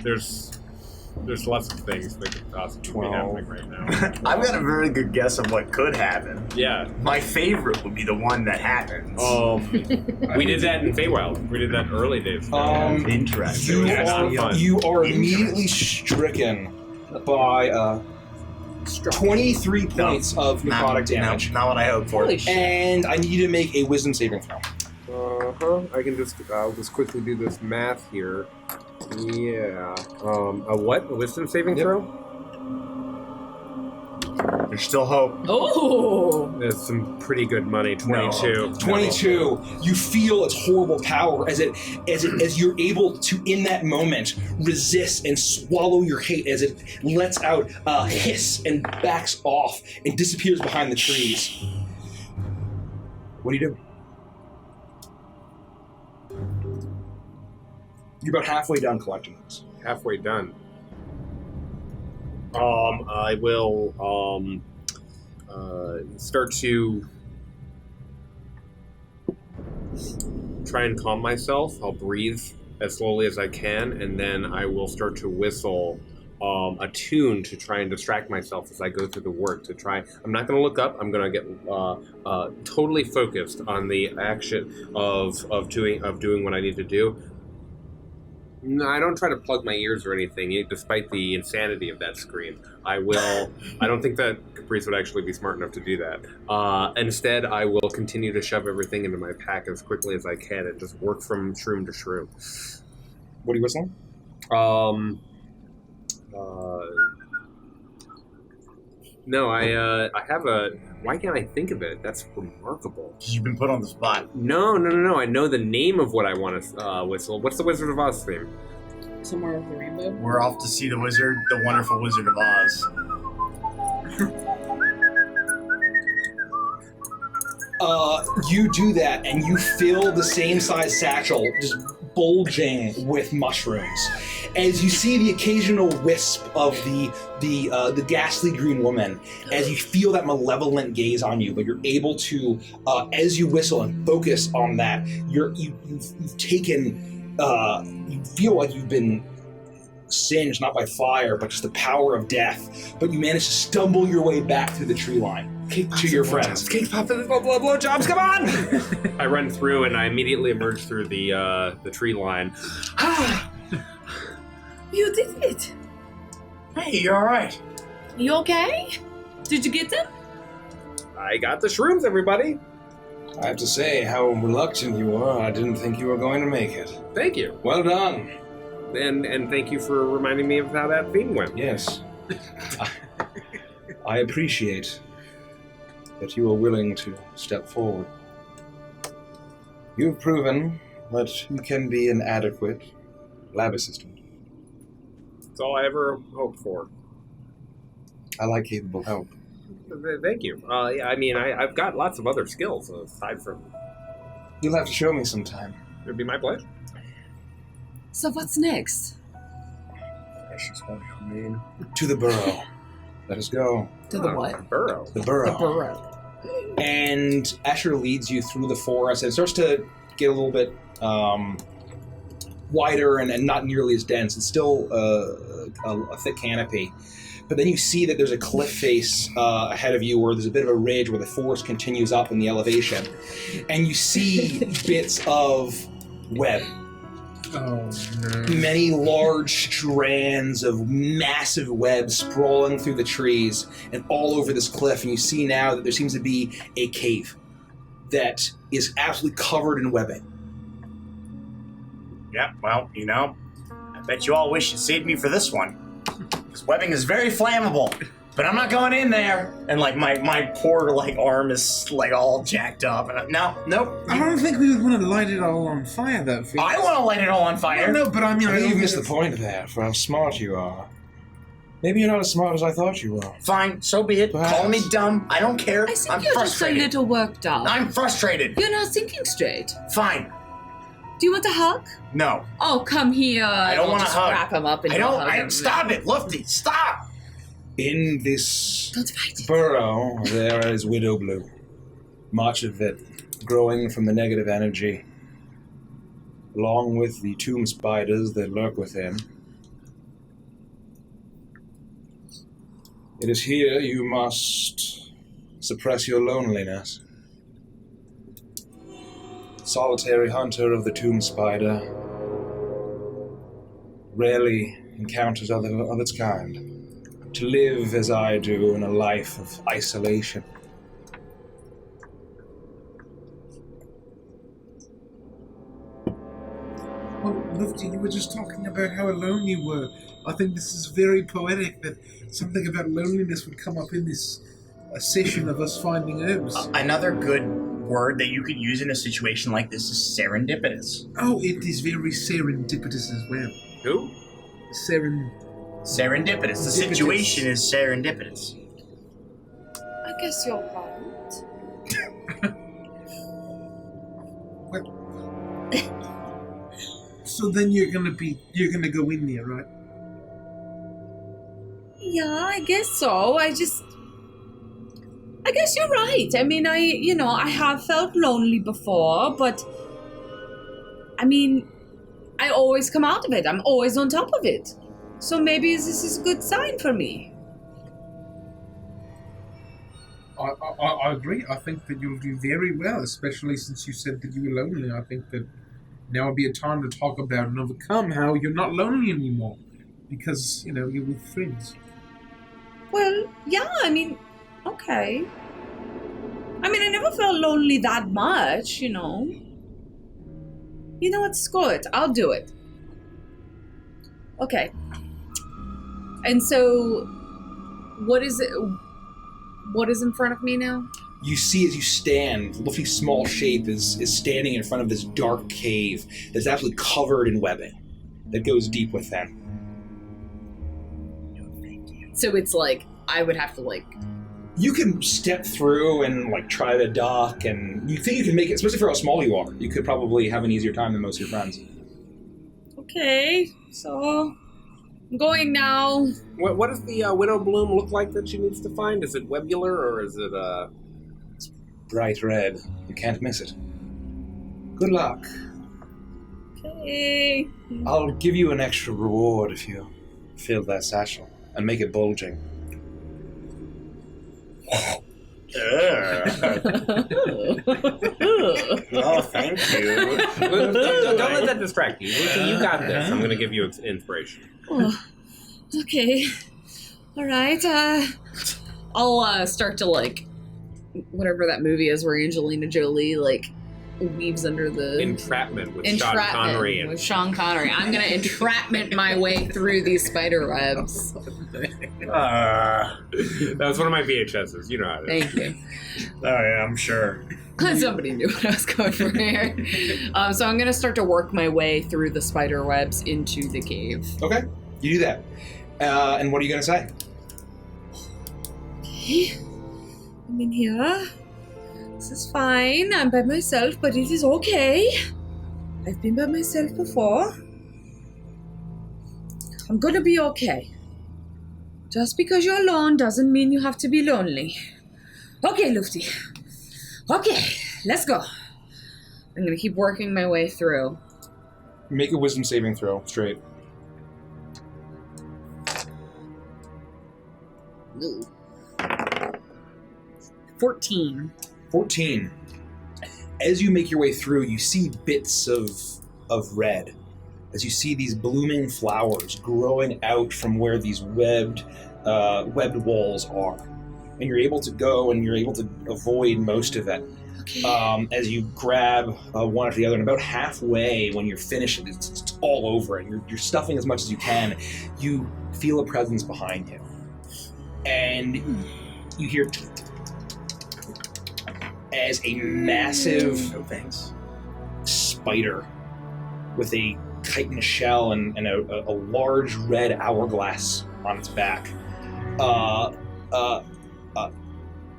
there's lots of things that could possibly be happening right now.
I've got a very good guess of what could happen.
Yeah.
My favorite would be the one that happens.
We did that in Feywild. We did that early days.
Interesting.
You are immediately stricken by 23 points of necrotic damage.
Not what I hoped for.
Holy shit.
And I need you to make a wisdom saving throw.
I'll just quickly do this math here. Yeah. A what? A wisdom saving throw?
There's still hope.
Oh!
That's some pretty good money. 22.
22. You feel its horrible power as you're able to, in that moment, resist and swallow your hate as it lets out a hiss and backs off and disappears behind the trees. What do you do? You're about halfway done collecting this.
Halfway done. I will start to try and calm myself. I'll breathe as slowly as I can, and then I will start to whistle a tune to try and distract myself as I go through the work. I'm not going to look up. I'm going to get totally focused on the action of doing what I need to do. No, I don't try to plug my ears or anything, despite the insanity of that scream. I don't think that Caprice would actually be smart enough to do that. Instead, I will continue to shove everything into my pack as quickly as I can and just work from shroom to shroom.
What are you whistling?
No, I have a... Why can't I think of it? That's remarkable.
You've been put on the spot.
No. I know the name of what I want to whistle. What's the Wizard of Oz theme?
Somewhere with the rainbow.
We're off to see the wonderful Wizard of Oz.
You do that, and you fill the same size satchel just bulging with mushrooms. As you see the occasional wisp of the ghastly green woman, as you feel that malevolent gaze on you, but you're able to, as you whistle and focus on that, you've taken, you feel like you've been singed not by fire, but just the power of death. But you manage to stumble your way back through the tree line to your friends.
Cake pop and blow jobs, come on! I run through and I immediately emerge through the tree line.
You did it.
Hey, you all right?
You okay? Did you get them?
I got the shrooms, everybody.
I have to say how reluctant you were. I didn't think you were going to make it.
Thank you.
Well done.
And thank you for reminding me of how that theme went.
Yes. I appreciate that you are willing to step forward. You've proven that you can be an adequate lab assistant.
That's all I ever hoped for.
I like capable help.
Thank you. Yeah, I mean, I've got lots of other skills aside from...
You'll have to show me sometime.
It'd be my pleasure.
So what's next?
To the burrow. Let us go.
To the what?
Burrow.
The burrow.
The burrow.
And Asher leads you through the forest, and it starts to get a little bit wider and not nearly as dense. It's still a thick canopy. But then you see that there's a cliff face ahead of you where there's a bit of a ridge where the forest continues up in the elevation. And you see bits of web.
Oh, no.
Many large strands of massive web sprawling through the trees and all over this cliff. And you see now that there seems to be a cave that is absolutely covered in webbing.
Yeah, well, I bet you all wish you saved me for this one. This webbing is very flammable, but I'm not going in there. And my poor arm is all jacked up. And nope.
I don't think we would want to light it all on fire, though.
I want to light it all on fire.
No, but I mean,
I think you've missed the point there for how smart you are. Maybe you're not as smart as I thought you were.
Fine, so be it.
Perhaps.
Call me dumb. I don't care.
I think
I'm
you're
frustrated.
just a little worked up.
I'm frustrated.
You're not thinking straight.
Fine.
Do you want a hug?
No.
Oh, come here.
I don't want to
Just
hug.
wrap him up and
I
you'll
don't.
hug him.
Stop it, Lufty. Stop.
In this
Don't fight.
burrow, there is widow blue. Much of it growing from the negative energy, along with the tomb spiders that lurk within. It is here you must suppress your loneliness. Solitary hunter of the tomb spider rarely encounters other of its kind. To live as I do in a life of isolation.
Well, Lufty, you were just talking about how alone you were. I think this is very poetic that something about loneliness would come up in this session of us finding herbs.
Another good word that you could use in a situation like this is serendipitous.
Oh, it is very serendipitous as well.
Who?
Serendipitous. The situation is serendipitous.
I guess you're right.
So then you're gonna go in there, right?
Yeah, I guess so. I guess you're right. I mean, I have felt lonely before, but I mean, I always come out of it. I'm always on top of it. So maybe this is a good sign for me.
I agree. I think that you'll do very well, especially since you said that you were lonely. I think that now would be a time to talk about and overcome how you're not lonely anymore. Because, you're with friends.
Well, yeah, I mean, okay. I mean, I never felt lonely that much, You know what? Screw it. I'll do it. Okay. And so, what is it? What is in front of me now?
You see as you stand, Luffy's small shape is standing in front of this dark cave that's absolutely covered in webbing that goes deep within.
So it's like, I would have to like...
You can step through and like try to duck, and you think you can make it, especially for how small you are. You could probably have an easier time than most of your friends.
Okay, so I'm going now.
What does the widow bloom look like that she needs to find? Is it webular or is it
It's bright red. You can't miss it. Good luck.
Okay.
I'll give you an extra reward if you fill that satchel and make it bulging.
Oh, thank you.
Don't let that distract you. Lucy, you got this. I'm going to give you inspiration.
Oh, okay. All right.
I'll start to like, whatever that movie is where Angelina Jolie like weaves under the...
Entrapment with Sean Connery.
With Sean Connery. I'm going to entrapment my way through these spider webs.
That was one of my VHSs. You know how it is.
Thank you.
Oh, yeah, I'm sure.
Somebody knew what I was going for here. So I'm going to start to work my way through the spider webs into the cave.
Okay, you do that. And what are you going to say?
Okay. I'm in here. This is fine. I'm by myself, but it is okay. I've been by myself before. I'm gonna be okay. Just because you're alone doesn't mean you have to be lonely. Okay, Lufty. Okay, let's go.
I'm going to keep working my way through.
Make a wisdom saving throw, straight.
Ooh. 14.
14. As you make your way through, you see bits of red. As you see these blooming flowers growing out from where these webbed walls are. And you're able to go and you're able to avoid most of it.
Okay.
As you grab one after the other, and about halfway when you're finished, it's all over, and you're stuffing as much as you can, you feel a presence behind you. And you hear as a massive spider with a chitinous shell and a large red hourglass on its back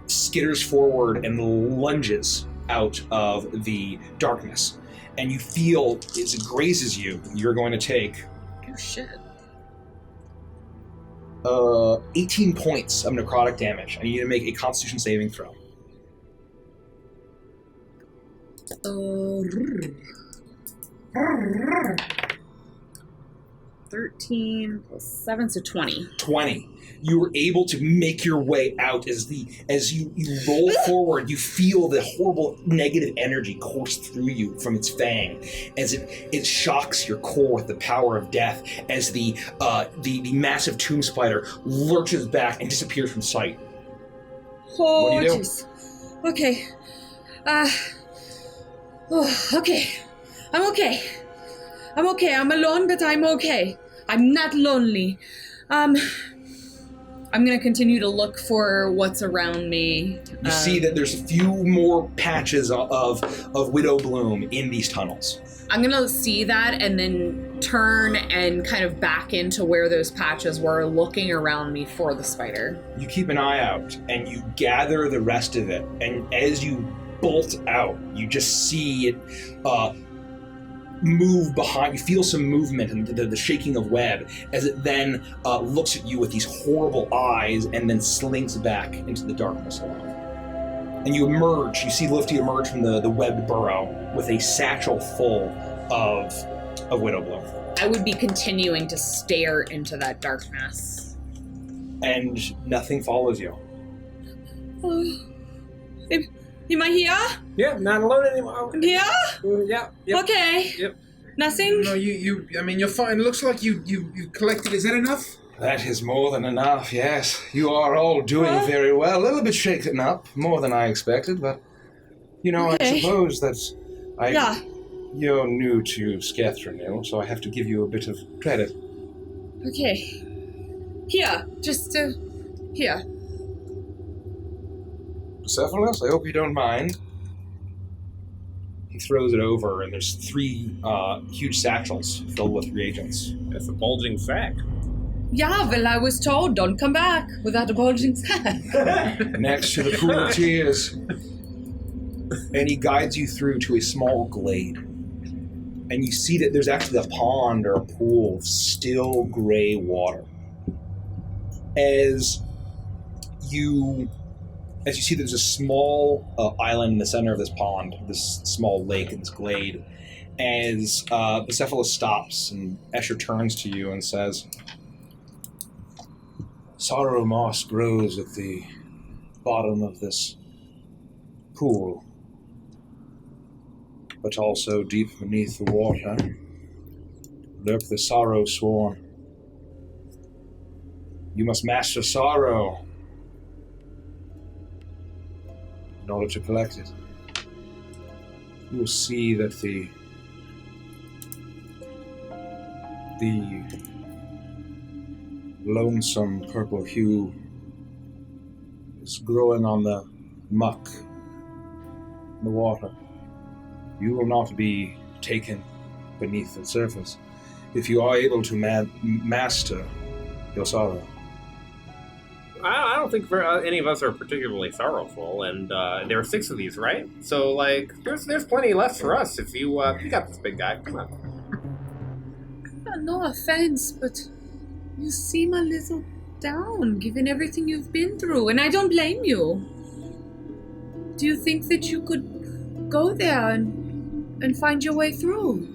skitters forward and lunges out of the darkness. And you feel, as it grazes you, you're going to take...
Oh, shit.
18 points of necrotic damage. I need you to make a Constitution saving throw.
13 plus 7, so 20.
20. You were able to make your way out as you roll forward. You feel the horrible negative energy course through you from its fang, as it shocks your core with the power of death. As the massive tomb spider lurches back and disappears from sight.
Oh,
what do you do?
jeez. Okay. Okay. I'm okay. I'm okay. I'm alone, but I'm okay. I'm not lonely.
I'm going to continue to look for what's around me.
You see that there's a few more patches of widow bloom in these tunnels.
I'm going to see that and then turn and kind of back into where those patches were, looking around me for the spider.
You keep an eye out, and you gather the rest of it, and as you bolt out, you just see it move behind. You feel some movement and the shaking of web as it then looks at you with these horrible eyes and then slinks back into the darkness alone. And you emerge, you see Lifty emerge from the webbed burrow with a satchel full of widow bloom.
I would be continuing to stare into that darkness.
And nothing follows you.
Am I here?
Yeah, not alone anymore.
I'm here?
Yeah. Yep.
Okay.
Yep.
Nothing?
No, I mean, you're fine. Looks like you collected. Is that enough?
That is more than enough, yes. You are all doing very well. A little bit shaken up, more than I expected, but, I suppose that you're new to Skethranil, so I have to give you a bit of credit.
Okay. Here, just, here.
Cephalus, I hope you don't mind. He throws it over, and there's 3 huge satchels filled with reagents.
That's a bulging sack.
Yeah, well, I was told, don't come back without a bulging sack.
Next to the pool of tears. And he guides you through to a small glade. And you see that there's actually a pond or a pool of still gray water. As you see there's a small island in the center of this pond, this small lake in this glade, as Bucephalus stops and Escher turns to you and says, sorrow moss grows at the bottom of this pool, but also deep beneath the water lurk the sorrow sworn. You must master sorrow in order to collect it. You will see that the lonesome purple hue is growing on the muck in the water. You will not be taken beneath the surface if you are able to master your sorrow.
I don't think any of us are particularly sorrowful, and there are 6 of these, right? So, there's plenty left for us if you got this big guy. Come on.
No offense, but you seem a little down, given everything you've been through, and I don't blame you. Do you think that you could go there and find your way through?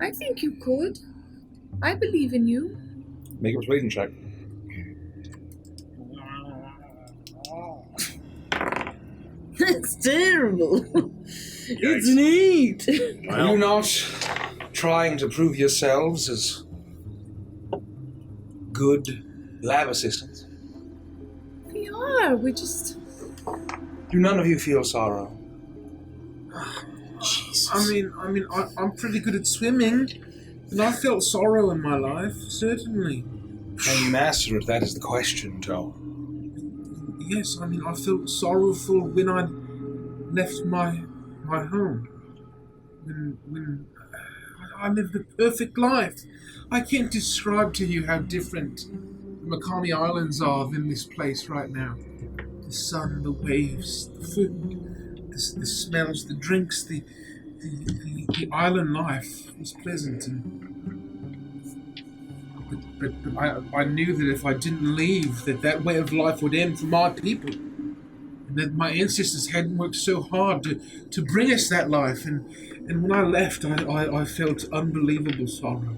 I think you could. I believe in you.
Make a persuasion check.
That's terrible. It's neat.
Are you not trying to prove yourselves as good lab assistants?
We are. We just...
Do none of you feel sorrow?
Jesus.
I'm pretty good at swimming, and I felt sorrow in my life, certainly.
Can you master it? That is the question, Joe.
Yes, I felt sorrowful when I left my home. When I lived a perfect life. I can't describe to you how different the Makani Islands are than this place right now. The sun, the waves, the food, the smells, the drinks, the island life was pleasant. But I knew that if I didn't leave, that way of life would end for my people. And that my ancestors hadn't worked so hard to bring us that life. And when I left, I felt unbelievable sorrow.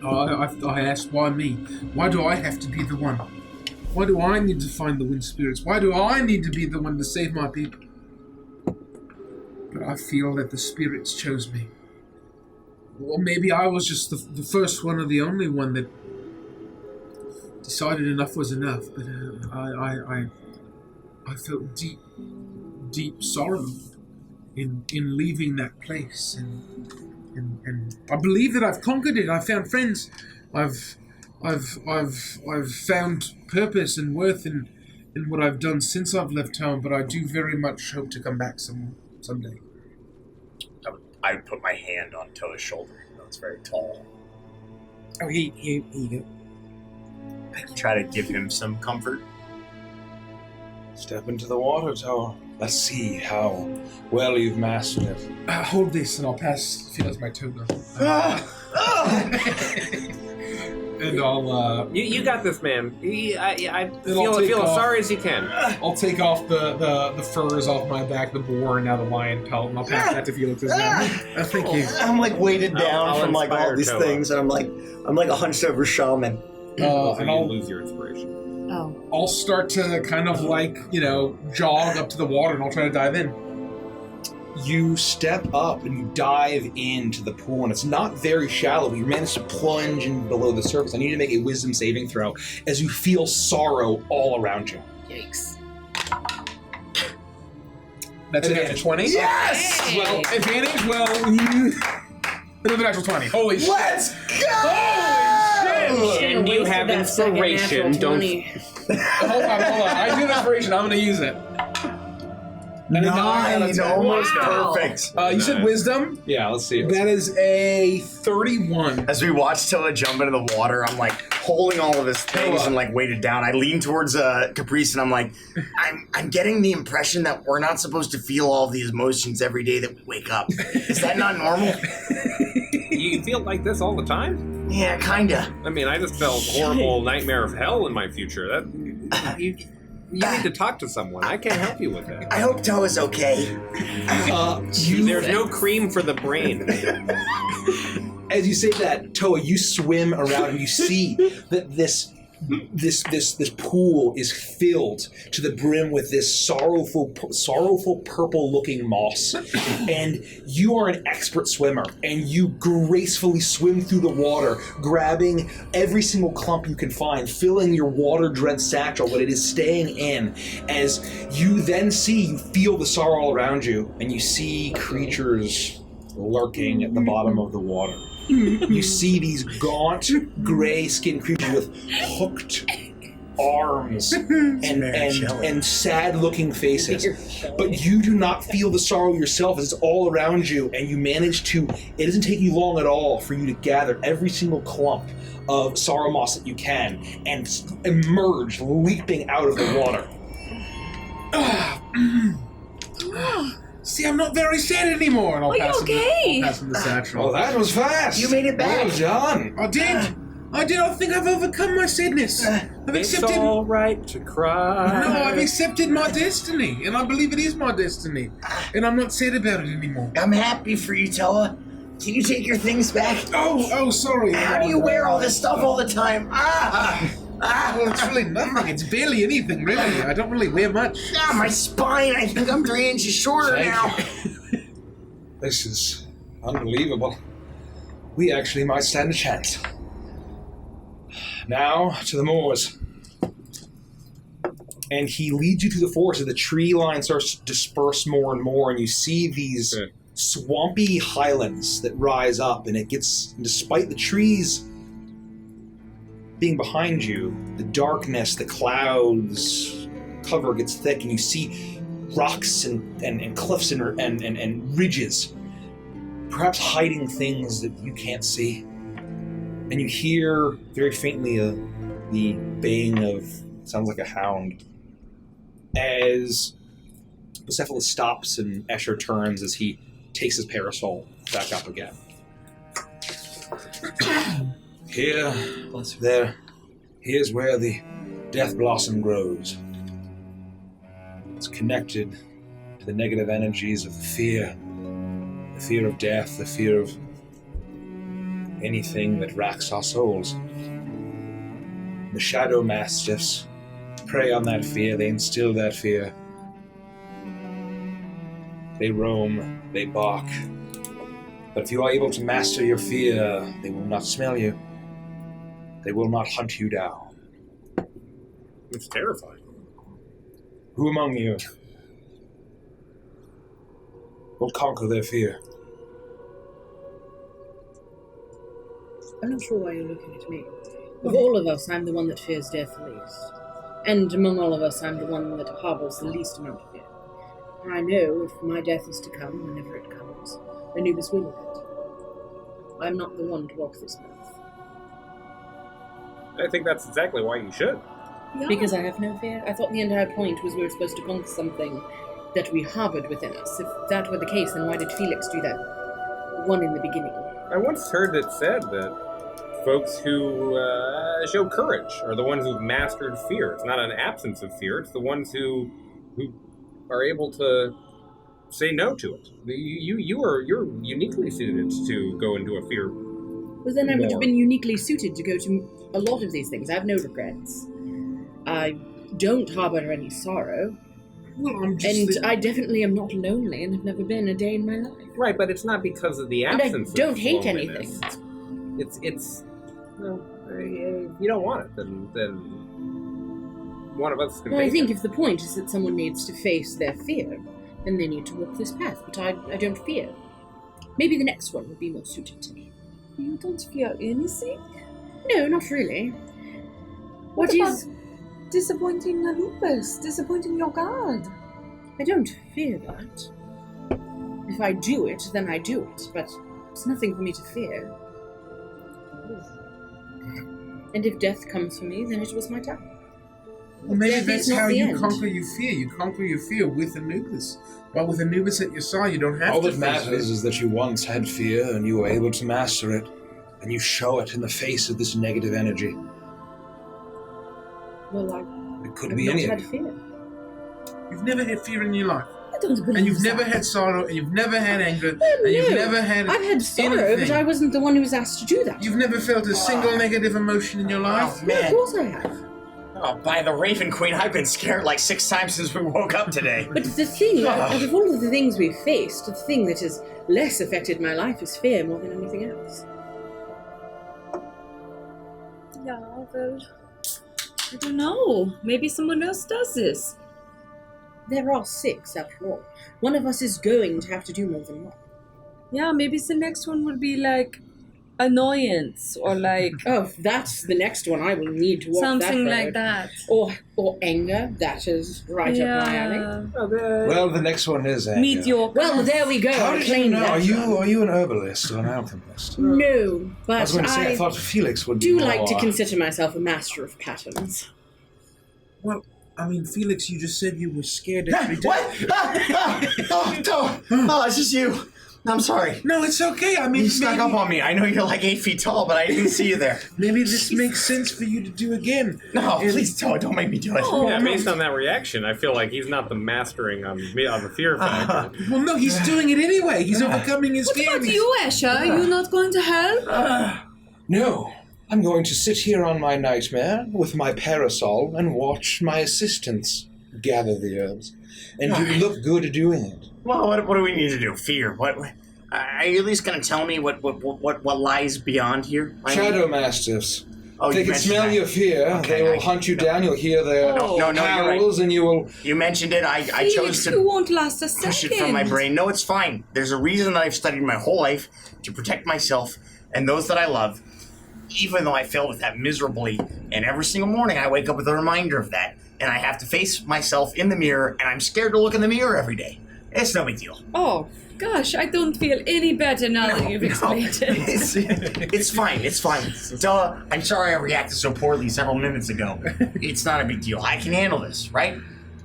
I asked, why me? Why do I have to be the one? Why do I need to find the wind spirits? Why do I need to be the one to save my people? But I feel that the spirits chose me. Well, maybe I was just the first one or the only one that decided enough was enough. But I felt deep sorrow in leaving that place, and I believe that I've conquered it. I've found friends. I've found purpose and worth in what I've done since I've left home. But I do very much hope to come back someday.
I put my hand on Toa's shoulder. You know, it's very tall.
Oh, here you go.
I try to give him some comfort.
Step into the water tower. Let's see how well you've mastered it.
Hold this, and I'll pass Felix my toga. And I'll.
You got this, man. I feel as sorry as you can.
I'll take off the furs off my back, the boar, and now the lion pelt, and I'll pass that to Felix's now. Thank you.
I'm weighted down
I'll
from
inspire
all these
Toa.
things, and I'm like a hunched over shaman.
And I'll lose your inspiration.
Oh.
I'll start to kind of jog up to the water, and I'll try to dive in.
You step up and you dive into the pool, and it's not very shallow, but you manage to plunge in below the surface. I need you to make a wisdom saving throw as you feel sorrow all around you.
Yikes.
That's an natural 20?
Yes!
Hey.
Well, advantage? Well, another natural 20. Holy shit.
Let's go!
Holy shit!
And you have inspiration. Don't.
Hold on. I do have inspiration. I'm going to use it. And a 9 out of 10.
Almost
Wow.
perfect.
You said wisdom?
Yeah, let's see.
That is a 31.
As we watch Toa jump into the water, I'm like holding all of his things
Toa.
and like weighted down. I lean towards Caprice and I'm like, I'm getting the impression that we're not supposed to feel all of these emotions every day that we wake up. Is that not normal?
You feel like this all the time?
Yeah, kinda.
I mean, I just felt horrible nightmare of hell in my future. You need to talk to someone. I can't help you with that.
I hope Toa's okay.
There's no cream for the brain.
As you say that, Toa, you swim around and you see that this pool is filled to the brim with this sorrowful purple-looking moss. And you are an expert swimmer, and you gracefully swim through the water, grabbing every single clump you can find, filling your water-drenched satchel, but it is staying in. As you then you feel the sorrow all around you, and you see creatures lurking at the bottom of the water. You see these gaunt, gray-skinned creatures with hooked arms and sad-looking faces. But you do not feel the sorrow yourself as it's all around you, and you manage to... It doesn't take you long at all for you to gather every single clump of sorrow moss that you can and emerge, leaping out of the water.
See, I'm not very sad anymore. And I'll
Are you
pass
okay?
I'll pass him the satchel.
Oh, that was fast!
You made it back.
Well done!
I did. I think I've overcome my sadness. I've
It's
accepted.
all right to cry.
No, I've accepted my destiny, and I believe it is my destiny, and I'm not sad about it anymore.
I'm happy for you, Toa. Can you take your things back?
Oh, sorry.
How do you wear all this stuff all the time?
Well, it's really nothing. It's barely anything, really. I don't really wear much.
My spine. I think I'm 3 inches shorter now.
This is unbelievable. We actually might stand a chance. Now, to the moors. And he leads you to the forest, and the tree line starts to disperse more and more, and you see these swampy highlands that rise up, and it gets, despite the trees being behind you, the darkness, the clouds cover gets thick, and you see rocks and cliffs and ridges, perhaps hiding things that you can't see. And you hear very faintly the baying of, sounds like a hound, as Bucephalus stops and Escher turns as he takes his parasol back up again. Here's where the death blossom grows. It's connected to the negative energies of the fear of death, the fear of anything that racks our souls. The shadow mastiffs prey on that fear, they instill that fear. They roam, they bark. But if you are able to master your fear, they will not smell you. They will not hunt you down.
It's terrifying.
Who among you will conquer their fear?
I'm not sure why you're looking at me. Of all of us, I'm the one that fears death the least. And among all of us, I'm the one that harbors the least amount of fear. And I know if my death is to come, whenever it comes, Anubis will have it. I'm not the one to walk this path.
I think that's exactly why you should.
Yeah.
Because I have no fear? I thought the entire point was we were supposed to conquer something that we harbored within us. If that were the case, then why did Felix do that one in the beginning?
I once heard it said that folks who show courage are the ones who've mastered fear. It's not an absence of fear. It's the ones who are able to say no to it. You're uniquely suited to go into a fear.
Well, then I would have been uniquely suited to go to a lot of these things. I have no regrets. I don't harbor any sorrow.
Well, I'm just...
And I definitely am not lonely and have never been a day in my life.
Right, but it's not because of the
And I
absence
don't
of
hate
loneliness.
anything.
It's well, if you don't want it, then one of us can
Well, I
face
think
it.
if the point is that someone needs to face their fear, then they need to walk this path, but I don't fear. Maybe the next one would be more suited to me.
You don't fear anything?
No, not really.
What
What is...
disappointing the lupus, disappointing your god.
I don't fear that. If I do it, then I do it, but it's nothing for me to fear. And if death comes for me, then it was my time.
Well, maybe
Death
that's
is not
how
the
you
end.
conquer your fear. You conquer your fear with Anubis. Well, with Anubis at your side, you don't have
All
to
that
face
matters
it.
is that you once had fear and you were able to master it, and you show it in the face of this negative energy.
Well,
It could
I've
be
not
anything.
had fear.
You've never had fear in your life.
I don't believe
And you've
that.
never had sorrow, and you've never had anger,
Well,
and you've
no.
never had
I've had sorrow,
anything.
but I wasn't the one who was asked to do that.
You've never felt a single negative emotion in your life?
Oh,
No, of
man.
course I have.
Oh, by the Raven Queen, I've been scared like 6 times since we woke up today.
But the thing, out of all of the things we've faced, the thing that has less affected my life is fear more than anything else.
Yeah, well, I don't know. Maybe someone else does this.
There are 6, after all. One of us is going to have to do more than one.
Yeah, maybe the next one would be like annoyance or like
Oh, if that's the next one. I will need to walk
something
that
like
road.
that.
Or anger. That is right up my alley.
Well, the next one is anger.
Mediocre.
Well, there we go.
How
I
did you
claim
know?
that one.
Are you an herbalist or an alchemist?
No,
I
but
was going to say, I thought Felix would be
do
more...
like to consider myself a master of patterns.
Well, I mean, Felix, you just said you were scared every day.
What? Oh, it's just you. I'm sorry.
No, it's okay. I mean,
You snuck up on me. I know you're like 8 feet tall, but I didn't see you there.
maybe this makes sense for you to do again.
No,
And-
please don't make me do it.
Oh,
Yeah, based on that reaction, I feel like he's not the mastering of the fear factor.
Well, no, he's doing it anyway. He's overcoming his
What
fear.
about you, Esha? Are you not going to help?
No, I'm going to sit here on my nightmare with my parasol and watch my assistants gather the herbs. And you look good doing it.
Well, what do we need to do? Fear? What? Are you at least going to tell me what lies beyond here? I mean-
Shadow Mastiffs.
Oh,
They
you
can
mentioned
smell
that.
your fear.
Okay,
They will
I-
hunt you down. You'll hear their
No,
you're right.
howls, and you will...
You mentioned it. I chose
Felix,
to
you won't last a second.
push it from my brain. No, it's fine. There's a reason that I've studied my whole life to protect myself and those that I love, even though I fail with that miserably. And every single morning I wake up with a reminder of that. And I have to face myself in the mirror, and I'm scared to look in the mirror every day. It's no big deal.
Oh, gosh, I don't feel any better now that you've explained it.
It's fine. It's fine. Duh. I'm sorry I reacted so poorly several minutes ago. It's not a big deal. I can handle this, right?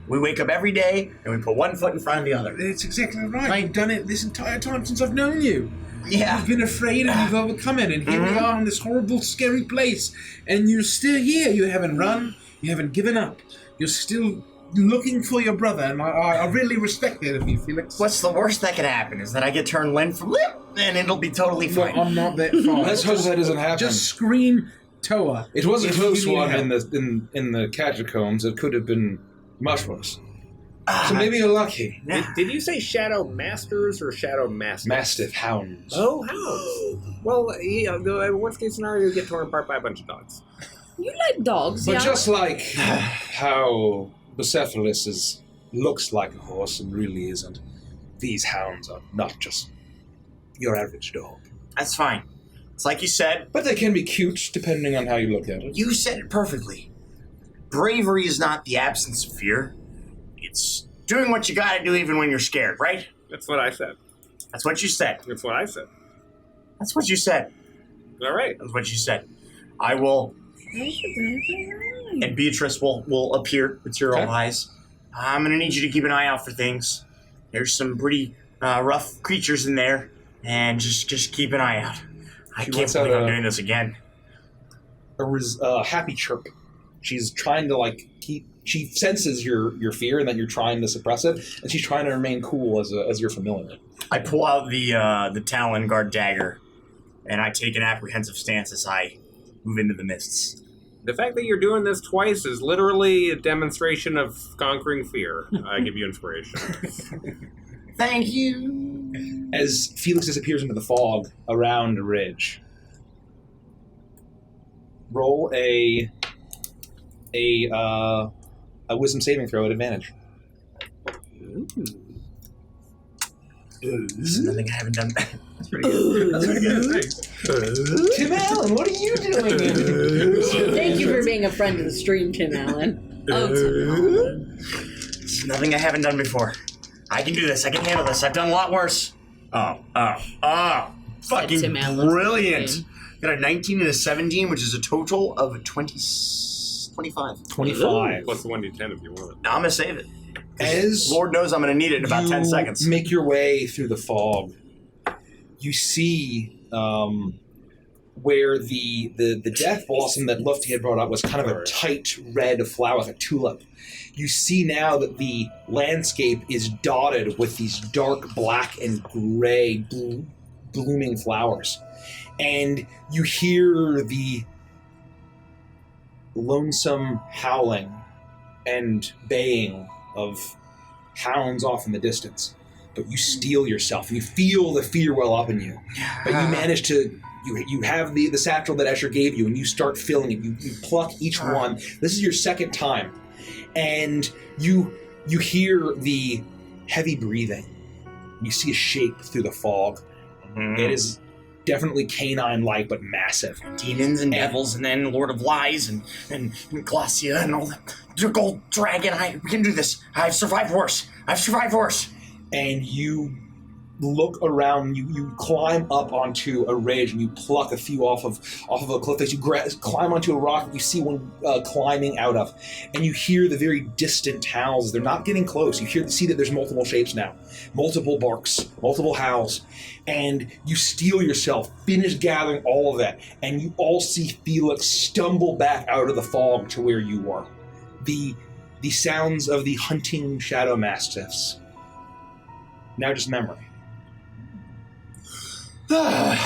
We wake up every day, and we put one foot in front of the other.
It's exactly right.
Right.
You've done it this entire time since I've known you.
Yeah.
You've been afraid and you've overcome it, and here we are in this horrible, scary place, and you're still here. You haven't run. You haven't given up. You're still looking for your brother, and I really respect that of you, Felix.
What's the worst that could happen is that I get turned limb from limb, and it'll be totally
Well,
fine.
I'm not that far.
Let's hope that doesn't happen.
Just scream Toa.
It was a
if
close
you need
one
help.
in the catacombs. It could have been much worse. So maybe you're lucky.
Did you say shadow masters or shadow masters?
Mastiff hounds.
Oh, hounds. Well, yeah, the worst case scenario, you get torn apart by a bunch of dogs.
You like dogs,
But
yeah?
just like how Bucephalus looks like a horse and really isn't, these hounds are not just your average dog.
That's fine. It's like you said.
But they can be cute, depending on how you look at it.
You said it perfectly. Bravery is not the absence of fear. It's doing what you gotta do even when you're scared, right?
That's what I said.
That's what you said.
That's what I said.
That's what you said.
All right.
That's what you said. I will, and Beatrice will appear with your
Okay.
own eyes. I'm gonna need you to keep an eye out for things. There's some pretty rough creatures in there, and just keep an eye out. I
She
can't
lets out
believe I'm
a-
doing this again.
A happy chirp. She's trying to she senses your fear and that you're trying to suppress it, and she's trying to remain cool as your familiar.
I pull out the Talon Guard dagger, and I take an apprehensive stance as I move into the mists.
The fact that you're doing this twice is literally a demonstration of conquering fear. I give you inspiration.
Thank you.
As Felix disappears into the fog around a ridge, roll a wisdom saving throw at advantage.
This is nothing I haven't done. That's pretty good. That's pretty good.
Tim Allen, what are you doing?
Thank you for being a friend of the stream, Tim Allen.
Oh,
This is nothing I haven't done before. I can do this. I can handle this. I've done a lot worse. Fucking
Tim Allen's
brilliant.
name.
Got a 19 and a 17, which is a total of 25.
25.
Plus the 1d10 if you want it.
Now I'm going to save it.
As
Lord knows I'm going to need it in about 10 seconds.
Make your way through the fog. You see where the death blossom that Lufty had brought up was kind of a tight red flower, like a tulip. You see now that the landscape is dotted with these dark black and gray blooming flowers. And you hear the lonesome howling and baying of hounds off in the distance. But you steel yourself. You feel the fear well up in you. But you manage to... You have the satchel that Escher gave you, and you start filling it. You pluck each one. This is your second time. And you hear the heavy breathing. You see a shape through the fog.
Mm-hmm.
It is definitely canine-like, but massive.
Demons and devils, and then Lord of Lies, and Glacia, and all that. The gold dragon. We can do this. I've survived worse.
And you look around, you climb up onto a ridge, and you pluck a few off of a cliff face. You climb onto a rock that you see one climbing out of, and you hear the very distant howls. They're not getting close. You see that there's multiple shapes now, multiple barks, multiple howls, and you steel yourself, finish gathering all of that, and you all see Felix stumble back out of the fog to where you were. The sounds of the hunting shadow mastiffs. Now just memory.
That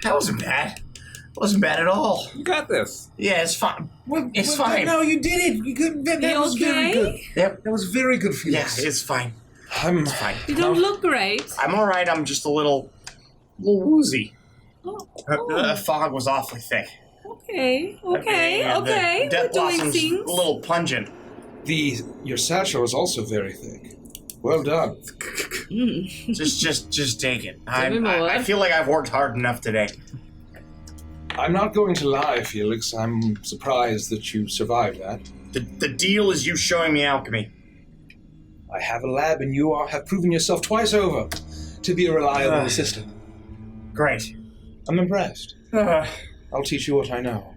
wasn't bad. Wasn't bad at all.
You got this.
Yeah, it's fine. It's fine.
No, you did it. You good. That was very good.
Yep.
That was very good, Felix.
Yeah, it's fine.
I'm
fine.
You don't look great.
I'm all right. I'm just a little woozy.
Oh,
The fog was awfully thick.
okay.
And
The
Death
we're doing
Blossom's
things.
a little pungent.
Your satchel is also very thick. Well done.
Just take it.
me more.
I feel like I've worked hard enough today.
I'm not going to lie, Felix. I'm surprised that you survived that.
The deal is you showing me alchemy.
I have a lab, and you have proven yourself twice over to be a reliable assistant.
Great.
I'm impressed. I'll teach you what I know.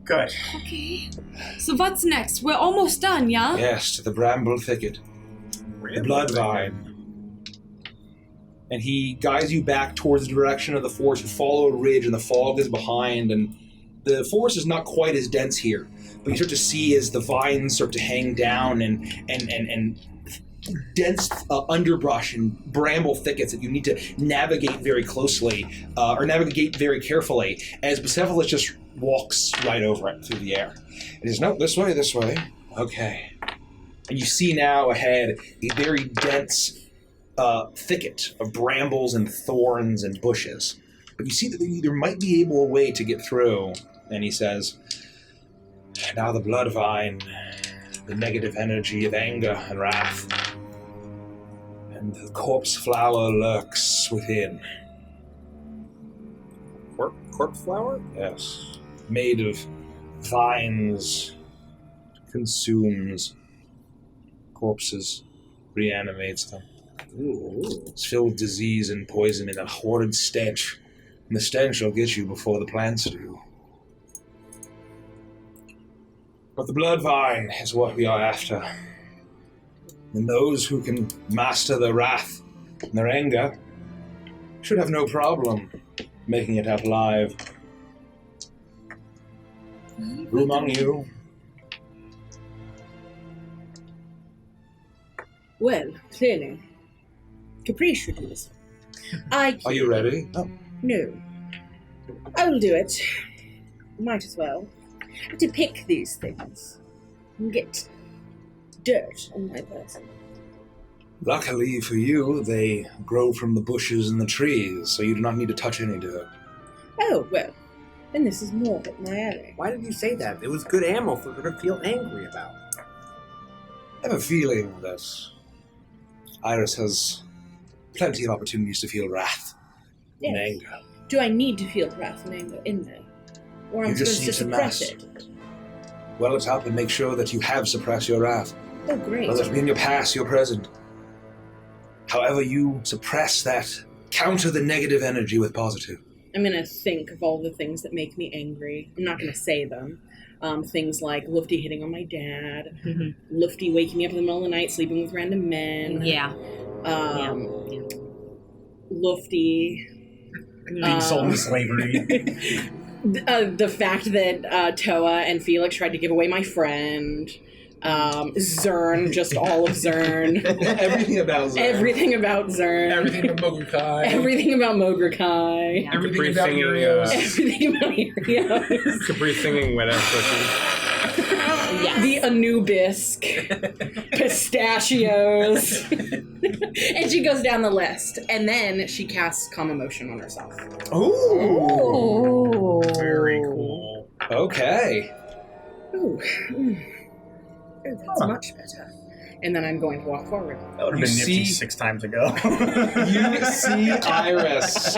Good.
Okay. So what's next? We're almost done, yeah?
Yes, to the bramble thicket. The blood vine. And he guides you back towards the direction of the forest. You follow a ridge, and the fog is behind, and the forest is not quite as dense here. But you start to see as the vines start to hang down and dense underbrush and bramble thickets that you need to navigate very closely, or navigate very carefully, as Bucephalus just walks right over it through the air. It is, no, this way. Okay. And you see now ahead a very dense thicket of brambles and thorns and bushes. But you see that there might be a way to get through. And he says, now the blood vine, the negative energy of anger and wrath, and the corpse flower lurks within.
Corpse flower?
Yes. Made of vines, consumes corpses, reanimates them.
Ooh.
It's filled with disease and poison and a horrid stench. And the stench will get you before the plants do. But the blood vine is what we are after. And those who can master their wrath and their anger should have no problem making it out alive. Who among you?
Well, clearly, Caprice should do this.
Are you ready? Oh.
No. I will do it. Might as well. To pick these things and get dirt on my person.
Luckily for you, they grow from the bushes and the trees, so you do not need to touch any dirt.
Oh, well, then this is more up my alley.
Why did you say that? It was good ammo for her to feel angry about.
I have a feeling that Iris has plenty of opportunities to feel wrath and
Yes.
anger.
Do I need to feel wrath and anger in there? Or am I
You just
supposed to
need to
suppress
mask.
it?
Well it up and make sure that you have suppressed your wrath.
Oh, great.
Whether it be in your past, your present. However you suppress that, counter the negative energy with positive.
I'm going to think of all the things that make me angry. I'm not going to say them. Things like Lufty hitting on my dad, Lufty waking me up in the middle of the night, sleeping with random men.
Yeah.
Lufty.
Being sold into slavery.
The fact that Toa and Felix tried to give away my friend. Zern, just all of Zern.
Everything about Zern.
Everything about Zern.
Everything about Mogurkai.
Everything about Mogurkai.
Yeah.
Everything
Capri
about
singing,
Urios.
Everything about Urios.
Capri singing wet ass pussy.
Yes.
The Anubisk. Pistachios. And she goes down the list. And then she casts Calm Emotion on herself.
Ooh.
Very cool.
Okay.
Ooh. That's much better. And then I'm going to walk forward.
That would have
You
been nifty
see-
6 times ago.
You see Iris.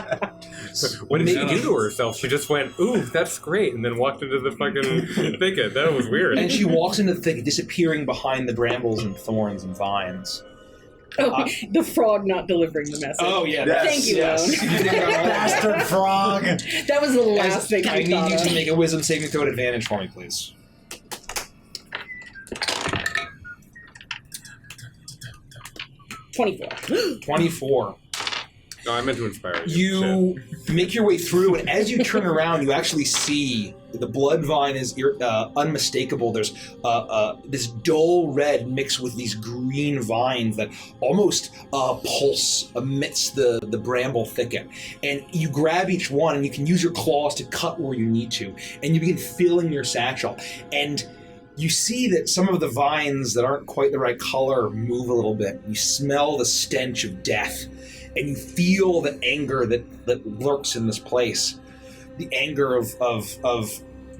What did she do to herself? She just went, ooh, that's great, and then walked into the fucking thicket. That was weird.
And she walks into the thicket, disappearing behind the brambles and thorns and vines.
Oh, the frog not delivering the message.
Oh, yeah.
Yes,
Thank you,
yes.
Lone.
You did that all.
Bastard frog.
That was the last thing
I
I
need
thought
you
of.
to make a wisdom saving throw at advantage for me, please.
24.
24.
No, I meant to inspire you.
You make your way through, and as you turn around, you actually see the blood vine is unmistakable. There's this dull red mixed with these green vines that almost pulse amidst the bramble thicket. And you grab each one, and you can use your claws to cut where you need to. And you begin filling your satchel. And you see that some of the vines that aren't quite the right color move a little bit. You smell the stench of death. And you feel the anger that lurks in this place. The anger of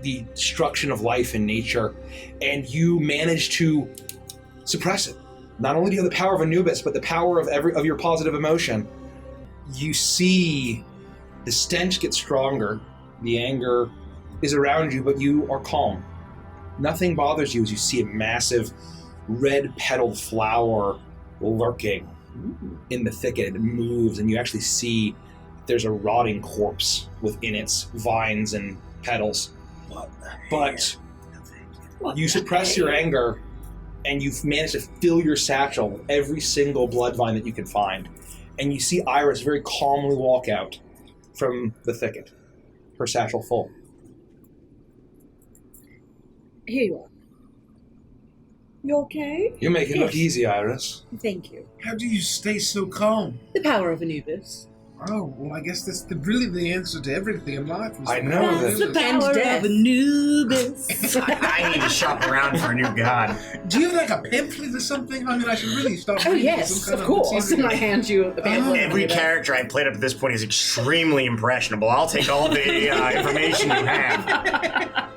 the destruction of life and nature. And you manage to suppress it. Not only do you have the power of Anubis, but the power of your positive emotion. You see the stench get stronger. The anger is around you, but you are calm. Nothing bothers you as you see a massive red-petaled flower lurking in the thicket. It moves, and you actually see there's a rotting corpse within its vines and petals. But you suppress your anger, and you've managed to fill your satchel with every single blood vine that you can find. And you see Iris very calmly walk out from the thicket, her satchel full.
Here you are.
You okay?
You make it look easy, Iris.
Thank you.
How do you stay so calm?
The power of Anubis.
Oh, well, I guess that's really the answer to everything in life.
I know
That's
that.
the power of Anubis.
I need to shop around for a new god.
Do you have like a pamphlet or something? I mean, I should really start
Oh
reading
yes,
some kind
of course. And
material.
I hand you the pamphlet.
Every character I've played up to this point is extremely impressionable. I'll take all the information you have.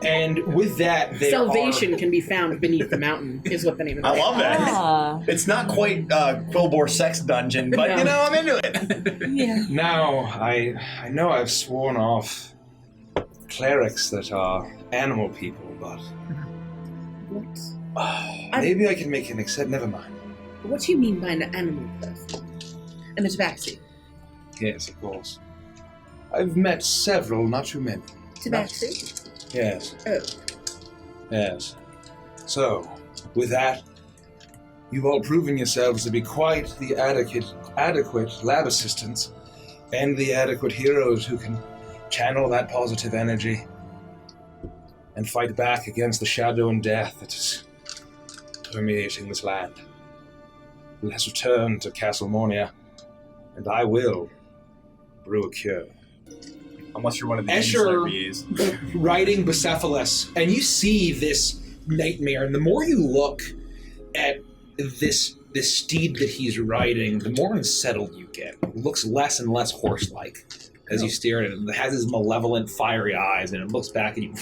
And with that, there
Salvation can be found beneath the mountain, is what the name of the
I love that.
Ah.
It's not quite Quillbore Sex Dungeon, but
No.
you know, I'm into it.
Yeah.
Now, I know I've sworn off clerics that are animal people, but
What?
maybe I can make an exception. Never mind.
What do you mean by an animal person? And a tabaxi?
Yes, of course. I've met several, not too many.
Tabaxi?
Yes,
Oh.
yes. So, with that, you've all proven yourselves to be quite the adequate lab assistants and the adequate heroes who can channel that positive energy and fight back against the shadow and death that is permeating this land. Let's return to Castle Mornia, and I will brew a cure.
Unless you're one of the
Escher
VAs.
riding Bucephalus, and you see this nightmare, and the more you look at this steed that he's riding, the more unsettled you get. It looks less and less horse-like as you stare at it. It has these malevolent, fiery eyes, and it looks back at you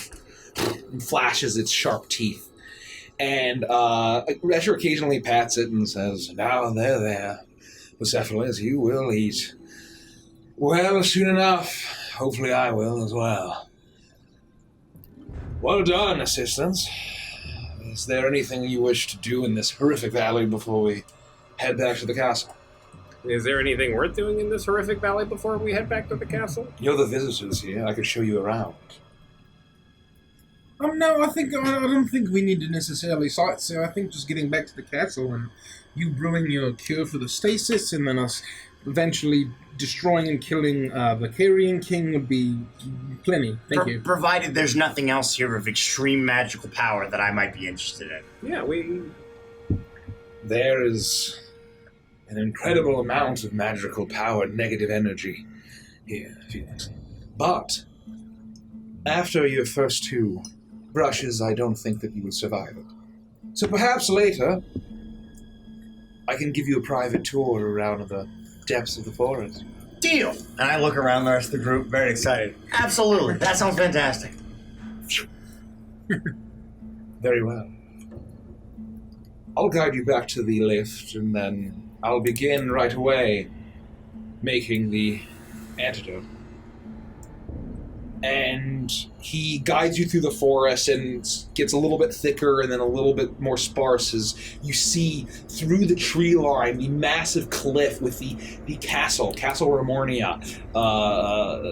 and flashes its sharp teeth. And Escher occasionally pats it and says, "Now, there, Bucephalus, you will eat. Well, soon enough. Hopefully I will as well. Well done, assistants. Is there anything you wish to do in this horrific valley before we head back to the castle?
Is there anything worth doing in this horrific valley before we head back to the castle?
You're the visitors here. I could show you around.
No, I don't think we need to necessarily sightsee. I think just getting back to the castle and you brewing your cure for the stasis, and then us eventually destroying and killing the Carrion King would be plenty. Thank you.
Provided there's nothing else here of extreme magical power that I might be interested in.
Yeah,
There is an incredible amount of magical power, negative energy here, Felix. But after your first 2 brushes, I don't think that you will survive it. So perhaps later, I can give you a private tour around the depths of the forest.
Deal! And I look around the rest of the group, very excited. Absolutely, that sounds fantastic.
Very well. I'll guide you back to the lift, and then I'll begin right away making the antidote. And he guides you through the forest and gets a little bit thicker and then a little bit more sparse as you see through the tree line the massive cliff with the Castle Ramornia,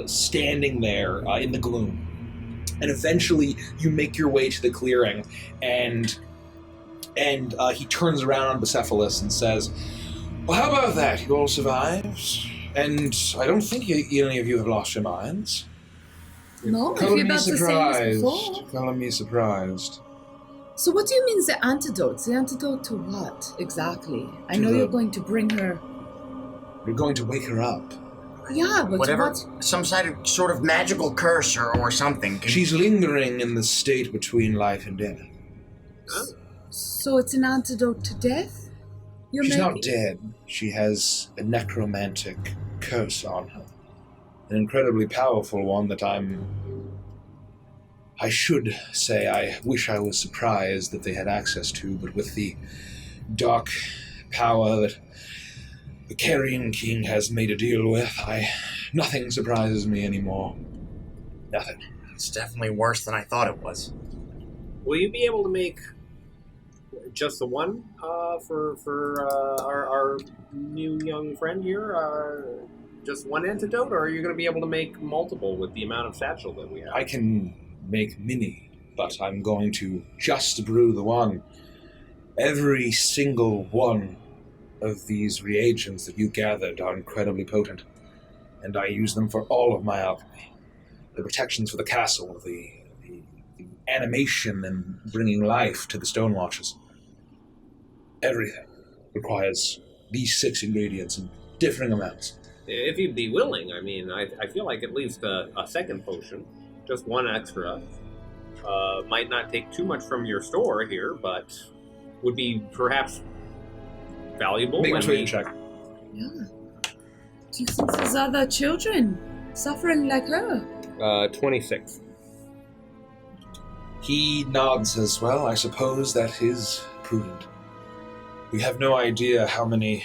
standing there in the gloom. And eventually you make your way to the clearing, and he turns around on Bucephalus and says, "Well, how about that? You all survived, and I don't think any of you have lost your minds."
No, if
Color
you're
me
about to say this
surprised.
before.
Color me surprised.
So what do you mean the antidote? The antidote to what, exactly? I know you're going to bring her...
You're going to wake her up.
Yeah, but
Whatever,
what?
some sort of magical curse or something.
She's lingering in the state between life and death.
So it's an antidote to death?
She's not dead. She has a necromantic curse on her. An incredibly powerful one that I should say I wish I was surprised that they had access to, but with the dark power that the Carrion King has made a deal with, nothing surprises me anymore. Nothing.
It's definitely worse than I thought it was.
Will you be able to make just the one for our new young friend here? Just one antidote, or are you going to be able to make multiple with the amount of satchel that we have?
I can make many, but I'm going to just brew the one. Every single one of these reagents that you gathered are incredibly potent, and I use them for all of my alchemy. The protections for the castle, the animation and bringing life to the Stonewatches. Everything requires these 6 ingredients in differing amounts.
If you'd be willing, I mean, I feel like at least a second potion, just one extra, might not take too much from your store here, but would be perhaps valuable.
Make a trade check.
Yeah. Do you think there's other children suffering like her?
26.
He nods as well. I suppose that is prudent. We have no idea how many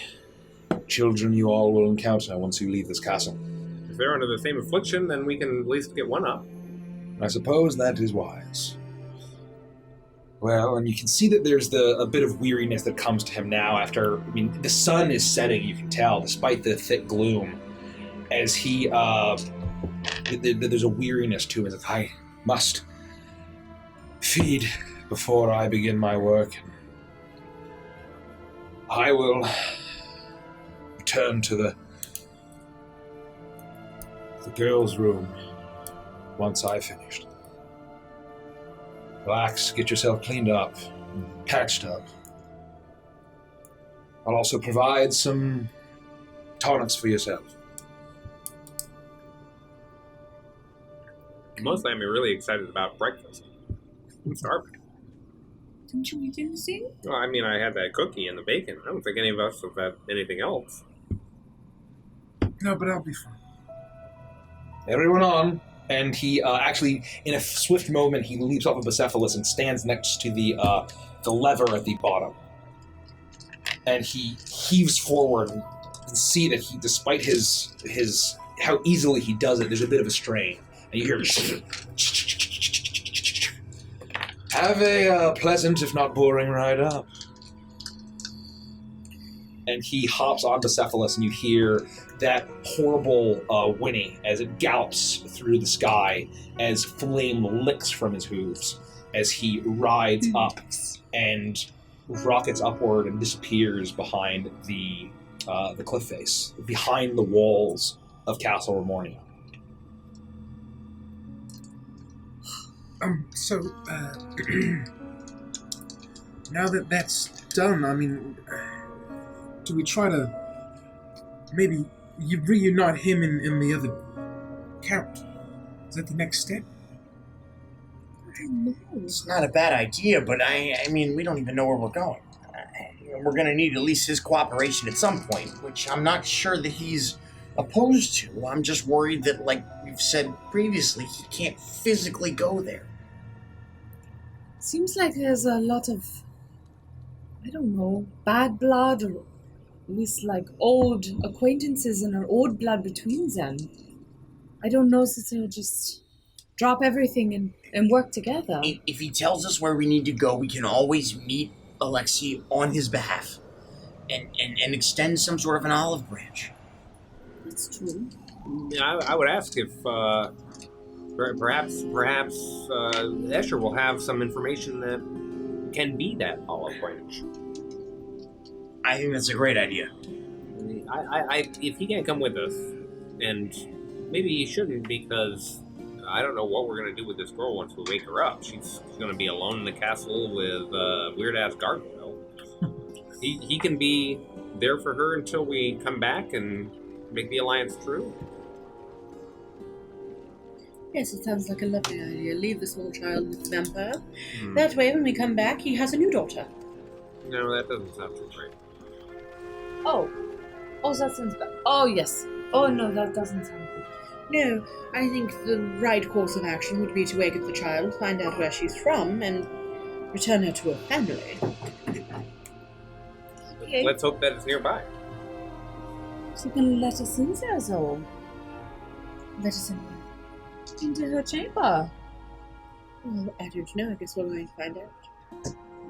children you all will encounter once you leave this castle.
If they're under the same affliction, then we can at least get one up.
I suppose that is wise. Well, and you can see that there's a bit of weariness that comes to him now after, the sun is setting, you can tell, despite the thick gloom, as he, there's a weariness to him. As if I must feed before I begin my work. I will return to the girls' room once I've finished. Relax, get yourself cleaned up, patched up. I'll also provide some tonics for yourself.
Mostly, I'm really excited about breakfast. I'm starving.
Didn't you eat anything?
Well, I mean, I had that cookie and the bacon. I don't think any of us have had anything else.
No, but I'll be fine.
Everyone on. And he actually, in a swift moment, he leaps off of Bucephalus and stands next to the lever at the bottom. And he heaves forward. And you can see that he, despite his how easily he does it, there's a bit of a strain. And you hear have a pleasant, if not boring, ride up. And he hops on Bucephalus, and you hear that horrible whinny as it gallops through the sky, as flame licks from his hooves, as he rides up and rockets upward and disappears behind the cliff face, behind the walls of Castle Remornia.
So, now that that's done, I mean, do we try to maybe you reunite him and the other count? Is that the next step?
I don't know. It's not a bad idea, but I mean, we don't even know where we're going. We're going to need at least his cooperation at some point, which I'm not sure that he's opposed to. I'm just worried that, like we've said previously, he can't physically go there.
Seems like there's a lot of, I don't know, bad blood, or at least like old acquaintances and old blood between them. I don't know if they'll just drop everything and work together.
If he tells us where we need to go, we can always meet Alexei on his behalf and extend some sort of an olive branch.
That's true.
Yeah, I would ask if perhaps Escher will have some information that can be that olive branch.
I think that's a great idea.
I if he can't come with us, and maybe he shouldn't, because I don't know what we're gonna do with this girl once we wake her up. She's gonna be alone in the castle with weird ass gargoyle. He can be there for her until we come back and make the alliance true.
Yes, it sounds like a lovely idea. Leave the small child with the vampire. That way, when we come back, he has a new daughter.
No, that doesn't sound too great.
Oh, that sounds bad. Oh, yes. Oh, no, that doesn't sound good.
No, I think the right course of action would be to wake up the child, find out where she's from, and return her to her family.
Okay.
Let's hope that it's nearby.
She can let us in there, though. Let us into her chamber.
Well, I don't know. I guess we're going to find out.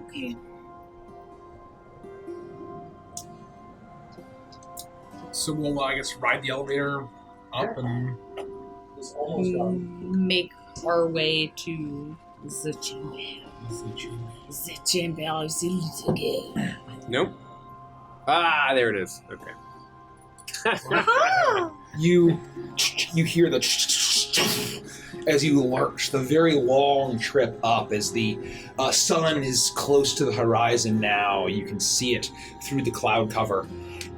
Okay.
So we'll, I guess, ride the elevator up and...
Make our way to the chamber. The chamber of the little girl.
Nope. Ah, there it is. Okay.
You hear the as you lurch, the very long trip up as the sun is close to the horizon now. You can see it through the cloud cover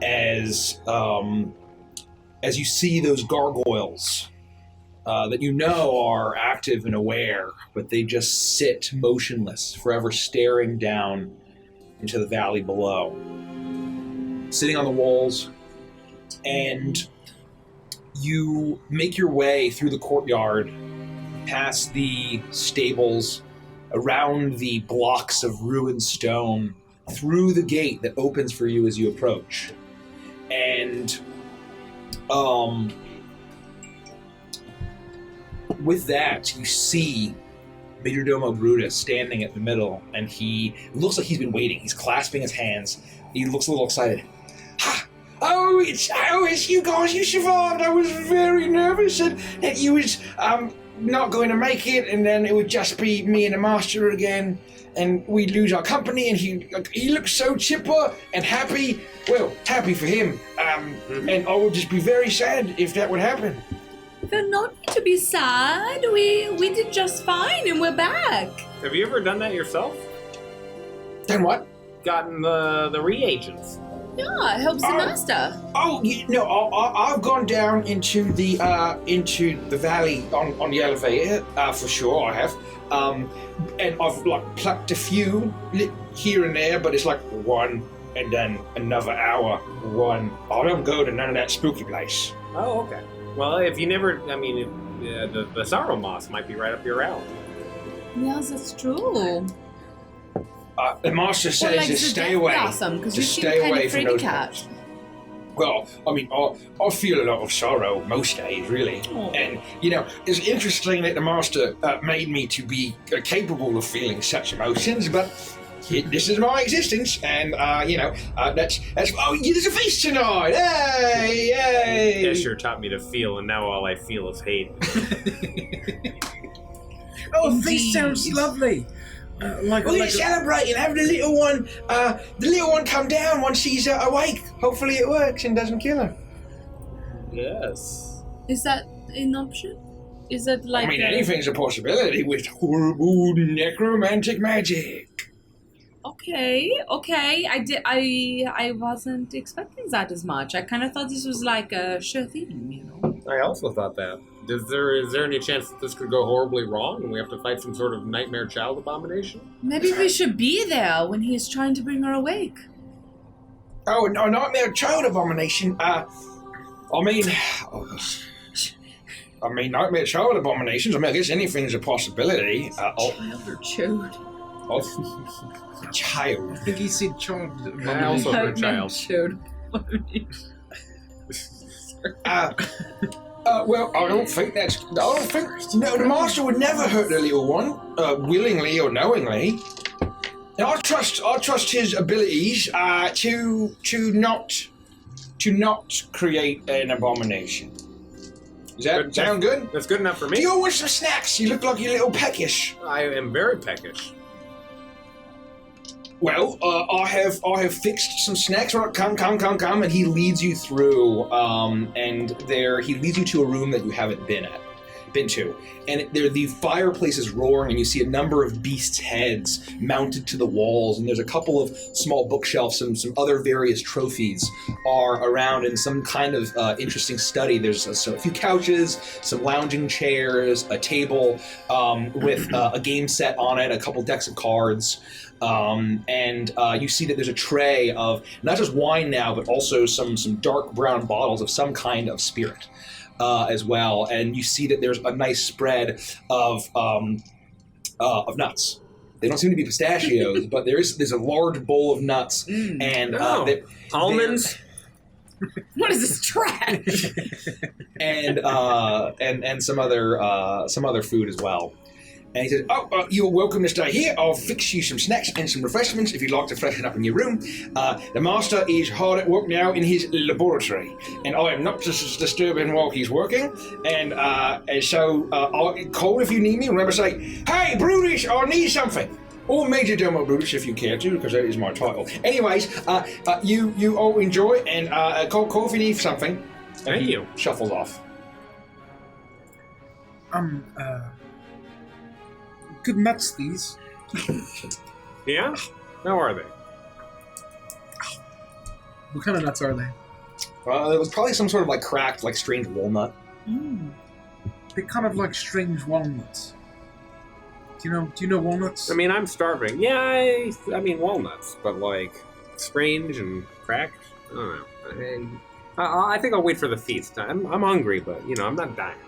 as you see those gargoyles that you know are active and aware, but they just sit motionless, forever staring down into the valley below, sitting on the walls. And you make your way through the courtyard, past the stables, around the blocks of ruined stone, through the gate that opens for you as you approach. And with that, you see Majordomo Brutus standing at the middle, and he looks like he's been waiting. He's clasping his hands. He looks a little excited. Ha! Oh, it's you guys, you survived. I was very nervous that you was not going to make it, and then it would just be me and the master again, and we'd lose our company, and he looked so chipper and happy. Well, happy for him, and I would just be very sad if that would happen.
There's no need to be sad. We did just fine, and we're back.
Have you ever done that yourself?
Then what?
gotten the reagents.
Yeah, it helps the master.
Oh, I've gone down into the valley on the elevator for sure. I have, and I've like plucked a few here and there, but it's like one and then another hour. One. I don't go to none of that spooky place.
Oh, okay. Well, if you never, the sorrow moss might be right up your alley.
Yeah, that's true.
The master says to stay away.
Because you seem
stay
kind
away
of
from
fraidy
those
cat.
places. Well, I feel a lot of sorrow most days, really.
Oh.
And, it's interesting that the master made me to be capable of feeling such emotions, but this is my existence, and, that's there's a feast tonight! Hey, yay!
Escher taught me to feel, and now all I feel is hate.
Oh, this sounds lovely.
We're celebrating, having the little one come down once she's awake. Hopefully it works and doesn't kill her.
Yes.
Is that an option? Is it like?
Anything's a possibility with horrible necromantic magic.
Okay. I wasn't expecting that as much. I kind of thought this was like a sure thing,
I also thought that. Is there any chance that this could go horribly wrong and we have to fight some sort of nightmare child abomination?
Maybe we should be there when he's trying to bring her awake.
Oh, no, nightmare child abomination. Nightmare child abominations. I guess anything's a possibility.
Child or chode?
Child.
I think he said child.
I also heard child.
Chode.
Well, I don't think. No, the master would never hurt the little one, willingly or knowingly. And I trust his abilities to not create an abomination. Does that sound good?
That's good enough for me.
Do you all want some snacks? You look like you're a little peckish.
I am very peckish.
Well, I have fixed some snacks. Right, come, and he leads you through. He leads you to a room that you haven't been to, and the fireplace is roaring, and you see a number of beasts' heads mounted to the walls, and there's a couple of small bookshelves, some other various trophies are around, and some kind of interesting study. There's a few couches, some lounging chairs, a table with a game set on it, a couple decks of cards. And you see that there's a tray of not just wine now, but also some dark brown bottles of some kind of spirit as well. And you see that there's a nice spread of nuts. They don't seem to be pistachios, but there's a large bowl of nuts and
almonds.
What is this trash?
and some other food as well. And he says, you're welcome to stay here. I'll fix you some snacks and some refreshments if you'd like to freshen up in your room. The master is hard at work now in his laboratory, and I am not just disturbing while he's working. And so I'll call if you need me. Remember, say, hey, Brutish, I need something. Or Major Domo Brutish if you care to, because that is my title. Anyways, you all enjoy, and call if you need something.
Thank you.
Shuffles off.
Good nuts, these.
Yeah? How are they?
What kind of nuts are they?
It was probably some sort of cracked, strange walnut.
They're kind of like strange walnuts. Do you know walnuts?
I mean, I'm starving. Yeah, I mean walnuts, but strange and cracked. I don't know. I think I'll wait for the feast. I'm hungry, but I'm not dying.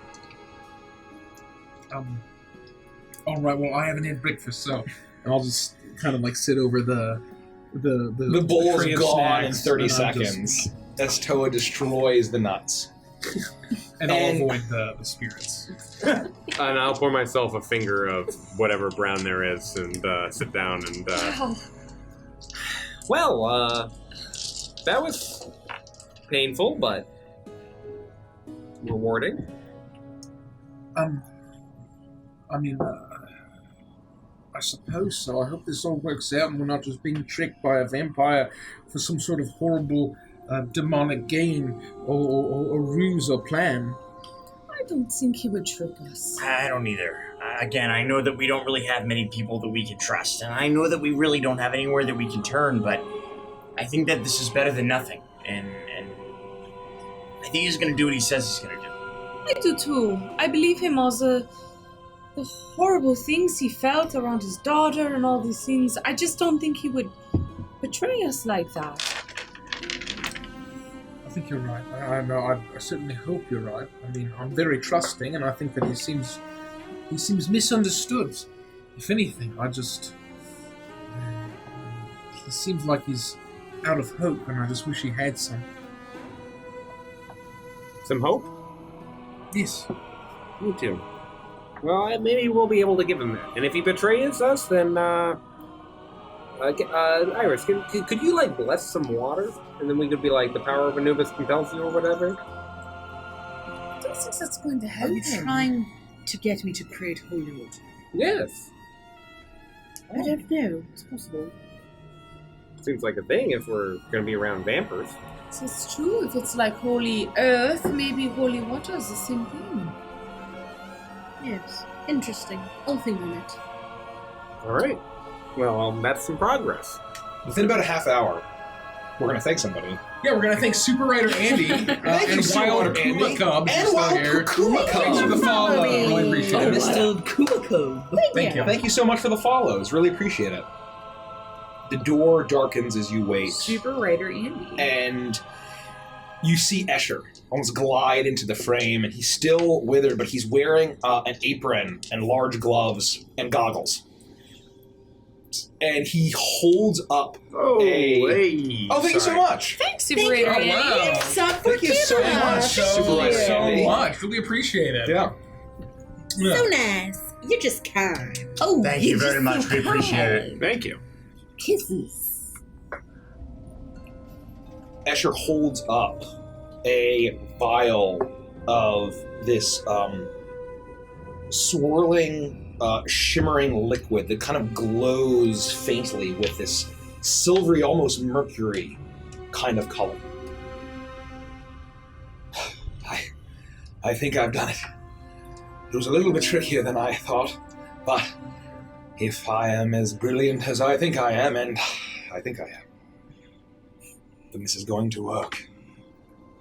All right. Well, I haven't had breakfast, so I'll just kind of sit over the
bowl
tray
is
of
gone in
snacks,
30
and
seconds. As Toa destroys the nuts.
And I'll avoid the spirits.
And I'll pour myself a finger of whatever brown there is and sit down and... Well, that was painful, but rewarding.
I suppose so. I hope this all works out and we're not just being tricked by a vampire for some sort of horrible demonic gain or ruse or plan.
I don't think he would trick us.
I don't either. again, I know that we don't really have many people that we can trust, and I know that we really don't have anywhere that we can turn, but I think that this is better than nothing, and I think he's going to do what he says he's going to do.
I do too. I believe him all the horrible things he felt around his daughter and all these things. I just don't think he would betray us like that.
I think you're right. I certainly hope you're right. I mean, I'm very trusting, and I think that he seems misunderstood. If anything, he seems like he's out of hope, and I just wish he had some.
Some hope?
Yes.
Me too. Well, maybe we'll be able to give him that. And if he betrays us, then, Iris, could you, like, bless some water? And then we could be like, the power of Anubis compels you or whatever?
I don't think that's going to
Are
help
you
him.
trying to get me to create holy water?
Yes.
I don't know. It's possible.
Seems like a thing if we're going to be around vampires.
It's true. If it's like holy earth, maybe holy water is the same thing.
Yes. Interesting. I'll think on it.
All right. Well, that's some progress.
Within about a half hour, we're going to thank somebody.
Yeah, we're gonna thank Super Writer Andy and
Super
Wild
Writer
Kuma
Andy.
Cub.
And Wild Kuma Cub.
Thanks for the follow. Really appreciate it.
Mr. Kumako.
Thank you.
Thank you so much for the follows. Really appreciate it. The door darkens as you wait.
Super Writer Andy.
And you see Escher almost glide into the frame, and he's still withered, but he's wearing an apron and large gloves and goggles. And he holds up
Oh, hey.
Oh, thank you so much.
Thanks, Super Raider.
Oh, wow.
Thank you so much, Super Writer Andy.
So much. Really appreciate it.
Yeah.
So nice. You're just kind. Oh,
Thank you very much. We appreciate it.
Thank you.
Kisses.
Escher holds up a vial of this swirling, shimmering liquid that kind of glows faintly with this silvery, almost mercury kind of color. I think I've done it. It was a little bit trickier than I thought, but if I am as brilliant as I think I am, and I think I am, then this is going to work.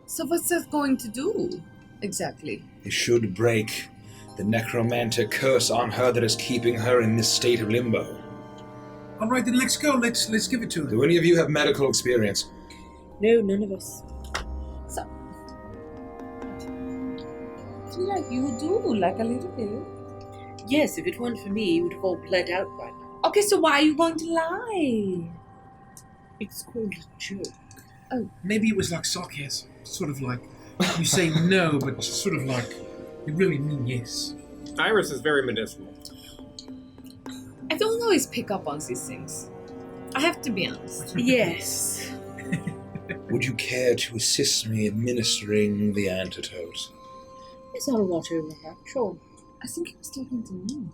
So what's that going to do, exactly?
It should break the necromantic curse on her that is keeping her in this state of limbo.
All right, then let's go. Let's give it to her.
Do any of you have medical experience?
No, none of us.
So, I feel like you do, like a little bit.
Yes, if it weren't for me, you would have all bled out by now.
Okay, so why are you going to lie?
It's called a joke.
Maybe it was like sarcasm. Sort of like, you say no, but sort of like, you really mean yes.
Iris is very medicinal.
I don't always pick up on these things. I have to be honest.
Yes.
Would you care to assist me administering the antidote?
Is our water in that? Sure.
I think he was talking to me.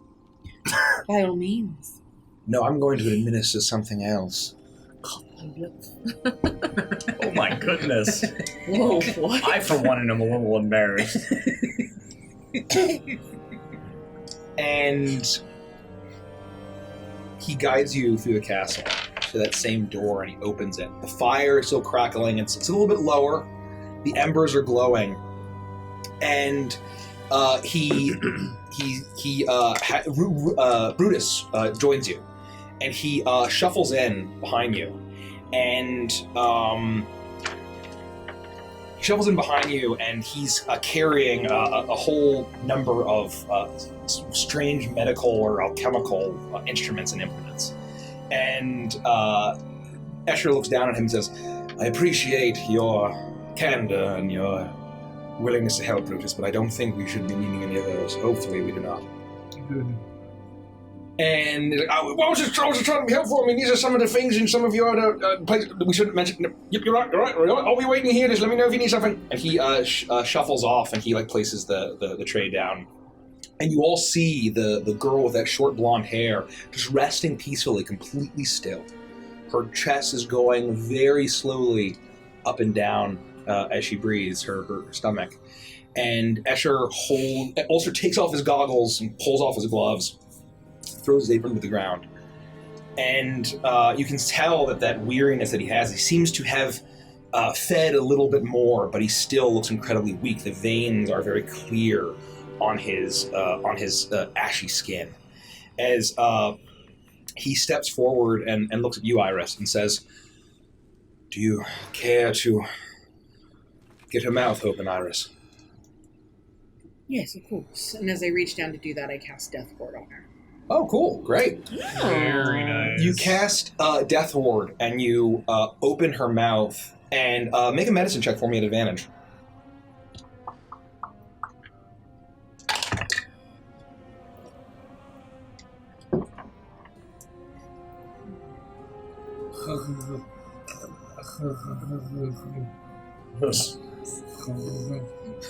By all means.
No, I'm going to administer something else.
Oh my goodness.
Whoa, what?
I, for one, am a little embarrassed.
And he guides you through the castle to that same door, and he opens it. The fire is still crackling. It's a little bit lower. The embers are glowing, and Brutus joins you, and he shuffles in behind you, and he's carrying a whole number of strange medical or alchemical instruments and implements. And Escher looks down at him and says, "I appreciate your candor and your willingness to help, Brutus, but I don't think we should be needing any of those. Hopefully we do not."
Good.
And I was just trying to be helpful. I mean, these are some of the things in some of your other places that we shouldn't mention. No, you're right. I'll be waiting here. Just let me know if you need something. And he shuffles off, and he places the tray down. And you all see the girl with that short blonde hair just resting peacefully, completely still. Her chest is going very slowly up and down as she breathes, her stomach. And Escher also takes off his goggles and pulls off his gloves, throws his apron to the ground. And you can tell that weariness that he has, he seems to have fed a little bit more, but he still looks incredibly weak. The veins are very clear on his ashy skin. As he steps forward and looks at you, Iris, and says, "Do you care to get her mouth open, Iris?"
Yes, of course. And as I reach down to do that, I cast Death Ward on her.
Oh, cool. Great.
Very nice.
You cast Death Ward, and you open her mouth, and make a medicine check for me at advantage.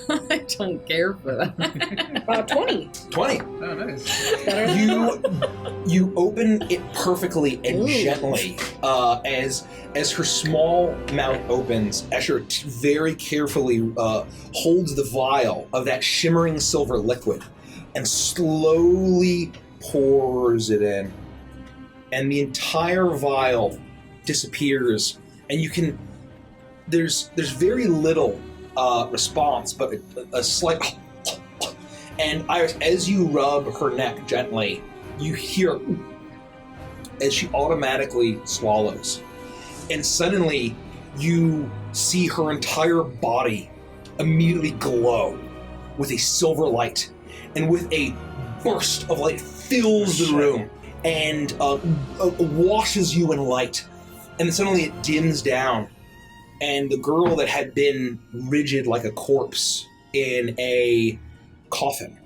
I don't care for that.
20.
20.
Oh, nice.
Better than
You open it perfectly and gently as her small mouth opens. Escher very carefully holds the vial of that shimmering silver liquid and slowly pours it in, and the entire vial disappears. And you can there's very little response, but a slight. And Iris, as you rub her neck gently, you hear as she automatically swallows. And suddenly, you see her entire body immediately glow with a silver light. And with a burst of light fills the room and washes you in light. And then suddenly it dims down. And the girl that had been rigid like a corpse in a coffin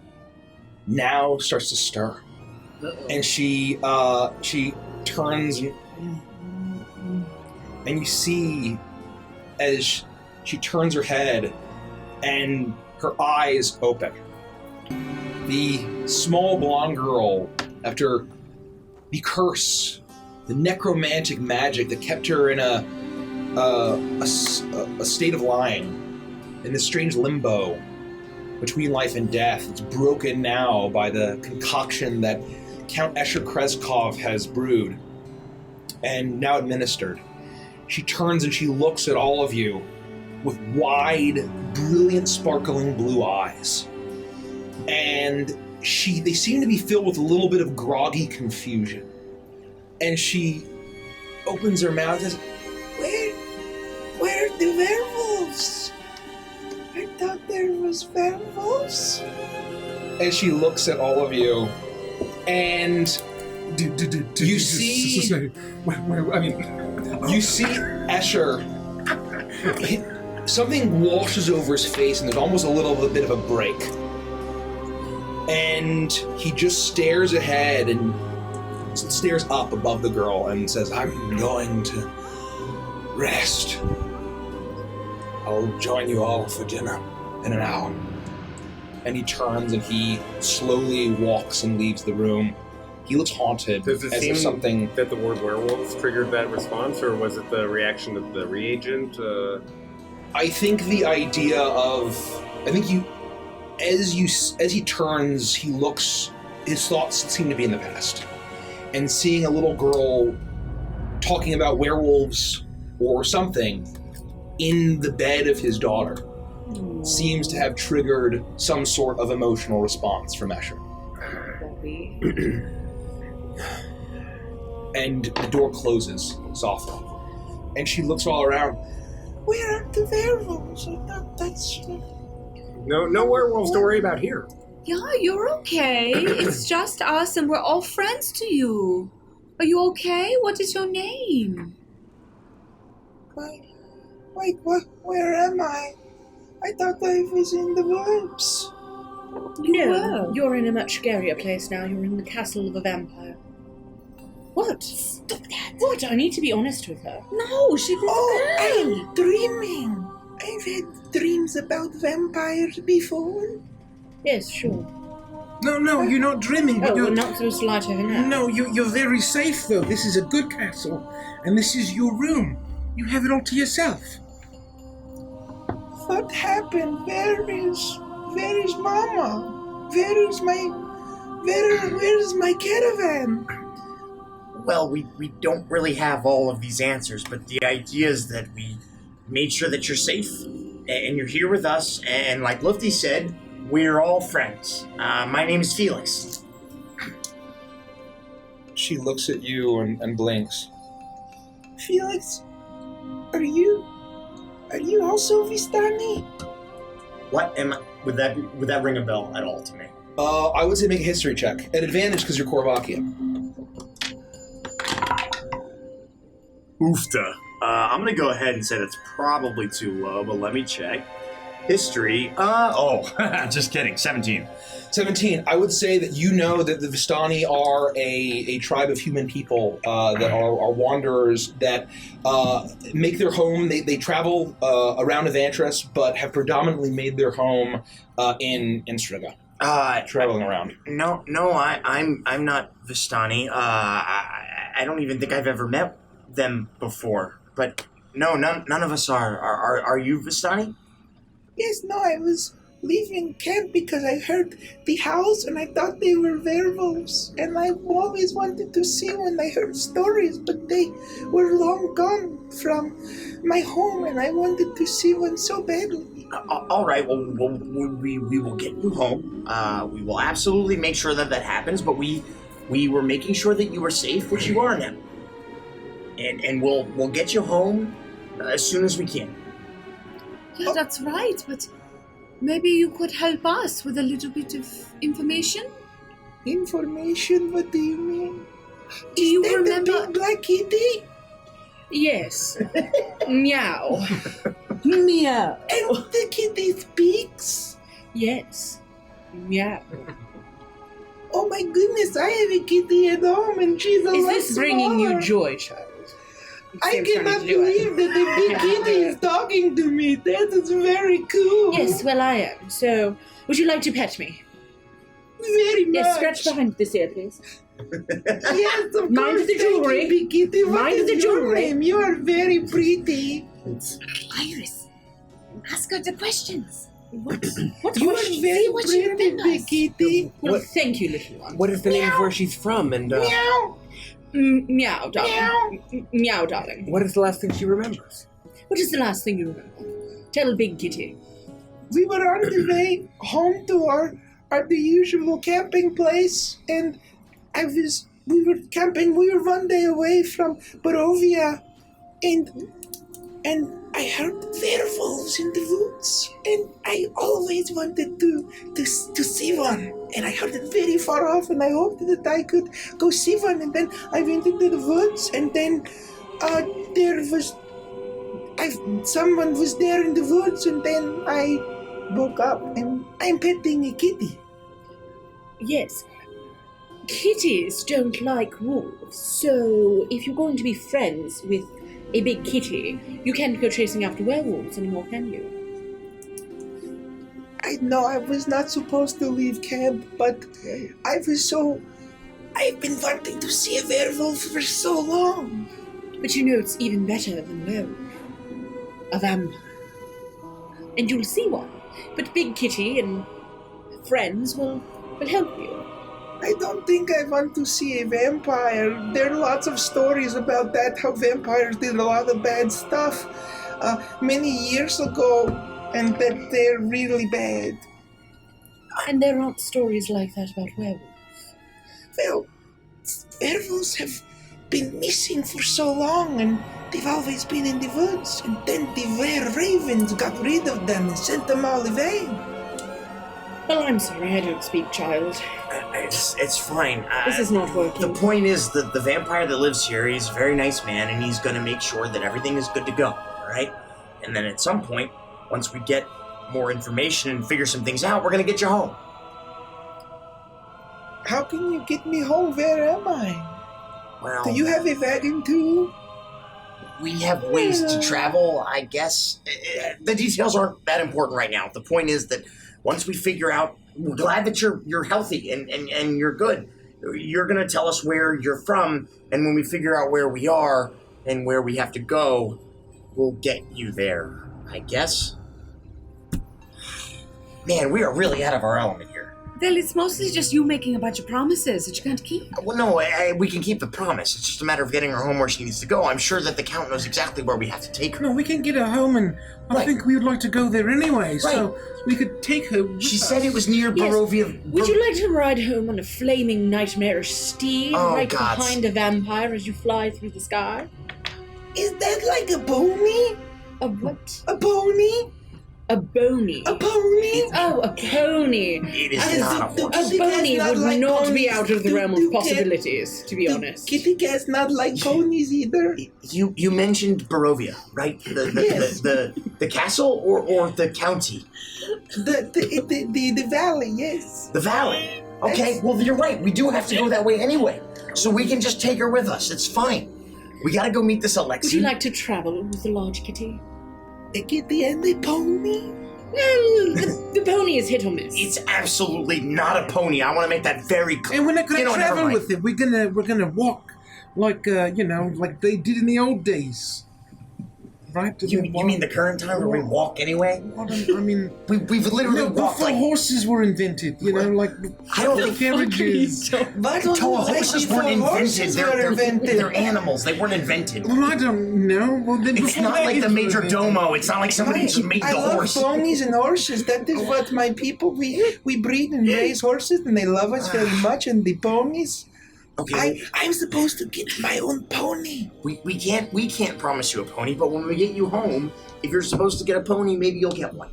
now starts to stir. And she turns and you see as she turns her head and her eyes open. The small blonde girl, after the curse, the necromantic magic that kept her in a state of lying, in this strange limbo between life and death. It's broken now by the concoction that Count Escher Kreskov has brewed and now administered. She turns and she looks at all of you with wide, brilliant, sparkling blue eyes. And they seem to be filled with a little bit of groggy confusion. And she opens her mouth and says, Where are the werewolves? I thought there was werewolves. And she looks at all of you, and you see Escher. Something washes over his face, and there's almost a little bit of a break. And he just stares ahead and stares up above the girl and says, I'm going to rest. I'll join you all for dinner in an hour. And he turns and he slowly walks and leaves the room. He looks haunted.
Does it
as
seem
if something
that the word werewolves triggered that response, or was it the reaction of the reagent?
I think the idea of as he turns, he looks. His thoughts seem to be in the past, and seeing a little girl talking about werewolves or something in the bed of his daughter seems to have triggered some sort of emotional response from Escher. And the door closes softly, and she looks all around. Where are the werewolves? I thought that's...
No werewolves to worry about here.
Yeah, you're okay. It's just us, and we're all friends to you. Are you okay? What is your name?
Wait, where am I? I thought I was in the woods.
No, you're in a much scarier place now. You're in the castle of a vampire. What?
Stop that.
What? I need to be honest with her.
No, she didn't.
I'm dreaming. I've had dreams about vampires before.
Yes, sure.
No, you're not dreaming. But
Oh,
you're
we're not supposed to lie to her now.
No, you're very safe, though. This is a good castle, and this is your room. You have it all to yourself.
What happened? Where is
Where is Mama? Where's my caravan?
Well, we don't really have all of these answers, but the idea is that we made sure that you're safe, and you're here with us, and like Lufty said, we're all friends. My name is Felix.
She looks at you and blinks.
Felix, are you also Vistani?
What am I? Would that ring a bell at all to me?
I would say make a history check. At advantage because you're Korvakia.
Oofta. I'm gonna go ahead and say that's probably too low, but let me check. History. Just kidding. 17.
17. I would say that you know that the Vistani are a tribe of human people that are wanderers that make their home. They travel around Evantris, but have predominantly made their home in Striga. Traveling around.
No, I'm not Vistani. I don't even think I've ever met them before. But no, none of us are. Are you Vistani?
Yes, no, I was leaving camp because I heard the howls and I thought they were werewolves. And I always wanted to see when I heard stories, but they were long gone from my home and I wanted to see one so badly.
All right, well, we will get you home. We will absolutely make sure that happens, but we were making sure that you were safe, which you are now. And we'll get you home as soon as we can.
Yeah, that's right, but maybe you could help us with a little bit of information?
Information? What do you mean?
Do you
Is that
remember?
the big black kitty?
Yes. Meow.
Meow.
And the kitty speaks?
Yes. Meow.
Oh my goodness, I have a kitty at home and she's a
Is
lot
this bringing
smaller.
you joy, child?
I
Seems
cannot
funny to do it.
believe that the big kitty is talking to me. That is very cool.
Yes, well, I am. So, would you like to pet me?
Very much.
Yes, scratch behind this ear, please.
Yes, of
Mind
course.
the jewelry.
Thank you, big kitty. What
Mind
is
the
your
jewelry.
name? You are very pretty.
Iris, ask her the questions.
What
You are
question?
very
See what she
pretty, big
remembers.
kitty.
Well, thank you, little one.
What is the name of where she's from? And
Meow.
Meow, darling. Meow, darling.
what is the last thing she remembers?
What is the last thing you remember? Tell Big Kitty.
We were on the way home to our the usual camping place, and we were camping. We were one day away from Barovia, and I heard werewolves in the woods, and I always wanted to see one. And I heard it very far off, and I hoped that I could go see one. And then I went into the woods, and then someone was there in the woods, and then I woke up, and I'm petting a kitty.
Yes. Kitties don't like wolves, so if you're going to be friends with a big kitty, you can't go chasing after werewolves anymore, can you?
I know I was not supposed to leave camp, but I've been wanting to see a werewolf for so long.
But you know it's even better than werewolf. A vampire. And you'll see one. But Big Kitty and friends will help you.
I don't think I want to see a vampire. There are lots of stories about that, how vampires did a lot of bad stuff many years ago, and that they're really bad.
And there aren't stories like that about werewolves.
Well, werewolves have been missing for so long, and they've always been in the woods, and then the were-ravens got rid of them and sent them all away.
Well, I'm sorry, I don't speak, child.
It's fine.
This is not working.
The point is that the vampire that lives here, he's a very nice man, and he's going to make sure that everything is good to go, all right? And then at some point, once we get more information and figure some things out, we're going to get you home.
How can you get me home? Where am I?
Well,
Do you have a wagon too?
we have ways to travel, I guess. The details aren't that important right now. The point is that once we figure out, we're glad that you're healthy and you're good. You're going to tell us where you're from, and when we figure out where we are and where we have to go, we'll get you there, I guess. Man, we are really out of our element here.
Well, it's mostly just you making a bunch of promises that you can't keep.
Well, no, we can keep the promise. It's just a matter of getting her home where she needs to go. I'm sure that the Count knows exactly where we have to take her.
No, we can get her home, and I think we would like to go there anyway, so we could take her with
She
us.
said it was near
Yes.
Barovia.
Would you like to ride home on a flaming nightmarish steed
God.
behind a vampire as you fly through the sky?
Is that like a pony?
A what?
A pony?
A bony.
A pony?
Oh, a pony.
It is not a horse.
A pony
not
would
like
not be
ponies.
out of the realm
Do
of possibilities, to be honest.
Kitty cat's not like ponies either.
You mentioned Barovia, right?
Yes.
The castle or the county?
The valley, yes.
The valley. Okay, well, you're right. We do have to go that way anyway. So we can just take her with us. It's fine. We gotta go meet this Alexi.
Would you like to travel with the large kitty?
The kitty and the pony?
Well, the pony is hit or miss.
It's absolutely not a pony. I want to make that very clear.
And we're not going to
never
travel
mind.
with it. We're gonna walk like like they did in the old days. Right?
You mean the current time where we walk anyway?
I mean,
we've literally walked
before horses were invented. Like
I don't think
carriages.
But
horses weren't invented. They're animals. They weren't invented.
Well, I don't know. Well, then
It's not like the major domo. It's not like somebody just made
I
the
love
horse.
ponies and horses. That is what my people, we breed and raise horses, and they love us very much. And the ponies,
Okay.
I'm supposed to get my own pony.
We can't promise you a pony, but when we get you home, if you're supposed to get a pony, maybe you'll get one.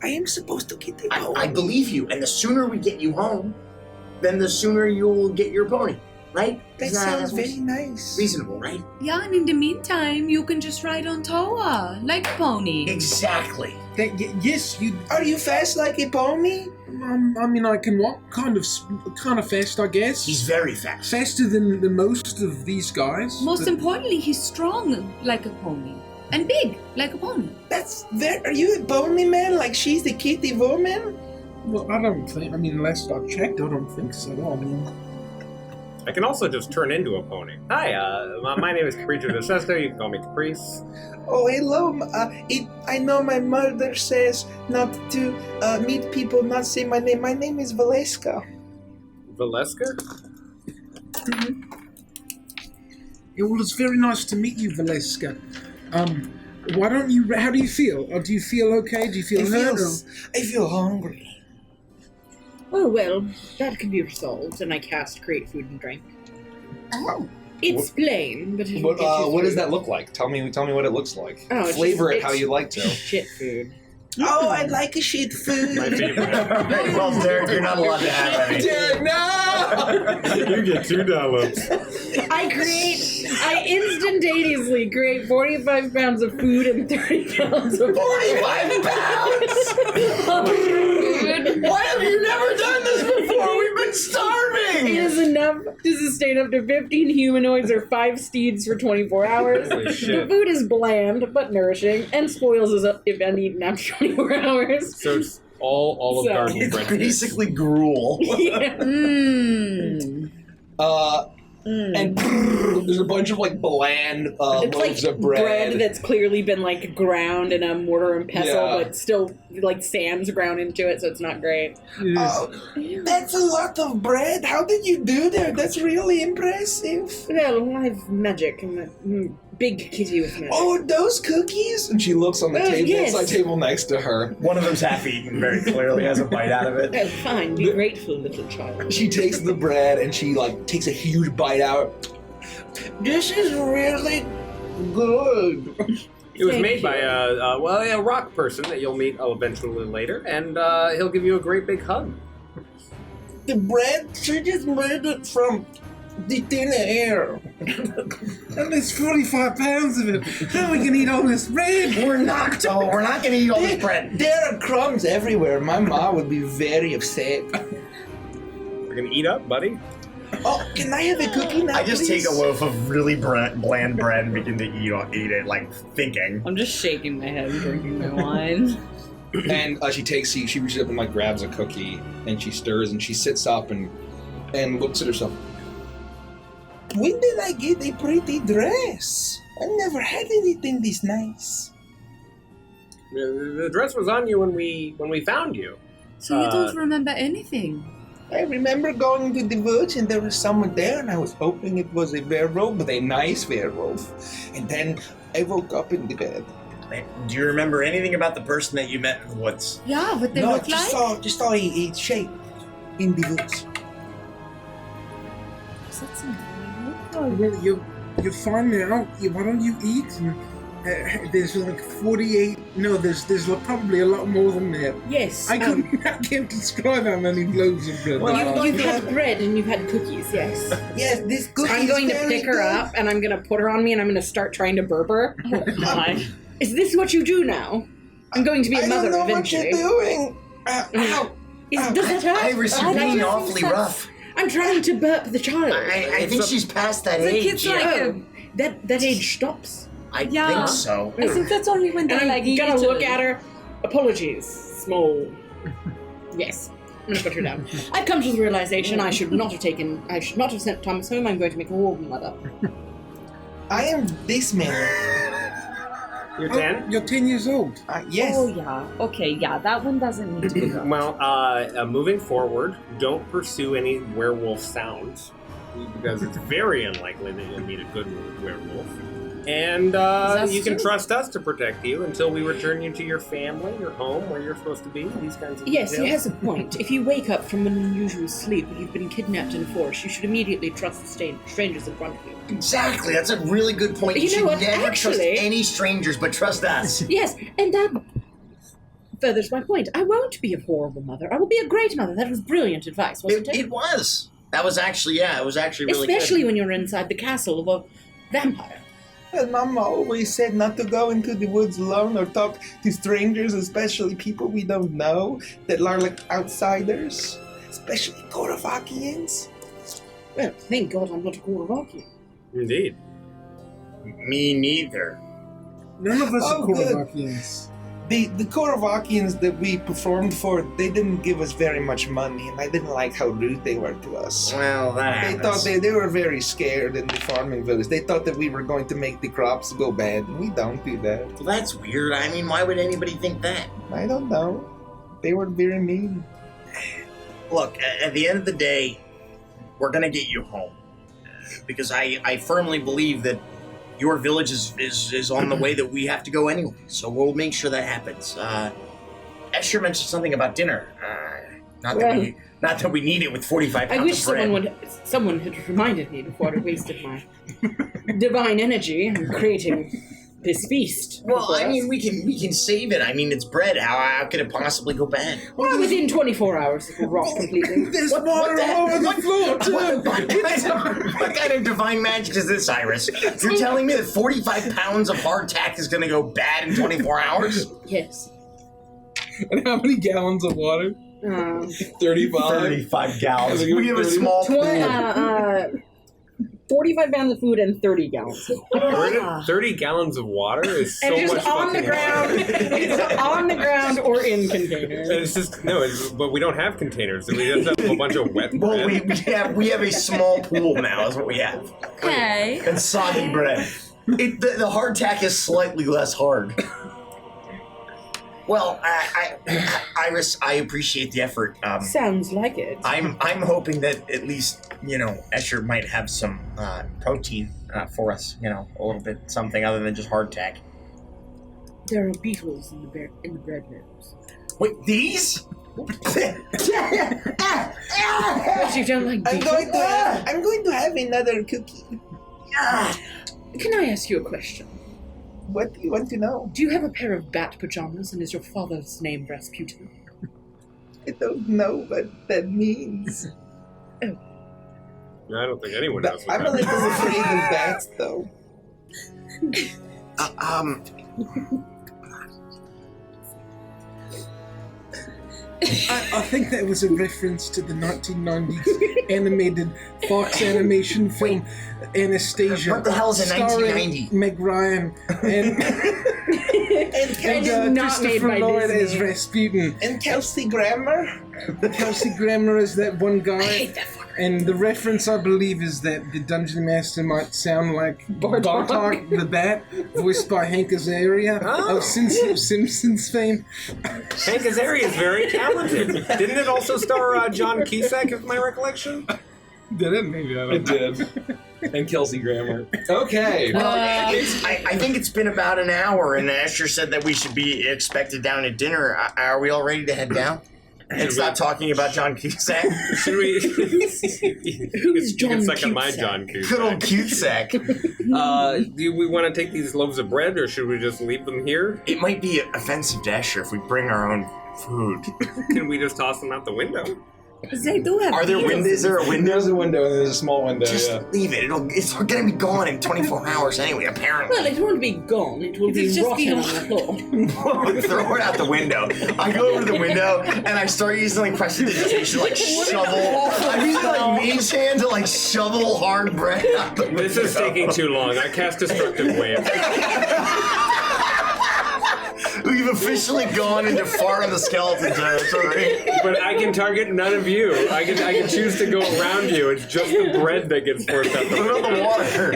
I am supposed to get a pony.
I believe you, and the sooner we get you home, then the sooner you'll get your pony, right?
That sounds very nice.
Reasonable, right?
Yeah, and in the meantime, you can just ride on Toa, like a pony.
Exactly.
Yes, you.
Are you fast like a pony?
I mean, I can walk kind of fast, I guess.
He's very fast.
Faster than most of these guys.
Most importantly, he's strong like a pony. And big like a pony.
Are you a pony man? Like she's the kitty woman?
Well, I don't think. I mean, last I checked, I don't think so. I mean,
I can also just turn into a pony. Hi, my name is Capriccio de Sesto. You can call me Caprice.
Oh, hello. I know my mother says not to meet people, not say my name. My name is Valeska.
Valeska?
yeah, well, it's very nice to meet you, Valeska. Why don't you? How do you feel? Do you feel okay? Do you feel hurt?
I feel hungry.
Oh, well, that can be resolved, and I cast Create Food and Drink.
Oh.
It's plain, but it will get you
What does
through.
that look like? Tell me what it looks like.
Oh, it's
Flavor
just-
it how
it's
you like to.
Shit food.
Oh, I like a shit food.
My favorite.
Well, Derek, you're not allowed to have any.
Derek, no!
You get $2.
I instantaneously create 45 pounds of food and 30 pounds of
45 pounds!
food.
Why have you never done this before? We've been
It
starving!
is enough to sustain up to 15 humanoids or 5 steeds for 24 hours.
Holy
The
shit.
food is bland but nourishing and spoils if uneaten after 24 hours.
So it's all of
So-
garden
It's
bread.
basically gruel.
Yeah.
Mmm.
And there's a bunch of like bland
It's
loaves
like
of bread.
that's clearly been like ground in a mortar and pestle,
Yeah.
but still like sand's ground into it, so it's not great.
Oh, that's a lot of bread. How did you do that? That's really impressive.
Well, I have magic. I'm a big kitty with magic.
Oh, those cookies?
And she looks on the table,
yes.
side table next to her.
One of them's half eaten, very clearly, has a bite out of it.
Oh, fine. Be grateful, little child.
She takes the bread and she like takes a huge bite out.
This is really good.
It was
Thank
made
you.
by a rock person that you'll meet eventually later, and he'll give you a great big hug.
The bread, she just made it from the thin air.
And there's 45 pounds of it. How are we gonna eat all this bread?
We're not gonna eat all this bread.
There are crumbs everywhere. My mom would be very upset.
We're gonna eat up, buddy.
Oh, can I have a cookie now,
I just
please?
take a loaf of really bland bread and begin to eat it, like thinking.
I'm just shaking my head and drinking my wine.
And she reaches up and like grabs a cookie and she stirs and she sits up and looks at herself.
When did I get a pretty dress? I never had anything this nice.
The dress was on you when we found you.
So you don't remember anything?
I remember going to the woods and there was someone there and I was hoping it was a werewolf, but a nice werewolf. And then I woke up in the bed.
Do you remember anything about the person that you met in the woods?
Yeah, what they
No,
look like?
just saw a shape in the woods.
Is that something?
Well, you're fine now. Why don't you eat? And, there's like 48. No, there's probably a lot more than that.
Yes.
I can't describe how many loaves of bread.
Well,
You've had bread and you've had cookies, yes.
Yes, this cookie
I'm going
is
to
very
pick her
good.
up and I'm going to put her on me and I'm going to start trying to burp her. Is this what you do now? I'm going to be a mother
I don't know
eventually.
what you're doing. Ow.
Does that hurt?
Iris, you're being awfully rough.
I'm trying to burp the child.
I think she's past that
The
age.
kid's like
that age stops.
I
Yeah.
think so.
I think that's only when
And
they're
I'm
like
gonna look
little.
at her. Apologies, small. Yes, I'm gonna put her down. I've come to the realization I should not have sent Thomas home. I'm going to make a horrible mother.
I am this man.
You're 10?
You're 10 years old.
Yes.
Oh yeah. Okay, yeah, that one doesn't need to be done.
Well, moving forward, don't pursue any werewolf sounds because it's very unlikely that you'll meet a good werewolf. And you can trust us to protect you until we return you to your family, your home, where you're supposed to be. These kinds of
Yes, he
details.
has a point. If you wake up from an unusual sleep and you've been kidnapped and forced, you should immediately trust the strangers in front of you.
Exactly. That's a really good point.
You
You
know
should
what?
never trust
Actually-
any strangers, but trust us.
Yes, and that furthers my point. I won't be a horrible mother. I will be a great mother. That was brilliant advice, wasn't it?
It was. That was actually, it was actually really
Especially
good.
when you're inside the castle of a vampire.
Well, Mama always said not to go into the woods alone or talk to strangers, especially people we don't know that are like outsiders, especially Korovakians.
Well, thank God I'm not a Korovakian.
Indeed.
Me neither.
None of us
Oh,
are
good.
Korovakians.
The Korovakians that we performed for, they didn't give us very much money, and I didn't like how rude they were to us.
Well, that
They
happens.
thought they were very scared in the farming village. They thought that we were going to make the crops go bad. We don't do that.
Well, that's weird. I mean, why would anybody think that?
I don't know. They were very mean.
Look, at the end of the day, we're gonna get you home. Because I firmly believe that your village is on the way that we have to go anyway. So we'll make sure that happens. Escher mentioned something about dinner. Not that we need it with 45 pounds
I wish
of bread.
someone had reminded me before I wasted my divine energy in creating this feast.
Well,
for
I
us.
mean, we can save it. I mean, it's bread. How could it possibly go bad?
Well, within 24 hours it will rot completely.
There's water all over the floor, too.
What kind of divine magic is this, Iris? You're telling me that 45 pounds of hardtack is going to go bad in 24 hours?
Yes.
And how many gallons of water?
35.
35 gallons.
We have a small
45 pounds of food and 30 gallons.
30 gallons of water is so
And
much
just on the
fucking
ground, it's on the ground or in containers.
And it's just but we don't have containers. So we just have a bunch of wet bread.
Well, we have a small pool now, is what we have.
Okay.
And soggy bread. The hardtack is slightly less hard. Well, Iris, I appreciate the effort.
Sounds like it.
I'm hoping that at least, Escher might have some protein for us, a little bit something other than just hardtack.
There are beetles in the bread mills.
Wait, these?
But you don't like
I'm
beetles?
going to have another cookie.
Can I ask you a question?
What do you want to know?
Do you have a pair of bat pajamas and is your father's name Rasputin?
I don't know what that means.
I don't think anyone knows what
I'm a
that
little
means.
afraid of bats, though.
I think that was a reference to the 1990s animated Fox animation film Anastasia.
What the hell is a
starring
1990?
Meg Ryan and
not made
Christopher
by
Lloyd
Disney.
as Rasputin.
And Kelsey Grammer?
Kelsey Grammer is that one guy.
I hate that fucker.
And the reference, I believe, is that the Dungeon Master might sound like
Bartok.
Bartok the Bat, voiced by Hank Azaria of Simpsons fame.
Hank Azaria is very talented. Didn't it also star John Cusack, is my recollection?
Did it? Maybe I don't
It did. And Kelsey Grammer. Okay.
I think it's been about an hour, and Asher said that we should be expected down at dinner. Are we all ready to head down? And stop talking about John Cusack?
Should we?
Who's
You can
John
second my
Cusack?
John
Good
Cusack.
old Cusack.
Do we want to take these loaves of bread, or should we just leave them here?
It might be offensive to Asher if we bring our own food.
Can we just toss them out the window?
They do have
Are there
deals.
windows? Is there a window?
There's a window and there's a small window,
Just
yeah.
leave it. It's gonna be gone in 24 hours anyway, apparently.
Well, it won't be gone. It will be
It's just
rotten
been-
on the floor.
Throw it out the window. I go over to the window and I start using like prestidigitation, like shovel. I'm using like mage hand to like shovel hard bread out the window.
This is taking too long. I cast Destructive Wave.
We've officially gone into fart on the skeleton territory.
But I can target none of you. I can choose to go around you. It's just the bread that gets forced out the
What about
window.
the water?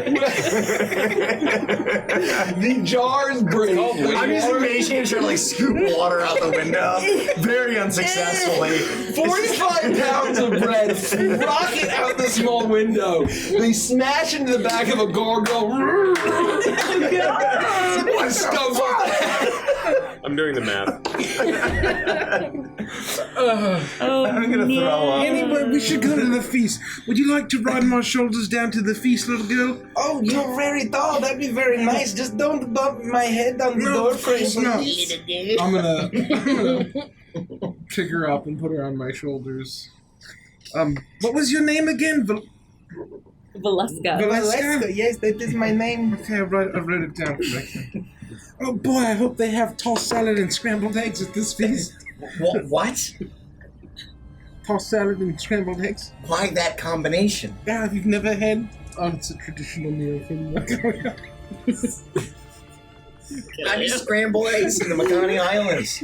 The jars break.
I'm using mage hand to try to like scoop water out the window. Very unsuccessfully.
45 pounds of bread rocket out the small window. They smash into the back of a gargoyle. What stuff?
I'm doing the math.
I'm gonna throw up.
Anyway, we should go to the feast. Would you like to ride my shoulders down to the feast, little girl?
Oh, you're very tall. That'd be very nice. Just don't bump my head on the door frame, please.
I'm gonna pick her up and put her on my shoulders. What was your name again?
Valeska.
Valeska, yes, that is my name.
Okay, I wrote it down correctly. Oh boy, I hope they have tossed salad and scrambled eggs at this feast.
What?
Tossed salad and scrambled eggs?
Why that combination?
Yeah, if you've never had... Oh, it's a traditional meal from
I need scrambled eggs in the Makani Islands.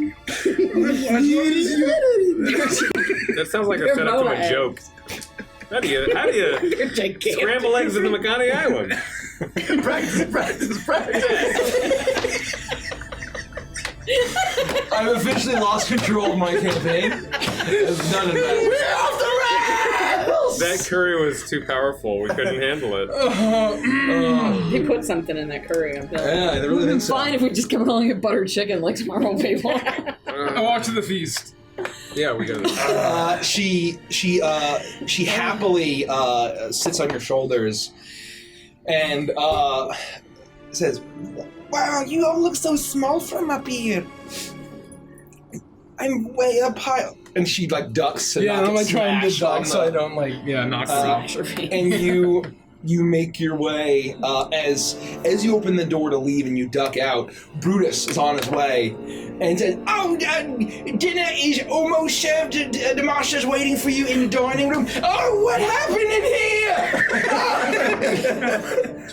That sounds like a setup to a joke. How do you scramble eggs in the Makani Island?
Practice.
I've officially lost control of my campaign. It's done and done.
We're off the rails!
That curry was too powerful. We couldn't handle it.
He put something in that curry. I'm telling you.
Yeah, I really think so.
Fine if we just kept calling it buttered chicken like tomorrow, people.
I watched the feast.
Yeah, we got it.
She happily sits on your shoulders and says,
Wow, you all look so small from up here. I'm way up high.
and she like ducks and
Yeah,
not
I'm
get
like trying to
smashed on
duck so
the-
I don't like knock
and you make your way as you open the door to leave and you duck out. Brutus is on his way and says, "Oh, dinner is almost served. The master's waiting for you in the dining room. Oh, what happened in here?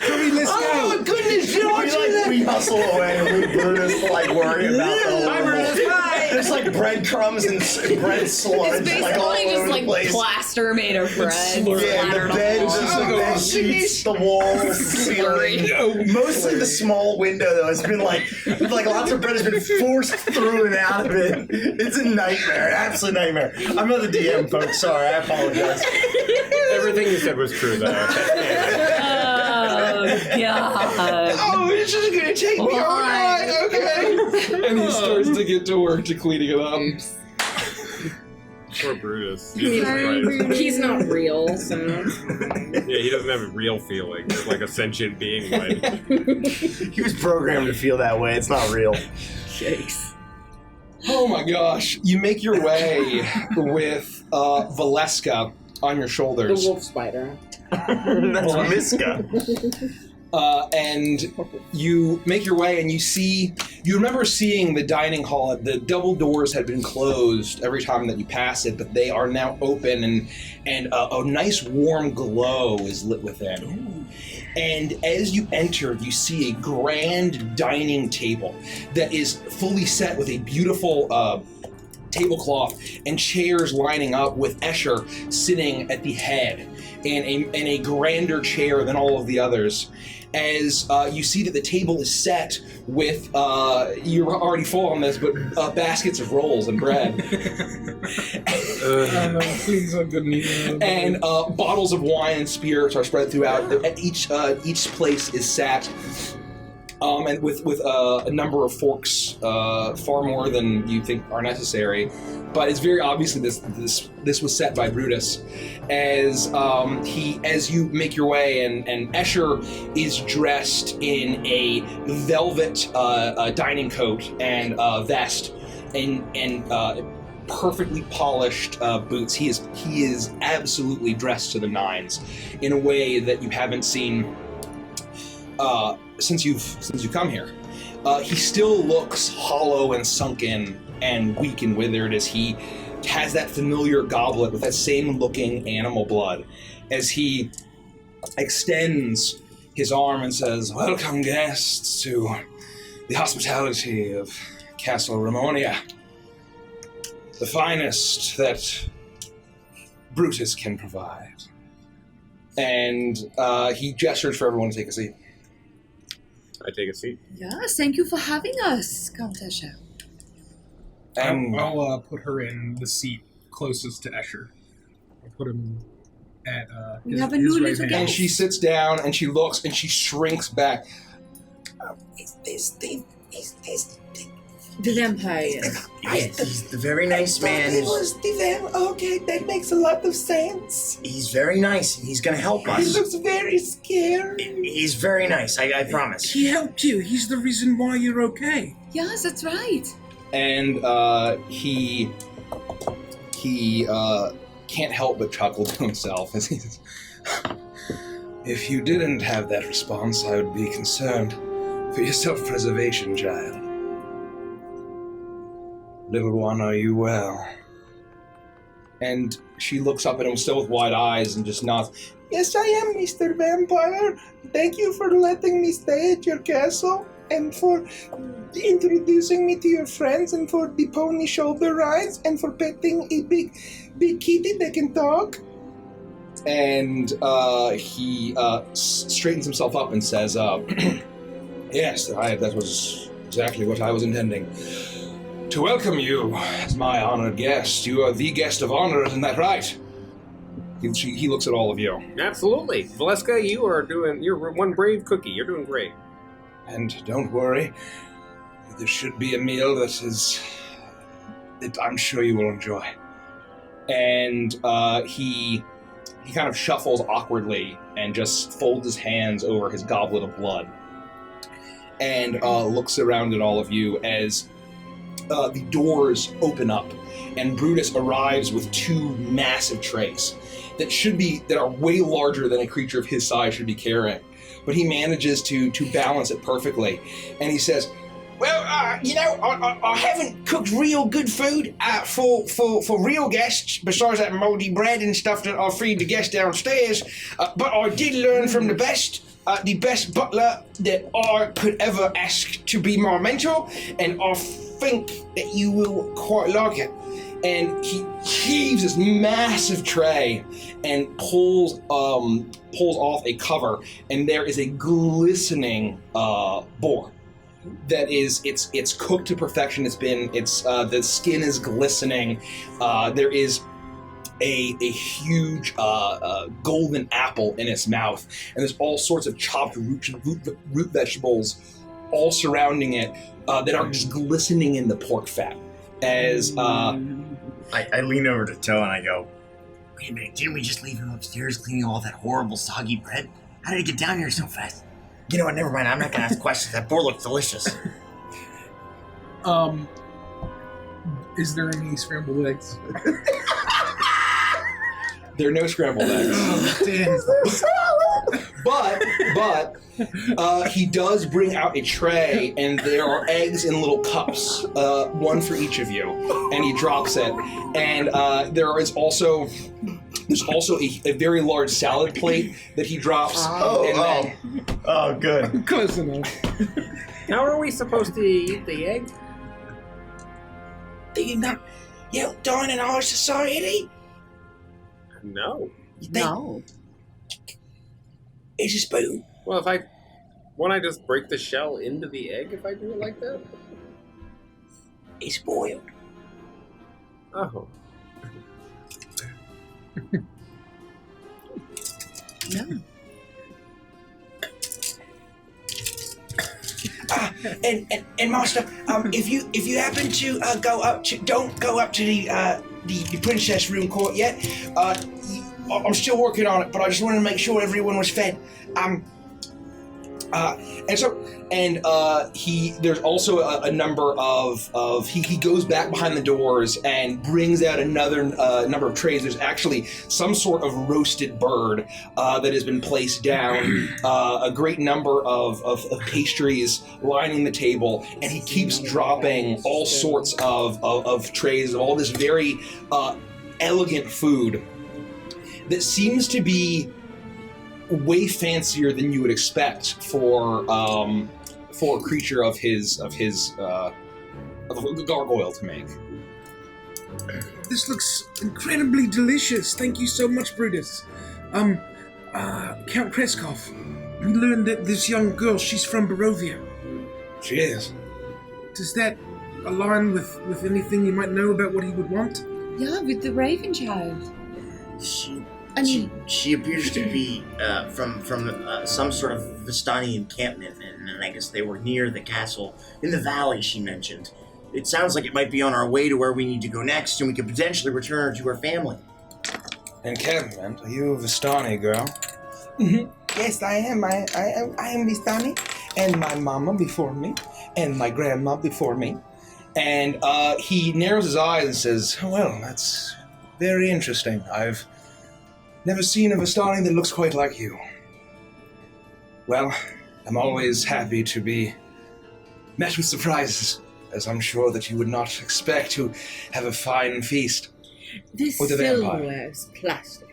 Hurry, let's
Oh
go.
my goodness, George!
We hustle away and leave Brutus to like worry about the whole There's like breadcrumbs and bread sludge
It's
like all
basically
over
just
the
like
place.
plaster made of bread.
Yeah, the
splattered on
bed,
the
just
wall.
the bed sheets, the walls, the ceiling. Mostly the small window though has been like lots of bread has been forced through and out of it. It's a nightmare, an absolute nightmare. I'm not the DM, folks. Sorry, I apologize.
Everything you said was true, though.
Oh, God.
Oh, it's just gonna take me all night, okay? And he starts to get to work to cleaning it up.
Poor Brutus. Jesus Christ.
He's not real, so.
Yeah, he doesn't have real feelings like a sentient being would.
He was programmed to feel that way. It's not real.
Yikes.
Oh my gosh. You make your way with Valeska on your
The
shoulders.
wolf spider.
That's Miska.
And you make your way and you remember seeing the dining hall. The double doors had been closed every time that you pass it, but they are now open and a nice warm glow is lit within. Ooh. And as you enter, you see a grand dining table that is fully set with a beautiful tablecloth and chairs lining up with Escher sitting at the head in a grander chair than all of the others. As you see that the table is set with, you're already full on this, but baskets of rolls and bread.
Please, I'm good.
And bottles of wine and spirits are spread throughout. Each place is set, and with a number of forks, far more than you think are necessary. But it's very obviously this was set by Brutus, as you make your way, and Escher is dressed in a velvet dining coat and vest and perfectly polished boots. He is absolutely dressed to the nines in a way that you haven't seen since you've come here. He still looks hollow and sunken and weak and withered as he has that familiar goblet with that same looking animal blood, as he extends his arm and says, "Welcome, guests, to the hospitality of Castle Ramonia. The finest that Brutus can provide." And he gestures for everyone to take a seat.
I take a seat.
Yes, thank you for having us, Countess.
I'll put her in the seat closest to Escher. I'll put him at
we have a new
right
little
hand.
guest.
And she sits down and she looks and she shrinks back.
The vampire.
He's the very nice man.
Okay, that makes a lot of sense.
He's very nice, and he's going to help
He
us.
looks very scared.
He's very nice, I promise.
He helped you. He's the reason why you're okay.
Yes, that's right.
And he can't help but chuckle to himself as he says, "If you didn't have that response, I would be concerned for your self-preservation, child. Little one, are you well?" And she looks up at him still with wide eyes and just nods.
Yes, I am, Mr. Vampire. Thank you for letting me stay at your castle and for introducing me to your friends and for the pony shoulder rides and for petting a big kitty that can talk.
And he straightens himself up and says, "Yes, that was exactly what I was intending. To welcome you as my honored guest. You are the guest of honor, isn't that right?" He looks at all of you.
Absolutely. Valeska, you're one brave cookie. You're doing great.
And don't worry, there should be a meal that I'm sure you will enjoy. And he kind of shuffles awkwardly and just folds his hands over his goblet of blood and looks around at all of you as the doors open up and Brutus arrives with two massive trays that are way larger than a creature of his size should be carrying. But he manages to balance it perfectly. And he says, "Well, I haven't cooked real good food for real guests, besides that moldy bread and stuff that I'll feed the guests downstairs. But I did learn from the best butler that I could ever ask to be my mentor, and I think that you will quite like it." And he heaves this massive tray and pulls off a cover, and there is a glistening boar. That is, it's cooked to perfection. The skin is glistening. There is a huge golden apple in its mouth, and there's all sorts of chopped root vegetables all surrounding it that are just glistening in the pork fat. As
I lean over to Toe and I go, "Wait a minute, didn't we just leave him upstairs cleaning all that horrible soggy bread? How did it get down here so fast?" You know what, never mind, I'm not gonna ask questions. That boar looks delicious.
Is there any scrambled eggs?
there are no scrambled eggs.
Oh, damn.
But he does bring out a tray, and there are eggs in little cups, one for each of you, and he drops it. And there's also a very large salad plate that he drops.
Oh, good.
Close enough.
How are we supposed to eat the egg?
Do you not dine in our society?
No.
No.
It's a spoon.
Well, won't I just break the shell into the egg if I do it like that?
It's boiled.
Oh.
No.
And master, if you happen to don't go up to the princess room court yet. I'm still working on it, but I just wanted to make sure everyone was fed. There's also a number of he goes back behind the doors and brings out another number of trays. There's actually some sort of roasted bird that has been placed down, a great number of pastries lining the table, and he keeps dropping all sorts of trays of all this very elegant food that seems to be way fancier than you would expect for a creature of a gargoyle to make.
This looks incredibly delicious. Thank you so much, Brutus. Count Kreskov, we learned that this young girl, she's from Barovia.
She is.
Does that align with anything you might know about what he would want?
Yeah, with the Raven Child.
She appears to be from some sort of Vistani encampment, and I guess they were near the castle in the valley she mentioned. It sounds like it might be on our way to where we need to go next, and we could potentially return her to her family.
Encampment? Are you a Vistani girl?
Mm-hmm. Yes, I am. I am Vistani, and my mama before me, and my grandma before me.
And he narrows his eyes and says, well, that's very interesting. I've never seen a Vistani that looks quite like you. Well, I'm always happy to be met with surprises, as I'm sure that you would not expect to have a fine feast
This
with a vampire.
silverware is plastic.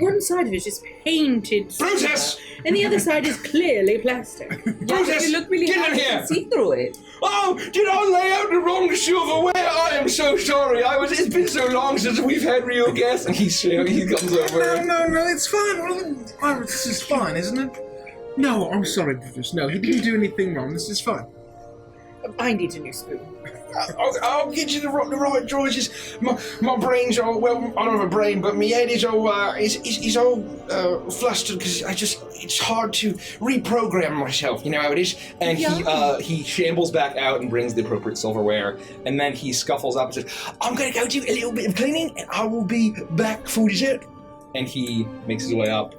One side of it is painted
Brutus!
silver, and the other side is clearly plastic.
Brutus!
You look really
Get in
happy
here!
to see through it.
Oh, did I lay out the wrong silverware? I am so sorry. It's been so long since we've had real guests. And he comes over.
No, it's fine. Oh, this is fine, isn't it? No, I'm sorry, Brutus. No, he didn't do anything wrong. This is fine.
I need a new spoon.
I'll get you the right choices. My brain's all, well, I don't have a brain, but my head is all is all flustered because it's hard to reprogram myself. You know how it is.
And he shambles back out and brings the appropriate silverware. And then he scuffles up and says,
I'm going to go do a little bit of cleaning, and I will be back for dessert.
and he makes his way up.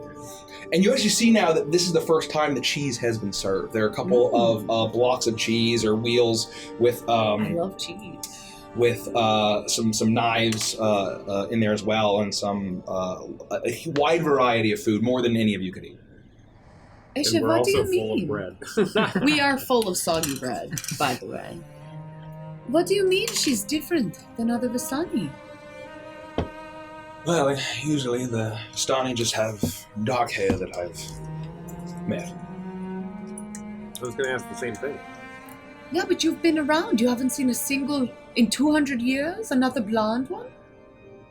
And you actually see now that this is the first time that cheese has been served. There are a couple of blocks of cheese or wheels with
I love cheese.
with some knives in there as well, and some a wide variety of food, more than any of you could eat.
Isha,
And we're
what do
also
you
full
mean?
of bread.
We are full of soggy bread, by the way.
What do you mean she's different than other Vistani?
Well, usually the Stani just have dark hair that I've met.
I was going to ask the same thing.
Yeah, but you've been around. You haven't seen a single in 200 years? Another blonde one?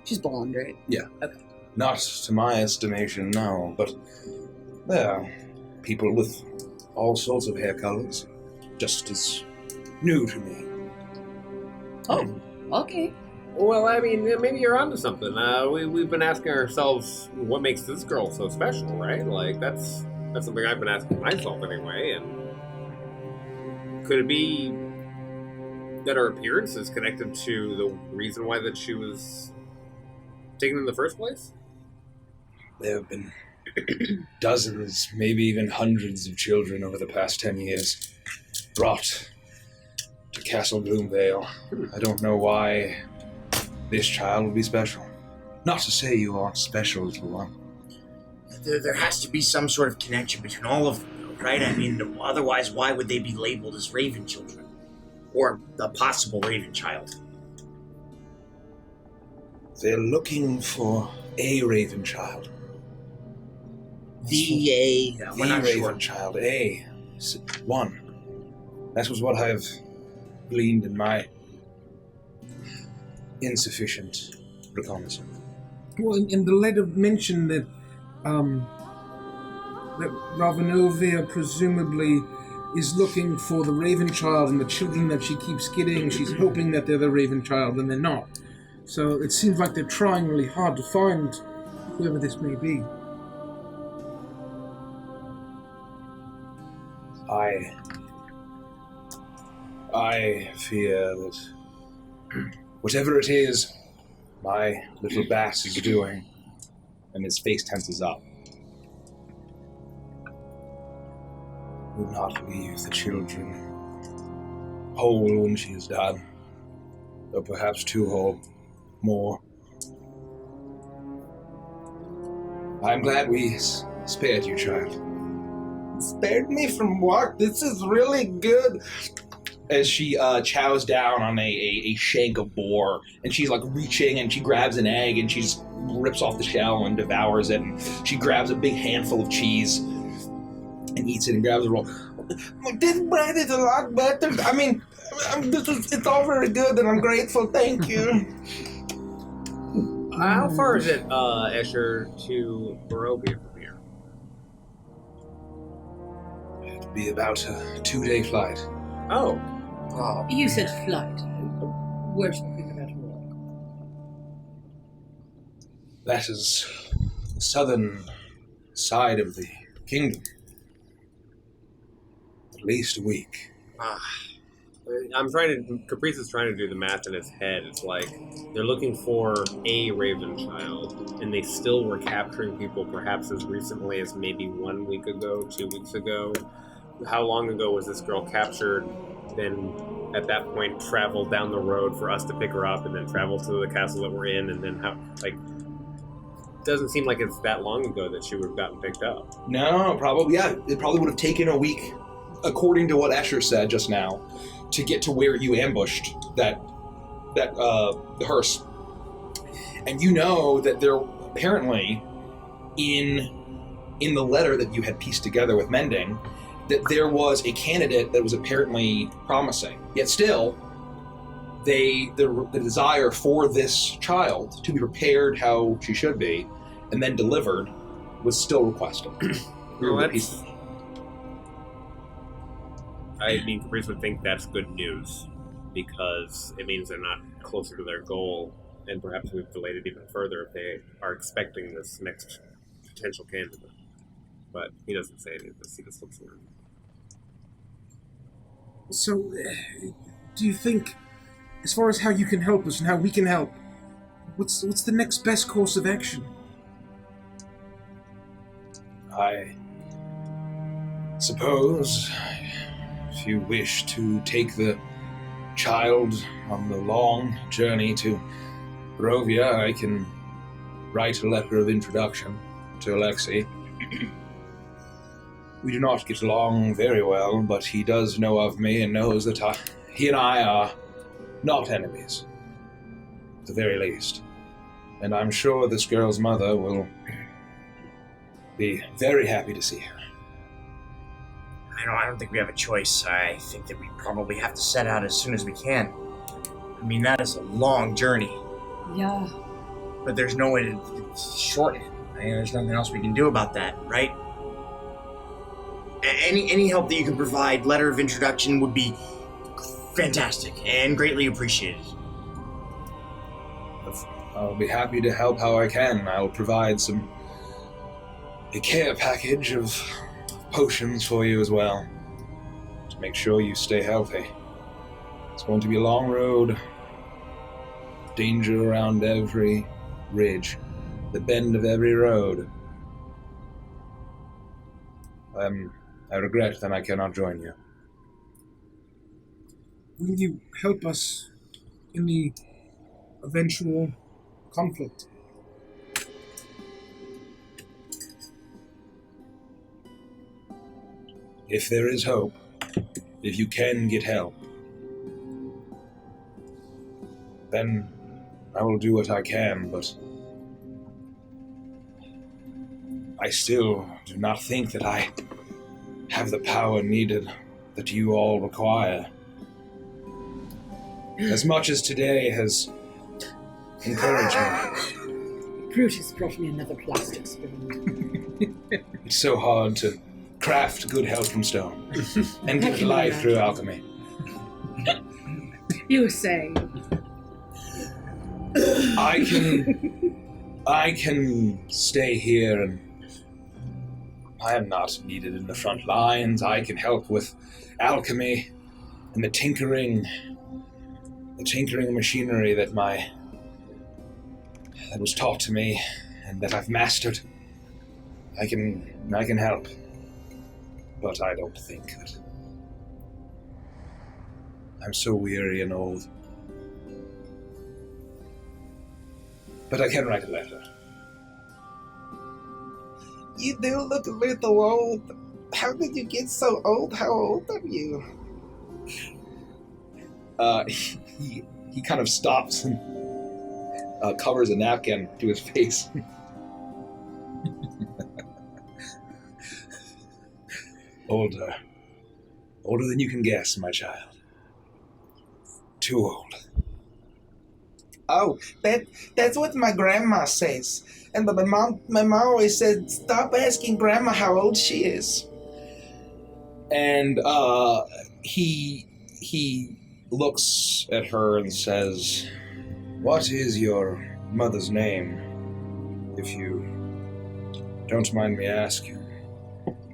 She's blonde, right?
Not to my estimation, no, but there are people with all sorts of hair colors, just as new to me.
Oh, okay.
Well, I mean, maybe you're onto something. We've been asking ourselves, what makes this girl so special, right? Like, that's something I've been asking myself anyway, and could it be that her appearance is connected to the reason why that she was taken in the first place?
There have been dozens, maybe even hundreds of children over the past 10 years brought to Castle Gloomvale. I don't know why this child would be special. Not to say you aren't special, little one.
There has to be some sort of connection between all of them, right? I mean, otherwise, why would they be labeled as Raven children? Or a possible Raven child?
They're looking for a Raven child.
The we're not
Raven
sure.
child, one. That was what I've gleaned in my insufficient reconnaissance.
Well, and the letter mentioned that that Ravenovia presumably is looking for the Raven child, and the children that she keeps getting, she's hoping that they're the Raven child, and they're not. So it seems like they're trying really hard to find whoever this may be.
I fear that whatever it is my little bat is doing, and his face tenses up, will not leave the children whole when she is done, or perhaps too whole, more. I'm glad we spared you, child.
Spared me from what? This is really good.
As she chows down on a shank of boar, and she's like reaching, and she grabs an egg, and she just rips off the shell and devours it, and she grabs a big handful of cheese and eats it and grabs a roll.
This bread is a lot better. I mean, it's all very good, and I'm grateful. Thank you.
How far is it, Escher, to Barovia from here?
It'd be about a 2-day flight.
Oh.
You said flight. We're talking about walk.
That is the southern side of the kingdom. At least a week.
Caprice is trying to do the math in his head. It's like, they're looking for a Raven child, and they still were capturing people perhaps as recently as maybe 1 week ago, 2 weeks ago. How long ago was this girl captured? Then at that point traveled down the road for us to pick her up, and then travel to the castle that we're in, and then doesn't seem like it's that long ago that she would have gotten picked up.
No, probably, yeah. It probably would have taken a week, according to what Escher said just now, to get to where you ambushed the hearse. And you know that there apparently in the letter that you had pieced together with Mending, that there was a candidate that was apparently promising. Yet still, the desire for this child to be prepared how she should be and then delivered was still requested.
I mean, Caprice would think that's good news, because it means they're not closer to their goal, and perhaps we've delayed it even further if they are expecting this next potential candidate. But he doesn't say any of this, he just looks around.
So, do you think, as far as how you can help us and how we can help, what's the next best course of action?
I suppose if you wish to take the child on the long journey to Barovia, I can write a letter of introduction to Alexei. We do not get along very well, but he does know of me and knows that he and I are not enemies, at the very least. And I'm sure this girl's mother will be very happy to see her.
I don't think we have a choice. I think that we probably have to set out as soon as we can. I mean, that is a long journey.
Yeah.
But there's no way to shorten it. I mean, there's nothing else we can do about that, right? Any help that you can provide, letter of introduction, would be fantastic and greatly appreciated.
I'll be happy to help how I can. I'll provide a care package of potions for you as well, to make sure you stay healthy. It's going to be a long road, danger around every ridge, the bend of every road. I regret that I cannot join you.
Will you help us in the eventual conflict?
if there is hope, if you can get help, then I will do what I can, but I still do not think that I have the power needed that you all require. As much as today has encouraged me.
Brutus brought me another plastic spoon.
It's so hard to craft good health from stone and give it
can
life
imagine.
through alchemy.
You were saying.
I can stay here, and I am not needed in the front lines. I can help with alchemy and the tinkering machinery that was taught to me and that I've mastered. I can help, but I don't think that I'm so weary and old. But I can write a letter.
You do look a little old. How did you get so old? How old are you?
He kind of stops and covers a napkin to his face. Older than you can guess, my child. Too old.
Oh, that's what my grandma says. And but my mom always said, stop asking grandma how old she is.
And he looks at her and says, "What is your mother's name, if you don't mind me asking?"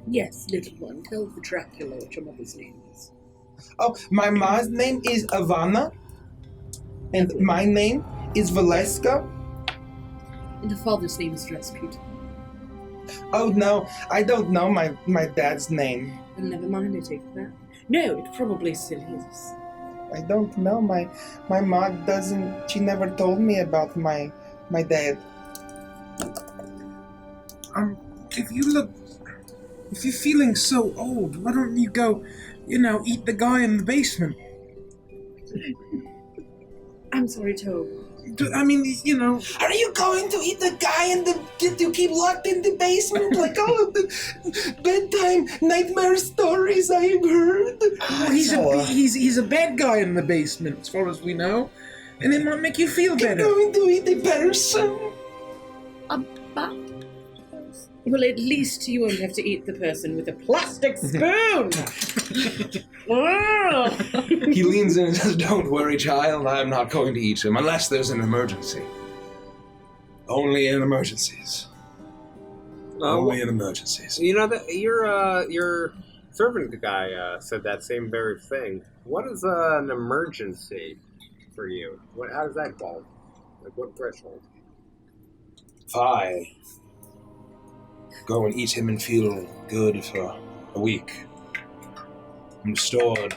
Yes, little one, tell the Dracula what your mother's name is.
Oh, my mom's name is Ivana. And my name is Valeska.
And the father's name is Rasputin.
Oh no, I don't know my dad's name.
Well, never mind, I take it back. No, it probably still is.
I don't know. My mom doesn't. She never told me about my dad.
If you're feeling so old, why don't you go, eat the guy in the basement?
I'm sorry, Tobe.
I mean,
Are you going to eat the guy you keep locked in the basement like all of the bedtime nightmare stories I've heard?
well, he's a bad guy in the basement, as far as we know, and it might make you feel
You're
better.
going to eat a person?
Well, at least you won't have to eat the person with a plastic spoon.
He leans in and says, "Don't worry, child. I'm not going to eat him unless there's an emergency. Only in emergencies. Only in emergencies."
You know that your servant guy said that same very thing. What is an emergency for you? How does that fall? Like what threshold?
If I go and eat him and feel good for a week, I'm restored,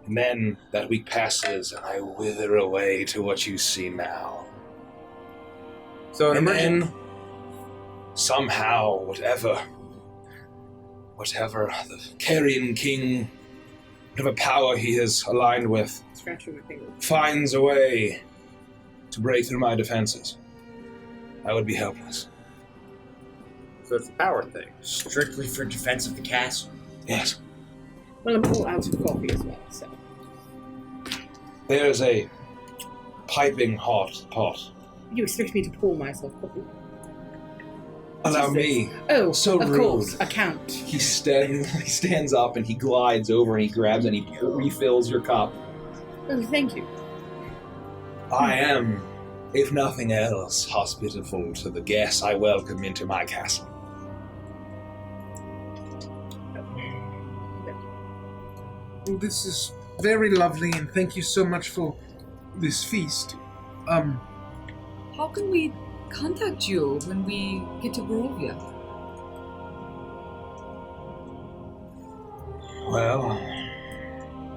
and then that week passes and I wither away to what you see now.
So an
And
emergency.
then somehow, whatever the Carrion King, whatever power he is aligned with,
Scratching my finger.
finds a way to break through my defenses, I would be helpless.
So it's a power thing.
Strictly for defense of the castle.
Yes.
Well, I'm all out of coffee as well, so.
There's a piping hot pot.
You expect me to pour myself coffee?
Allow me.
Oh,
So
of
rude.
course, a count.
He stands up and he glides over and he grabs and he refills your cup.
Oh, thank you.
I am, if nothing else, hospitable to the guests I welcome into my castle.
Well, this is very lovely, and thank you so much for this feast.
How can we contact you when we get to Barovia?
Well,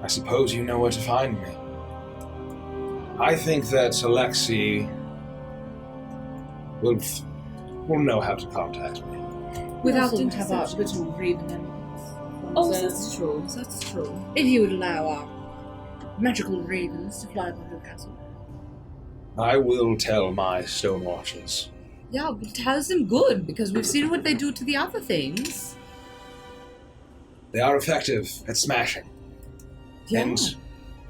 I suppose you know where to find me. I think that Alexei will know how to contact me.
Without
We also have our
interception.
little raven enemies.
Oh,
So-
that's true. That's true.
If you would allow our magical ravens to fly above your castle.
I will tell my stonewatchers.
Yeah, but tell them good, because we've seen what they do to the other things.
They are effective at smashing
Yeah.
and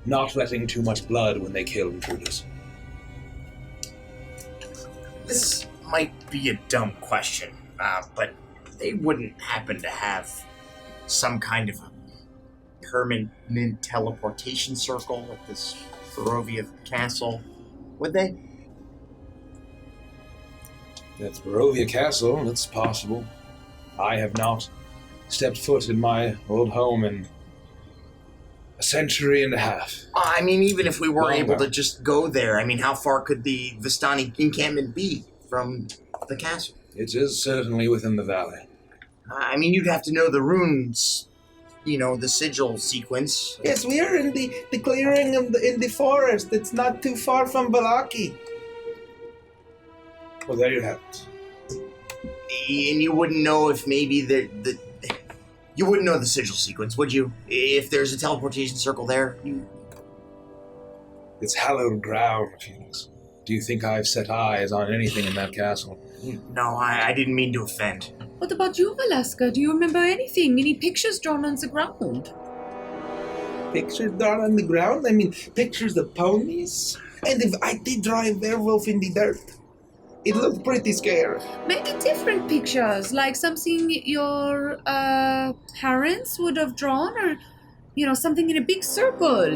not letting too much blood when they kill intruders.
This might be a dumb question, but they wouldn't happen to have some kind of a permanent teleportation circle at this Barovia castle, would they?
That's Barovia Castle, it's possible. I have not stepped foot in my old home in a century and a half.
I mean, even if we were
Longer.
able to just go there, I mean, how far could the Vistani encampment be from the castle?
It is certainly within the valley.
I mean, you'd have to know the runes, the sigil sequence.
Yes, we are in the clearing in the forest. It's not too far from Balaki.
Well, there you have it.
And you wouldn't know if maybe you wouldn't know the sigil sequence, would you? If there's a teleportation circle there,
It's hallowed ground, Felix. Do you think I've set eyes on anything in that castle?
No, I didn't mean to offend.
What about you, Valeska? Do you remember anything? Any pictures drawn on the ground?
Pictures drawn on the ground? I mean, pictures of ponies? And if I did draw a werewolf in the dirt. It looked pretty scary.
Maybe different pictures, like something your parents would have drawn, or something in a big circle.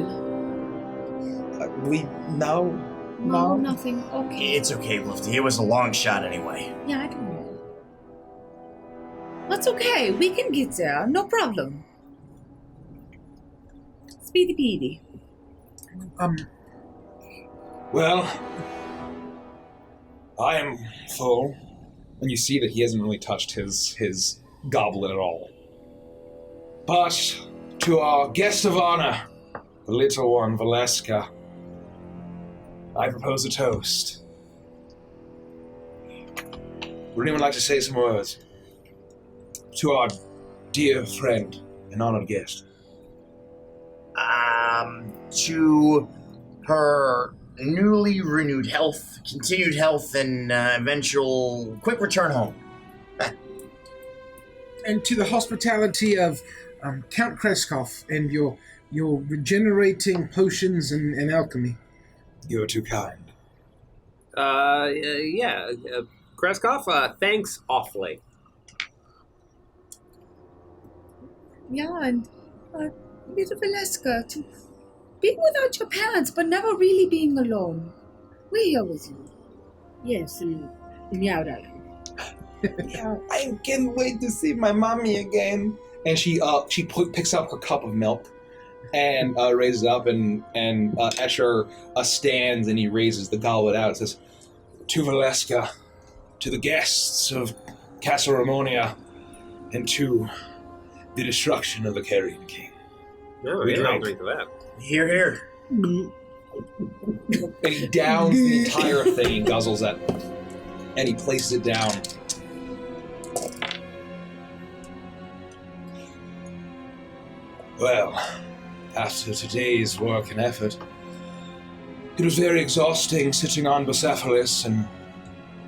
No.
Nothing. Okay.
It's okay, Lufty. It was a long shot anyway.
Yeah, I don't know. That's okay. We can get there. No problem. Speedy peedy.
Well, I am full. And you see that he hasn't really touched his goblet at all. But to our guest of honor, the little one, Valeska, I propose a toast. Would anyone like to say some words? To our dear friend and honored guest.
To her newly renewed health, continued health, and eventual quick return home.
And to the hospitality of Count Kreskov and your regenerating potions and alchemy.
You're too kind.
Kreskov, thanks awfully.
Yeah, and little Valeska, to being without your parents, but never really being alone. We're here with you.
Yes, and meow darling.
Yeah, I can't wait to see my mommy again.
And she picks up her cup of milk and raises it up, and Escher stands and he raises the goblet out. It says, "To Valeska, to the guests of Castle Ramonia, and to the destruction of the Carrion King."
No,
We
I'll
drank.
drink to that.
Here, here.
And he downs the entire thing, he guzzles it, and he places it down. Well, after today's work and effort, it was very exhausting sitting on Bucephalus and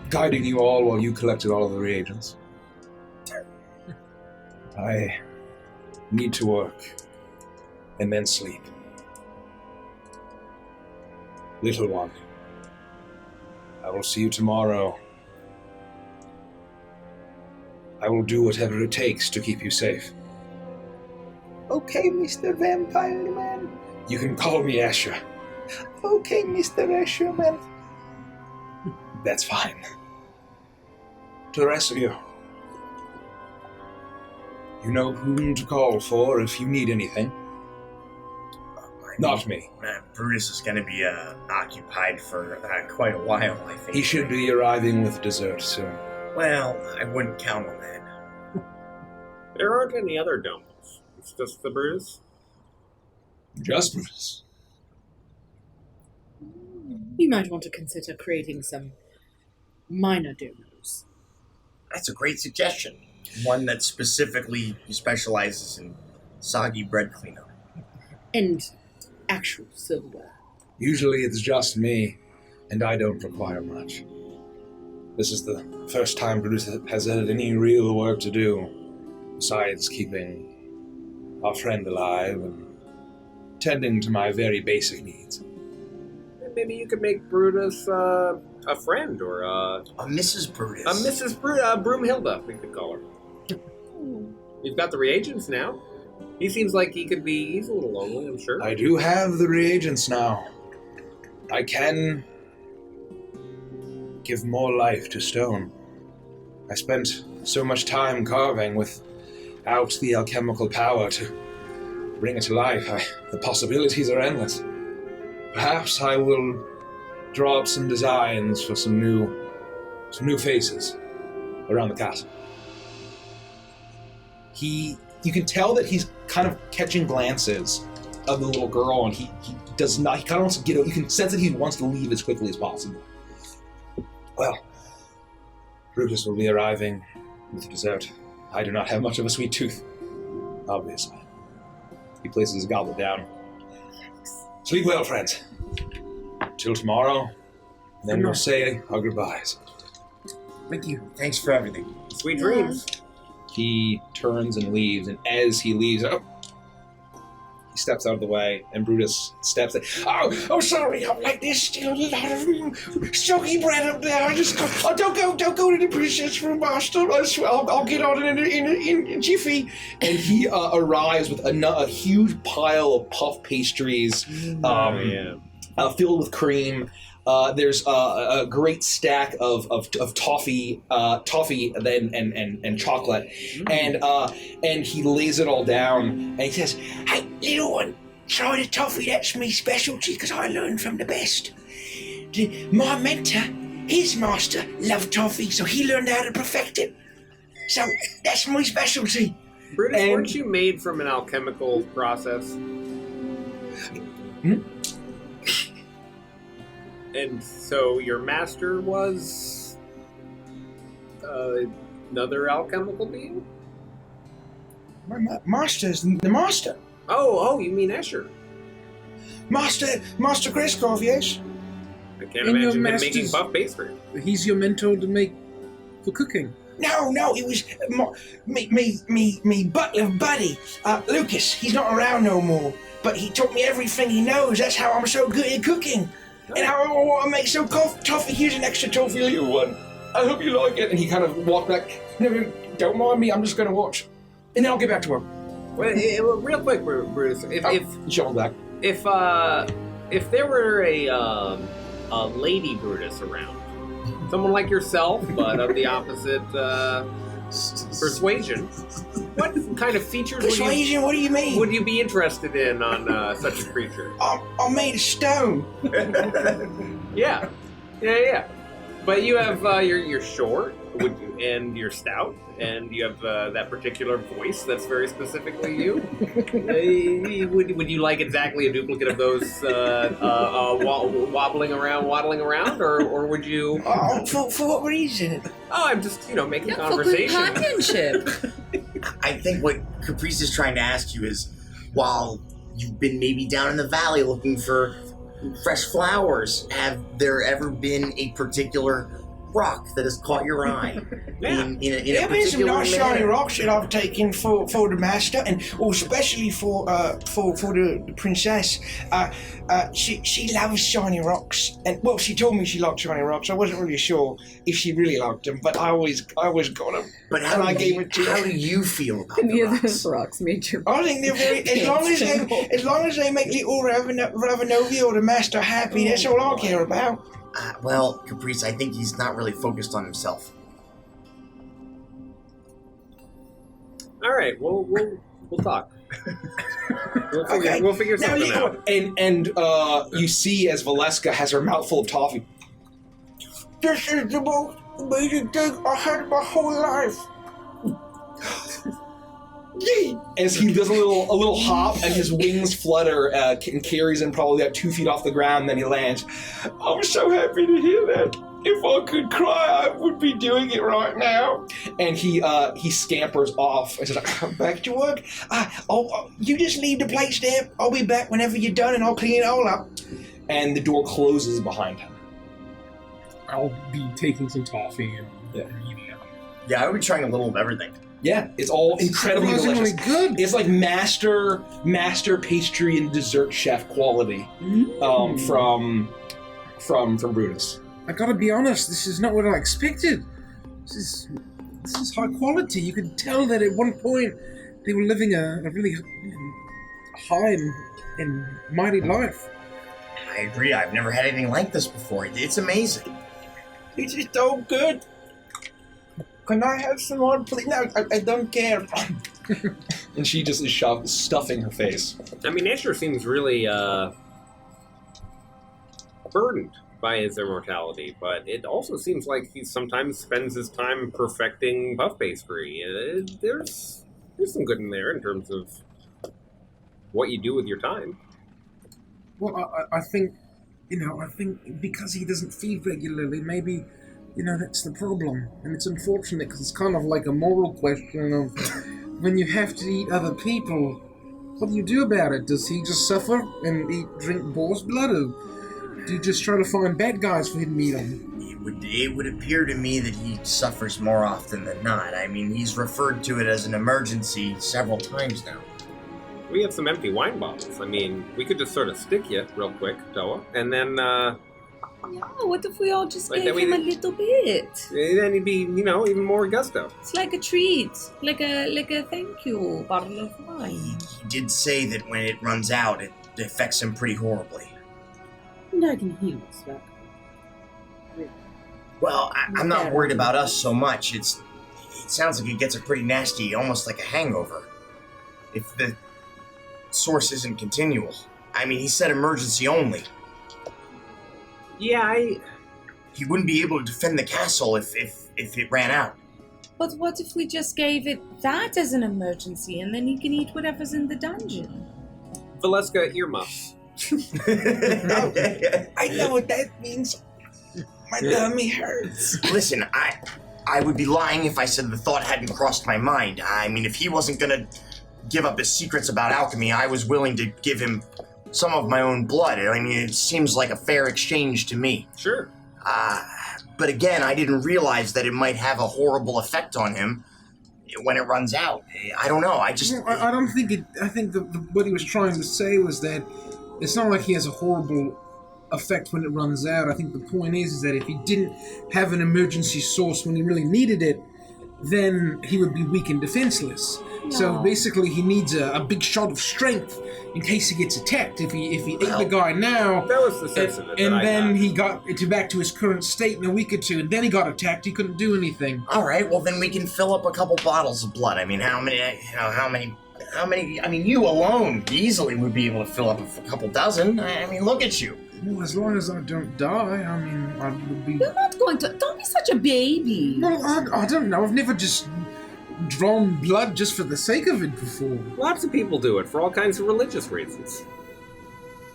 guiding you all while you collected all of the reagents. I need to work and then sleep. Little one, I will see you tomorrow. I will do whatever it takes to keep you safe.
Okay, Mr. Vampire Man.
You can call me Escher.
Okay, Mr. Escher Man.
That's fine. To the rest of you, you know whom to call for if you need anything. Not me.
Brutus is going to be occupied for quite a while, I think.
He should be arriving with dessert soon.
Well, I wouldn't count on that.
There aren't any other domes. It's just the Bruce.
Just Brutus.
You might want to consider creating some minor domes.
That's a great suggestion. One that specifically specializes in soggy bread cleanup.
And actual silverware.
Usually it's just me, and I don't require much. This is the first time Brutus has had any real work to do, besides keeping our friend alive and tending to my very basic needs.
Maybe you could make Brutus a friend, or
A Mrs. Brutus.
a Mrs. Broomhilda, we could call her. You've got the reagents now. He seems like he's a little lonely, I'm sure.
I do have the reagents now. I can give more life to stone. I spent so much time carving without the alchemical power to bring it to life. The possibilities are endless. Perhaps I will draw up some designs for some new faces around the castle. You can tell that he's kind of catching glances of the little girl, and he does not. He kind of wants to get out. You can sense that he wants to leave as quickly as possible. Well, Brutus will be arriving with dessert. I do not have much of a sweet tooth, obviously. He places his goblet down. Sleep well, friends. Till tomorrow, then we'll say our goodbyes.
Thank you. Thanks for everything.
Sweet dreams.
He turns and leaves, and as he leaves, he steps out of the way, and Brutus steps in. Oh, sorry, I'm like, there's still a lot of soggy bread up there. Don't go to the princess room, master. I'll get on in a jiffy. And he arrives with a huge pile of puff pastries, filled with cream. There's a great stack of toffee, and chocolate, and he lays it all down, and he says, "Hey, little one, try the toffee. That's me specialty, because I learned from the best. My mentor, his master, loved toffee, so he learned how to perfect it. So that's my specialty."
Brutus, weren't you made from an alchemical process? And so your master was another alchemical being?
My master's the master.
Oh, you mean Escher?
Master Greskov, yes.
I can't
And your
imagine him
master's-
making buff pastry.
He's your mentor to make for cooking.
No, it was me butler buddy, Lucas. He's not around no more, but he taught me everything he knows. That's how I'm so good at cooking. And how I want to make some toffee. Here's an extra toffee, little one. I hope you like it. And he kind of walked back. No, don't mind me. I'm just going to watch. And then I'll get back to him.
Well, real quick, Brutus, if there were a lady Brutus around, someone like yourself, but of the opposite persuasion, what kind of features
Persuasion? What do you mean?
would you be interested in on such a creature?
I'm made of stone.
Yeah. But you have you're short, and you're stout, and you have that particular voice that's very specifically you. Would you like exactly a duplicate of those waddling around, or would you?
For what reason?
Oh, I'm just making
For
conversation.
companionship.
I think what Caprice is trying to ask you is, while you've been maybe down in the valley looking for fresh flowers, have there ever been a particular rock that has caught your eye?
Yeah.
in a
There have been some
particular
nice shiny
manner?
rocks that I've taken for the master, and especially for the princess. She loves shiny rocks, and well, she told me she liked shiny rocks. I wasn't really sure if she really liked them, but I always got them.
But
And I gave it to
how
her.
do you feel about
Any
the
of
rocks?
those rocks made your
I think they're very as long as they make little Ravanovi or the master happy. That's all I care about.
Well, Caprice, I think he's not really focused on himself.
All right, we'll talk.
Okay.
We'll figure
Now,
something out.
And you see as Valeska has her mouth full of toffee.
This is the most amazing thing I had in my whole life.
As he does a little hop and his wings flutter and carries him probably about 2 feet off the ground, then he lands. I'm so happy to hear that. If I could cry, I would be doing it right now. And he scampers off. And says, back to work. You just leave the place there. I'll be back whenever you're done, and I'll clean it all up. And the door closes behind him.
I'll be taking some toffee and eating it.
Yeah, I would be trying a little of everything.
Yeah, it's all incredibly delicious.
Good.
It's like master pastry and dessert chef quality from Brutus.
I gotta be honest, this is not what I expected. This is high quality. You can tell that at one point they were living a really high and mighty life.
I agree. I've never had anything like this before. It's amazing.
It's just so good. Can I have some more, please? No, I don't care.
And she just is stuffing her face.
I mean, Asher seems really burdened by his immortality, but it also seems like he sometimes spends his time perfecting puff pastry. There's some good in there in terms of what you do with your time.
Well, I think because he doesn't feed regularly, maybe, that's the problem. And it's unfortunate because it's kind of like a moral question of when you have to eat other people, what do you do about it? Does he just suffer and drink boar's blood, or do you just try to find bad guys for him to eat them?
It would appear to me that he suffers more often than not. I mean, he's referred to it as an emergency several times now.
We have some empty wine bottles. I mean, we could just sort of stick you real quick, Toa, and then,
Yeah, what if we all just
Like
gave
that
him a
we-
little bit?
then he'd be, even more gusto.
It's like a treat, like a thank you bottle of wine.
He did say that when it runs out, it affects him pretty horribly.
And I can heal us back.
Well, I'm not worried about us so much. It sounds like it gets a pretty nasty, almost like a hangover. If the source isn't continual. I mean, he said emergency only.
Yeah,
He wouldn't be able to defend the castle if it ran out.
But what if we just gave it that as an emergency, and then he can eat whatever's in the dungeon?
Valeska, earmuffs.
I know what that means. My tummy hurts.
Listen, I would be lying if I said the thought hadn't crossed my mind. I mean, if he wasn't gonna give up his secrets about alchemy, I was willing to give him some of my own blood. I mean, it seems like a fair exchange to me.
Sure.
But again, I didn't realize that it might have a horrible effect on him when it runs out. I don't know. I
don't think it. I think what he was trying to say was that it's not like he has a horrible effect when it runs out. I think the point is that if he didn't have an emergency source when he really needed it, then he would be weak and defenseless.
No.
So basically, he needs a big shot of strength in case he gets attacked. If he ate the guy now,
That was the sense of it.
and
that I
then
got.
he got back to his current state in a week or two, and then he got attacked, he couldn't do anything.
All right, well then we can fill up a couple bottles of blood. I mean, how many? I mean, you alone easily would be able to fill up a couple dozen. I mean, look at you.
Well, as long as I don't die, I mean, I would be.
You're not going to. Don't be such a baby.
Well, I don't know. I've never just drawn blood just for the sake of it before.
Lots of people do it for all kinds of religious reasons.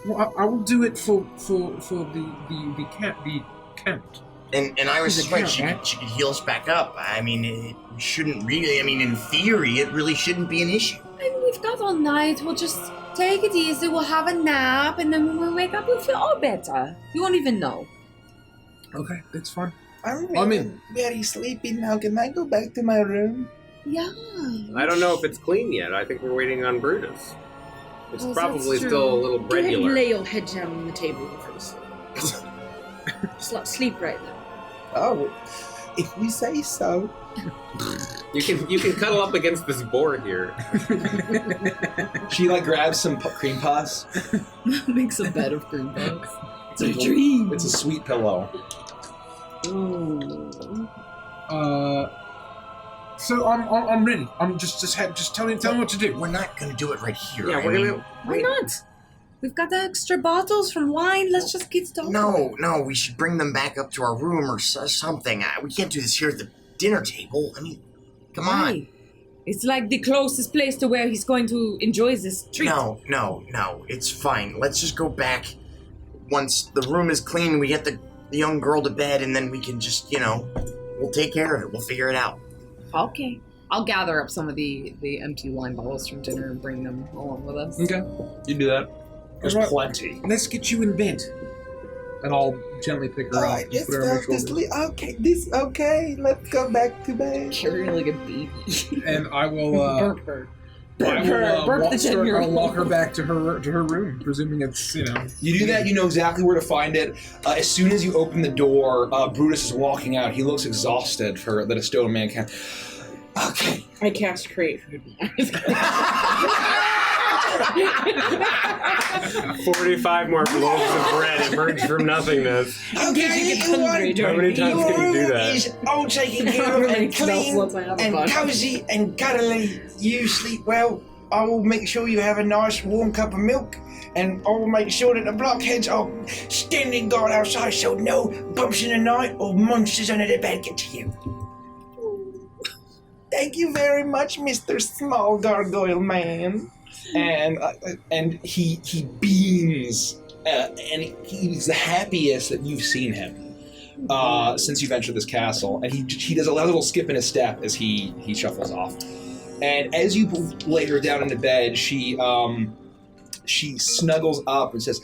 Well, I will do it for the count.
And Iris
He's
is
a
right.
count,
She could heal us back up. I mean, it shouldn't really. I mean, in theory, it really shouldn't be an issue.
And we've got all night. We'll just take it easy. We'll have a nap, and then when we wake up, we'll feel all better. You won't even know.
Okay, that's fine.
I'm very sleepy now. Can I go back to my room?
Yeah.
I don't know if it's clean yet. I think we're waiting on Brutus. It's
Well,
probably
that's
still a
true.
little
Go ahead and
breadular.
lay your head down on the table before you sleep. Just sleep right now.
Oh, if you say so.
You can cuddle up against this board here.
She grabs some cream puffs.
Makes a bed of cream puffs.
It's a dream. It's a sweet pillow.
Ooh.
So I'm ready. I'm just tell me what to do.
We're not gonna do it right here.
Yeah,
I
we're
mean,
gonna.
Why not? We've got the extra bottles from wine. Let's just get started.
No, we should bring them back up to our room or something. We can't do this here at the dinner table. I mean, come on.
Why? It's like the closest place to where he's going to enjoy this treat.
No, it's fine. Let's just go back. Once the room is clean, we get the the young girl to bed, and then we can just, we'll take care of it. We'll figure it out.
Okay. I'll gather up some of the empty wine bottles from dinner and bring them along with us.
Okay. You do that. There's
Alright.
plenty.
Let's get you in bed. And I'll gently pick her
Oh,
up.
I
and
just
put her on my
felt this.
shoulder.
Okay. Let's go back to bed.
Carry her like a baby.
And I will.
Burp her.
I'll
the 10-year-old.
walk her back to her room, presuming it's
You do that, you know exactly where to find it. As soon as you open the door, Brutus is walking out. He looks exhausted for that a stone man can. Okay.
I cast create food.
45 more loaves of bread emerge from nothingness.
Okay,
How many times can you do that?
Is all taken care of and clean and cozy and cuddly. You sleep well. I will make sure you have a nice warm cup of milk, and I will make sure that the blockheads are standing guard outside so no bumps in the night or monsters under the bed get to you. Thank you very much, Mr. Small Gargoyle Man.
And he beams, and he's the happiest that you've seen him since you've entered this castle. And he does a little skip in his step as he shuffles off. And as you lay her down into bed, she snuggles up and says,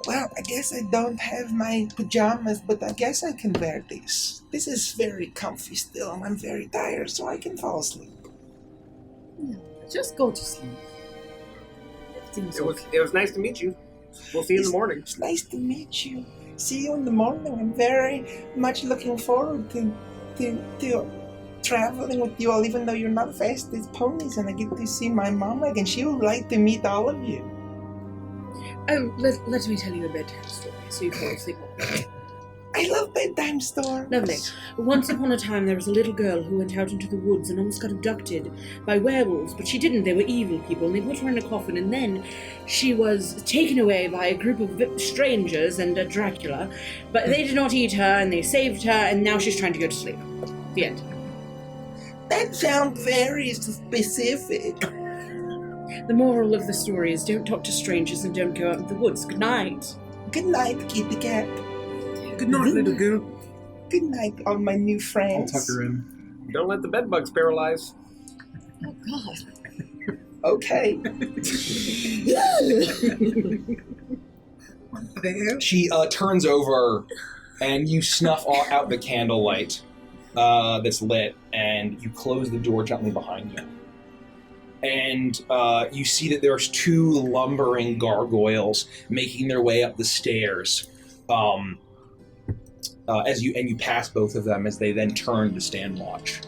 Well, I guess I don't have my pajamas, but I guess I can wear this. This is very comfy still, and I'm very tired, so I can fall asleep.
Just go to sleep.
It was nice to meet you. We'll see you in the morning.
It's nice to meet you. See you in the morning. I'm very much looking forward to traveling with you all, even though you're not fast as ponies, and I get to see my mom again. She would like to meet all of you.
Let me tell you a bedtime story so you fall asleep.
I love bedtime stories.
Lovely. Once upon a time, there was a little girl who went out into the woods and almost got abducted by werewolves, but she didn't. They were evil people, and they put her in a coffin, and then she was taken away by a group of strangers and a Dracula, but they did not eat her, and they saved her, and now she's trying to go to sleep. The end.
That sounds very specific.
The moral of the story is don't talk to strangers and don't go out in the woods. Good night.
Good night, kitty cat.
Good night, little girl.
Good night, all my new
I'll
friends.
tuck her in.
Don't let the bed bugs paralyze.
Oh, God.
Okay.
she turns over, and you snuff out the candlelight that's lit, and you close the door gently behind you. And you see that there's two lumbering gargoyles making their way up the stairs. As you pass both of them as they then turn to stand watch.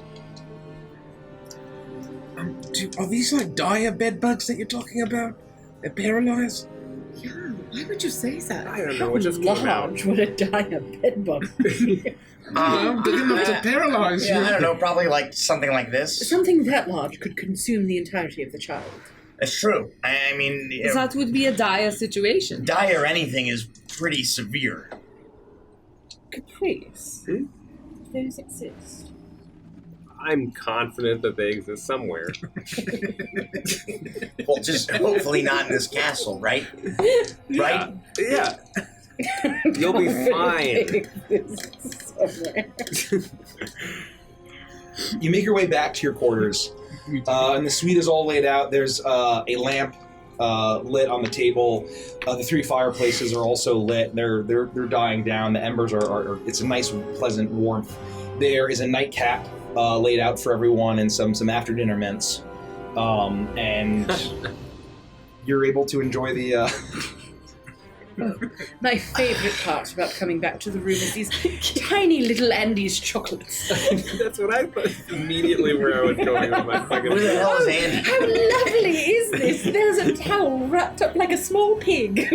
Are these like dire bed bugs that you're talking about? They're paralyzed?
Yeah, why would you say that?
I don't know, it just came out.
Large would a dire bedbug
Big enough to paralyze you.
Yeah, I don't know, probably like something like this.
Something that large could consume the entirety of the child.
It's true. I mean,
That would be a dire situation.
dire anything is pretty severe.
Caprice. Those exist.
I'm confident that they exist somewhere.
Well, just hopefully not in this castle, right? Right?
Yeah. You'll be fine.
You make your way back to your quarters, and the suite is all laid out. There's a lamp lit on the table. The three fireplaces are also lit. They're dying down. The embers are it's a nice, pleasant warmth. There is a nightcap laid out for everyone, and some after dinner mints, and you're able to enjoy the.
My favourite part about coming back to the room is these tiny little Andy's chocolates.
That's what I thought immediately where I was going with my fucking...
Where the hell is Andy?
How lovely is this? There's a towel wrapped up like a small pig.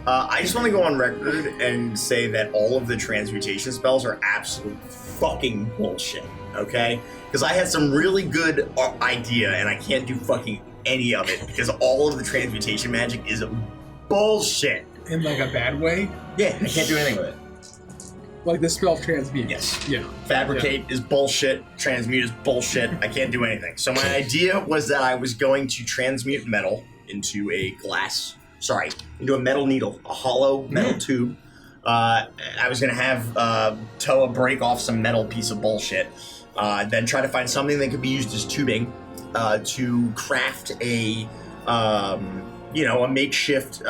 I just want to go on record and say that all of the transmutation spells are absolute fucking bullshit, okay? Because I had some really good idea and I can't do fucking any of it because all of the transmutation magic is bullshit.
In like a bad way?
Yeah, I can't do anything with it.
Like the spell transmute?
Yes.
Yeah.
Fabricate is bullshit. Transmute is bullshit. I can't do anything. So my idea was that I was going to transmute metal into a glass into a metal needle, a hollow metal tube. I was gonna have Toa break off some metal piece of bullshit, then try to find something that could be used as tubing to craft a makeshift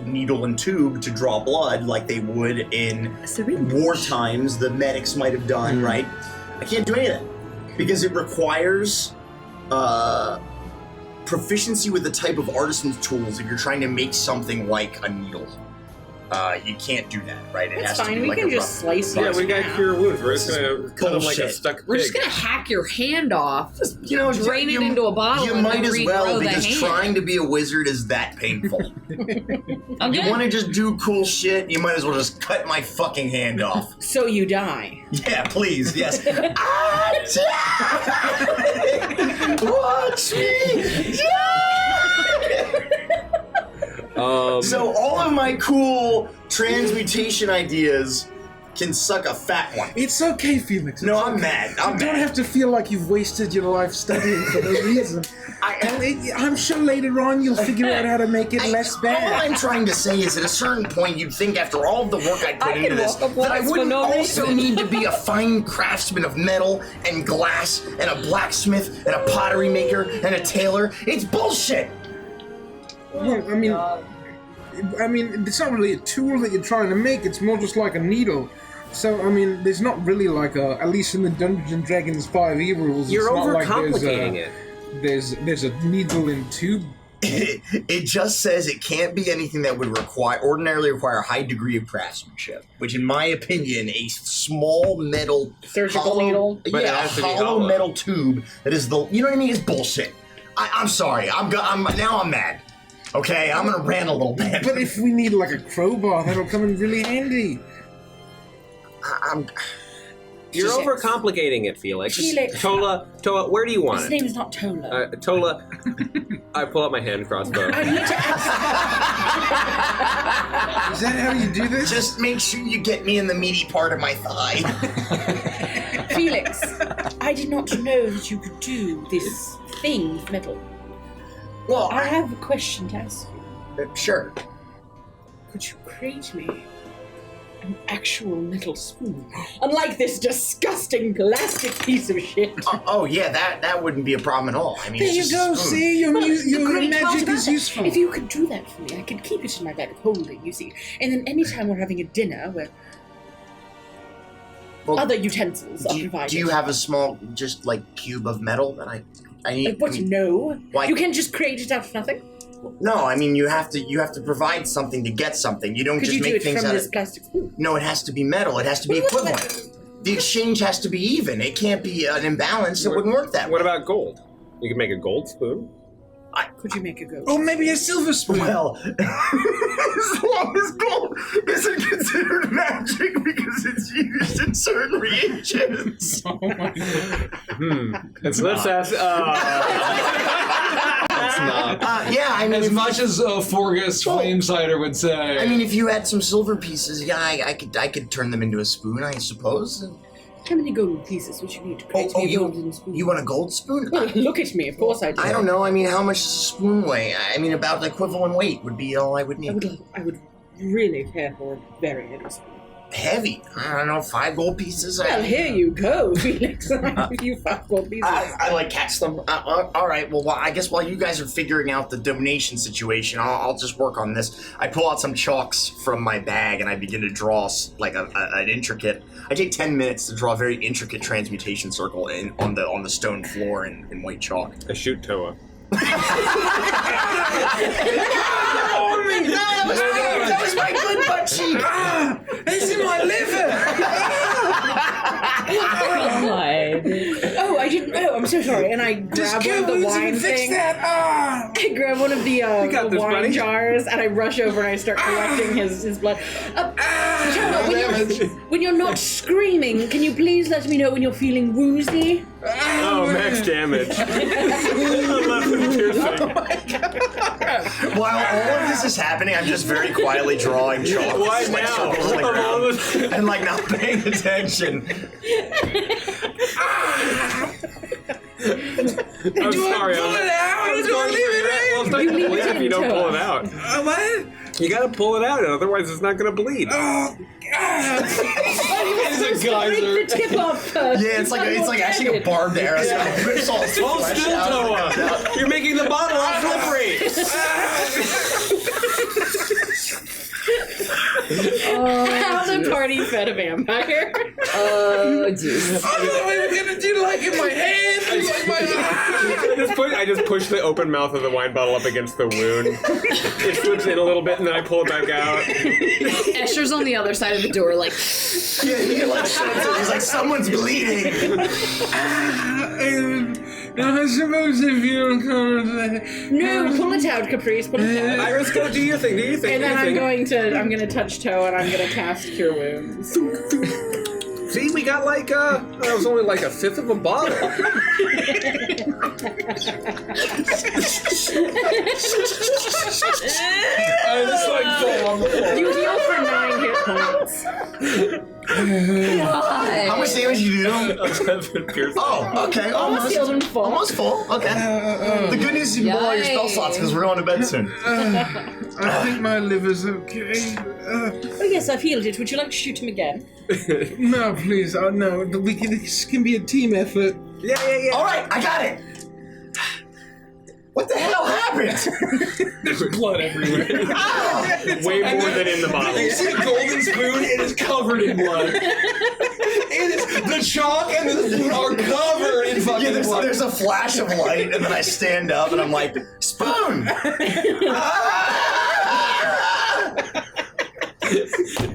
needle and tube to draw blood like they would in war times. The medics might have done, right? I can't do any of that because it requires proficiency with the type of artisan's tools if you're trying to make something like a needle. You can't do that, right? It
That's
has
fine.
to be
We
like
can
a
just
rough-
slice it.
Yeah, we got cure wounds. We're just gonna cut him like a
bullshit.
stuck pig.
We're just gonna hack your hand off.
You know,
drain it into a bottle.
You
and
might
then
as well,
regrow the
because
hand.
trying to be a wizard is that painful.
Okay.
You want to just do cool shit, you might as well just cut my fucking hand off.
So you die.
Yeah, please, yes. Watch me So all of my cool transmutation ideas can suck a fat one.
It's okay, Felix.
No,
It's
I'm
okay.
mad.
You
I'm
don't
mad.
have to feel like you've wasted your life studying for no reason. I'm sure later on you'll figure out how to make it less
All
bad.
I'm trying to say is at a certain point you'd think after all of the work I put into this
walk up
that I
once for
wouldn't
no
also
reason.
need to be a fine craftsman of metal and glass and a blacksmith and a pottery maker and a tailor. It's bullshit!
Well, I mean, it's not really a tool that you're trying to make. It's more just like a needle. So, I mean, there's not really like a, at least in the Dungeons and Dragons 5e rules,
You're
it's not like
overcomplicating it.
There's a needle and tube.
It just says it can't be anything that would ordinarily require a high degree of craftsmanship, which in my opinion, a small metal
Surgical needle?
But it
yeah, a
has to be
hollow
hollow.
metal tube that is the, you know what I mean? It's bullshit. I'm sorry. Now I'm mad. Okay, I'm gonna rant a little bit.
But if we need like a crowbar, that'll come in really handy.
You're overcomplicating it, Felix.
Felix.
Tola, where do you want
His
it?
name is not Tola.
Tola, I pull out my hand crossbow.
I need to ask.
Is that how you do this?
Just make sure you get me in the meaty part of my thigh.
Felix, I did not know that you could do this thing with metal.
Well,
I have a question to ask you.
Sure.
Could you create me an actual metal spoon? Unlike this disgusting plastic piece of shit.
Oh yeah, that wouldn't be a problem at all. I mean,
There
it's
you
just a
go.
spoon.
See, your
The great part
magic
about
is
that,
useful.
If you could do that for me, I could keep it in my bag of holding, you see. And then anytime we're having a dinner where
Well,
other utensils are
do
provided.
you have a small, just like cube of metal that I need?
What? No.
Why-
You can just create it out of nothing?
No, I mean you have to provide something to get something. You don't
Could
just
you do
make
it
things
from
out
this
of.
plastic spoon?
No, it has to be metal. It has to be equivalent. The exchange has to be even. It can't be an imbalance. It wouldn't work that way.
What about gold? You can make a gold spoon.
Could you make a ghost?
Oh, maybe a silver spoon.
Well, as long as gold isn't considered magic because it's used in certain reagents.
Let's ask.
It's not.
Yeah, I mean,
As
if-
much as Forgus Flamesider would say.
I mean, if you had some silver pieces, yeah, I could turn them into a spoon, I suppose.
How many golden pieces would you need to create me a golden spoon?
You want a gold spoon?
Well, look at me, of course I do.
I don't know. I mean, how much does a spoon weigh? I mean, about the equivalent weight would be all I would need.
I would really care for a very heavy spoon.
Heavy? I don't know, 5 gold pieces?
Well, here you go, Felix. I give you 5 gold pieces.
I like catch them. All right. Well, I guess while you guys are figuring out the donation situation, I'll just work on this. I pull out some chalks from my bag and I begin to draw like an intricate. I take 10 minutes to draw a very intricate transmutation circle on the stone floor in white chalk.
I shoot Toa.
That was my good butt cheek.
It's in my liver.
Oh, I didn't. Oh, I'm so sorry. And I grab one of the wine things. I grab one of the
got this,
wine
buddy.
jars and I rush over and I start collecting his blood. Toa, when you're not screaming, can you please let me know when you're feeling woozy?
Oh, max damage. 11 piercing.
While all of this is happening, I'm just very quietly drawing chalk.
Why
Like
now?
circles on the
Of all
ground
the-
and like not paying attention.
I'm sorry. I was going to leave it. Well, not going to bleed if you don't pull it out.
What?
You got to pull it out, otherwise it's not going to bleed.
Oh, God.
It's a geyser.
The tip off first.
Yeah, it's like actually a barbed arrow. So it rips all his
Hold
flesh
still,
out.
Toa. You're making the bottle all slippery.
How the party fed a vampire.
Oh, jeez.
Oh, what am I gonna do? Like in my hand? Like my
I just push the open mouth of the wine bottle up against the wound. It slips in a little bit, and then I pull it back out.
Escher's on the other side of the door, like.
Yeah, he like shouts it. He's like, someone's bleeding.
I suppose if you don't come
No, pull it out, Caprice. Pull it out.
Iris, go do your thing. Do your thing.
And
do
then
your
I'm
thing.
going to touch Toe and I'm going to cast Cure Wounds.
See, we got like that was only like a fifth of a bottle.
I just like fall on the floor.
You heal for 9 hit points.
How much damage did you do?
11 piercing.
Oh, okay.
Almost healed him full.
Almost full. Okay. The good news is you can blow all your spell slots because we're going to bed soon.
I think my liver's okay.
Oh yes, I've healed it. Would you like to shoot him again?
No, please. Oh, no. This can be a team effort.
Yeah.
All right, I got it. What the hell happened?
There's blood everywhere.
Way more than in the bottle.
You see a golden spoon, it is covered in blood. It is, the chalk and the spoon are covered in fucking
Yeah,
blood.
there's a flash of light, and then I stand up, and I'm like, spoon!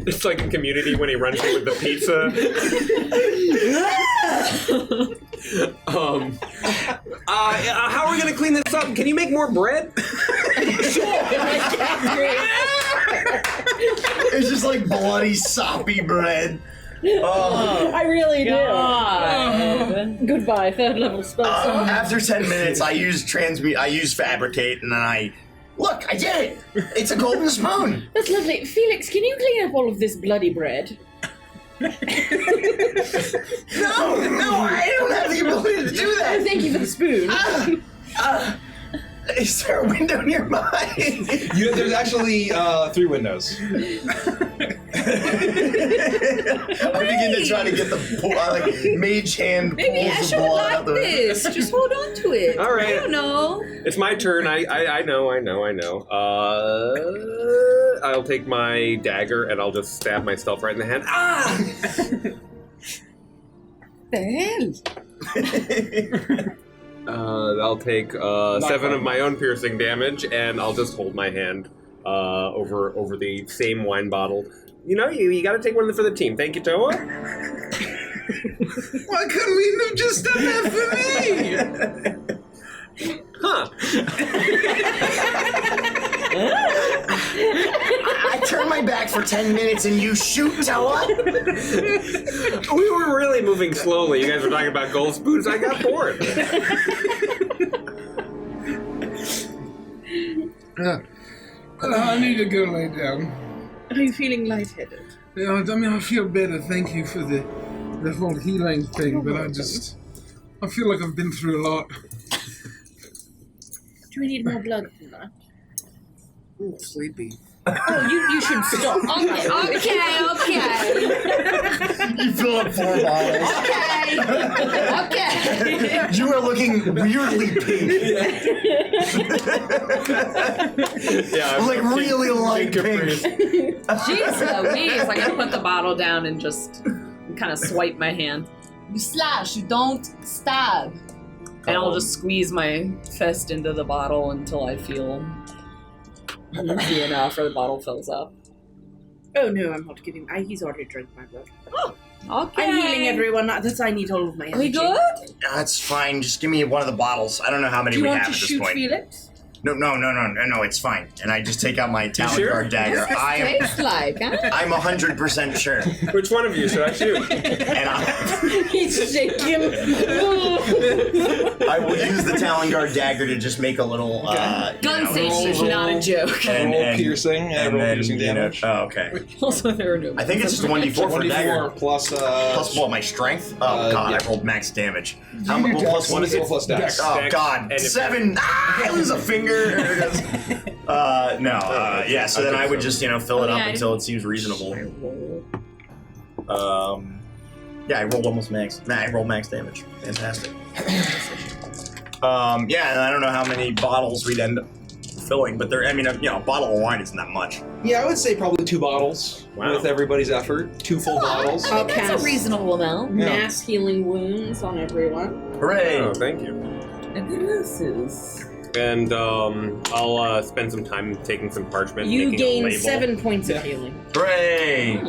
It's like in Community when he runs in with the pizza. How are we gonna clean this up? Can you make more bread?
It's just like bloody, soppy bread.
I really do.
God.
Goodbye, 3rd level spell slot.
After 10 minutes, I use fabricate, and then look, I did it! It's a golden spoon!
That's lovely. Felix, can you clean up all of this bloody bread?
No, I don't have the ability to do
Oh,
that!
thank you for the spoon.
Is there a window nearby?
There's actually 3 windows.
I begin to try to get the mage hand
Maybe
pulls the
Escher would
blood
like
out the
this. Just hold on to it.
All right.
I don't know.
It's my turn. I know. I'll take my dagger and I'll just stab myself right in the hand. Ah!
The hell?
I'll take 7 of my own piercing damage, and I'll just hold my hand over the same wine bottle. You know, you got to take one for the team. Thank you, Toa.
Why couldn't we have just done that for me?
Huh.
I turn my back for 10 minutes and you shoot, Toa?
We were really moving slowly. You guys were talking about gold spoons. I got bored.
I need to go lay down.
Are you feeling lightheaded?
Yeah, I mean, I feel better. Thank you for the whole healing thing, but I feel like I've been through a lot.
Do we need more blood than that?
I'm sleepy.
Oh, you should stop.
Okay.
You fill up 4 bottles.
Okay.
You are looking weirdly pink.
Yeah,
Like really light pink.
Jeez Louise, I gotta put the bottle down and just kind of swipe my hand. You slash, you don't stab. And I'll just squeeze my fist into the bottle until I feel easy enough or the bottle fills up.
Oh no, I'm not kidding. He's already drank my blood.
Okay.
I'm healing everyone. That's I need all of my energy.
Are we good?
That's fine. Just give me one of the bottles. I don't know how many
Do you
we
want
have
to
at this
shoot
point.
Felix?
No, it's fine. And I just take out my talon
sure?
guard dagger.
Tastes like, huh?
I'm 100% sure.
Which one of you should I shoot?
And
He's shaking.
I will use the talon guard dagger to just make a little
Gun safety, not a joke.
Roll piercing.
and
Roll
then,
piercing damage.
okay.
Also, there are no.
I think it's just 1d4 for a dagger.
1d4 plus
Plus what, my strength? Oh god,
yeah.
I rolled max damage. How much plus what is it?
Plus dex.
Oh god,
And if-
7. I lose a finger.
finger. Yeah. So then I would just fill it up until it seems reasonable. Yeah, I rolled almost max. Nah, I rolled max damage. Fantastic. Yeah, and I don't know how many bottles we'd end up filling, but a bottle of wine isn't that much.
Yeah, I would say probably 2 bottles with everybody's effort. 2 full bottles.
I mean, that's a reasonable amount.
Mass healing wounds on everyone.
Hooray!
Oh, thank you. And I'll spend some time taking some parchment.
You
making a
gain
label.
7 points of healing.
Hooray!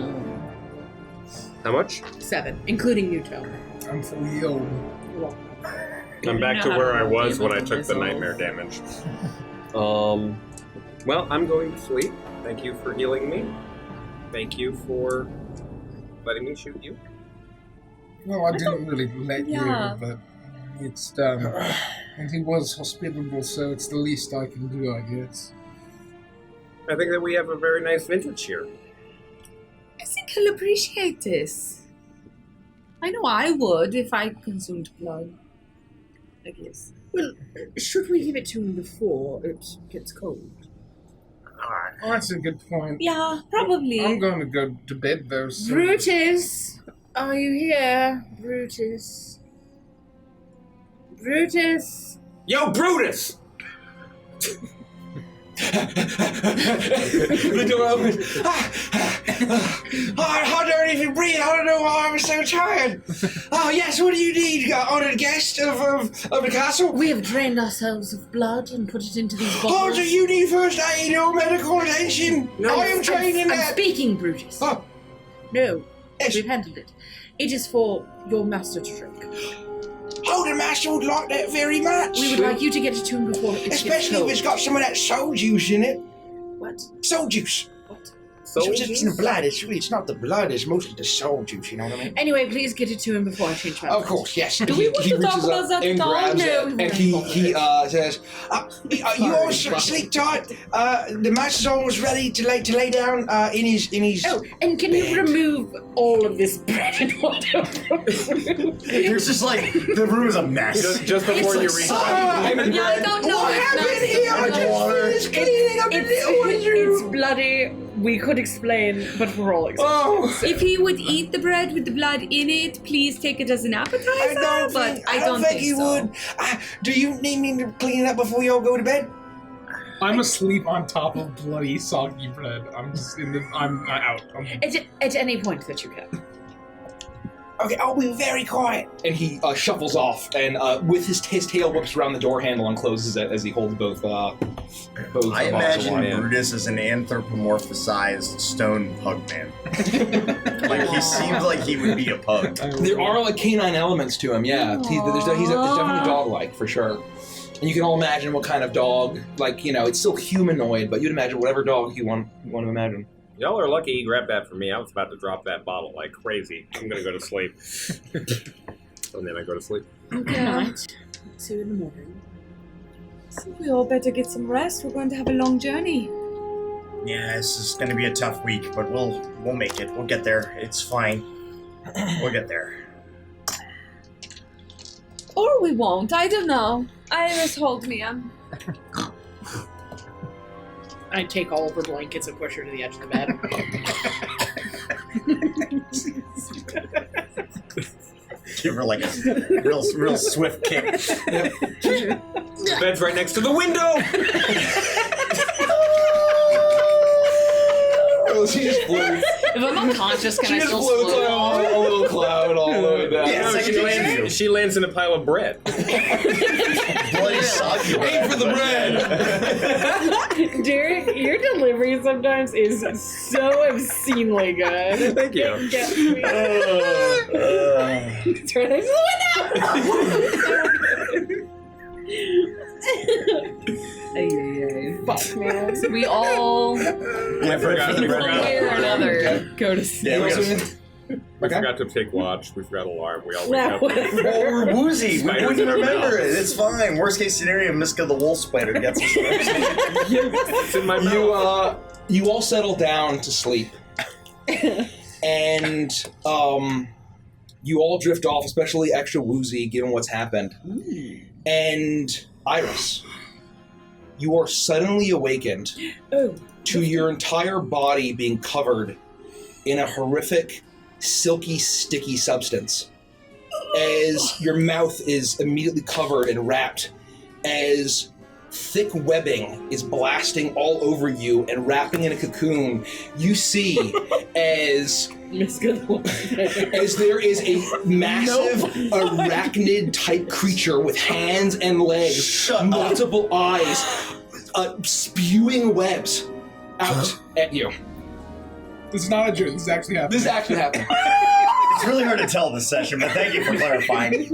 How much?
7, including Nuto.
I'm fully healed.
I'm back to where I was when I took the nightmare damage. Well, I'm going to sleep. Thank you for healing me. Thank you for letting me shoot you.
Well, I didn't really let you, but it's and he was hospitable, so it's the least I can do, I guess.
I think that we have a very nice vintage here.
I think he'll appreciate this. I know I would if I consumed blood. I guess.
Well, should we give it to him before it gets cold?
Oh, that's a good point.
Yeah, probably.
I'm going to go to bed, though. So.
Brutus! Are you here? Brutus. Brutus!
Yo, Brutus!
The door opens. I don't even breathe. I don't know why I'm so tired. Oh, yes, what do you need, honored guest of the castle?
We have drained ourselves of blood and put it into these bottles.
Oh, do you need first aid or medical attention?
No,
I am trained in that.
I'm speaking, Brutus.
Oh.
No,
Yes.
we've handled it. It is for your master to drink.
Oh, the master would like that very much.
We would like you to get it to him before it gets
Especially
cold.
if it's got some of that soul juice in it.
What?
Soul juice.
What?
It's in the blood. It's not the blood. It's mostly the soul juice. You know what I mean?
Anyway, please get it to him before I change my mind.
Of course, yes.
Do we want to talk about that
and
at all?
grabs
No,
it,
we
and
won't.
he
Says, you all sleep tight. The master's almost ready to lay down in his.
Oh, and can you remove all of this bread and whatever?
It's just like the room is a mess.
Just before you reach
I don't know.
What happened here? I just finished cleaning up the
It's bloody. We could explain, but we're all excited.
Oh.
If he would eat the bread with the blood in it, please take it as an appetizer.
I don't think he
so.
would. Do you need me to clean it up before you all go to bed?
I'm asleep on top of bloody soggy bread. I'm just I'm out.
At any point that you can.
Okay, I'll be very quiet.
and he shuffles off, and with his tail whips around the door handle and closes it as he holds both.
I
bottles of
imagine
wine.
Brutus as an anthropomorphized stone pug man. Like he seems like he would be a pug.
There are like canine elements to him, yeah. He's definitely dog-like for sure. And you can all imagine what kind of dog, it's still humanoid, but you'd imagine whatever dog you want to imagine.
Y'all are lucky he grabbed that for me. I was about to drop that bottle like crazy. I'm gonna go to sleep. And then I go to sleep.
Okay.
Night. See you in the morning.
So we all better get some rest. We're going to have a long journey.
Yeah, this is gonna be a tough week, but we'll make it. We'll get there. It's fine. We'll get there.
Or we won't. I don't know. Iris, hold me.
I take all of her blankets and push her to the edge of the bed.
Give her like a real swift kick.
The bed's right next to the window!
She just floats.
If I'm unconscious, can
She
I
just
still
floats
float?
on a little cloud all the way down.
Yeah,
No, she lands in a pile of bread.
Bloody soggy
Aim for the bread!
Derek, your delivery sometimes is so obscenely good.
Thank you.
It gets me. It's right next to the window.
Fuck, man.
We all,
I forgot.
in one way or another, go to sleep.
Yeah, we
forgot to take watch. We forgot alarm. We all wake
Yeah,
up.
whatever.
Well, we're woozy. We
Spider
wouldn't
gets
remember
out.
it. It's fine. Worst case scenario, Miska the wolf spider gets us.
It's in my mouth.
You all settle down to sleep. And you all drift off, especially extra woozy given what's happened. And Iris, you are suddenly awakened to your entire body being covered in a horrific, silky, sticky substance. As your mouth is immediately covered and wrapped, as thick webbing is blasting all over you and wrapping in a cocoon, you see as there is a massive arachnid-type creature with hands and legs, multiple eyes, spewing webs out at you.
This is not a joke. This is actually happening.
This actually happened.
It's really hard to tell this session, but thank you for clarifying.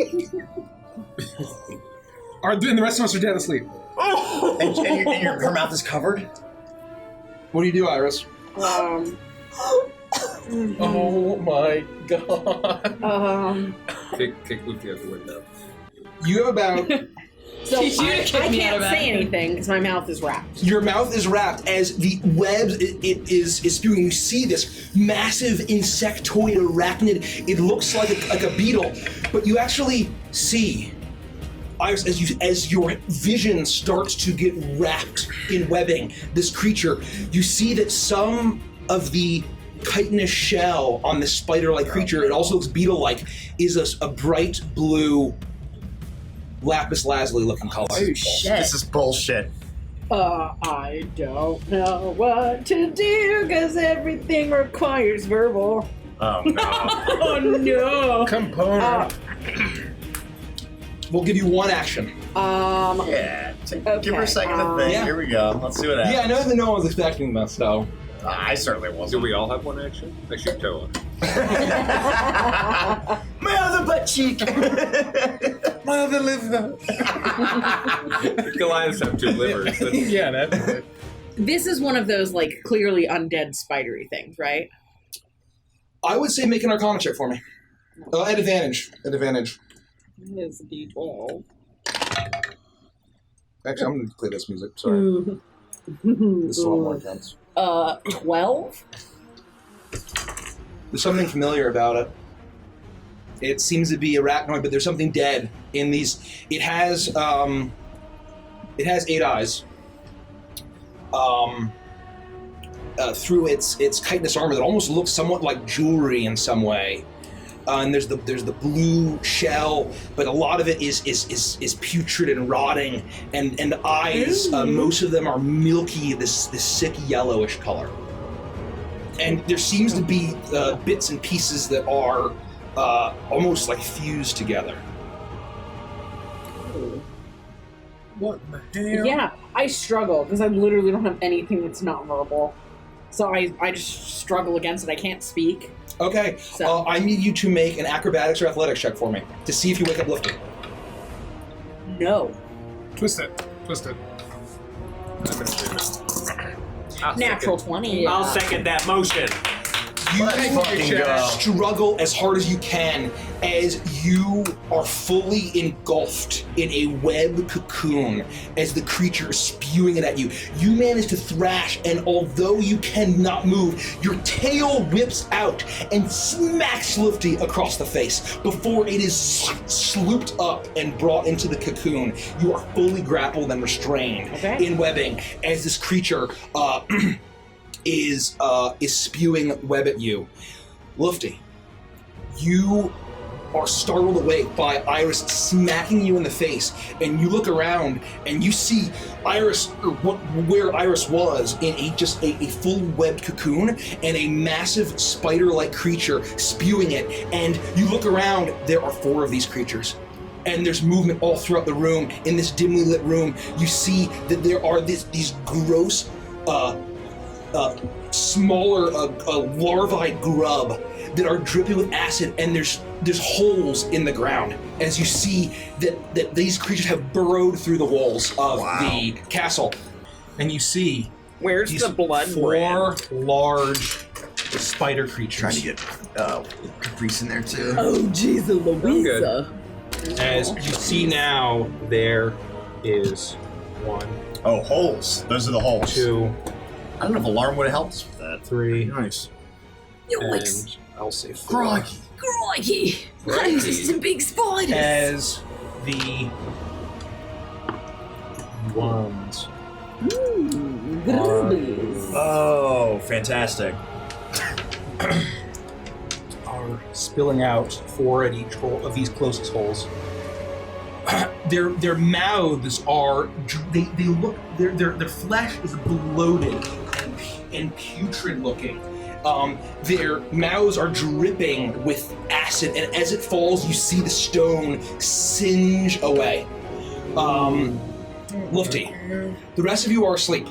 And the rest of us are dead asleep.
And her mouth is covered?
What do you do, Iris?
Oh
my god. Kick Luffy out the window.
You have about...
So I can't say anything because my mouth is wrapped.
Your mouth is wrapped as the webs it is spewing. You see this massive insectoid arachnid. It looks like a beetle, but you actually see, Iris, as your vision starts to get wrapped in webbing, this creature, you see that some of the chitinous shell on this spider-like creature, it also looks beetle-like, is a bright blue lapis lazuli looking color.
Oh shit.
This is bullshit.
I don't know what to do because everything requires verbal.
Oh no.
Oh no.
Component.
We'll give you one action.
Yeah. Give her a second to think.
Yeah.
Here we go. Let's see what happens.
Yeah, I know that no one was expecting this, so.
I certainly
Do
wasn't.
we all have one action? I shoot Toa.
My other butt cheek.
My other liver.
Goliaths have 2 livers.
Yeah, that's it.
This is one of those like clearly undead spidery things, right?
I would say make an Arcana check for me. At advantage. At advantage.
It's D12.
Actually, I'm going to play this music. Sorry. This is a lot more intense.
12?
There's something familiar about it. It seems to be arachnoid, but there's something dead in these. It has 8 eyes. Through its chitinous armor that almost looks somewhat like jewelry in some way. And there's the blue shell, but a lot of it is putrid and rotting, and the eyes, most of them are milky, this sick yellowish color. And there seems to be bits and pieces that are almost like fused together.
What the hell?
Yeah, I struggle because I literally don't have anything that's not verbal. So I just struggle against it. I can't speak.
Okay,
So-
I need you to make an acrobatics or athletics check for me to see if you wake up lifting.
No.
Twist it. Twist it.
Natural 20.
I'll second that motion.
You
fucking go.
struggle as hard as you can as you are fully engulfed in a web cocoon as the creature is spewing it at you. You manage to thrash, and although you cannot move, your tail whips out and smacks Lifty across the face before it is slooped up and brought into the cocoon. You are fully grappled and restrained in webbing as this creature is spewing web at you. Lufty, you are startled awake by Iris smacking you in the face, and you look around and you see Iris, where Iris was, in a full webbed cocoon and a massive spider-like creature spewing it. And you look around, there are 4 of these creatures. And there's movement all throughout the room. In this dimly lit room, you see that there are these gross smaller larvae grub that are dripping with acid, and there's holes in the ground as you see that these creatures have burrowed through the walls of the castle. And you see
Where's
these
the blood
4
brand?
large spider creatures.
Trying to get Caprice in there too.
Oh, jeez, Louisa.
As you see now, there is 1,
Oh, holes. Those are the holes.
2,
I don't know if alarm would have helped us with that.
3,
Nice.
and I'll say 4.
Crikey.
Crikey! This is a big spider.
As the ones
Grubbies.
Oh, fantastic.
Are spilling out 4 at each hole of these closest holes. Their mouths are they look their flesh is bloated and putrid looking. Their mouths are dripping with acid, and as it falls, you see the stone singe away. Lufty, the rest of you are asleep.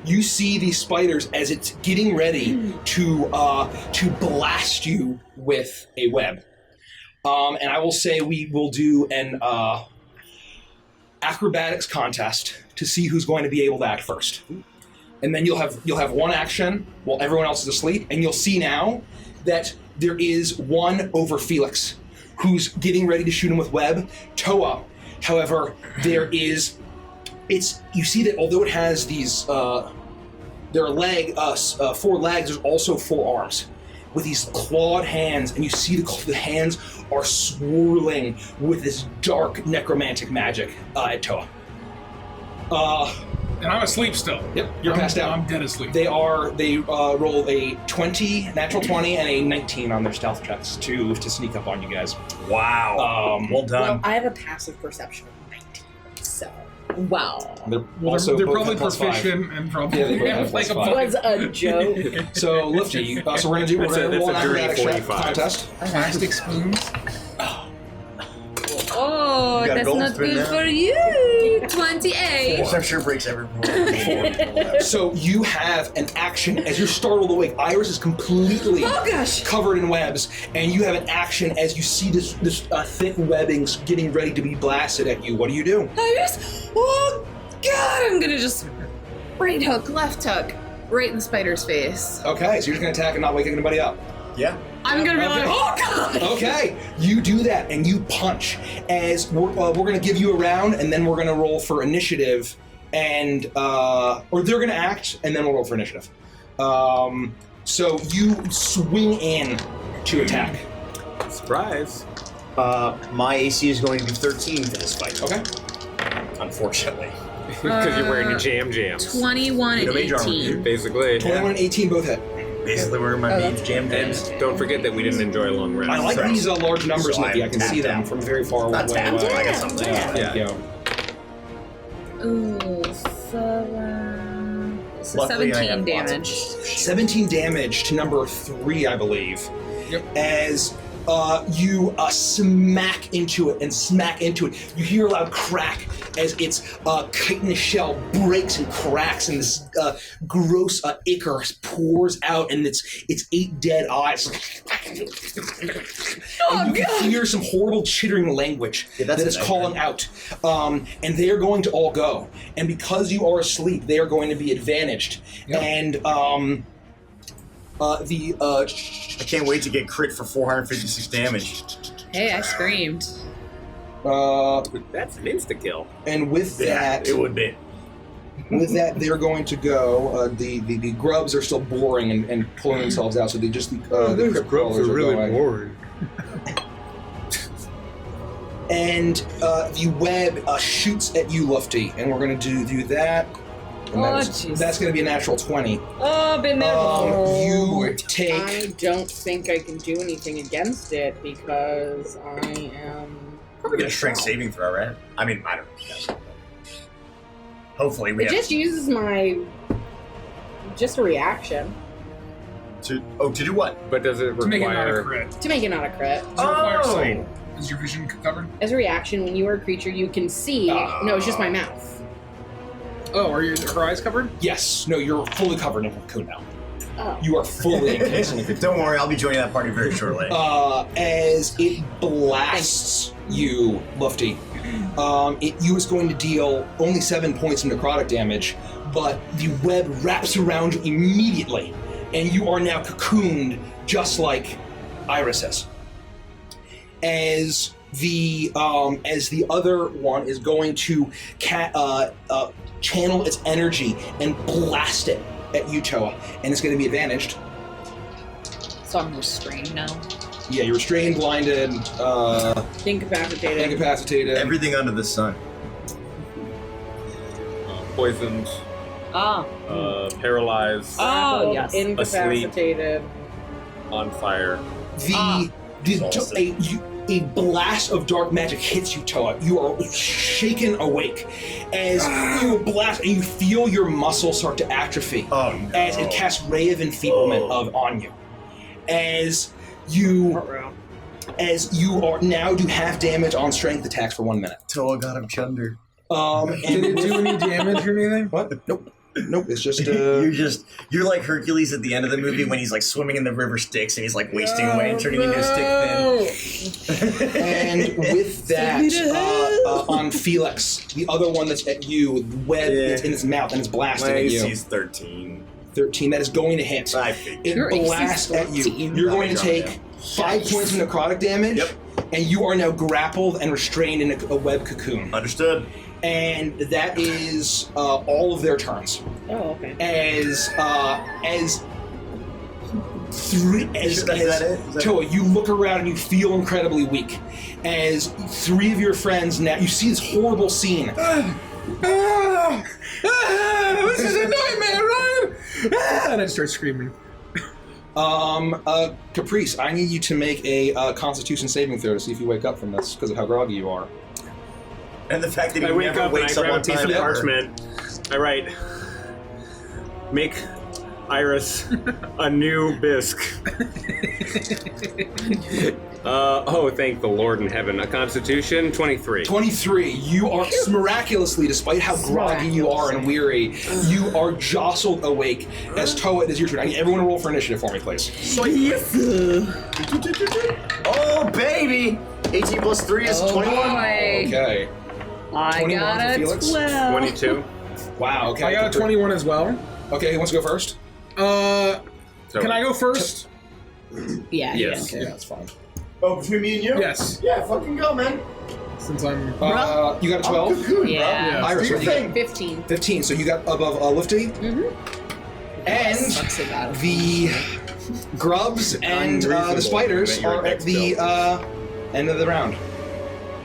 You see these spiders as it's getting ready to blast you with a web. And I will say we will do an acrobatics contest to see who's going to be able to act first. And then you'll have one action while everyone else is asleep, and you'll see now that there is one over Felix, who's getting ready to shoot him with web. Toa, however, you see that although it has these there are 4 legs, there's also 4 arms with these clawed hands, and you see the hands are swirling with this dark necromantic magic at Toa.
And I'm asleep still.
Yep, you're passed out.
I'm dead asleep.
They roll a 20, natural 20, and a 19 on their stealth checks to sneak up on you guys.
Wow. Well done.
Well, I have a passive perception of 19, so.
Wow.
They're
They're probably
plus
proficient and probably
Yeah, they both have
like
plus
a
five.
Was a joke.
So, Lifty, so we're going to
That's
roll
a
an
dirty
acrobatic
45.
contest.
plastic spoons.
Oh,
You got a
that's
gold
not
spin
good
now?
for you. 28.
I'm sure breaks every rule.
So you have an action as you're startled awake. Iris is completely
Oh gosh.
covered in webs, and you have an action as you see this thick webbings getting ready to be blasted at you. What do you do?
Iris! Oh god!
I'm gonna just right hook, left hook, right in the spider's face.
Okay, so you're just going to attack and not wake anybody up.
Yeah.
I'm gonna be like, oh god!
Okay, you do that and you punch. As we're going to give you a round, and then we're going to roll for initiative, and or they're going to act, and then we'll roll for initiative. So you swing in to attack.
Surprise.
My AC is going to be 13 for this fight.
Okay.
Unfortunately.
Because you're wearing your jams.
21 and
No major armor.
18.
Basically.
21 and 18 both hit.
Basically wearing my mage jam
And
jams.
don't forget that we didn't enjoy long rest.
I like
Right.
these large numbers,
So
Nikki.
I'm
I can see
tapped
them
out.
from very far
Not
away.
tapped,
away.
I got something.
Thank you.
Ooh, so
Luckily, I
17
have lots of
damage.
17 damage to number 3, I believe.
Yep.
As you smack into it. You hear a loud crack as its chitinous shell breaks and cracks, and this gross ichor pours out, and its 8 dead eyes. And you can hear some horrible chittering language that is calling out. And they are going to all go. And because you are asleep, they are going to be advantaged.
Yep.
And
I can't wait to get crit for 456 damage.
Hey, I screamed.
That's an insta-kill.
and with
Yeah,
that,
it would be.
they're going to go. The grubs are still boring and pulling themselves out, so they just the crypt crawlers are going.
boring.
And the web shoots at you, Lufty, and we're going to do that. And
Oh, jeez.
that's going to be a natural 20.
Oh, been there before.
You take.
I don't think I can do anything against it because I am.
Probably get a strength saving throw, right? I mean, I don't know. Hopefully we
It
have
just uses my. Just a reaction
to do what?
But does it
To make it not a
require...
crit.
to make it not a crit.
Does it require sight? Is your vision covered?
As a reaction, when you are a creature, you can see. No, it's just my mouth.
Oh, are her eyes covered?
Yes. No, you're fully covered in cocoon now.
Oh.
You are fully encased in a cocoon.
Don't worry, I'll be joining that party very shortly.
As it blasts you, Lufty, you is going to deal only 7 points of necrotic damage, but the web wraps around you immediately, and you are now cocooned just like Iris is. As the other one is going to channel its energy and blast it at you, Toa, and it's going to be advantaged.
So I'm restrained now.
Yeah, you're restrained, blinded,
Incapacitated.
incapacitated.
Everything under the sun.
Poisoned. Paralyzed,
Oh, yes.
Incapacitated.
on fire.
A blast of dark magic hits you, Toa. You are shaken awake as you blast, and you feel your muscles start to atrophy as it casts Ray of Enfeeblement on you. As you are now do half damage on strength attacks for 1 minute.
Toa got him chunder.
Did it do any damage or anything?
What? Nope. It's just
you're like Hercules at the end of the movie when he's like swimming in the river Styx and he's like wasting away and turning into a stick thin.
And with that, on Felix, the other one that's at you, the web is in its mouth and it's blasting at you.
He's 13.
13. That is going to hit. It blasts at you. You're going to take 5 points of necrotic damage.
Yep.
And you are now grappled and restrained in a web cocoon.
Understood.
And that is all of their turns.
Oh, okay.
Toa, you look around and you feel incredibly weak. As 3 of your friends now, you see this horrible scene.
This is a nightmare, Ryan! And I start screaming.
Caprice, I need you to make a Constitution saving throw to see if you wake up from this because of how groggy you are.
And the fact that
I
he
wake
never
up and I
wakes up
grab a
on
piece
time
of
ever.
parchment. I write, make Iris a new bisque. Thank the Lord in heaven. A Constitution, 23.
23. You are miraculously, despite how groggy you are and weary, you are jostled awake as Toa, it is your turn. I need everyone to roll for initiative for me, please.
So yes. Oh, baby! 18 plus 3 is 21.
Okay.
I
21
got
for
a
Felix.
12.
22.
Wow, okay.
I got a 21 as well.
Okay, who wants to go first?
Can I go first?
Yeah.
Yes.
Yeah, that's fine.
Oh, between me and you?
Yes.
Yeah, fucking go, man.
Since I'm...
You got a 12?
Cocoon,
Yeah.
Iris,
Do
what
your
do you
thing.
15.
15, so you got above Lifty? And
Sucks about it.
the grubs and the spiders
but you're
are at
next
the end of the round.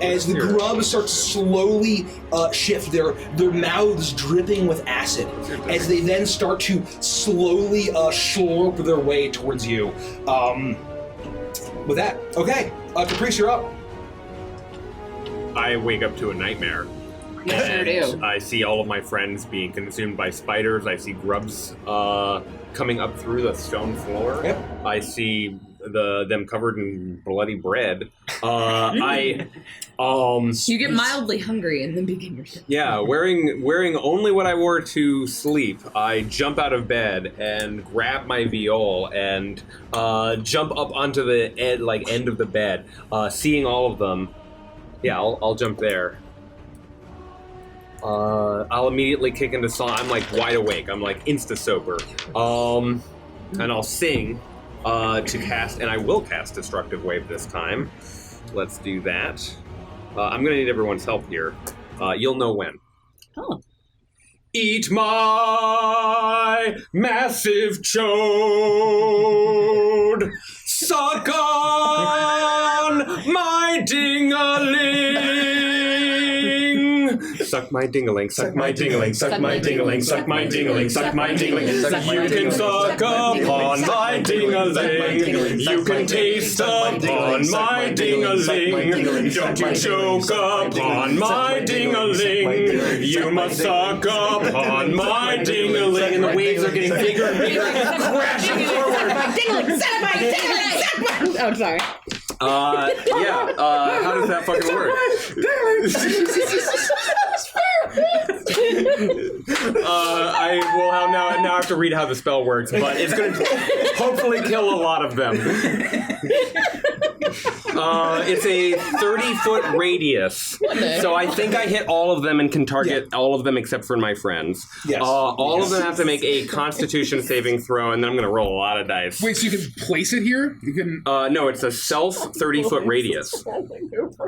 As the grubs start to slowly shift, their mouths dripping with acid, as they then start to slowly slurp their way towards you. With that, okay, Caprice, you're up.
I wake up to a nightmare.
You sure do.
I see all of my friends being consumed by spiders. I see grubs coming up through the stone floor.
Yep.
I see them covered in bloody bread.
You get mildly hungry and then begin your shift.
Yeah, wearing only what I wore to sleep, I jump out of bed and grab my viol and jump up onto the end of the bed, seeing all of them. Yeah, I'll jump there. I'll immediately kick into song. I'm like wide awake. I'm like insta sober. And I'll sing to cast, and I will cast Destructive Wave this time. Let's do that. I'm gonna need everyone's help here. You'll know when.
Oh.
Eat my massive chode. Suck on my ding-a-ling. Suck my ding-a-ling, suck my ding-a-ling, suck my ding-a-ling, suck my ding-a-ling, suck my ding-a-ling. You can suck upon my ding-a-ling. You can taste upon my ding-a-ling. Don't you choke upon my ding-a-ling. You must suck upon my ding-a-ling. And the waves are getting bigger and bigger, crashing forward.
Oh, sorry.
How does that fucking work? I will now have to read how the spell works, but it's going to hopefully kill a lot of them. It's a 30-foot radius, so I think I hit all of them and can target all of them except for my friends.
Yes.
All of them have to make a Constitution saving throw, and then I'm going to roll a lot of dice.
Wait, so you can place it here? You can...
No, it's a self 30-foot radius.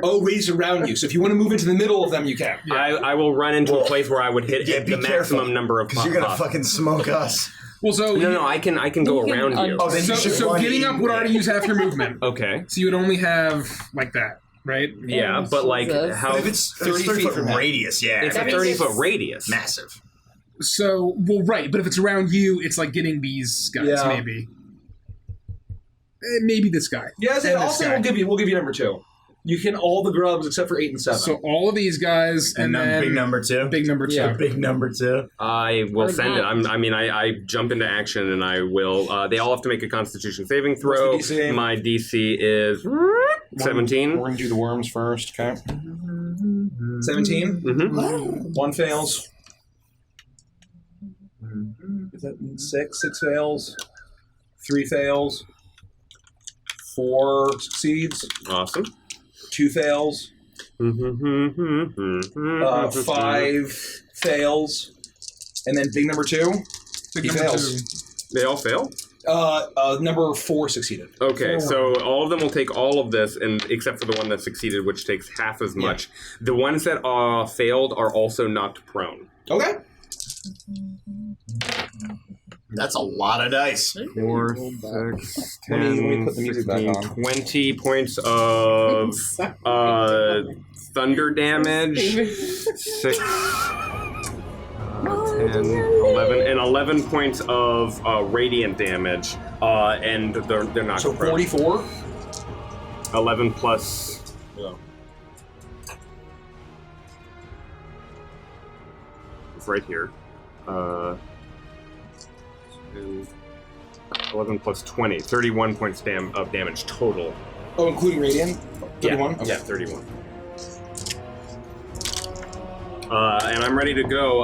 Oh, radius around you. So if you want to move into the middle of them, you can.
Yeah. I will run into a place where I would hit the maximum number of
because you're gonna fucking smoke us.
Well, so
no, I can go around you.
Oh, then
so getting up would already use half your movement.
Okay.
So you would only have like that, right?
Yeah, but like how?
If it's 30 feet from radius, yeah.
It's a 30-foot radius.
Massive.
So, well, right, but if it's around you, it's like getting these guys,
Yeah.
maybe. Maybe this guy.
Yes,
And
I'll
this
say
guy.
we'll give you number 2. You can all the grubs except for 8 and 7.
So all of these guys, and then
big number 2.
big number 2.
Yeah.
Big number 2.
I will send it. I jump into action and I will. They all have to make a Constitution saving throw.
What's the DC?
My DC is 17.
We're going to do the worms first, okay? 17?
Mm-hmm.
1 fails. Is that 6? 6 fails. 3 fails. 4 succeeds.
Awesome.
2 fails. 5 fails. And then big number 2.
Big
He
number
fails.
2.
They all fail?
Number 4 succeeded.
Okay, so all of them will take all of this, and except for the one that succeeded, which takes half as much. The ones that failed are also knocked prone.
Okay.
That's a lot of dice.
4, 6, 10,
Let me put the music back
15,
on.
20 points of thunder damage. 6, 10, 11, and 11 points of radiant damage. And they're not
So
prone.
44?
11 plus. It's right here. 11 plus 20. 31 points of damage total.
Oh, including radiant? 31?
Yeah, yeah, 31. And I'm ready to go.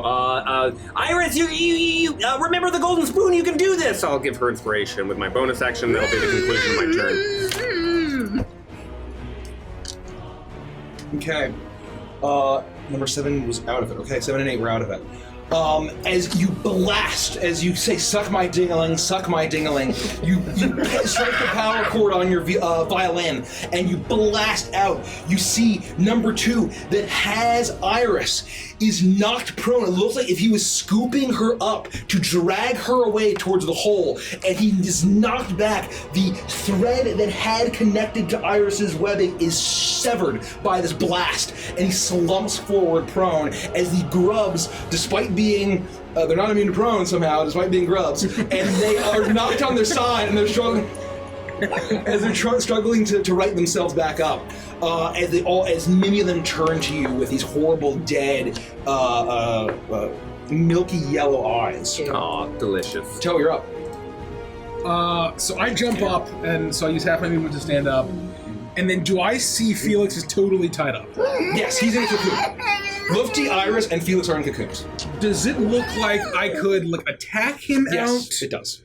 Iris, you remember the golden spoon? You can do this. I'll give her inspiration with my bonus action. That'll be the conclusion of my turn.
Okay. Number 7 was out of it. Okay, 7 and 8 were out of it. As you blast, as you say, suck my ding-a-ling, you strike the power chord on your violin, and you blast out. You see number 2 that has Iris is knocked prone. It looks like if he was scooping her up to drag her away towards the hole, and he is knocked back. The thread that had connected to Iris's webbing is severed by this blast, and he slumps forward prone as the grubs, despite being they're not immune to prone somehow, despite being grubs, and they are knocked on their side, and they're struggling as they're struggling to right themselves back up. As many of them turn to you with these horrible, dead, milky yellow eyes.
Aw, delicious.
Toe, you're up.
So I jump up, and so I use half my movement to stand up. And then do I see Felix is totally tied up?
Yes, he's in a cocoon. Lufty, Iris, and Felix are in cocoons.
Does it look like I could attack him out?
Yes, it does.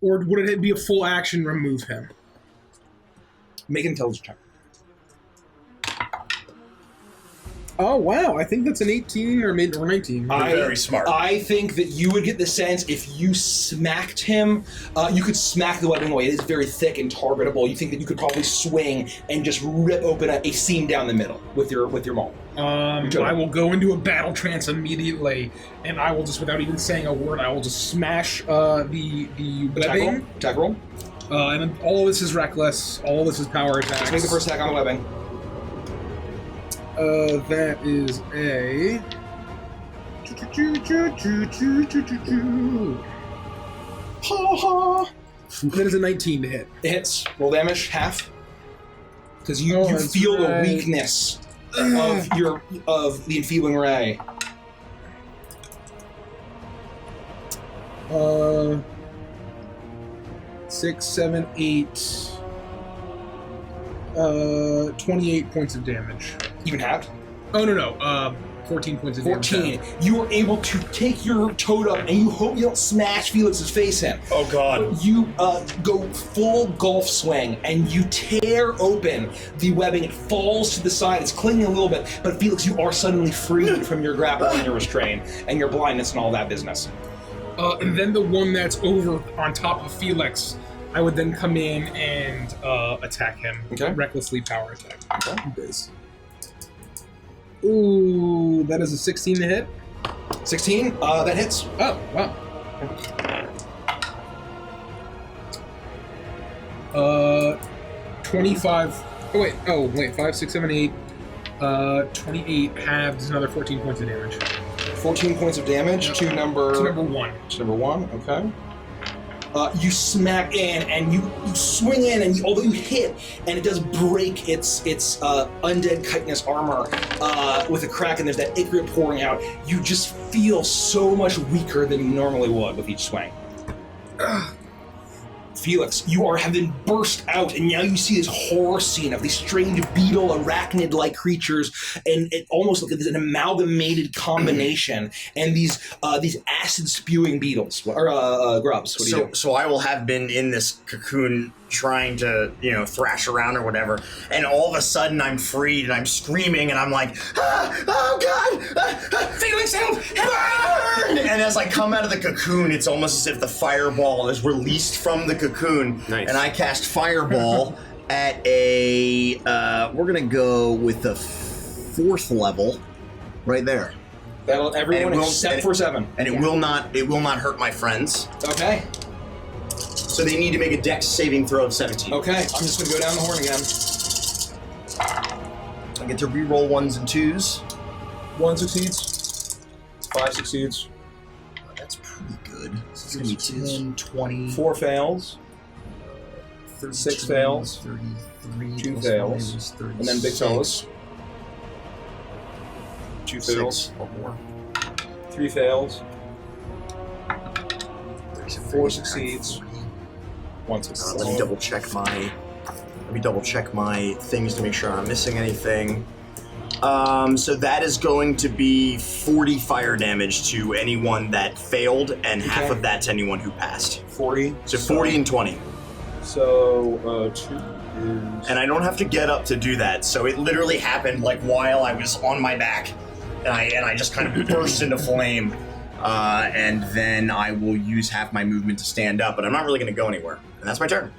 Or would it be a full action remove him?
Make an intelligence check.
Oh wow, I think that's an 18 or 19.
Very smart.
I think that you would get the sense if you smacked him, you could smack the webbing away. It is very thick and targetable. You think that you could probably swing and just rip open a seam down the middle with your maul.
I will go into a battle trance immediately, and I will just, without even saying a word, I will just smash the webbing.
Attack roll.
And then all of this is reckless. All of this is power attacks.
Let's make the first attack on the webbing.
That is a... That is a 19 to hit.
It hits. Roll damage, half. Because you
that's
feel
right.
the weakness of the enfeebling ray.
6, 7, 8... 28 points of damage.
Even halved?
Oh, no. 14 points of damage.
14. You are able to take your toad up, and you hope you don't smash Felix's face in.
Oh, God.
But you go full golf swing, and you tear open the webbing. It falls to the side. It's clinging a little bit, but Felix, you are suddenly freed from your grapple and your restraint, and your blindness and all that business.
And then the one that's over on top of Felix, I would then come in and attack him.
Okay.
Recklessly power attack.
Okay.
Ooh, that is a 16 to hit.
16? That hits.
Oh, wow. 25. Oh, wait. 5, 6, 7, 8. 28 halves, another 14 points of damage.
14 points of damage to number...
To number 1.
To number 1, okay. You smack in, and you swing in, and although you hit, and it does break its undead chitinous armor with a crack, and there's that ichor pouring out, you just feel so much weaker than you normally would with each swing. Felix, you have been burst out, and now you see this horror scene of these strange beetle, arachnid-like creatures, and it almost like an amalgamated combination, and these acid-spewing beetles or grubs. What do you do?
So I will have been in this cocoon trying to, thrash around or whatever, and all of a sudden I'm freed and I'm screaming and I'm like, oh God, Felix, help, burn! And as I come out of the cocoon, it's almost as if the fireball is released from the cocoon.
Nice.
And I cast fireball at a, we're gonna go with the 4th level, right there.
That'll everyone except for 7.
And it will not hurt my friends.
Okay.
So they need to make a dex saving throw of 17.
Okay, I'm just going to go down the horn again.
I get to re-roll 1s and 2s.
1 succeeds. 5 succeeds.
Oh, that's pretty good. This is going to be 10, 20...
4 fails. 6 fails.
33.
2 fails. And then big fellas. 2 fails. 3 fails. 4 succeeds. 1 succeeds.
Let me double check my things to make sure I'm not missing anything. So that is going to be 40 fire damage to anyone that failed, and half of that to anyone who passed.
40.
So 40 and 20.
So 2 is...
And I don't have to get up to do that. So it literally happened like while I was on my back, and I just kind of burst into flame. And then I will use half my movement to stand up, but I'm not really going to go anywhere. And that's my turn.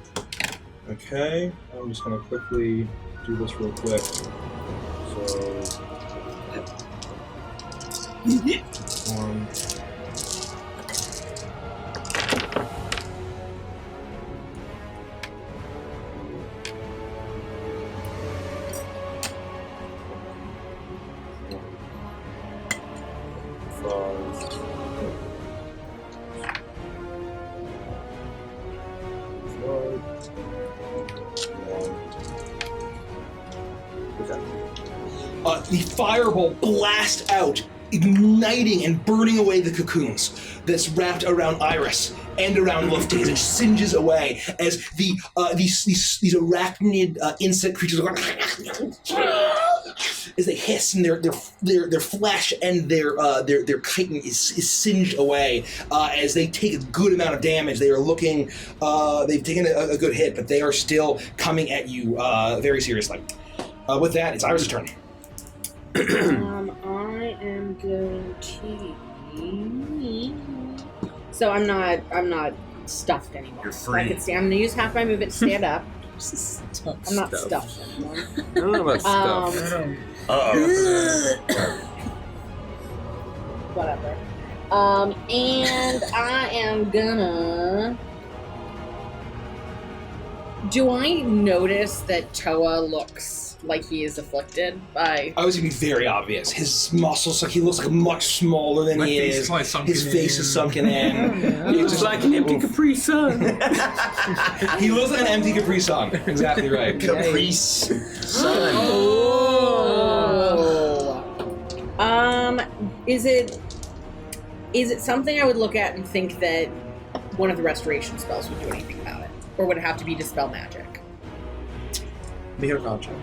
Okay, I'm just going to quickly do this real quick. So... 1... the fireball blasts out, igniting and burning away the cocoons that's wrapped around Iris and around Lufty as it singes away as these arachnid insect creatures are going as they hiss, and their flesh and their chitin is singed away as they take a good amount of damage. They are looking, they've taken a good hit, but they are still coming at you very seriously. With that, it's Iris' turn.
I am going to. So I'm not stuffed anymore.
You're
So I
free.
can see. I'm going to use half my movement to stand up. I'm not
Stuffed.
stuffed anymore.
I don't know about stuff.
Whatever. And I am gonna. Do I notice that Toa looks like he is afflicted by?
I was going to be very obvious. His muscles, he looks like much smaller than he is. His face is sunken in.
He looks like an empty Capri Sun.
He looks like an empty Capri Sun. Exactly right.
Caprice.
Is it something I would look at and think that one of the restoration spells would do anything about it? Or would it have to be dispel magic?
Be her contract.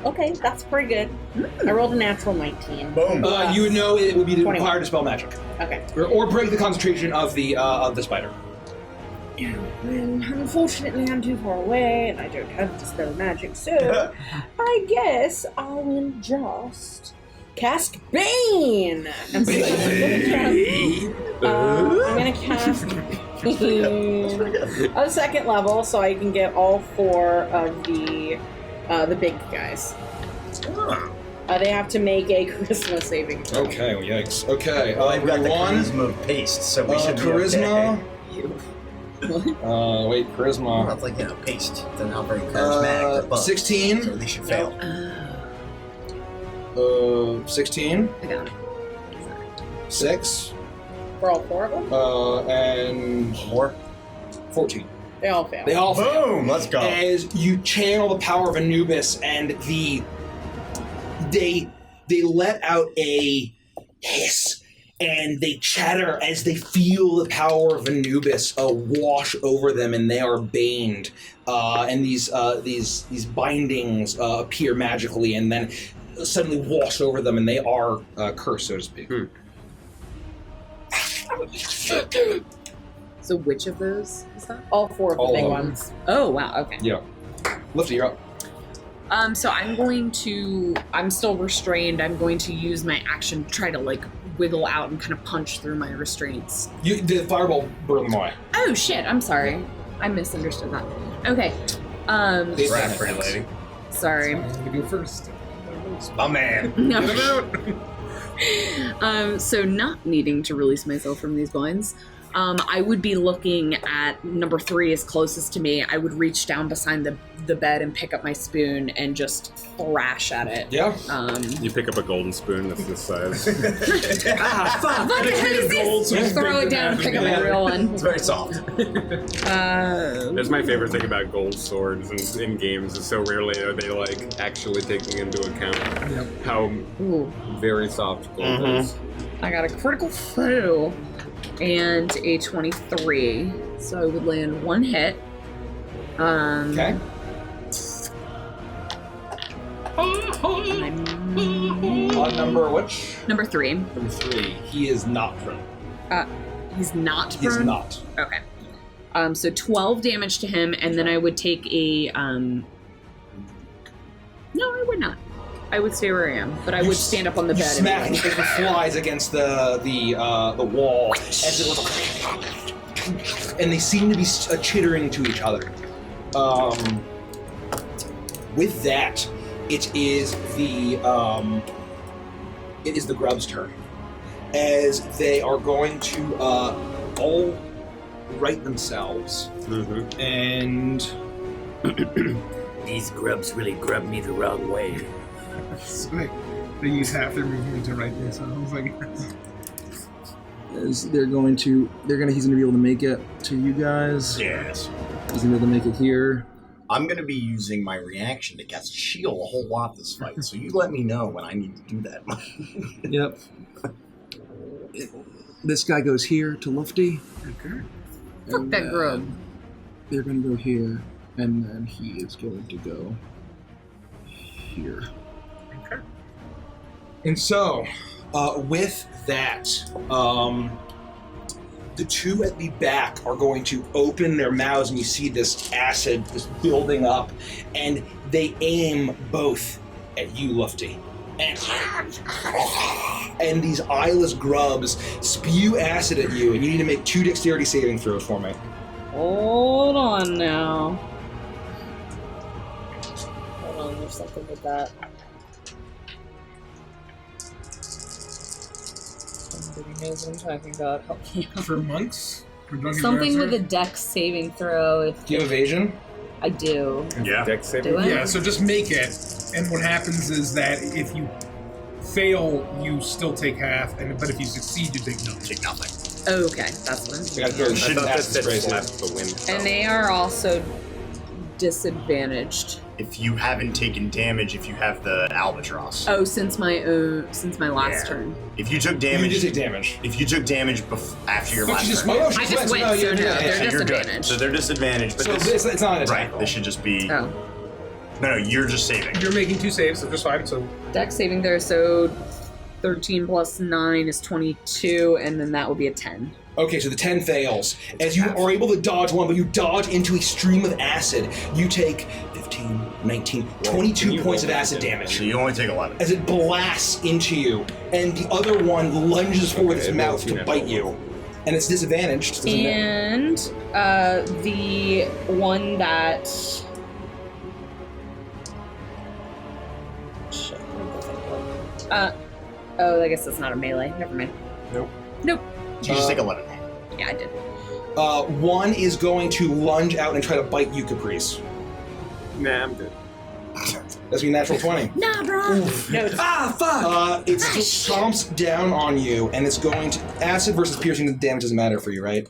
Okay, that's pretty good. I rolled a natural 19.
Boom.
You would know it would be
21.
required to spell magic.
Okay.
Or break the concentration of the spider.
And unfortunately, I'm too far away, and I don't have dispel magic, so I guess I will just cast Bane. And so I'm gonna cast Bane on 2nd level, so I can get all 4 of the big guys. They have to make a charisma saving throw.
Okay, well, yikes. Okay,
I've got the
one.
charisma of paste, so we should
Charisma.
be okay.
Wait, charisma.
Not like paste. They're not very charismatic. They're bugs,
16.
so they should fail.
16.
I got it.
6.
For all 4 of them?
And 14.
They all fail.
They all fail.
Boom! Let's go.
As you channel the power of Anubis, and they let out a hiss, and they chatter as they feel the power of Anubis wash over them, and they are baned. And these bindings appear magically, and then suddenly wash over them, and they are cursed, so to speak.
So which of those is that?
All 4 of the
All
big
of them.
ones.
Oh, wow, okay.
Yeah. Lifty, you're up.
So I'm still restrained. I'm going to use my action to try to, wiggle out and kind of punch through my restraints.
The fireball burned them away.
Oh, shit, I'm sorry. I misunderstood that. Okay.
Right, pretty lady.
Sorry.
I'm gonna go first.
My man.
No.
Get him out.
So not needing to release myself from these binds, I would be looking at number 3 is closest to me. I would reach down beside the bed and pick up my spoon and just thrash at it.
Yeah.
You pick up a golden spoon that's this size.
Fuck, what the heck is this? Just throw it down and pick up a real one.
It's very soft.
That's my favorite thing about gold swords in games is so rarely are they actually taking into account how
Ooh,
very soft gold is.
I got a critical fail and a 23, so I would land 1 hit.
Okay. On number which?
Number 3.
Number 3. He is not prone.
He's not
He is
prone?
not.
Okay. So 12 damage to him, and then I would take a, no, I would not. I would stay where I am, but I would stand up on the
You
bed.
smack
and
it flies against the wall as it was, and they seem to be chittering to each other. With that, it is the grub's turn, as they are going to all right themselves, and
These grubs really grubbed me the wrong way.
So they use half their movement to write themselves.
He's gonna be able to make it to you guys.
Yes.
He's gonna be able to make it here.
I'm going to be using my reaction to cast Shield a whole lot this fight, so you let me know when I need to do that.
Yep. This guy goes here to Lufty.
Okay.
Fuck that grub.
They're gonna go here, and then he is going to go here.
Okay.
And so, with that, the two at the back are going to open their mouths, and you see this acid just building up, and they aim both at you, Lufty. And these eyeless grubs spew acid at you, and you need to make 2 dexterity saving throws for me.
Hold on now. Hold on, there's something with that. Somebody knows what I'm talking about. Help me out.
For monks? For Dungeon
Something
Master?
with a dex saving throw.
Do you have evasion?
I do.
Yeah.
Dex saving.
Do I?
Yeah, so just make it. And what happens is that if you fail, you still take half, but if you succeed, you take nothing.
Take nothing.
Okay, that's what I'm
I
doing.
gotta
I thought that
acid
said
sprays
slap
here.
the wind.
And they are also disadvantaged.
If you haven't taken damage, if you have the albatross.
Oh, since my last turn.
If you took
You
damage,
did take damage.
if you took damage after your
But
last
you just
turn,
went.
I just went,
No,
so
you're
no,
good.
they're
you're good.
disadvantaged.
So they're disadvantaged, but
So
this,
it's not an attack.
right, this should just be.
Oh.
No, you're just saving.
You're making 2 saves, so just 5, so
Dex saving there, so 13 plus 9 is 22, and then that will be a 10.
Okay, so the 10 fails. As you are able to dodge one, but you dodge into a stream of acid, you take 15, 19, 22 points of acid damage.
So you only take 11.
As it blasts into you, and the other one lunges forward its
Okay,
mouth
well,
to
yeah.
bite you. And it's disadvantaged. Doesn't it?
And the one that... Shit, oh, I guess that's not a melee. Never mind.
Nope.
Nope.
So you just take 11.
Yeah, I did.
One is going to lunge out and try to bite you, Caprice.
Nah, I'm good.
That's gonna be natural 20.
Nah, bro. Fuck.
It still chomps down on you, and it's going to acid versus piercing. The damage doesn't matter for you, right?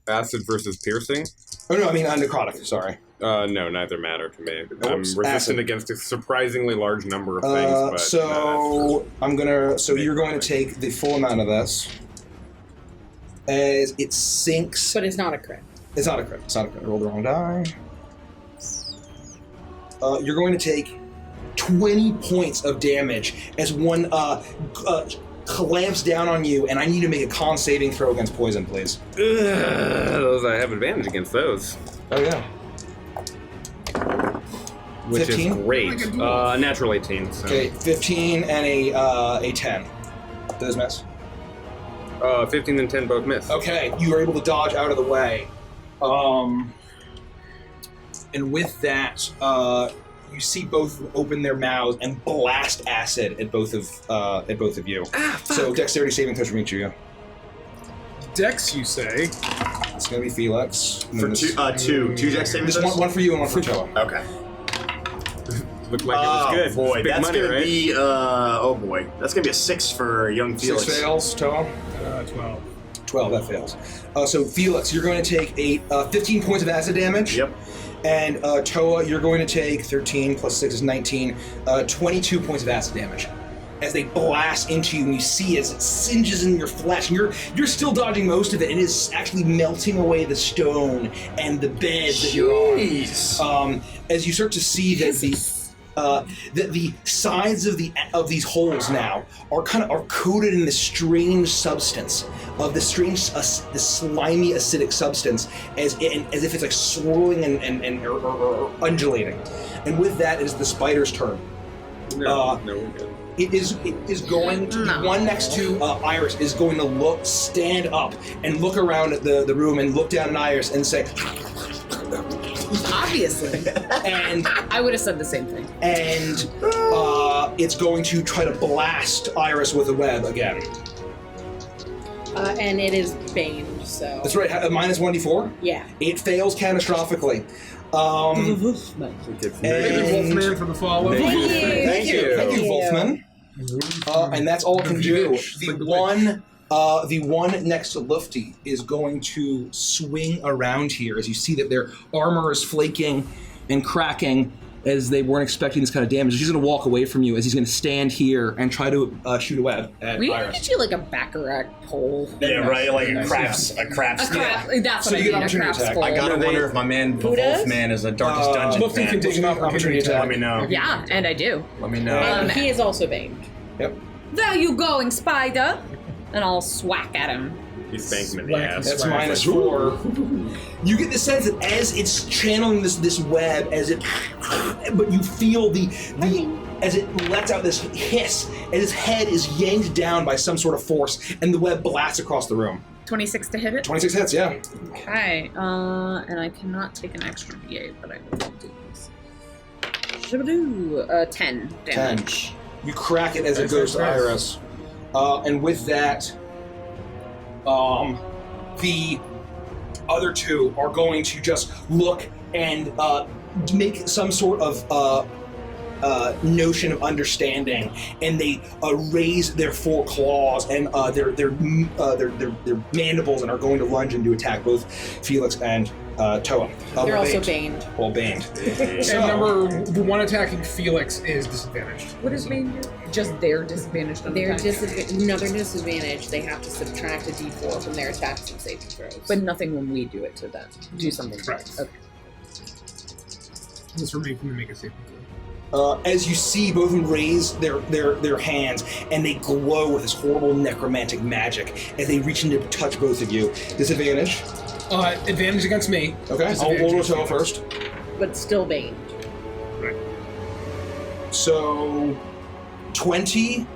Acid versus piercing?
Oh no, I mean necrotic. Sorry.
No, neither matter to me. I'm resistant
acid.
against a surprisingly large number of things. But
so I'm gonna. So you're going to take the full amount of this, as it sinks.
But it's not a crit.
It's not a crit. It's not a crit. I rolled the wrong die. You're going to take 20 points of damage as one clamps down on you, and I need to make a con saving throw against poison, please.
Those I have advantage against those.
Oh yeah.
Which
15?
is great. Natural 18. So.
Okay, 15 and a 10. Those miss.
15 and 10 both miss.
Okay, you are able to dodge out of the way. And with that, you see both open their mouths and blast acid at both of you. So dexterity saving throws from each of you.
Dex, you say?
It's gonna be Felix.
For two dex saving
throws. Just one for you and one for Toa.
Okay.
Looked like it was good.
Boy,
Big
that's
money,
gonna
right?
be oh boy, that's gonna be a 6 for young Felix.
6 fails, Toa.
12.
12, that fails. So Felix, you're going to take 15 points of acid damage.
Yep.
And Toa, you're going to take 13 plus 6 is 19, 22 points of acid damage. As they blast into you, and you see as it singes in your flesh, and you're still dodging most of it, and it is actually melting away the stone and the bed that you're on. As you start to see that the sides of these holes now are coated in this strange substance of this strange this slimy acidic substance as if it's like swirling and or undulating. And with that is the spider's turn.
No, we're good.
It is going to the one next to Iris is going to stand up and look around at the room and look down at Iris and say,
obviously.
And
I would have said the same thing.
And it's going to try to blast Iris with a web again.
And it is baned, so...
That's right, minus 1d4?
Yeah.
It fails catastrophically.
Thank you, Wolfman, for the follow.
Thank you, Wolfman. And that's all it can do. The one next to Lufty is going to swing around here as you see that their armor is flaking and cracking as they weren't expecting this kind of damage. He's going to walk away from you as he's going to stand here and try to shoot a web at
We need to
Iris.
get you like a Baccarat pole.
Yeah, right, like a craps.
That's
So
what
you
I
get
mean, a
opportunity
craps
attack.
pole.
I gotta wonder if my man, the Wolfman, is a Darkest Dungeon
Lufty
fan.
can take an opportunity attack.
Let me know.
Yeah, and I do.
Let me know.
And he is also baned.
Yep.
There you going, spider? And I'll swack at him.
You spank him in the ass.
That's minus 4. You get the sense that as it's channeling this web, but you feel as it lets out this hiss, and his head is yanked down by some sort of force, and the web blasts across the room.
26 to hit it?
26 hits, yeah.
Okay, and I cannot take an extra D8, but I will do this. Shabadoo! 10 damage.
10. You crack it as it goes to Iris. And with that, the other two are going to just look and make some sort of notion of understanding, and they raise their 4 claws and their mandibles and are going to lunge and to attack both Felix and Toa.
They're also baned.
All baned.
And remember, the one attacking Felix is disadvantaged.
What does Bane do? Just they're disadvantaged on
They're
attacks?
they're disadvantaged. They have to subtract a d4 from their attacks and saving throws.
But nothing when we do it to them. Do something to
Correct.
them. Okay.
Just for making them make a saving throw.
As you see both of them raise their hands, and they glow with this horrible necromantic magic as they reach in to touch both of you. Disadvantage.
Advantage against me.
Okay, I'll roll to Toa first.
But still baned.
Right.
So 20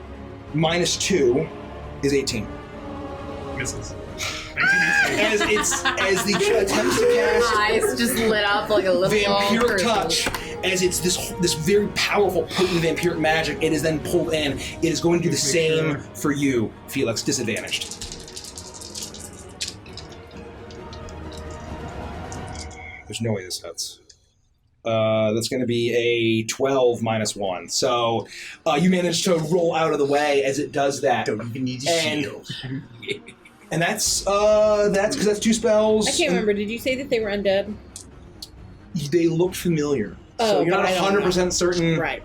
minus 2 is 18.
Misses.
As the attempts to cast
Eyes just lit up like a little
vampiric touch, as it's this very powerful, potent vampiric magic, it is then pulled in. It is going to do the same for you, Felix. Disadvantaged. There's no way this hits. That's going to be a 12 minus 1. So you manage to roll out of the way as it does that.
Don't even need a shield.
And that's because that's 2 spells.
I can't remember. Did you say that they were undead?
They looked familiar.
Oh,
so you're
but
not
I don't
100%
know.
certain.
Right.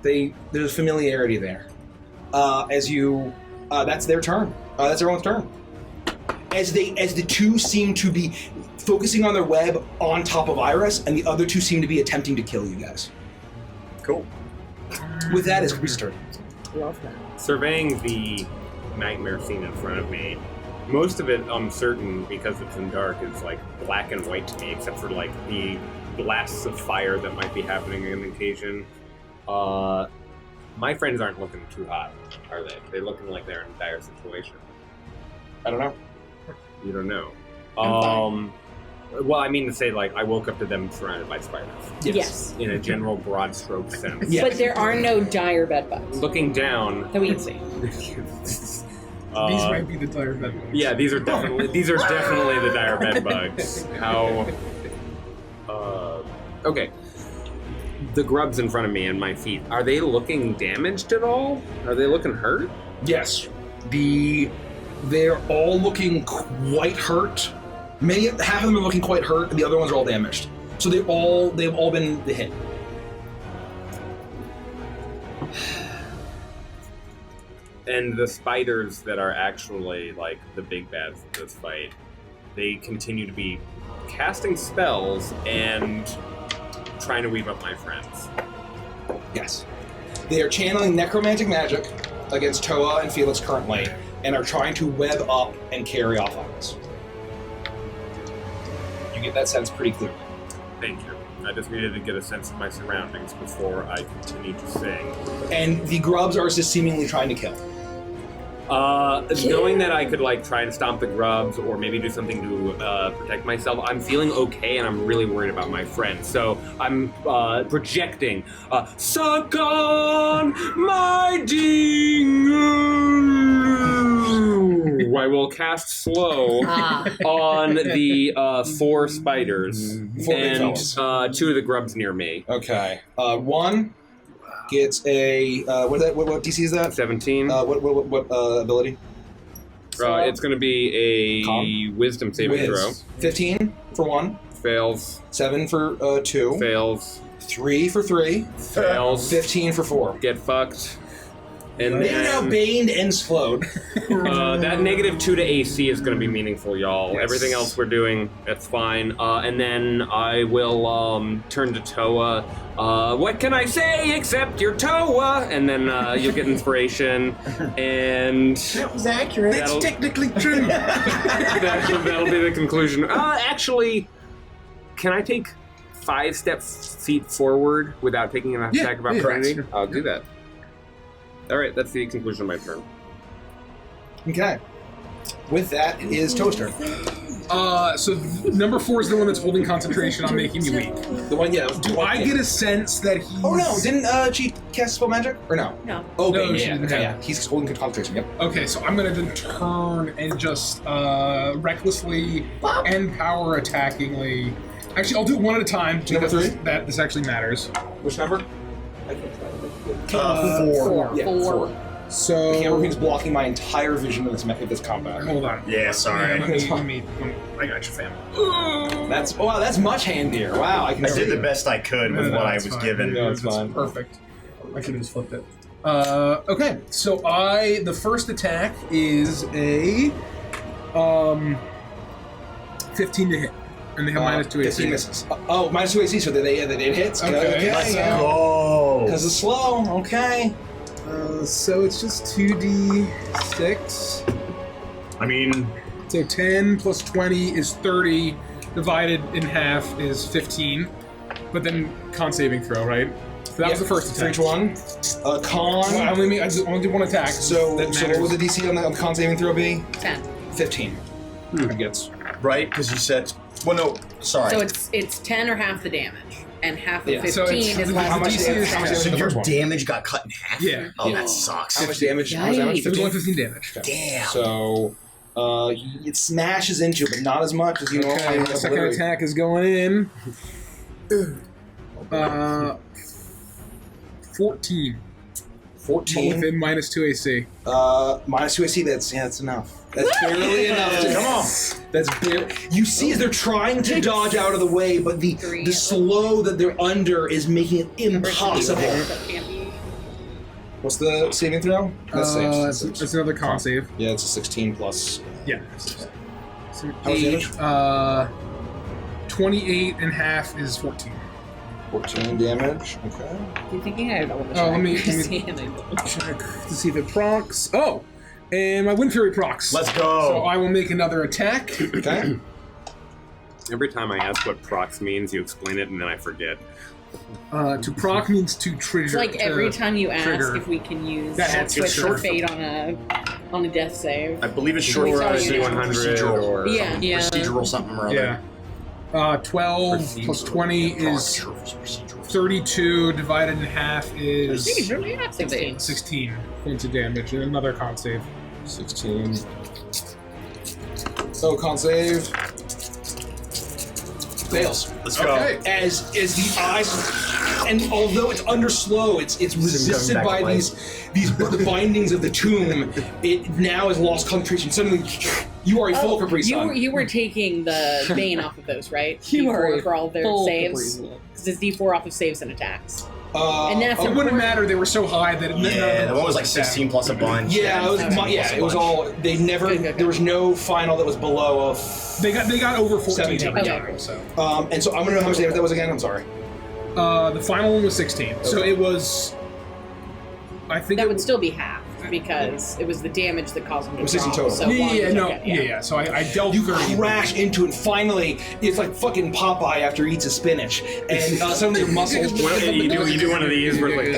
There's familiarity there. That's their turn. That's everyone's turn. As the 2 seem to be focusing on their web on top of Iris, and the other 2 seem to be attempting to kill you guys.
Cool.
With that, it's Caprice's turn.
Love that.
Surveying the nightmare scene in front of me, most of it uncertain because it's in dark is like black and white to me, except for like the blasts of fire that might be happening on occasion. My friends aren't looking too hot, are they? They're looking like they're in a dire situation.
I don't know.
You don't know.
I'm
Well, I mean to say, like, I woke up to them surrounded by spiders.
Yes.
In a general broad stroke sense.
Yeah.
But there are no dire bed bugs
Looking down.
that we can see.
These might be the dire bed bugs.
Yeah, these are definitely the dire bed bugs. How? Okay. The grubs in front of me and my feet, are they looking damaged at all? Are they looking hurt?
Yes. They're all looking quite hurt. Half of them are looking quite hurt, and the other ones are all damaged. So they've all been hit.
And the spiders that are actually like the big bads of this fight, they continue to be casting spells and trying to weave up my friends.
Yes. They are channeling necromantic magic against Toa and Felix currently, and are trying to web up and carry off Iris. You get that sense pretty clearly.
Thank you. I just needed to get a sense of my surroundings before I continue to sing.
And the grubs are just seemingly trying to kill.
Knowing that I could like try and stomp the grubs or maybe do something to protect myself, I'm feeling okay and I'm really worried about my friends. So I'm projecting, suck on my dingo. I will cast slow on the 4 spiders
4 big
and
fellas.
2 of the grubs near me.
Okay. 1 gets a what DC is that?
17.
What ability?
It's going to be a wisdom saving throw.
15 for 1.
Fails.
7 for 2.
Fails.
3 for 3.
Fails.
15 for 4.
Get fucked. And
Maybe now
then
baned and slowed.
that -2 to AC is going to be meaningful, y'all.
Yes.
Everything else we're doing, that's fine. And then I will turn to Toa. What can I say except you're Toa? And then you'll get inspiration. And
That was accurate.
That's technically true.
that'll be the conclusion. Actually, can I take 5 feet forward without taking an attack of opportunity?
Sure.
I'll do that. All right, that's the conclusion of my turn.
Okay. With that, it is Toaster.
So number 4 is the one that's holding concentration on making you weak.
The one, yeah.
Do I get a sense that he's...
Oh no! Didn't she cast spell magic or no?
No.
Oh,
No,
bane,
she
yeah.
didn't
Okay,
have
yeah. He's holding concentration. Yep.
Okay, so I'm gonna then turn and just recklessly and power attackingly. Actually, I'll do it one at a time
Number
because
3?
this actually matters.
Which number?
4.
Yeah, 4.
So
The camera feed's blocking my entire vision of this combat.
hold on.
Yeah, sorry.
Let me,
I got your family.
That's much handier. Wow, I can
I
see.
did the best I could with what I was given.
No, it's fine.
Perfect. I should have just flipped it. Okay, so the first attack is a 15 to hit, and they have minus 2 AC.
15 misses. Minus 2 AC, so they hits.
Okay.
Let's go.
Because it's slow. Okay.
So it's just 2d6.
I mean,
So 10 plus 20 is 30. Divided in half is 15. But then con saving throw, right? So that was the first
For
attack.
each one. Con.
Well, I only did one attack.
So
that
what was the DC on the con saving throw be?
10.
15. It gets.
right? Because you said, well, no, sorry.
So it's 10 or half the damage, and half of
Yeah.
15
So it's-
is
how
less.
much
than
is-
how much
So
the
your
first one?
damage got cut in half?
Yeah.
Oh,
Yeah.
that sucks.
How much damage? How much damage?
Yikes.
It was
15?
only 15 damage.
Damn.
So it smashes into, but not as much as you normally
Okay, the second attack is going in. 14.
14.
Within minus 2 AC.
Minus 2 AC, that's enough. That's barely enough. Come on. That's barely. You see as they're trying to dodge out of the way, but the slow that they're under is making it impossible. What's the saving throw?
It's another con save.
Yeah, it's a 16 plus.
Yeah.
How much damage?
28 and half is 14.
14 damage. Okay.
You thinking I have a
let me check to see if it procs. Oh, and my Wind Fury procs.
Let's go.
So I will make another attack.
Okay.
Every time I ask what procs means, you explain it and then I forget.
To proc means to trigger.
It's like every time you ask
trigger.
if we can use
That
Switch
trigger.
or Fate on a death save.
I believe it's
Sure,
short
C100
procedural
or
Yeah. Yeah.
procedural something or other.
Yeah. 12 plus 20 is 32. Divided in half is 16 points of damage, and another con save.
16. So con save. Fails.
Let's go.
Okay. As the eyes, and although it's under slow, it's resisted by the bindings of the tomb. It now has lost concentration. Suddenly, you are a full Capri Sun.
You were taking the Bane off of those, right?
You
D4
are
for all their
full
saves. Because it's D4 off of saves and attacks.
And
that's
it wouldn't matter. They were so high that
the one was like 16 plus a bunch.
Yeah, it was all. They never. There was no final that was below a.
They got over 14
17.
every so.
And so I'm gonna know how much damage that was again. I'm sorry.
The final one was 16. Okay. So it was. I think
that would still be half because it was the damage that caused him to
It was 16
drop,
total.
So
Yeah. So I dealt.
You crash into it. And finally, it's like fucking Popeye after he eats a spinach, and suddenly your muscles.
You do one of these. Where like,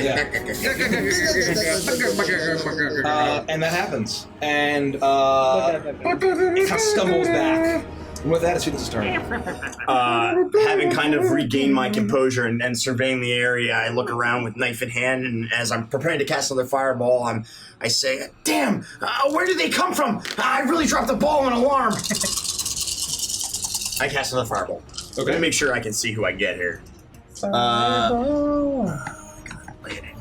and that happens, and it kind of stumbles back. And with that, it's Phoenix's turn.
Having kind of regained my composure and surveying the area, I look around with knife in hand, and as I'm preparing to cast another fireball, I say, "Damn! Where did they come from? I really dropped the ball on alarm." I cast another fireball. Okay. To make sure I can see who I get here.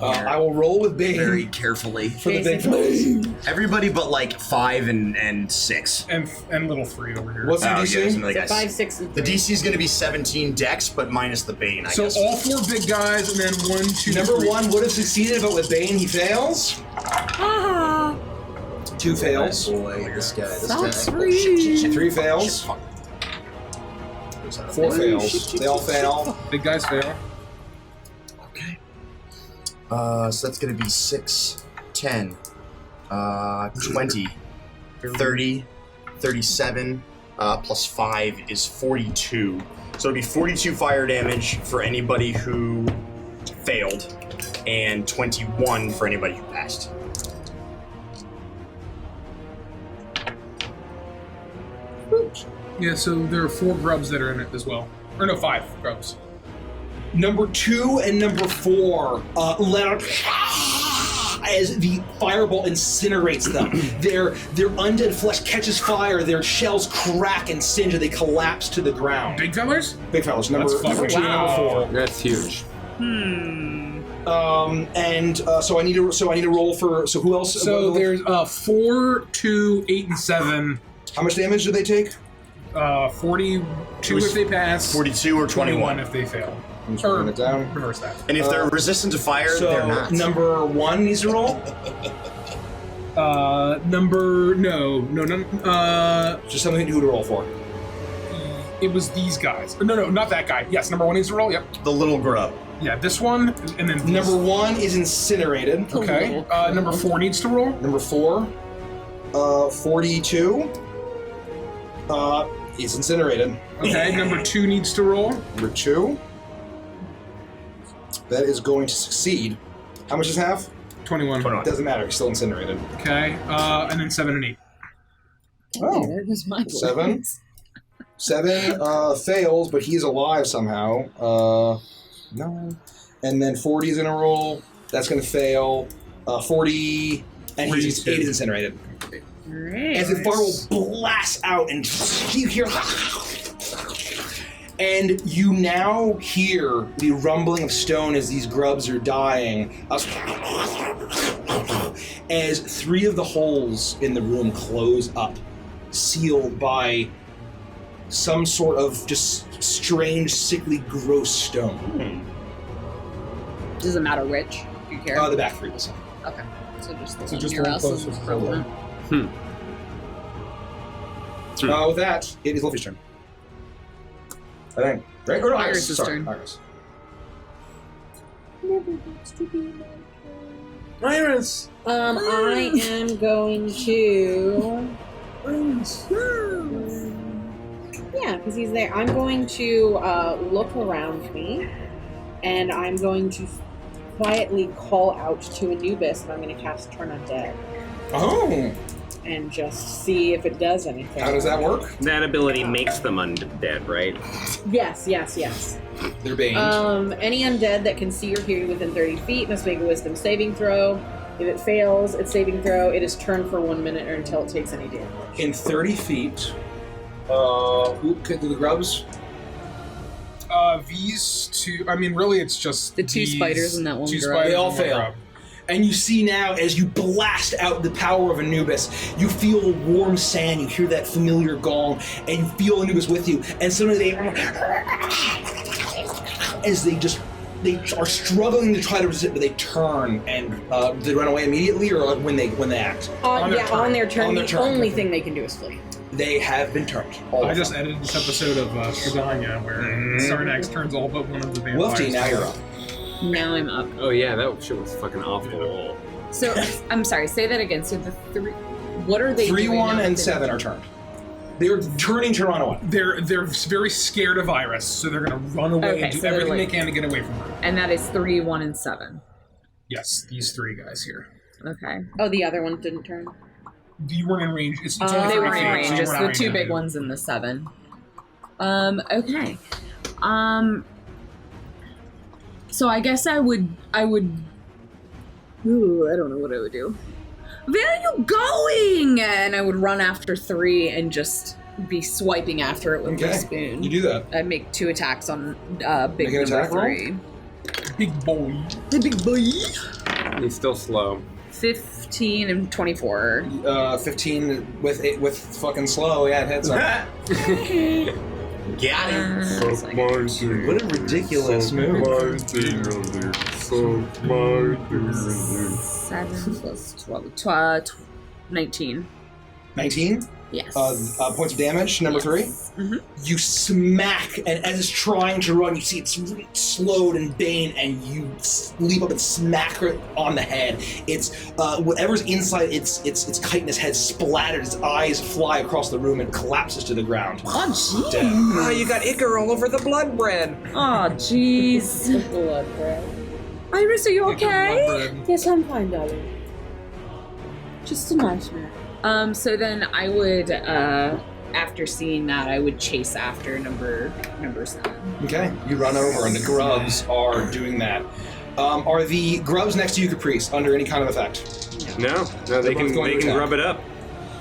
I will roll with Bane
very carefully
for the big fellas.
Everybody but like 5 and 6
and little 3 over here.
What's the DC?
So 5, 6, and 3.
The DC is going to be 17 Dex, but minus the Bane. I guess.
all 4 big guys, and then 1, 2.
Number
3.
1 would have succeeded, but with Bane he fails. 2 fails.
Oh boy, this guy.
That's 3.
3 fails. 4 fails. They all fail.
Big guys fail.
Okay. So that's going to be 6, 10, 20, 30, 37, plus 5 is 42. So it'd be 42 fire damage for anybody who failed, and 21 for anybody who passed.
Yeah, so there are 4 grubs that are in it as well. Or no, 5 grubs.
Number 2 and number 4 let out as the fireball incinerates them. Their undead flesh catches fire, their shells crack and singe, and they collapse to the ground.
Big fellers?
Big fellas. Number 2 and number 4.
That's huge.
So I need to roll for. So who else?
So there's 4, 2, 8, and 7.
How much damage do they take?
42 if they pass.
42 or 21
if they fail.
I'm just writing it down.
Reverse that.
And if they're resistant to fire, they're not.
Number 1 needs to roll. Just something new to roll for.
It was these guys. No, not that guy. Yes, number 1 needs to roll. Yep.
The little grub.
Yeah, this one, and then
number 1 is incinerated.
Okay. Number 4 needs to roll.
Number 4, 42. Is incinerated.
Okay. Number 2 needs to roll.
Number 2. That is going to succeed. How much is half?
21.
Doesn't matter. He's still incinerated.
Okay. And then 7 and 8.
Oh.
There was my
7. 7 fails, but he's alive somehow. 9. And then 40 is going to roll. That's going to fail. 40. And he's 8 is incinerated.
Great.
As the fireball blasts out, and you hear, And you now hear the rumbling of stone as these grubs are dying, as 3 of the holes in the room close up, sealed by some sort of just strange, sickly, gross stone.
Does it matter which? Do you care?
The back 3 will say.
Okay. So just the
So
one
just
near
the one
us is
closest to the
relevant.
With that, it is Luffy's turn. I think. Right? Or no,
Iris'
Sorry,
turn.
Iris.
Iris!
I am going to. Yeah, because he's there. I'm going to look around me, and I'm going to quietly call out to Anubis, and I'm going to cast Turn Undead.
Oh!
And just see if it does anything.
How does that work?
That ability makes them undead, right?
Yes.
They're baned.
Any undead that can see or hear you within 30 feet must make a wisdom saving throw. If it fails its saving throw, it is turned for 1 minute or until it takes any damage.
In 30 feet, who could do the grubs?
These 2. I mean, really, it's just
The 2 spiders and that one
2
grub.
spiders
They all
and one
fail.
grub.
And you see now, as you blast out the power of Anubis, you feel warm sand, you hear that familiar gong, and you feel Anubis with you, and suddenly they are struggling to try to resist, but they turn, and they run away immediately, or when they act?
On their turn.
On their
The
turn.
only thing they can do is flee.
They have been turned. All
I
of
just
them.
edited this episode of Shadanya where Sarnax turns all but one of the vampires.
Wolfie, now you're up.
Now I'm up.
Oh yeah, that shit was fucking off the wall.
So, I'm sorry, say that again. So the 3... What are they
3,
doing
1,
now
and
that
7 are turned. They're turning to run away.
They're very scared of Iris, so they're gonna run away
Okay,
and do
so they're
everything
like-
they can to get away from her.
And that is 3, 1, and 7.
Yes, these 3 guys here.
Okay.
Oh, the other one didn't turn.
You weren't in range. It's only
They
30
weren't in
feet,
range.
so you
It's
weren't
the
out
2 big
range.
ones and the 7. Okay. So I guess I would. Ooh, I don't know what I would do. Where are you going? And I would run after 3 and just be swiping after it with the spoon.
You do that.
I'd make 2 attacks on big
Make an
number
attack roll?
3.
Big boy.
The big boy.
He's still slow.
15 and 24.
15 with fucking slow. Yeah, it hits him.
Got him.
What a ridiculous move.
7 plus 12. 19.
19?
Yes.
Points of damage, number 3.
Mm-hmm.
You smack, and as it's trying to run, you see it's really slowed and baned, and you leap up and smack her on the head. It's whatever's inside its chitinous head splattered, its eyes fly across the room and collapses to the ground.
Oh, jeez.
Dead.
Oh, you got ichor all over the blood bread.
Oh, jeez.
Blood bread.
Iris, are you okay?
Yes, I'm fine, darling. Just a nightmare.
So then I would, after seeing that, I would chase after number 7.
Okay, you run over, and the grubs are doing that. Are the grubs next to you, Caprice, under any kind of effect?
No, they can grub it up.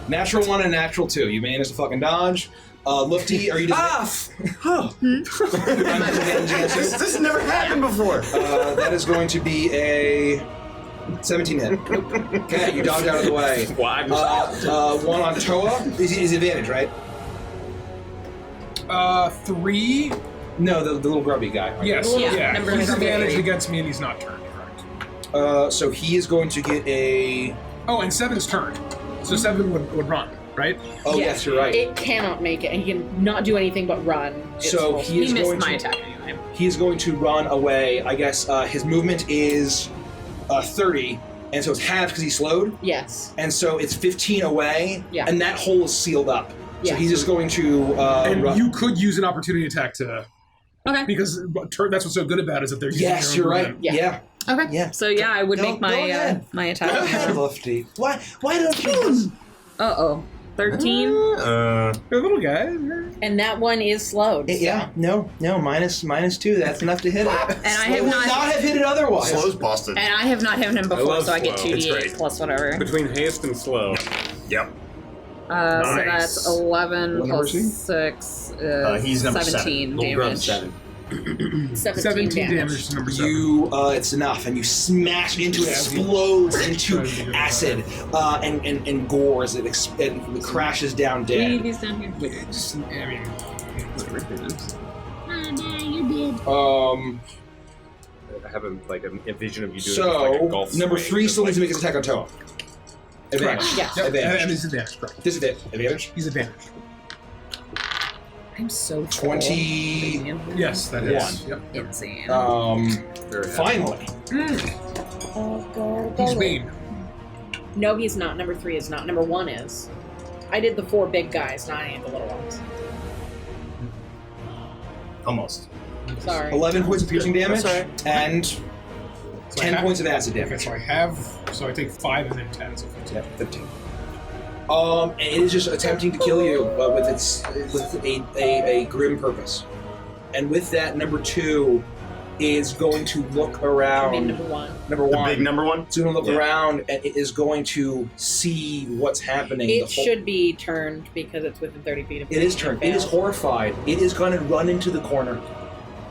Natural 1 and natural 2. You managed to fucking dodge. Lufty, are you just...
This has never happened before.
That is going to be a 17 hit. Okay, you dodge out of the way.
Why?
1 on Toa is advantage, right?
3.
No, the little grubby guy.
Yes,
Yeah, number
He's
three.
advantaged against me, and he's not turned. Correct.
So he is going to get a...
Oh, and 7's turned, so 7 would run, right?
Oh, yes, you're right.
It cannot make it. He can not do anything but run.
So
It's
he is
He missed
going
my
to...
attack anyway.
He is going to run away. I guess his movement is 30, and so it's halved because he's slowed.
Yes.
And so it's 15 away,
Yeah.
and that hole is sealed up. So
Yeah.
he's just going to
And
run.
you could use an opportunity attack to...
Okay.
Because that's what's so good about it is that they're using
Yes,
their
you're
own
right.
movement.
Yeah.
Okay.
Yeah.
So yeah, I would make
Go ahead.
my attack.
Lufty. Why don't you?
Uh-oh. 13?
They're little guys.
And that one is slowed.
Yeah. No. Minus 2. That's enough to hit it.
And I have
Would
not
have hit it otherwise.
Slow's busted.
And I have not hit him before,
love
so I get
slow. It's
2d8
great.
plus whatever.
Between haste and slow.
Yep.
So that's 11
What
plus
number is he?
He's
6,
number
17
Little grub
damage.
7.
17 damage.
to number 7.
You, it's enough, and you smash into it, explodes into acid and gore as it crashes down dead.
He's down here.
Just, I mean,
I have a vision of you doing
So,
like a golf
number
swing,
3
just
still
like-
needs to make his attack on Toa. Advantage.
Yes.
Yep,
Advantage.
and disadvantage, correct.
Disadvantage.
He's advantage.
I'm so
20.
Yes, that is. Yep.
Insane.
Very happy.
Finally.
He's Bane.
No, he's not. Number 3 is not. Number 1 is. I did the 4 big guys, not any of the little ones.
Almost.
Sorry.
11 points of piercing damage
That's all right.
and
So
10 points of acid
Okay,
damage.
so I take 5 and then 10, so 15.
Yeah, 15. And it is just attempting to kill you with a grim purpose. And with that, number 2 is going to look around.
I mean, number 1.
Number
The
1.
big number 1?
It's going to look
Yeah.
around, and it is going to see what's happening.
It should be turned because it's within 30 feet of me.
It is turned. It is horrified. It is going to run into the corner,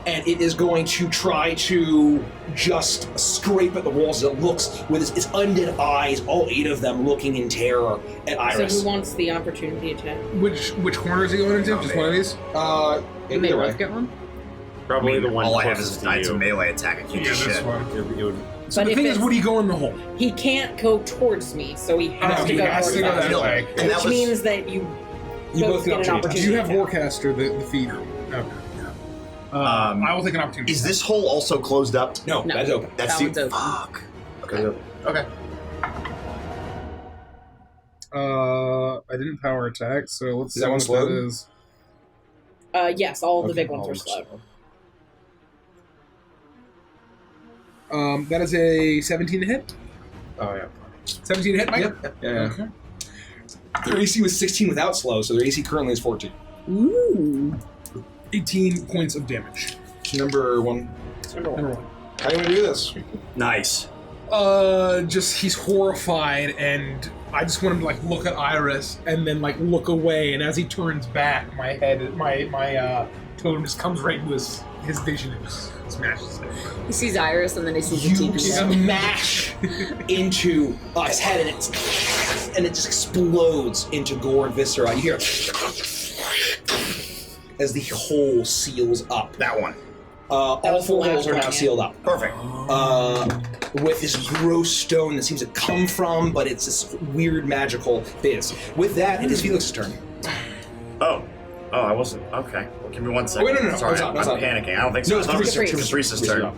and it is going to try to just scrape at the walls. It looks with its undead eyes, all 8 of them looking in terror at
So
Iris.
who wants the opportunity attack?
Which corner is he going into? Just one of these?
Did they
Either way.
both get one?
Probably the one
all I have
closest
is
to
it's a
you.
melee attack. I can't do
Yeah, this
shit.
one.
It would,
So
But
the
if
thing is,
it's-
would he go in the hole?
He can't go towards me, so he has
No,
to
he
go
has
towards
to go
us.
that way.
And that
Which
was
means that you
You both
get
get
an
opportunity.
opportunity.
Do you have
attack.
Warcaster, the feeder? Okay. I will take an opportunity.
Is this hole also closed up?
No,
No.
that's open.
That's
That
the
one's open.
fuck. Okay. Okay.
I didn't power attack, so let's
Is
see
that one
what
slowed?
that is.
Yes, all of the
Okay,
big ones
all
are
of them.
slow.
That is a 17 to hit.
Oh, yeah.
17 to hit, Mike?
Yep. Yeah.
Okay.
Their AC was 16 without slow, so their AC currently is 14.
Ooh.
18 points of damage.
Number 1.
Number 1.
Number 1.
How do you want to do this?
Nice.
Just he's horrified, and I just want him to look at Iris and then look away. And as he turns back, my totem just comes right into his vision and just smashes it.
He sees Iris and then he sees the
You
teeth.
smash into his head, and it just explodes into gore and viscera. You hear as the hole seals up.
That one.
All
was the
4
last
holes are
one,
now
yeah.
sealed up.
Perfect.
With this gross stone that seems to come from, but it's this weird magical fizz. With that, it is Felix's turn.
Oh, I wasn't. Okay. Well, give me 1 second.
Wait, no.
Sorry,
It's not- it's
I'm
not.
panicking. I don't think so.
No, it's
I thought it was
Reese's
it was Reese's
turn.
turn.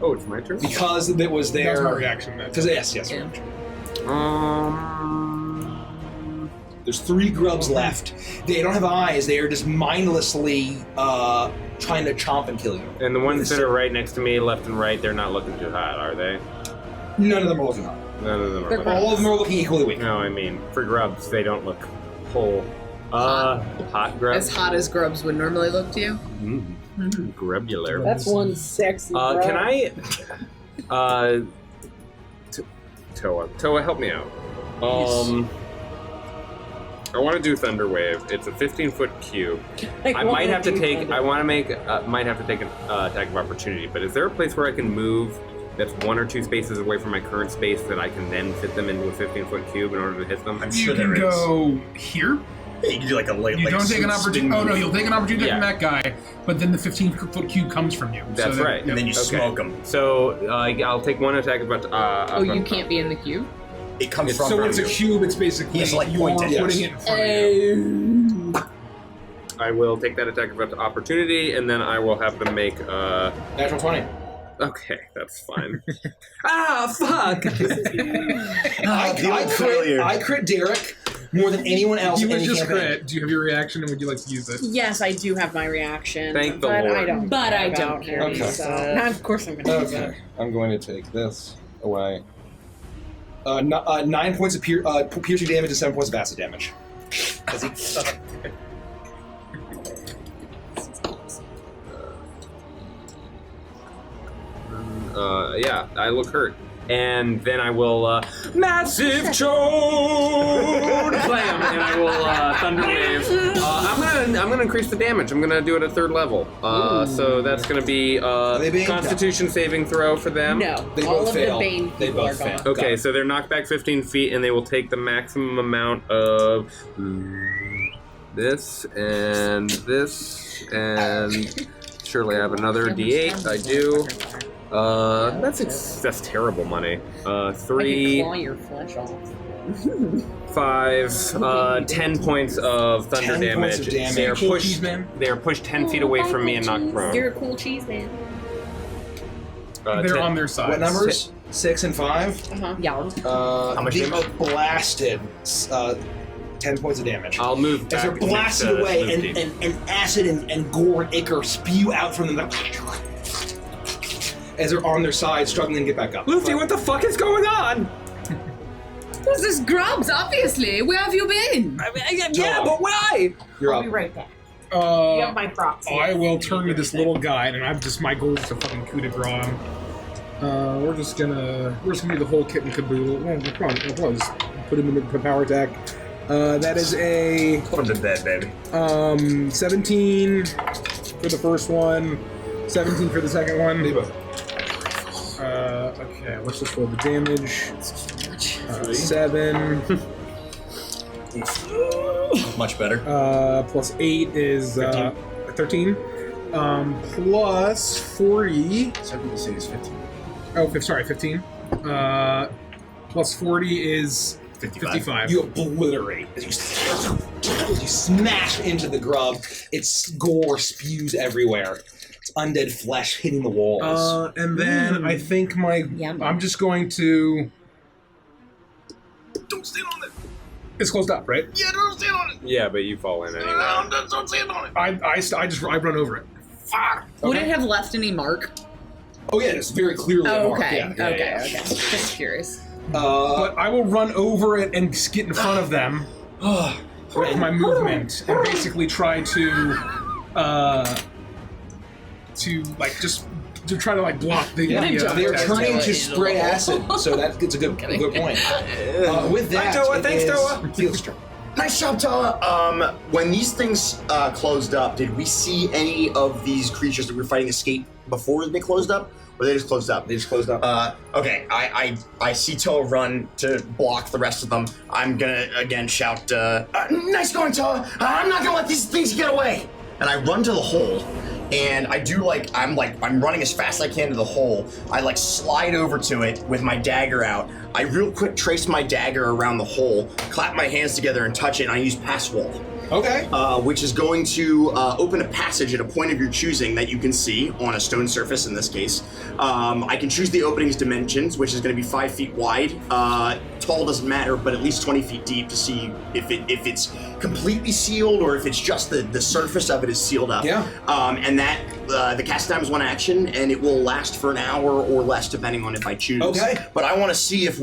Oh, it's my turn?
Because it was
That was my
there.
reaction.
Because yes.
Yeah.
There's 3 grubs left. They don't have eyes. They are just mindlessly trying to chomp and kill you.
And the ones that are right next to me, left and right, they're not looking too hot, are they?
None of them are looking up.
None of them are
They're
looking
All of them are looking equally weak.
No, I mean, for grubs, they don't look whole. Hot grubs?
As hot as grubs would normally look to you.
Grubular.
That's one sexy.
Can I... Toa, help me out. I want to do Thunder Wave. It's a 15-foot cube. I might have to take. I want to make. Might have to take an attack of opportunity. But is there a place where I can move that's 1 or 2 spaces away from my current space that I can then fit them into a 15-foot cube in order to hit them?
I'm
You
sure
can
there is.
go here.
Yeah, you can do like a late.
You don't take an opportunity. Oh no, you'll take an opportunity
Yeah.
from that guy, but then the 15-foot cube comes from you.
That's right.
And then you smoke them.
So I'll take 1 attack of
Oh, you can't be in the queue?
It comes
It's-
from.
So when it's a cube, it's basically
Yes, like
you're
pointed, yes.
putting it in front of you.
I will take that attack of opportunity, and then I will have them make.
Natural 20.
Okay, that's fine. Fuck!
I crit Derek more than anyone else
You
in
would
any
just
campaign.
crit. Do you have your reaction, and would you like to use it?
Yes, I do have my reaction.
Thank the
but
Lord.
I don't.
But I
care
don't
about
care.
him,
Okay.
So. Now, of course, I'm going to use it.
Okay, I'm going to take this away. 9 points of piercing damage and 7 points of acid damage. As he-
Yeah, I look hurt. And then I will massive chode blam, and I increase the damage. I'm gonna do it at 3rd level. So that's gonna be Constitution saving throw for them.
No,
They
all
both
of
fail.
the Bane
They
people
both
are gone.
fail.
Okay, so they're knocked back 15 feet, and they will take the maximum amount of this, and surely I have another D8. I do. That's terrible money.
I
3,
could claw your flesh off.
5, 10 points of thunder
10
damage.
points of damage.
They are
Cool
pushed.
cheese, man.
They are pushed 10 feet away from me and knocked prone.
You're a cool cheese man.
They're
10
on their side.
What numbers? 6 and 5.
Yeah.
How much
they
damage?
are blasted. 10 points of damage.
I'll move
As
back.
they're
next
blasted
to
away,
Luke.
and acid and gore and ichor spew out from them as they're on their side, struggling to get back up.
Luffy, what the fuck is going on?
Who's this Grubs, obviously? Where have you been?
Yeah, but why?
You're
I'll
up.
be right back. You have
Uh,
my proxy.
I will turn to this little guy, and my goal is to fucking coup de grace him. We're just gonna do the whole kit and caboodle. Well, come on, just put him in the power attack. That is a
Put him to bed, baby.
17 for the first one, 17 for the second one. Okay, let's just roll the damage. 7
Much better.
plus 8 is 13. Plus 40.
17 is 15.
Oh, sorry, 15. Plus 40 is 55.
You obliterate as you smash into the grub. Its gore spews everywhere. It's undead flesh hitting the walls.
And then I think
Yummy.
I'm just going to. Don't stand on it. It's closed up, right?
Yeah, don't stand on it.
Yeah, but you fall in anyway.
Don't stand on it.
I run over it.
Fuck.
Would it have left any mark?
Oh yeah, it's very clearly a mark.
Okay,
Yeah,
okay. Just curious.
But I will run over it and just get in front of them with my movement and basically try to try to block the.
They're turning to spray acid, so it's a good point. With that,
Thanks, Toa.
Field's turn.
Nice job, Toa. When these things closed up, did we see any of these creatures that we were fighting escape before they closed up? Or they just closed up?
They just closed up.
Okay, I see Toa run to block the rest of them. I'm gonna again shout, nice going, Toa! I'm not gonna let these things get away! And I run to the hole, and I do I'm running as fast as I can to the hole. I slide over to it with my dagger out. I real quick trace my dagger around the hole, clap my hands together and touch it, and I use Pass Wall.
Okay.
Which is going to open a passage at a point of your choosing that you can see on a stone surface in this case. I can choose the opening's dimensions, which is going to be 5 feet wide. Tall doesn't matter, but at least 20 feet deep to see if it's completely sealed or if it's just the surface of it is sealed up.
Yeah.
And that the cast time is 1 action, and it will last for an hour or less depending on if I choose.
Okay.
But I want to see if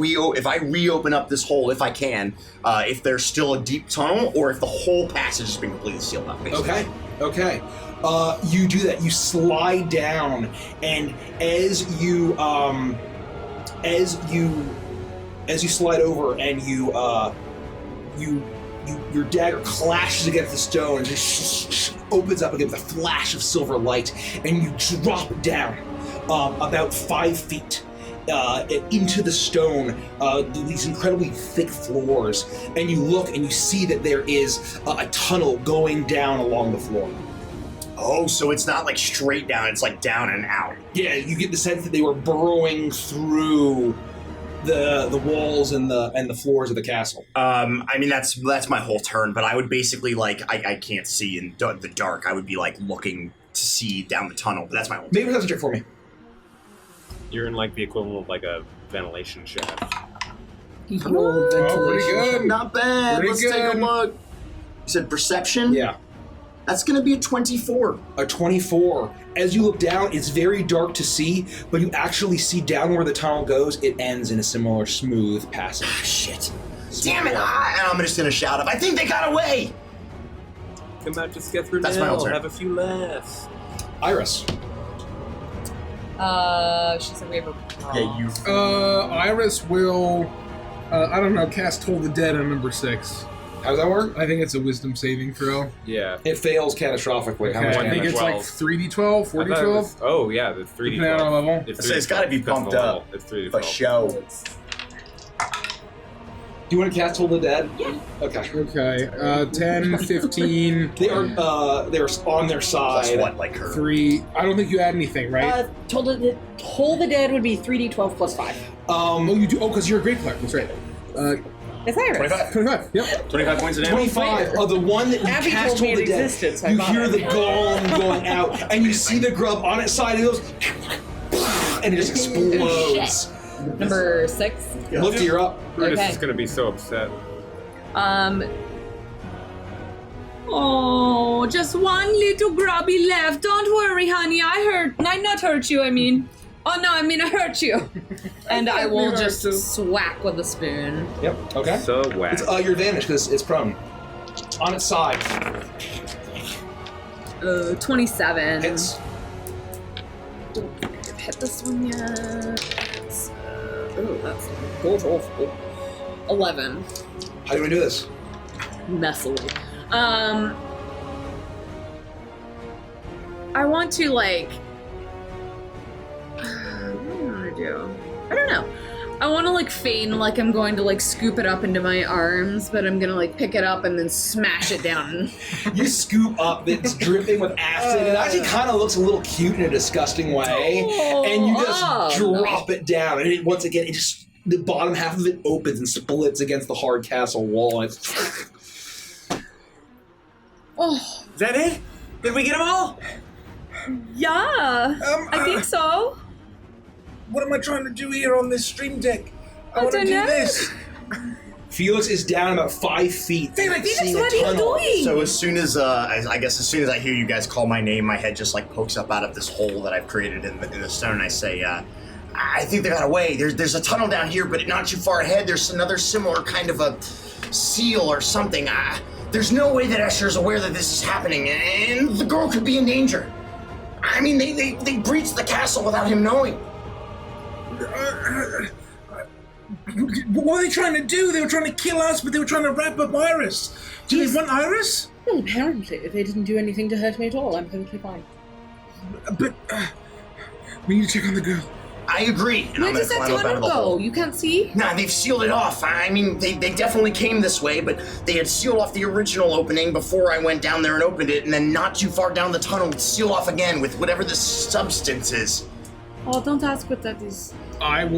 I reopen up this hole, if I can, if there's still a deep tunnel or if the whole passage has been completely sealed up. Basically.
Okay. You do that. You slide down, and as you slide over, and your dagger clashes against the stone and just opens up again with a flash of silver light, and you drop down about 5 feet. Into the stone, these incredibly thick floors, and you look and you see that there is a tunnel going down along the floor.
Oh, so it's not straight down, it's down and out.
Yeah, you get the sense that they were burrowing through the walls and the floors of the castle.
I mean, that's my whole turn, but I would basically I can't see in the dark. I would be looking to see down the tunnel, but that's my whole turn.
Maybe that's a trick for me.
You're in the equivalent of a ventilation shaft.
Oh, pretty good.
Not bad.
Pretty
Let's
good.
take a look. You said perception?
Yeah.
That's going to be a 24.
A 24. As you look down, it's very dark to see, but you actually see down where the tunnel goes. It ends in a similar smooth passage.
Shit. Damn it. I'm just going to shout up. I think they got away.
Come out, just get through
That's
now.
my whole turn.
Have a few laughs.
Iris.
She said we have a
Yeah, you.
Iris will, cast Toll the Dead on number 6.
How does that work?
I think it's a wisdom saving throw.
Yeah.
It fails catastrophically. How
Okay,
much
I think
damage?
it's like 3d12, 4d12.
Oh, yeah, the 3d12.
Depending on our level.
It's got to be pumped up.
It's 3d12.
For show.
Do you want to cast Toll the Dead?
Yeah.
Okay.
Okay, 10, 15.
They are on their side.
Plus what, like her?
3. I don't think you add anything, right?
Toll the Dead would be 3d12 plus 5.
Oh, you do? Oh, because you're a great player. That's right.
It's Iris.
25. Yep.
25 points of damage.
25 of the one that you
Abby
cast
told me
Toll the
it
Dead.
existed, so I
You
bought
hear
it.
the golem going out, and you see the grub on its side. It goes, and it just explodes.
Number 6.
Look, you're up.
Brutus
Okay.
is going to be so upset.
Oh, just one little grubby left. Don't worry, honey. I not hurt you, I mean. Oh, no, I mean I hurt you.
And I will just swack with a spoon.
Yep. Okay.
So whack.
It's your advantage because it's prone. On its side.
27.
Hits.
Don't think I've hit this one yet. That's awful. 11.
How do we do this?
Messily. I want to what do I want to do? I don't know. I want to feign like I'm going to scoop it up into my arms, but I'm gonna pick it up and then smash it down.
You scoop up, it's dripping with acid. It actually kind of looks a little cute in a disgusting way, and you just drop it down. And once again, it just the bottom half of it opens and splits against the hard castle wall. And it's
Oh,
Is that it? Did we get them all?
Yeah, I think so.
What am I trying to do here on this stream deck? I want to
don't
do
know.
this.
Felix is down about 5 feet.
Felix,
seeing a
what are you
tunnel.
doing?
So as soon as I guess as soon as I hear you guys call my name, my head just pokes up out of this hole that I've created in the stone. And I say, I think they got away. There's a tunnel down here, but not too far ahead. There's another similar kind of a seal or something. There's no way that Escher's aware that this is happening, and the girl could be in danger. I mean, they breached the castle without him knowing.
What were they trying to do? They were trying to kill us, but they were trying to wrap up Iris. Do they want Iris?
Well, apparently, they didn't do anything to hurt me at all. I'm perfectly fine.
But we need to check on the girl.
I agree. And
Where
I'm
does
gonna
that
climb up out
tunnel
of the
go?
hole.
You can't see?
Nah, they've sealed it off. I mean, they definitely came this way, but they had sealed off the original opening before I went down there and opened it, and then not too far down the tunnel, it's sealed off again with whatever this substance is.
Oh, don't ask what that is.
I'm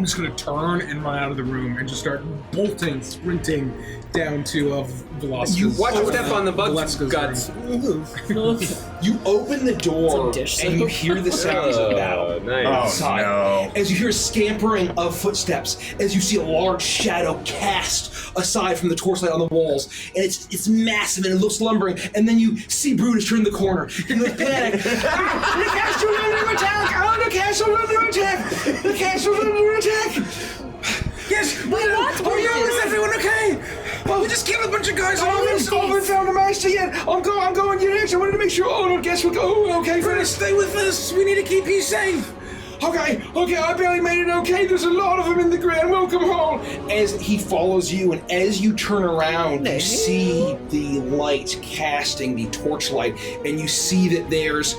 just going to turn and run out of the room and just start bolting, sprinting down to Velasquez.
You watch your step on the bug's
Velasquez
guts.
You open the door
It's a dish
and you
soap.
hear the sounds of battle.
Nice.
Outside.
no.
As you hear scampering of footsteps, as you see a large shadow cast aside from the torchlight on the walls, and it's massive and it looks lumbering, and then you see Brutus turn the corner in the panic. The castle's under attack! Oh, the castle's under attack! The castle's under attack!
Yes. Is everyone okay? Well, we just killed a bunch of guys.
I haven't found a master yet. I'm going you next. I wanted to make sure. Oh, no, guess we'll go. Okay,
First, stay with us. We need to keep you safe.
Okay, I barely made it okay. There's a lot of them in the Grand Welcome Hall. As he follows you, and as you turn around, you see the light casting the torchlight, and you see that there's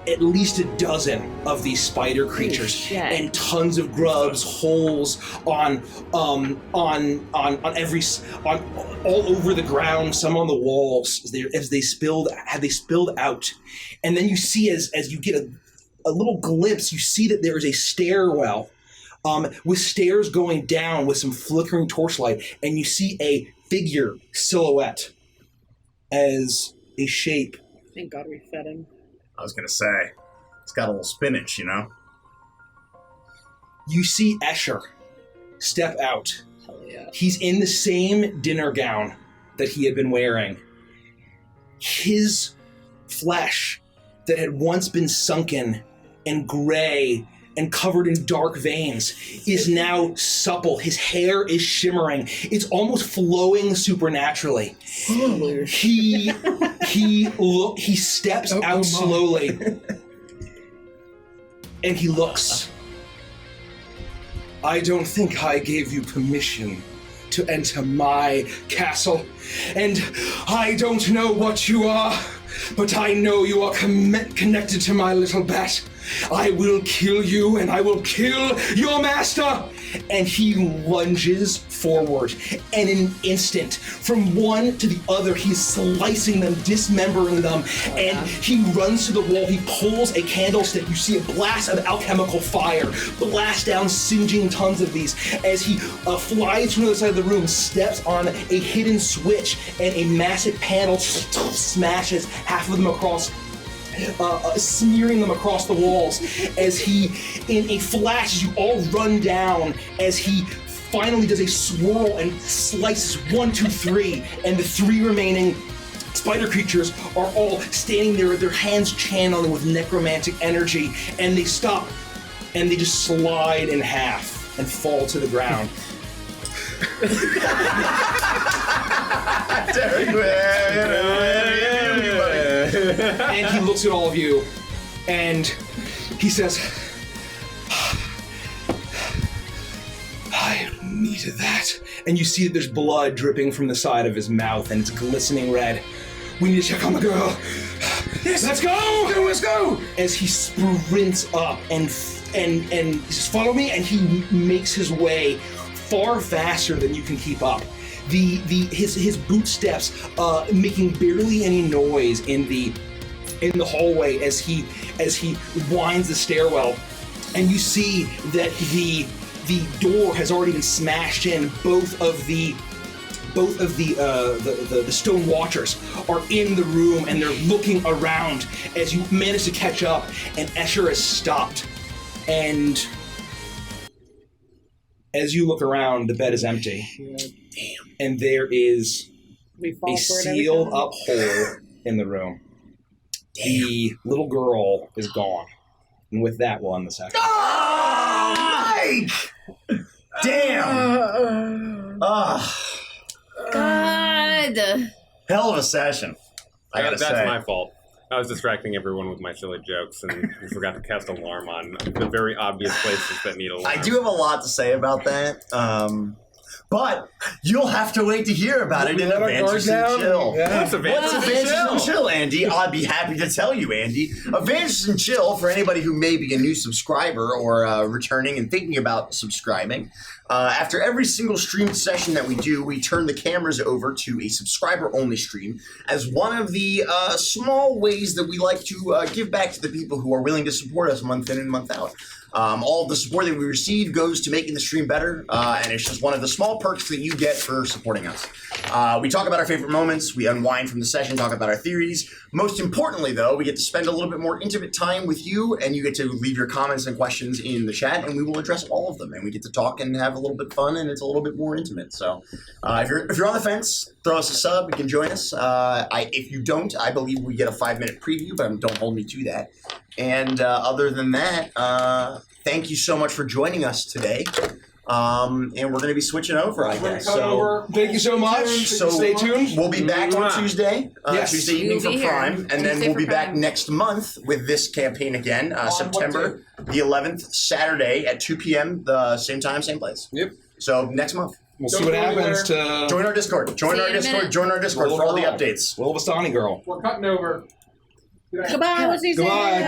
at least a dozen of these spider creatures
shit.
and tons of grubs, holes on every all over the ground, some on the walls as they spilled out, and then you see as you get a little glimpse, you see that there is a stairwell with stairs going down with some flickering torchlight, and you see a figure silhouette as a shape.
Thank God we fed him.
I was gonna say, it's got a little spinach, you know?
You see Escher step out.
Hell yeah.
He's in the same dinner gown that he had been wearing. His flesh that had once been sunken and gray and covered in dark veins is now supple. His hair is shimmering. It's almost flowing supernaturally. He steps out slowly and he looks. I don't think I gave you permission to enter my castle. And I don't know what you are, but I know you are connected to my little bat. I will kill you, and I will kill your master. And he lunges forward, and in an instant, from one to the other, he's slicing them, dismembering them, and he runs to the wall. He pulls a candlestick. You see a blast of alchemical fire blast down, singeing tons of these as he flies from the other side of the room, steps on a hidden switch, and a massive panel smashes half of them across, smearing them across the walls as he, in a flash, as you all run down, as he finally does a swirl and slices 1, 2, 3, and the 3 remaining spider creatures are all standing there with their hands channeling with necromantic energy, and they stop, and they just slide in half and fall to the ground. And he looks at all of you, and he says, I needed that. And you see that there's blood dripping from the side of his mouth, and it's glistening red. We need to check on the girl. Yes, let's go! Let's go! As he sprints up and he says, follow me, and he makes his way far faster than you can keep up. His boot steps making barely any noise in the hallway as he winds the stairwell, and you see that the door has already been smashed in. Both of the stone watchers are in the room, and they're looking around as you manage to catch up, and Escher has stopped. And as you look around, the bed is empty. Damn. And there is a sealed up hole in the room. Damn. The little girl is gone. And with that, we'll end the session.
Oh, Mike! Damn!
God!
Hell of a session. I gotta say.
That's my fault. I was distracting everyone with my silly jokes, and we forgot to cast alarm on the very obvious places that need alarm.
I do have a lot to say about that, but you'll have to wait to hear about it in Adventures in Chill.
Yeah.
What's Adventures in Chill, Andy? I'd be happy to tell you, Andy. Adventures in Chill, for anybody who may be a new subscriber or returning and thinking about subscribing, after every single stream session that we do, we turn the cameras over to a subscriber-only stream as one of the small ways that we like to give back to the people who are willing to support us month in and month out. All of the support that we receive goes to making the stream better, and it's just one of the small perks that you get for supporting us. We talk about our favorite moments, we unwind from the session, talk about our theories. Most importantly, though, we get to spend a little bit more intimate time with you, and you get to leave your comments and questions in the chat, and we will address all of them, and we get to talk and have a little bit fun, and it's a little bit more intimate. So if you're on the fence, throw us a sub, you can join us. If you don't, I believe we get a 5-minute preview, but don't hold me to that. And other than that, thank you so much for joining us today. And we're going to be switching over, I guess. So
thank you so much.
So
stay tuned.
We'll be back on Tuesday,
yes.
Tuesday evening for Prime, and then we'll be back next month with this campaign again, September the 11th, Saturday at 2 p.m. the same time, same place.
Yep.
So next month.
We'll see what happens to...
Join our Discord. Join our Discord for all the updates.
Little Vistani girl.
We're cutting over.
Goodbye. We'll see you soon.
Goodbye.